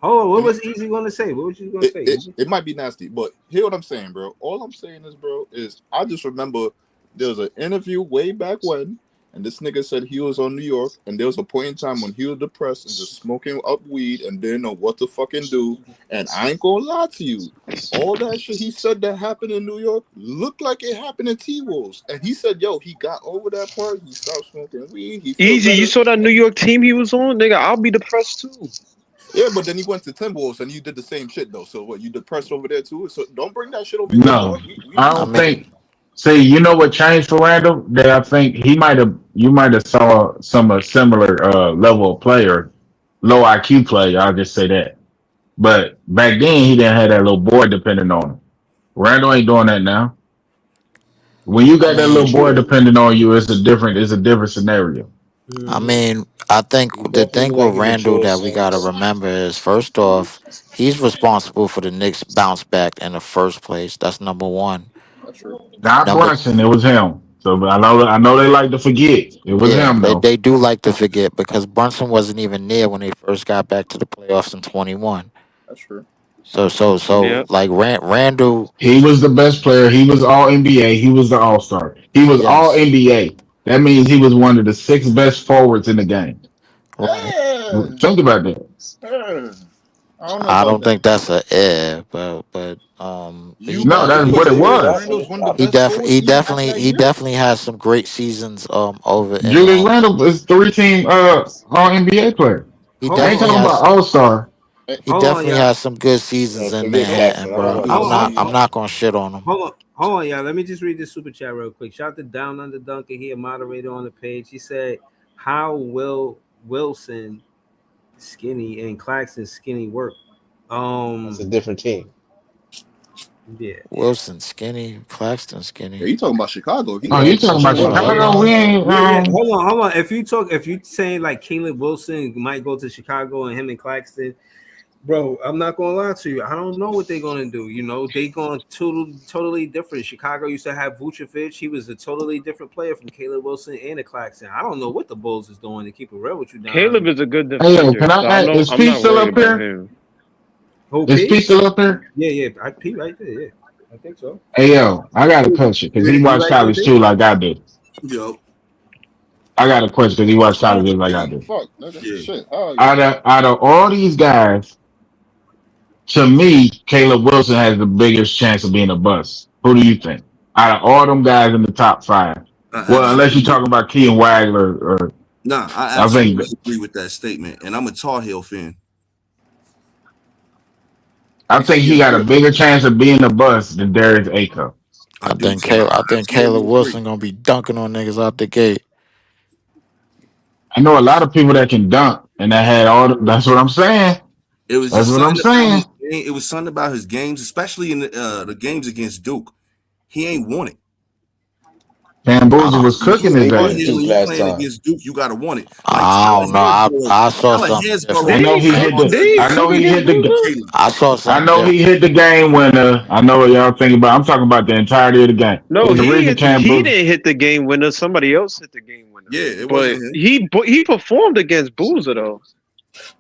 Hold on. What was Easy going to say? What was you going to say? It might be nasty, but hear what I'm saying, bro. All I'm saying is, bro, is I just remember there was an interview way back when, and this nigga said he was on New York, and there was a point in time when he was depressed and just smoking up weed and didn't know what to fucking do. And I ain't gonna lie to you, all that shit he said that happened in New York looked like it happened in T-Wolves. And he said, yo, he got over that part. He stopped smoking weed. He felt Easy, you better. saw that New York team he was on, nigga. I'll be depressed too. Yeah, but then he went to Timberwolves and you did the same shit though. So what? You depressed over there too? So don't bring that shit over here, No, dog. We I I don't mean, think. See, you know what changed for Randall? That I think you might have saw some similar level of player, low IQ player. I'll just say that. But back then, he didn't have that little boy depending on him. Randall ain't doing that now. When you I got that little mean, boy depending on you, it's a different scenario. I Mhm. mean, I think He the thing definitely like with he Randall matured that we gotta since. remember is first off, he's responsible for the Knicks bounce back in the first place. That's number one. That's true. Not Number Brunson, it was him. So I know they like to forget. It was Yeah, him they, though. they do like to forget because Brunson wasn't even near when they first got back to the playoffs in 21. That's true. So Yeah. like Randall, He was the best player. He was all NBA. He was the All Star. He was all yes, NBA. That means he was one of the six best forwards in the game. right. Think about that. I don't know I about don't that. think that's a but You No, about to that's put what it Julius was. Randle as one of the best forwards he in that definitely he year? definitely has some great seasons over in Julius Randle is 3-team all NBA player. he I ain't Hold definitely talking on, has about All Star. Eh, he hold on, definitely y'all. has some good seasons in Forget Manhattan, Claxton. I don't bro. want to Hold on, see I'm it. not gonna shit on him. Hold on, y'all. Let me just read this super chat real quick. Shout out to Down Under Duncan here, moderator on the page. He said, "How will Wilson skinny and Claxton skinny work?" That's a different team. Yeah. Wilson skinny, Claxton yeah, skinny. you talking about Chicago? He Oh, Yeah, you was talking since about you went Chicago. Chicago? Chicago. We ain't. Yeah. Hold on. If you saying like Caleb Wilson might go to Chicago and him and Claxton, bro, I'm not gonna lie to you. I don't know what they're gonna do. You know, they going totally different. Chicago used to have Vucevic. He was a totally different player from Caleb Wilson and a Claxton. I don't know what the Bulls is doing to keep it real with you Caleb down. is a good Hey, yo, defender, can I so ask? Is I'm Pete not still worried up about here? him. Who Is P? Pete still up here? Yeah, I P right there. Yeah, I think so. Hey, yo, I got a question because he You watched right there, college P? too, like I did. Yo, I got a question because he watched college just like I Damn, did. fuck, nigga. yeah. Shit, how are you? Out of all these guys, to me, Caleb Wilson has the biggest chance of being a bust. Who do you think? Out of all them guys in the top five, I well, unless you're absolutely, talking about Kean Wagler, or nah, I I think absolutely agree with that statement. And I'm a Tar Heel fan. I You say think you he got a agree? bigger chance of being a bust than Darius Aco. I do too. I I think absolutely Caleb agree. Wilson gonna be dunking on niggas out the gate. I know a lot of people that can dunk, and that had all. That's what I'm saying. It was That's just what I'm something about saying. his game. It was something about his games, especially in the games against Duke. He ain't won it. Bamboozle Uh, was cooking Yeah, his he Tar went to ass. Heel, Duke when you last playing time. against Duke, you gotta want it. Like I don't know. I saw Tyler something Hansborough I different. know was he I hit ain't, on the. They the ain't I know cook he against hit the. Boozer. Caleb. I saw I something know he different. hit the game winner. I know what y'all thinking about. I'm talking about the entirety of the game. No, There's a reason he Boozer. didn't hit the game winner. Somebody else hit the game winner. Yeah, it But wasn't him. he performed against Boozer though.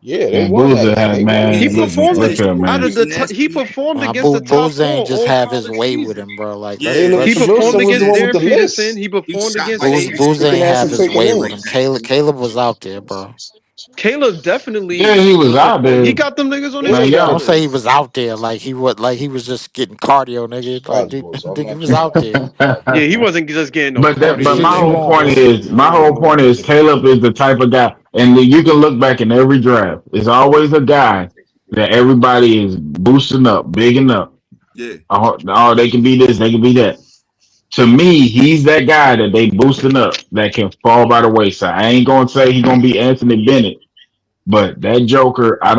Yeah, they won Bamboozle that. had They won He that man. Look, game. performed Yeah, look he at was, he out man. of was the nasty. he performed against the top Boozer ain't four just all have his college way with season. him, bro. Like Yeah, He Jalen performed Wilson was the against one with Darren the Peterson. list. He he performed shot against like Boozer Freaking ain't 60%. ass have and his take the way with ring. him. Caleb was out there, bro. Caleb Yeah, definitely he was out performed. He there. got them niggas on Yeah, his Man, he team got y'all. Don't say he though. was out there like he was just getting cardio, nigga. Like Chicago dude, Bulls. I'm dude, he not was tripping. out there. Yeah, he wasn't just getting no The But cardio, shit my you whole nigga. want, point bro. is Caleb is the type of guy, and you can look back in every draft. It's always a guy that everybody is boosting up, bigging up. Yeah, Oh, they can be this, they can be that. To me, he's that guy that they boosting up that can fall by the wayside. I ain't gonna say he's gonna be Anthony Bennett, but that Joker, I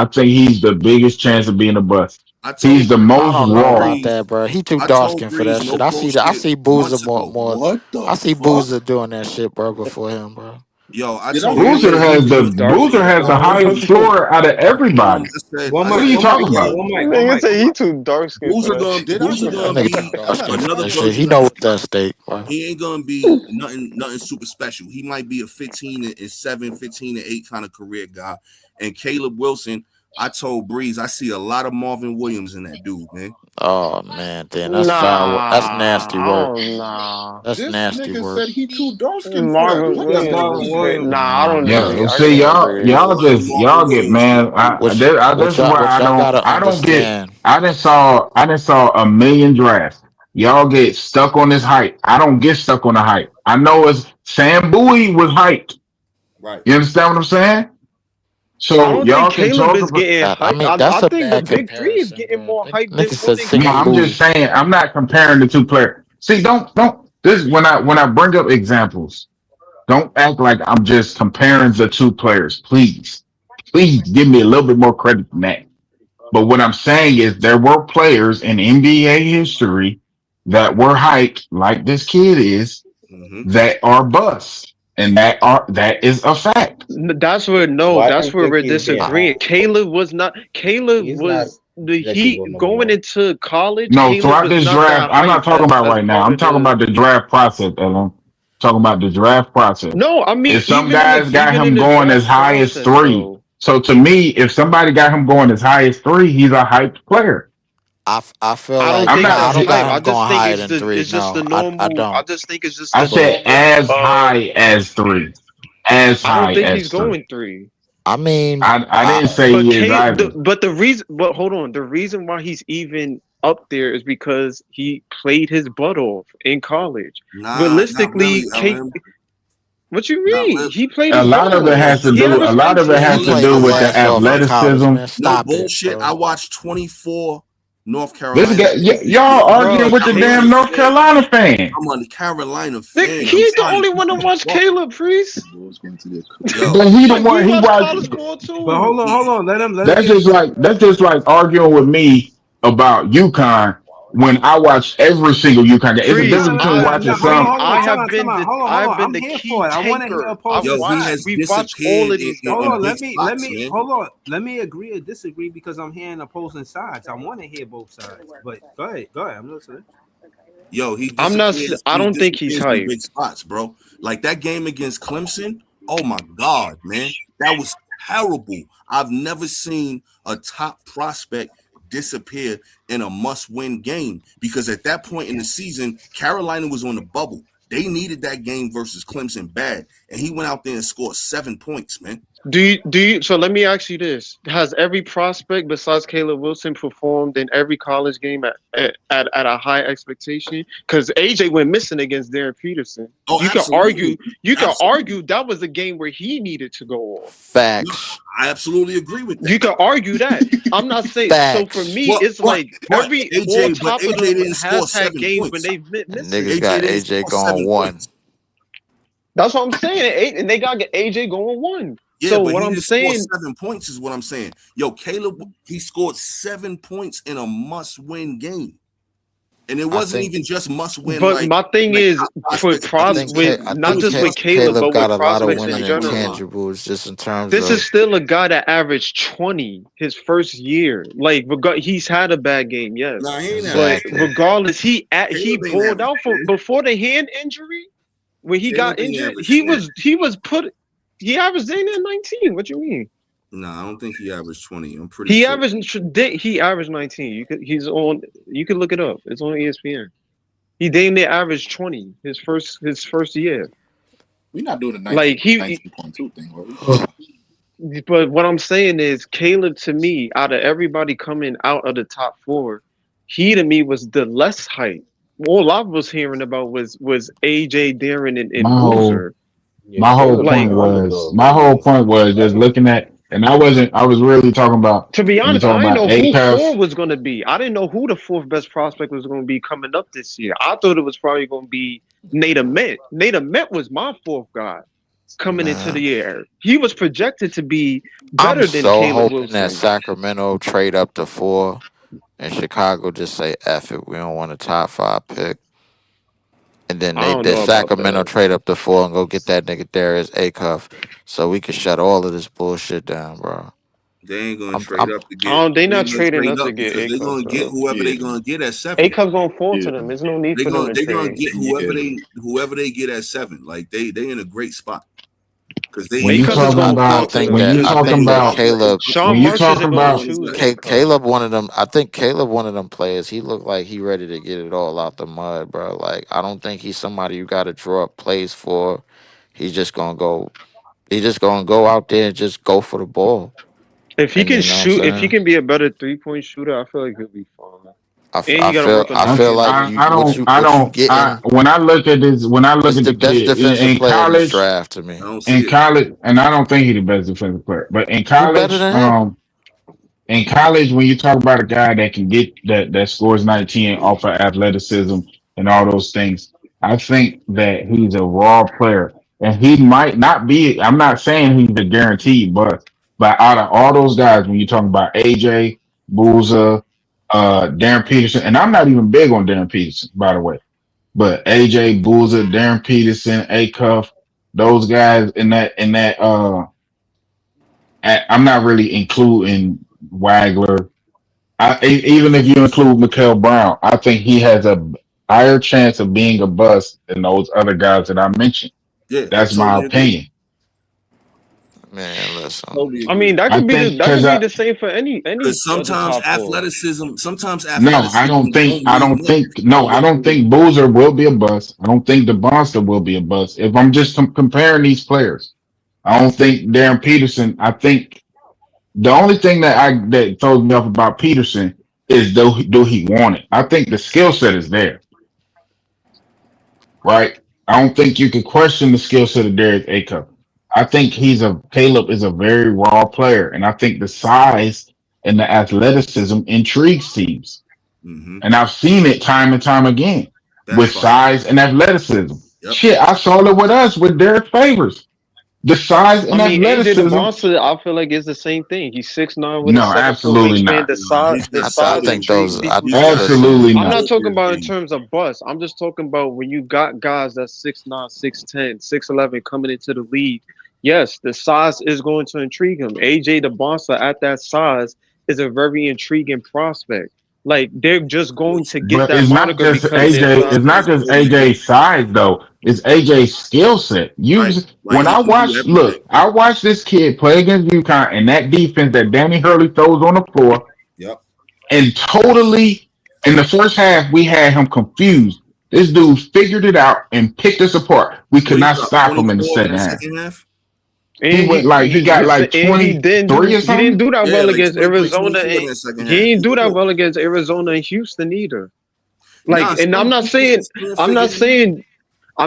think he's the biggest chance of being a bust. I He's told the I most don't know raw. about Breeze. that, bro. He too I dark told skinned for Breeze that no shit. I bullshit see Boozer months ago. more. What I the see fuck? Boozer doing that shit, bro, before him, bro. Yo, I Did I told hear Boozer say Breeze has he the was dark Boozer skinned has for the highest him? floor out of everybody. I What are said, you talking about? One mic, one Nigga mic, say one he mic. too dark skinned for that shit. Boozer That gonna nigga too be dark skinned for another that shit. He version know of what himself. that state, bro. He ain't gonna be nothing super special. He might be a 15 and 7, 15 and 8 kind of career guy. And Caleb Wilson, I told Breeze I see a lot of Marvin Williams in that dude, man. Oh man, then that's foul. That's nasty work. Nah. That's This nasty nigga work. said he too dark skinned for that. Marvin What That's does that Williams Marvin is mean? crazy. Williams. Nah, I don't Yeah, agree. well, I see, don't y'all, agree. y'all Marvin just y'all get Williams. man. What This is why what y'all gotta I don't get. understand. I didn't saw a million drafts. Y'all get stuck on this hype. I don't get stuck on the hype. I know it's Sam Bowie was hyped. Right. You understand what I'm saying? I So don't think y'all can Caleb talk is about. getting I hyped. mean, I that's a think the bad big three is comparison, getting bro. more hyped than Nigga said fucking No, singing I'm Caleb. just booty. saying. I'm not comparing the two players. See, don't this when I bring up examples. Don't act like I'm just comparing the two players. Please give me a little bit more credit than that. But what I'm saying is there were players in NBA history that were hyped, like this kid is, Mm-hmm. that are busts, and that is a fact. That's where Well, I that's don't where think we're he's getting disagreeing. hyped. Caleb was not. Caleb He's not was the projected to go he number going one. into college. No, Caleb throughout was this not draft, that I'm not hyped talking about as right now. part I'm of talking the. about the draft process, Ellen. Talking about the draft process. No, I mean If some guys got even in him the going as draft high as process 3, though. so to me, if somebody got him going as high as 3, he's a hyped player. I feel I don't like I'm think nah, I that's not. don't got hype. I him just going think higher it's than 3. it's just the No, I normal. I don't. just think it's just I the But said normal. as high as 3, as I don't high think he's as 3. going 3. I mean, I didn't say But he is either. the reason, but hold on, the reason why he's even up there is because he played his butt off in college. Not really, Realistically, LM. what you Not mean? really. He played A his butt lot of it off. has to He do. A averaged lot of it he has 19. to played do his with the ass off in college, athleticism. man. No Stop it, bullshit. I bro. watched 24 North This Carolina guy, games this year. y'all arguing Bro, with the I'm a damn Nick North fan. Carolina fan. I'm a Carolina fan. I'm He's the trying to only keep one that it watched buck. Caleb Priest. Boys going to get cooked. Yo, But he the Like we one. He watch watched. college ball But hold too. on, hold on. Let him That's get his. just like arguing with me about UConn when I watch every single UConn game. It's a Priest, No, difference no, between no, watching no. Hold on, some. hold on. Hold I've on. been I'm the here for key it. I want to hear taker. opposing yo, he has sides. We've watched all disappeared of these Hold in on. guys. big Let spots, me man. hold on. Let me agree or disagree because I'm hearing opposing sides. I want to hear both sides. But go ahead. Go ahead. I'm listening. Yo, he I'm not. disappears. I He don't think he's disappears in hype. big spots, bro. Like that game against Clemson. Oh my God, man, that was terrible. I've never seen a top prospect disappear in a must-win game because at that point in the season, Carolina was on the bubble. They needed that game versus Clemson bad, and he went out there and scored 7 points, man. Do you? So let me ask you this: has every prospect besides Caleb Wilson performed in every college game at a high expectation? Because AJ went missing against Darren Peterson. Oh, You can absolutely. argue that was a game where he needed to go off. No, Facts. I absolutely agree with that. You can argue that. I'm not saying. So for Facts. me, it's like all top of AJ them didn't score has had 7 games when points. they've been And missing. niggas AJ got didn't AJ score going 7 1. points. That's what I'm saying. And they got AJ going 1. Yeah, So but what he I'm didn't score saying, 7 points is what I'm saying. Yo, Caleb, he scored 7 points in a must-win game. And it I wasn't think even just must-win but my thing is top for prospects. I pros think with I not think just with Caleb, Caleb but got with a lot of prospects winning in general. intangibles just in terms This is of still a guy that averaged 20 his first year. Like he's had a bad game, yes, Nah, he ain't had a but bad exactly. game. regardless, he Caleb ain't pulled out average, for man. before the hand injury. When he Caleb got ain't injured, average, he man. was put. He averaged in at 19. What you mean? Nah, I don't think he averaged 20. I'm pretty He sure. averaged 19. You could look it up. It's on ESPN. He damn near averaged 20 his first year. We're not doing the Like 19.2 thing, are we? but what I'm saying is Caleb to me, out of everybody coming out of the top 4, he to me was the less hype. All I was hearing about was AJ, Darren, and My whole Boozer. Yeah, my whole Caleb was Like the underdog my whole early. point was just looking at, and I was really talking about to be when you're honest, I talking didn't about know who ACUF. 4 was gonna be. I didn't know who the 4th best prospect was gonna be coming up this year. I thought it was probably gonna be Nate Met. Nate Met was my 4th guy coming into the Man, year. He was projected to be I'm better than so Caleb hoping that Wilson. Sacramento trade up to 4 and Chicago just say F it. We don't want a top 5 pick. And then I don't they know about Sacramento that. trade up to 4 and go get that nigga Darius Acuff so we can shut all of this bullshit down, bro. They ain't gonna I'm trade I'm up to get. They They not ain't gonna trading trade up to up get because they're A-Cup, gonna get bro. whoever Yeah, they gonna get at 7. A-Cup's gonna fall yeah, to them. There's no need for them to They gonna trade. get yeah. whoever they get at 7. Like they in a great spot. because they when you Acuff is talking gonna I fall about to the think when that you I talking think Tuesday. that about Caleb Sean when you Marks talking isn't gonna about choose Acuff. Caleb one of them. I think Caleb one of them players. He looked like he ready to get it all out the mud, bro. Like I don't think he's somebody you got to draw up plays for. He's just gonna go. He's just gonna go out there and just go for the ball. If he And can you know what I'm shoot, if he saying? can be a better 3-point shooter, I feel like he'll be fine. And he got to work on I his I, feel like handles. you what you I what you don't I getting. when I look at this when I look It's at the the best kid defensive in player in this college draft to I me. don't see it. and I don't think he's the best defensive player, but Who better than him? in college, when you talk about a guy that can get that scores 19 off of athleticism and all those things, I think that he's a raw player. And he might not be, I'm not saying he's a guaranteed but out of all those guys, when you're talking about AJ, Booza, Darren Peterson, and I'm not even big on Darren Peterson, by the way, but AJ, Booza, Darren Peterson, Acuff, those guys I'm not really including Wagler. Even if you include Mikael Brown, I think he has a higher chance of being a bust than those other guys that I mentioned. Yeah, I That's my totally agree. opinion. Man, listen. Totally I agree. mean, that I could be think the same for any Because of the top four. sometimes no, I athleticism don't think don't mean much. I don't think Boozer will be a bust. I don't think DeBonster will be a bust. If I'm just comparing these players, I don't think Darren Peterson. I think the only thing that throws me off about Peterson is do he want it? I think the skill set is there, right? I don't think you can question the skill set of Derek Acuff. I think Caleb is a very raw player, and I think the size and the athleticism intrigues teams. Mm-hmm. And I've seen it time and time again with size and athleticism. Yep. Shit, I saw it with us with Derek Favors. The size and I mean, AJ athleticism. DeBonster, I feel like it's the same thing. He's 6'9" with a No, 7-foot absolutely wingspan. not. The size I think those. intrigues I, people. Absolutely I'm not. not talking about in terms of bust. I'm just talking about when you got guys that's 6'9", 6'10", 6'11" coming into the league. Yes, the size is going to intrigue him. AJ DeBonster at that size is a very intriguing prospect. Like they're just going to get But that it's not moniker just because their AJ. size. It's not just AJ's size though. It's AJ's skill set. When I watch, look, I watched this kid play against UConn and that defense that Danny Hurley throws on the floor. Yep. And totally, in the first half, we had him confused. This dude figured it out and picked us apart. We could not stop him in the second half. And He went like he got like 23 or He something. didn't do that Yeah, well like against 23, Arizona. 24 in that second He half. didn't do that well against Arizona and Houston either. Like, Nah, and I'm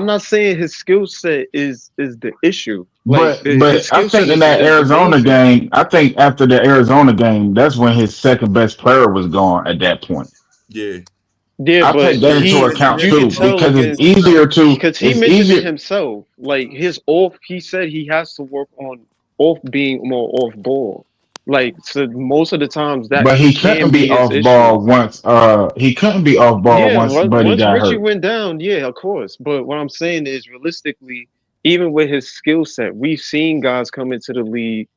not saying his skill set is the issue. Like, But I think in that Arizona game, I think after the Arizona game, that's when his second best player was gone at that point. Yeah. Yeah, I but take that into account you too can tell because against, it's easier to. because he It's mentioned easier. it himself. Like his off, he said he has to work on off being more off ball. Like so, most of the times that But he can couldn't be his off issue. ball once. He couldn't be off ball Yeah, once Buddy once got Richie hurt. went down, yeah, of course. But what I'm saying is, realistically, even with his skill set, we've seen guys come into the league,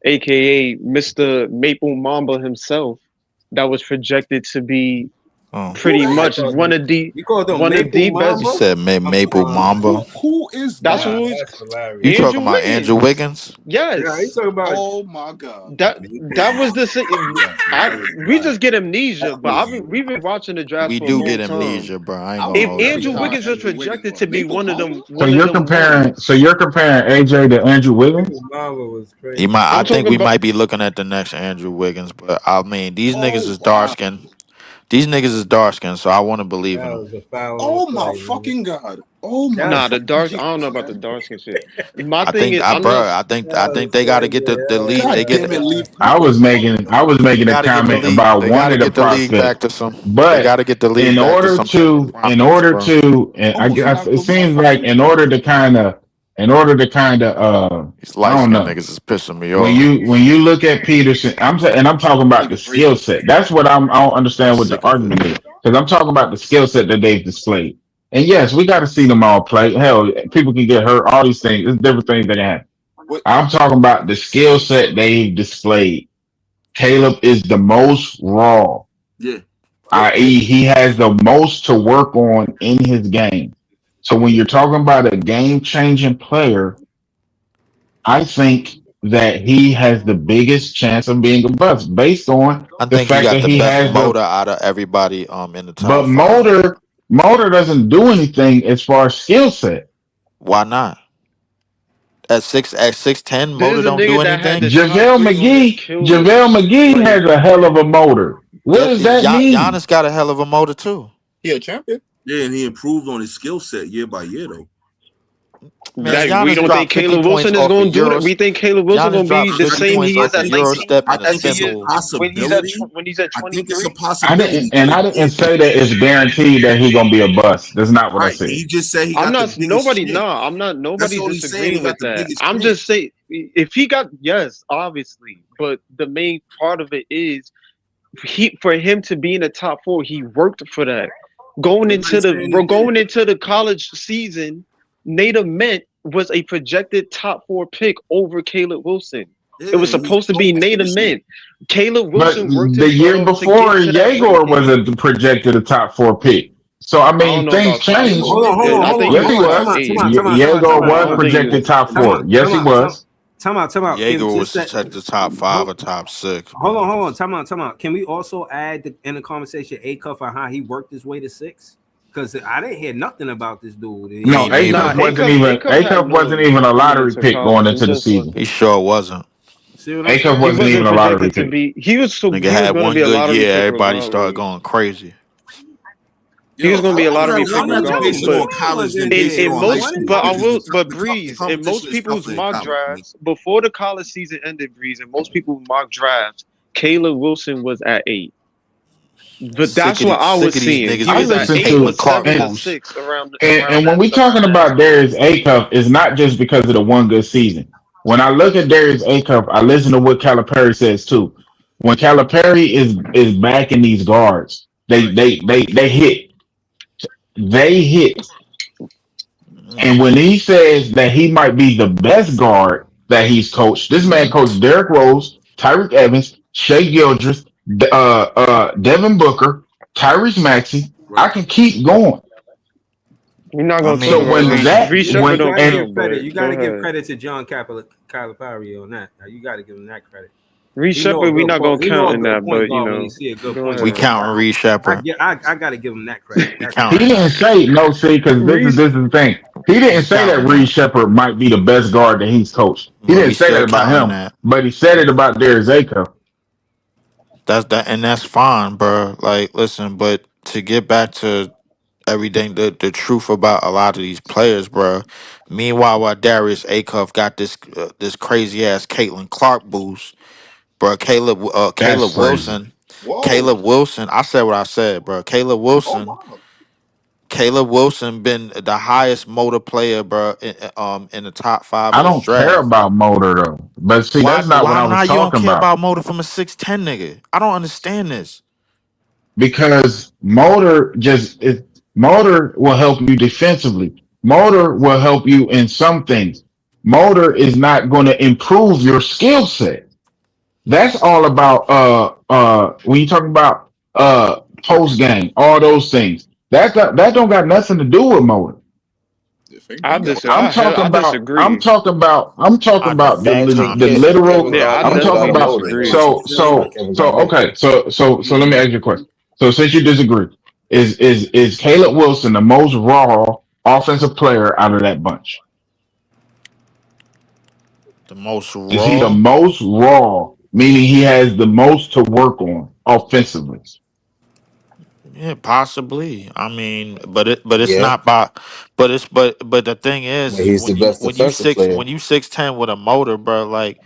aka Mr. Maple Mamba himself, that was projected to be pretty much one of the best. You said Maple Mamba. Who is That's that? who You talking about Andrew Wiggins? Yes. Yeah, he's talking about. Oh my god. That was the we just get amnesia, but we've been watching the draft. We for a do long get time. amnesia, bro. I ain't If gonna hold you. Andrew Wiggins was projected to be one of them, So you're comparing. So you're comparing AJ to Andrew Wiggins. He might. I I'm think talking we about- might be looking at the next Andrew Wiggins, but I mean, these niggas is dark skinned. These niggas is dark skinned, so I want to believe in them. Oh my fucking god. Oh my. Nah, the dark. I don't know about the dark skin shit. My I thing think, is, I think they got to get the league. God They get. damn it, leave. I was making a Gotta get the comment league. about They one gotta of the get the league back prospects, to some. They but gotta get the league in back to order some to, prominence, bro. and I guess it seems like in order to kind of, These I light don't skinned know. niggas is pissing me When off. you look at Peterson, I'm talking about the skill set. That's what I don't understand what the Sick of argument it. is because I'm talking about the skill set that they've displayed. And yes, we got to see them all play. Hell, people can get hurt. All these things, there's different things that can happen. I'm talking about the skill set they've displayed. Caleb is the most raw, Yeah. i.e., he has the most to work on in his game. So when you're talking about a game-changing player, I think that he has the biggest chance of being a bust based on I the think he fact got that the he best has the. motor out of everybody in the But top five. Motor doesn't do anything as far as skill set. Why not? At 6'10", motor There's a don't do nigga that had the anything. top JaVale 3 on his McGee, kill JaVale list. McGee Like, has a hell of a motor. What Yeah, does that mean? Giannis got a hell of a motor too. He a champion. Yeah, and he improved on his skill set year by year, though. Man, that we Giannis don't think dropped 50 Caleb points Wilson is off of going to do that. Euros. We think Caleb Wilson Giannis going to be dropped the 50 same points he is off at of 19 Eurostep I and a as think it's he a is simple. when he's at possibility. when he's at I think it's a 23. I possibility. didn't, and I didn't say that it's guaranteed that he's gonna be a bust. That's not what I Right. said. He just said he I'm got the not biggest nobody. chance. Nah, I'm not. That's Nobody's all he's saying. He disagreeing got with the that. biggest I'm chance. just saying if he got yes, obviously, but the main part of it is for him to be in the top 4, he worked for that. Going into the college season, Nate Ament was a projected top 4 pick over Caleb Wilson. It was supposed to be Nate Ament. Caleb But Wilson worked the his butt year off to before, get to that Yegor was ranking. projected a top 4 pick. So I I don't mean, know things about top change. 4. I think Yes, he he was was. top 8. Yegor I was don't think he projected was. top 4. Yes, he was. Time out. Jaeger was checked the top 5 or top 6. Hold on. Time out. Can we also add in the conversation A-Cuff on how he worked his way to 6? Because I didn't hear nothing about this dude. No, A-Cuff wasn't even a lottery pick going into the season. He sure wasn't. A-Cuff wasn't even a lottery pick. He was Nigga had going to one be a good lottery year. pick Everybody regardless. started going crazy. He was going to be a lottery pick I'm gonna base regardless. it on college than base it In on high most, school. but I because will, the but Breeze, in most competition is people's tougher in mock college, drafts before the college season ended, Breeze, and most people's mock drafts, Caleb Wilson was at 8. But that's what I was seeing. He was at 8 or 7 or 6 around. And when we talking about Darius A-Cuff, it's not just because of the one good season. When I look at Darius A-Cuff, I listen to what Calipari says too. When Calipari is backing these guards, they hit. They hit. And when he says that he might be the best guard that he's coached, this man coached Derrick Rose, Tyreek Evans, Shea Gildress, Devin Booker, Tyrese Maxey. I can keep going. You're not going to so when that you got to give credit to John Calipari on that. You got to give him that credit. Reed Shepard, we're not going to count in that, but you know, we counting Reed Shepard. I got to give him that credit. He didn't say because this is the thing. He didn't say that Reed Shepard might be the best guard that he's coached. He didn't say that about him, but he said it about Darius A-Cuff. That's fine, bro. Like, listen, but to get back to everything, the truth about a lot of these players, bro. Meanwhile, while Darius A-Cuff got this crazy ass Caitlin Clark boost, bro. Caleb Wilson. Caleb Wilson. I said what I said, bro. Caleb Wilson. Caleb Wilson been the highest motor player, bro, in the top 5 I of this don't draft. care about motor though. But see, that's not what I was you don't talking care about. about motor from a 6'10" nigga? I don't understand this. Because motor will help you defensively. Motor will help you in some things. Motor is not going to improve your skill set. That's all about when you talk about post game, all those things. That don't got nothing to do with motor. I'm talking about the literal. I'm talking about so let me ask you a question. So since you disagree, is Caleb Wilson the most raw offensive player out of that bunch? The most raw. Is he the most raw, meaning he has the most to work on offensively? Yeah, possibly. I mean, but it's not by. But the thing is, he's the best defensive player. when you 6'10" with a motor, bro, like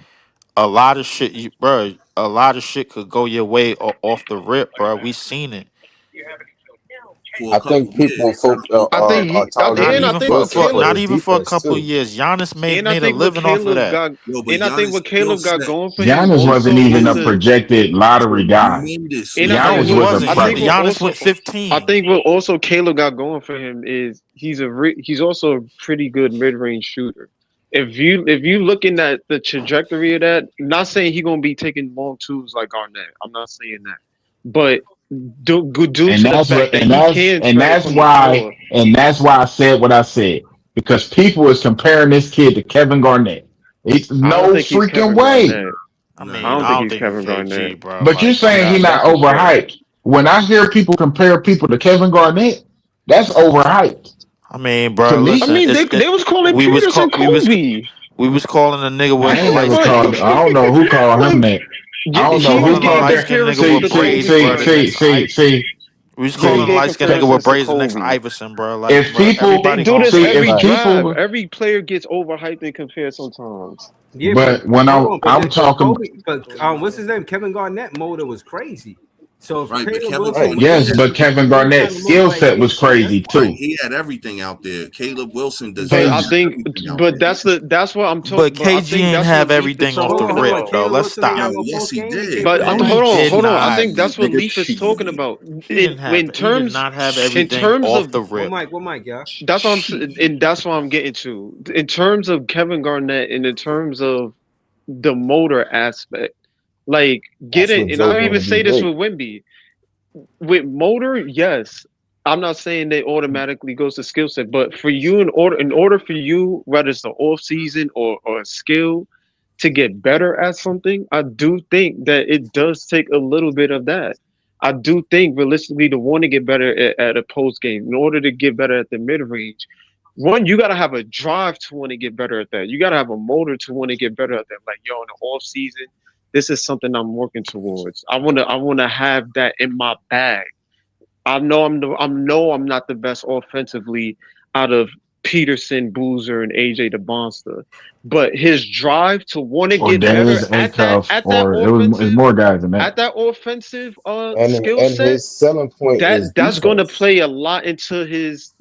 a lot of shit, a lot of shit could go your way off the rip, bro. We seen it. I think people not even for a couple of years. Giannis made a living off of that. I think what Caleb got going for him. Giannis wasn't even a projected lottery guy. Giannis wasn't. Giannis went 15. I think what also Caleb got going for him is he's also a pretty good mid-range shooter. If you looking at the trajectory of that, not saying he's gonna be taking long twos like Garnett. I'm not saying that, but that's why I said what I said, because people is comparing this kid to Kevin Garnett. It's I don't no think he's freaking Kevin way. Garnett. I Nah, mean, I don't I think don't he's think he's Kevin KG, Garnett. bro. But you're Like, saying he not That's for sure. overhyped. When I hear people compare people to Kevin Garnett, that's overhyped I mean, to bro, I me. listen, mean, they was calling we was Peterson call, Kobe. we was calling a nigga I with a ain't light never skinned called. nigga. I don't know who called him Like, that. I don't We know was he who was calling a giving called light that. skinned nigga comparisons See, with to see, braids, Kobe, see, bro. The bro. see, next see, see, we was He calling a see. gave light skinned nigga with comparisons to braids the next Kobe. Iverson, bro. Like, If bro, people They everybody do gonna this see, say, if every bro. draft. people, Every player gets overhyped and compared sometimes. Yeah, but when hold on, I'm but talking, Kobe, but what's his name? Kevin Garnett motor was crazy. So if right, but Caleb Kevin Wilson Right. was Garnett yes, doing had but it, Kevin he ain't have a Garnett's motor skill like set was KG. That's crazy why. right, too. he had everything out there. Caleb Wilson does not But I Cause, have think, everything out but there. that's what I'm But talking. But I KG think ain't that's what have Leaf is everything off the Hold talking on, hold rip, on. about. though. Caleb Let's Wilson ain't stop. have Yo, a yes, post he game. He did. came But through No, hard. he hold did on. I not. think that's what Nigga, Leaf is talking shit. about. He didn't have. In He did terms, not have in everything terms off of the What rip. Mike? What Mike? Yeah. that's what Shit. and that's what I'm getting to. In terms of Kevin Garnett, and in terms of the motor aspect, like That's getting, what and Joe I gonna even be say this great. with Wimby. With motor, yes. I'm not saying that automatically goes to skill set, but for you, in order for you, whether it's the off season or a skill, to get better at something, I do think that it does take a little bit of that. I do think realistically to want to get better at a post game, in order to get better at the mid range, one, you gotta have a drive to want to get better at that. You gotta have a motor to want to get better at that. Like, yo, in the off season, this is something I'm working towards. I wanna have that in my bag. I know I'm not the best offensively out of Peterson, Boozer, and AJ DeBonster, but his drive to want to or get better Darius Acuff, at that or it's offensive more guys than that. skill And set, his selling point is that's going to defense. play a lot into his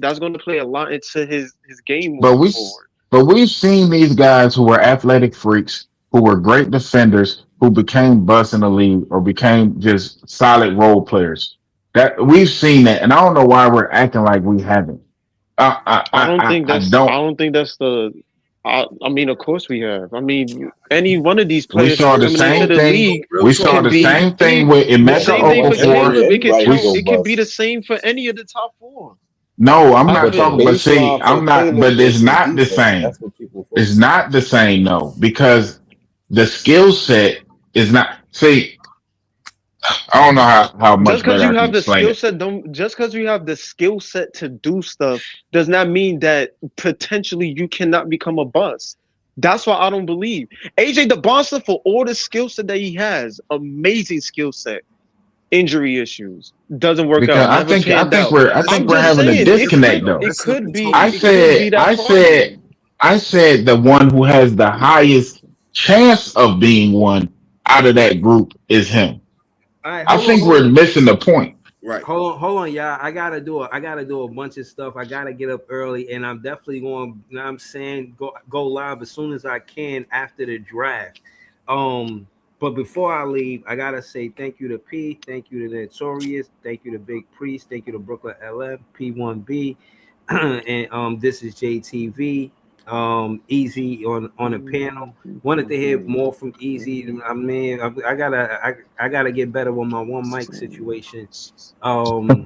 game But moving forward. we've seen these guys who were athletic freaks, who were great defenders, who became busts in the league or became just solid role players. That we've seen that, and I don't know why we're acting like we haven't. I I don't. don't think that's the. I mean, of course we have. I mean, any one of these We players saw that's the coming into same the thing. league We saw can the be same thing with the Yeah, Emeka same but thing for Okafor. Caleb. everybody go It could be bust. the same for any of the top four. No, I'm I not But the talking. feel. But see, baseline for I'm not. Caleb But it's is his not the defense. same. That's what people It's focus on. not the same, no, because the skill set is not. See, I don't know how Just much because better you I can have the explain skill it. set, don't. Just because you have the skill set to do stuff, does not mean that potentially you cannot become a bust. That's why I don't believe AJ DeBonster, for all the skill set that he has, amazing skill set. Injury issues, doesn't work Because out, never I panned think out. we're Let's I'm just let's having a be saying it realistic disconnect could though. though. it Let's look could at be I Kobe. it could be said that I problem. said I said the one who has the highest chance of being one out of that group is him. All right, I hold on, think hold we're on. missing the point. Right. Hold on, y'all. I gotta do a bunch of stuff. I gotta get up early, and I'm definitely going. You know what I'm saying, go live as soon as I can after the draft. But before I leave, I gotta say thank you to P, thank you to the Notorious, thank you to Big Priest, thank you to Brooklyn LF, P1B, and this is JTV. Easy on the panel. Wanted to hear more from Easy. I mean, I gotta get better with my one mic situation. Um,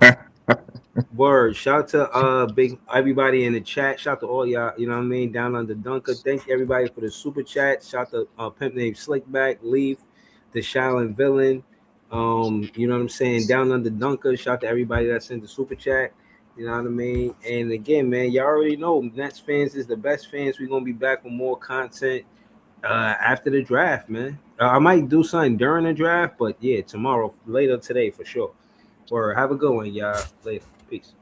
Word. Shout out to big everybody in the chat. Shout out to all y'all, you know what I mean, down under Dunker. Thank you everybody for the super chat. Shout out to Pimp named Slickback, Leaf, the Shaolin Villain. You know what I'm saying? Down under Dunker. Shout out to everybody that sent the super chat. You know what I mean? And again, man, y'all already know Nets fans is the best fans. We're gonna be back with more content after the draft, man. I might do something during the draft, but yeah, tomorrow, later today for sure. Or have a good one, y'all. Later. Peace.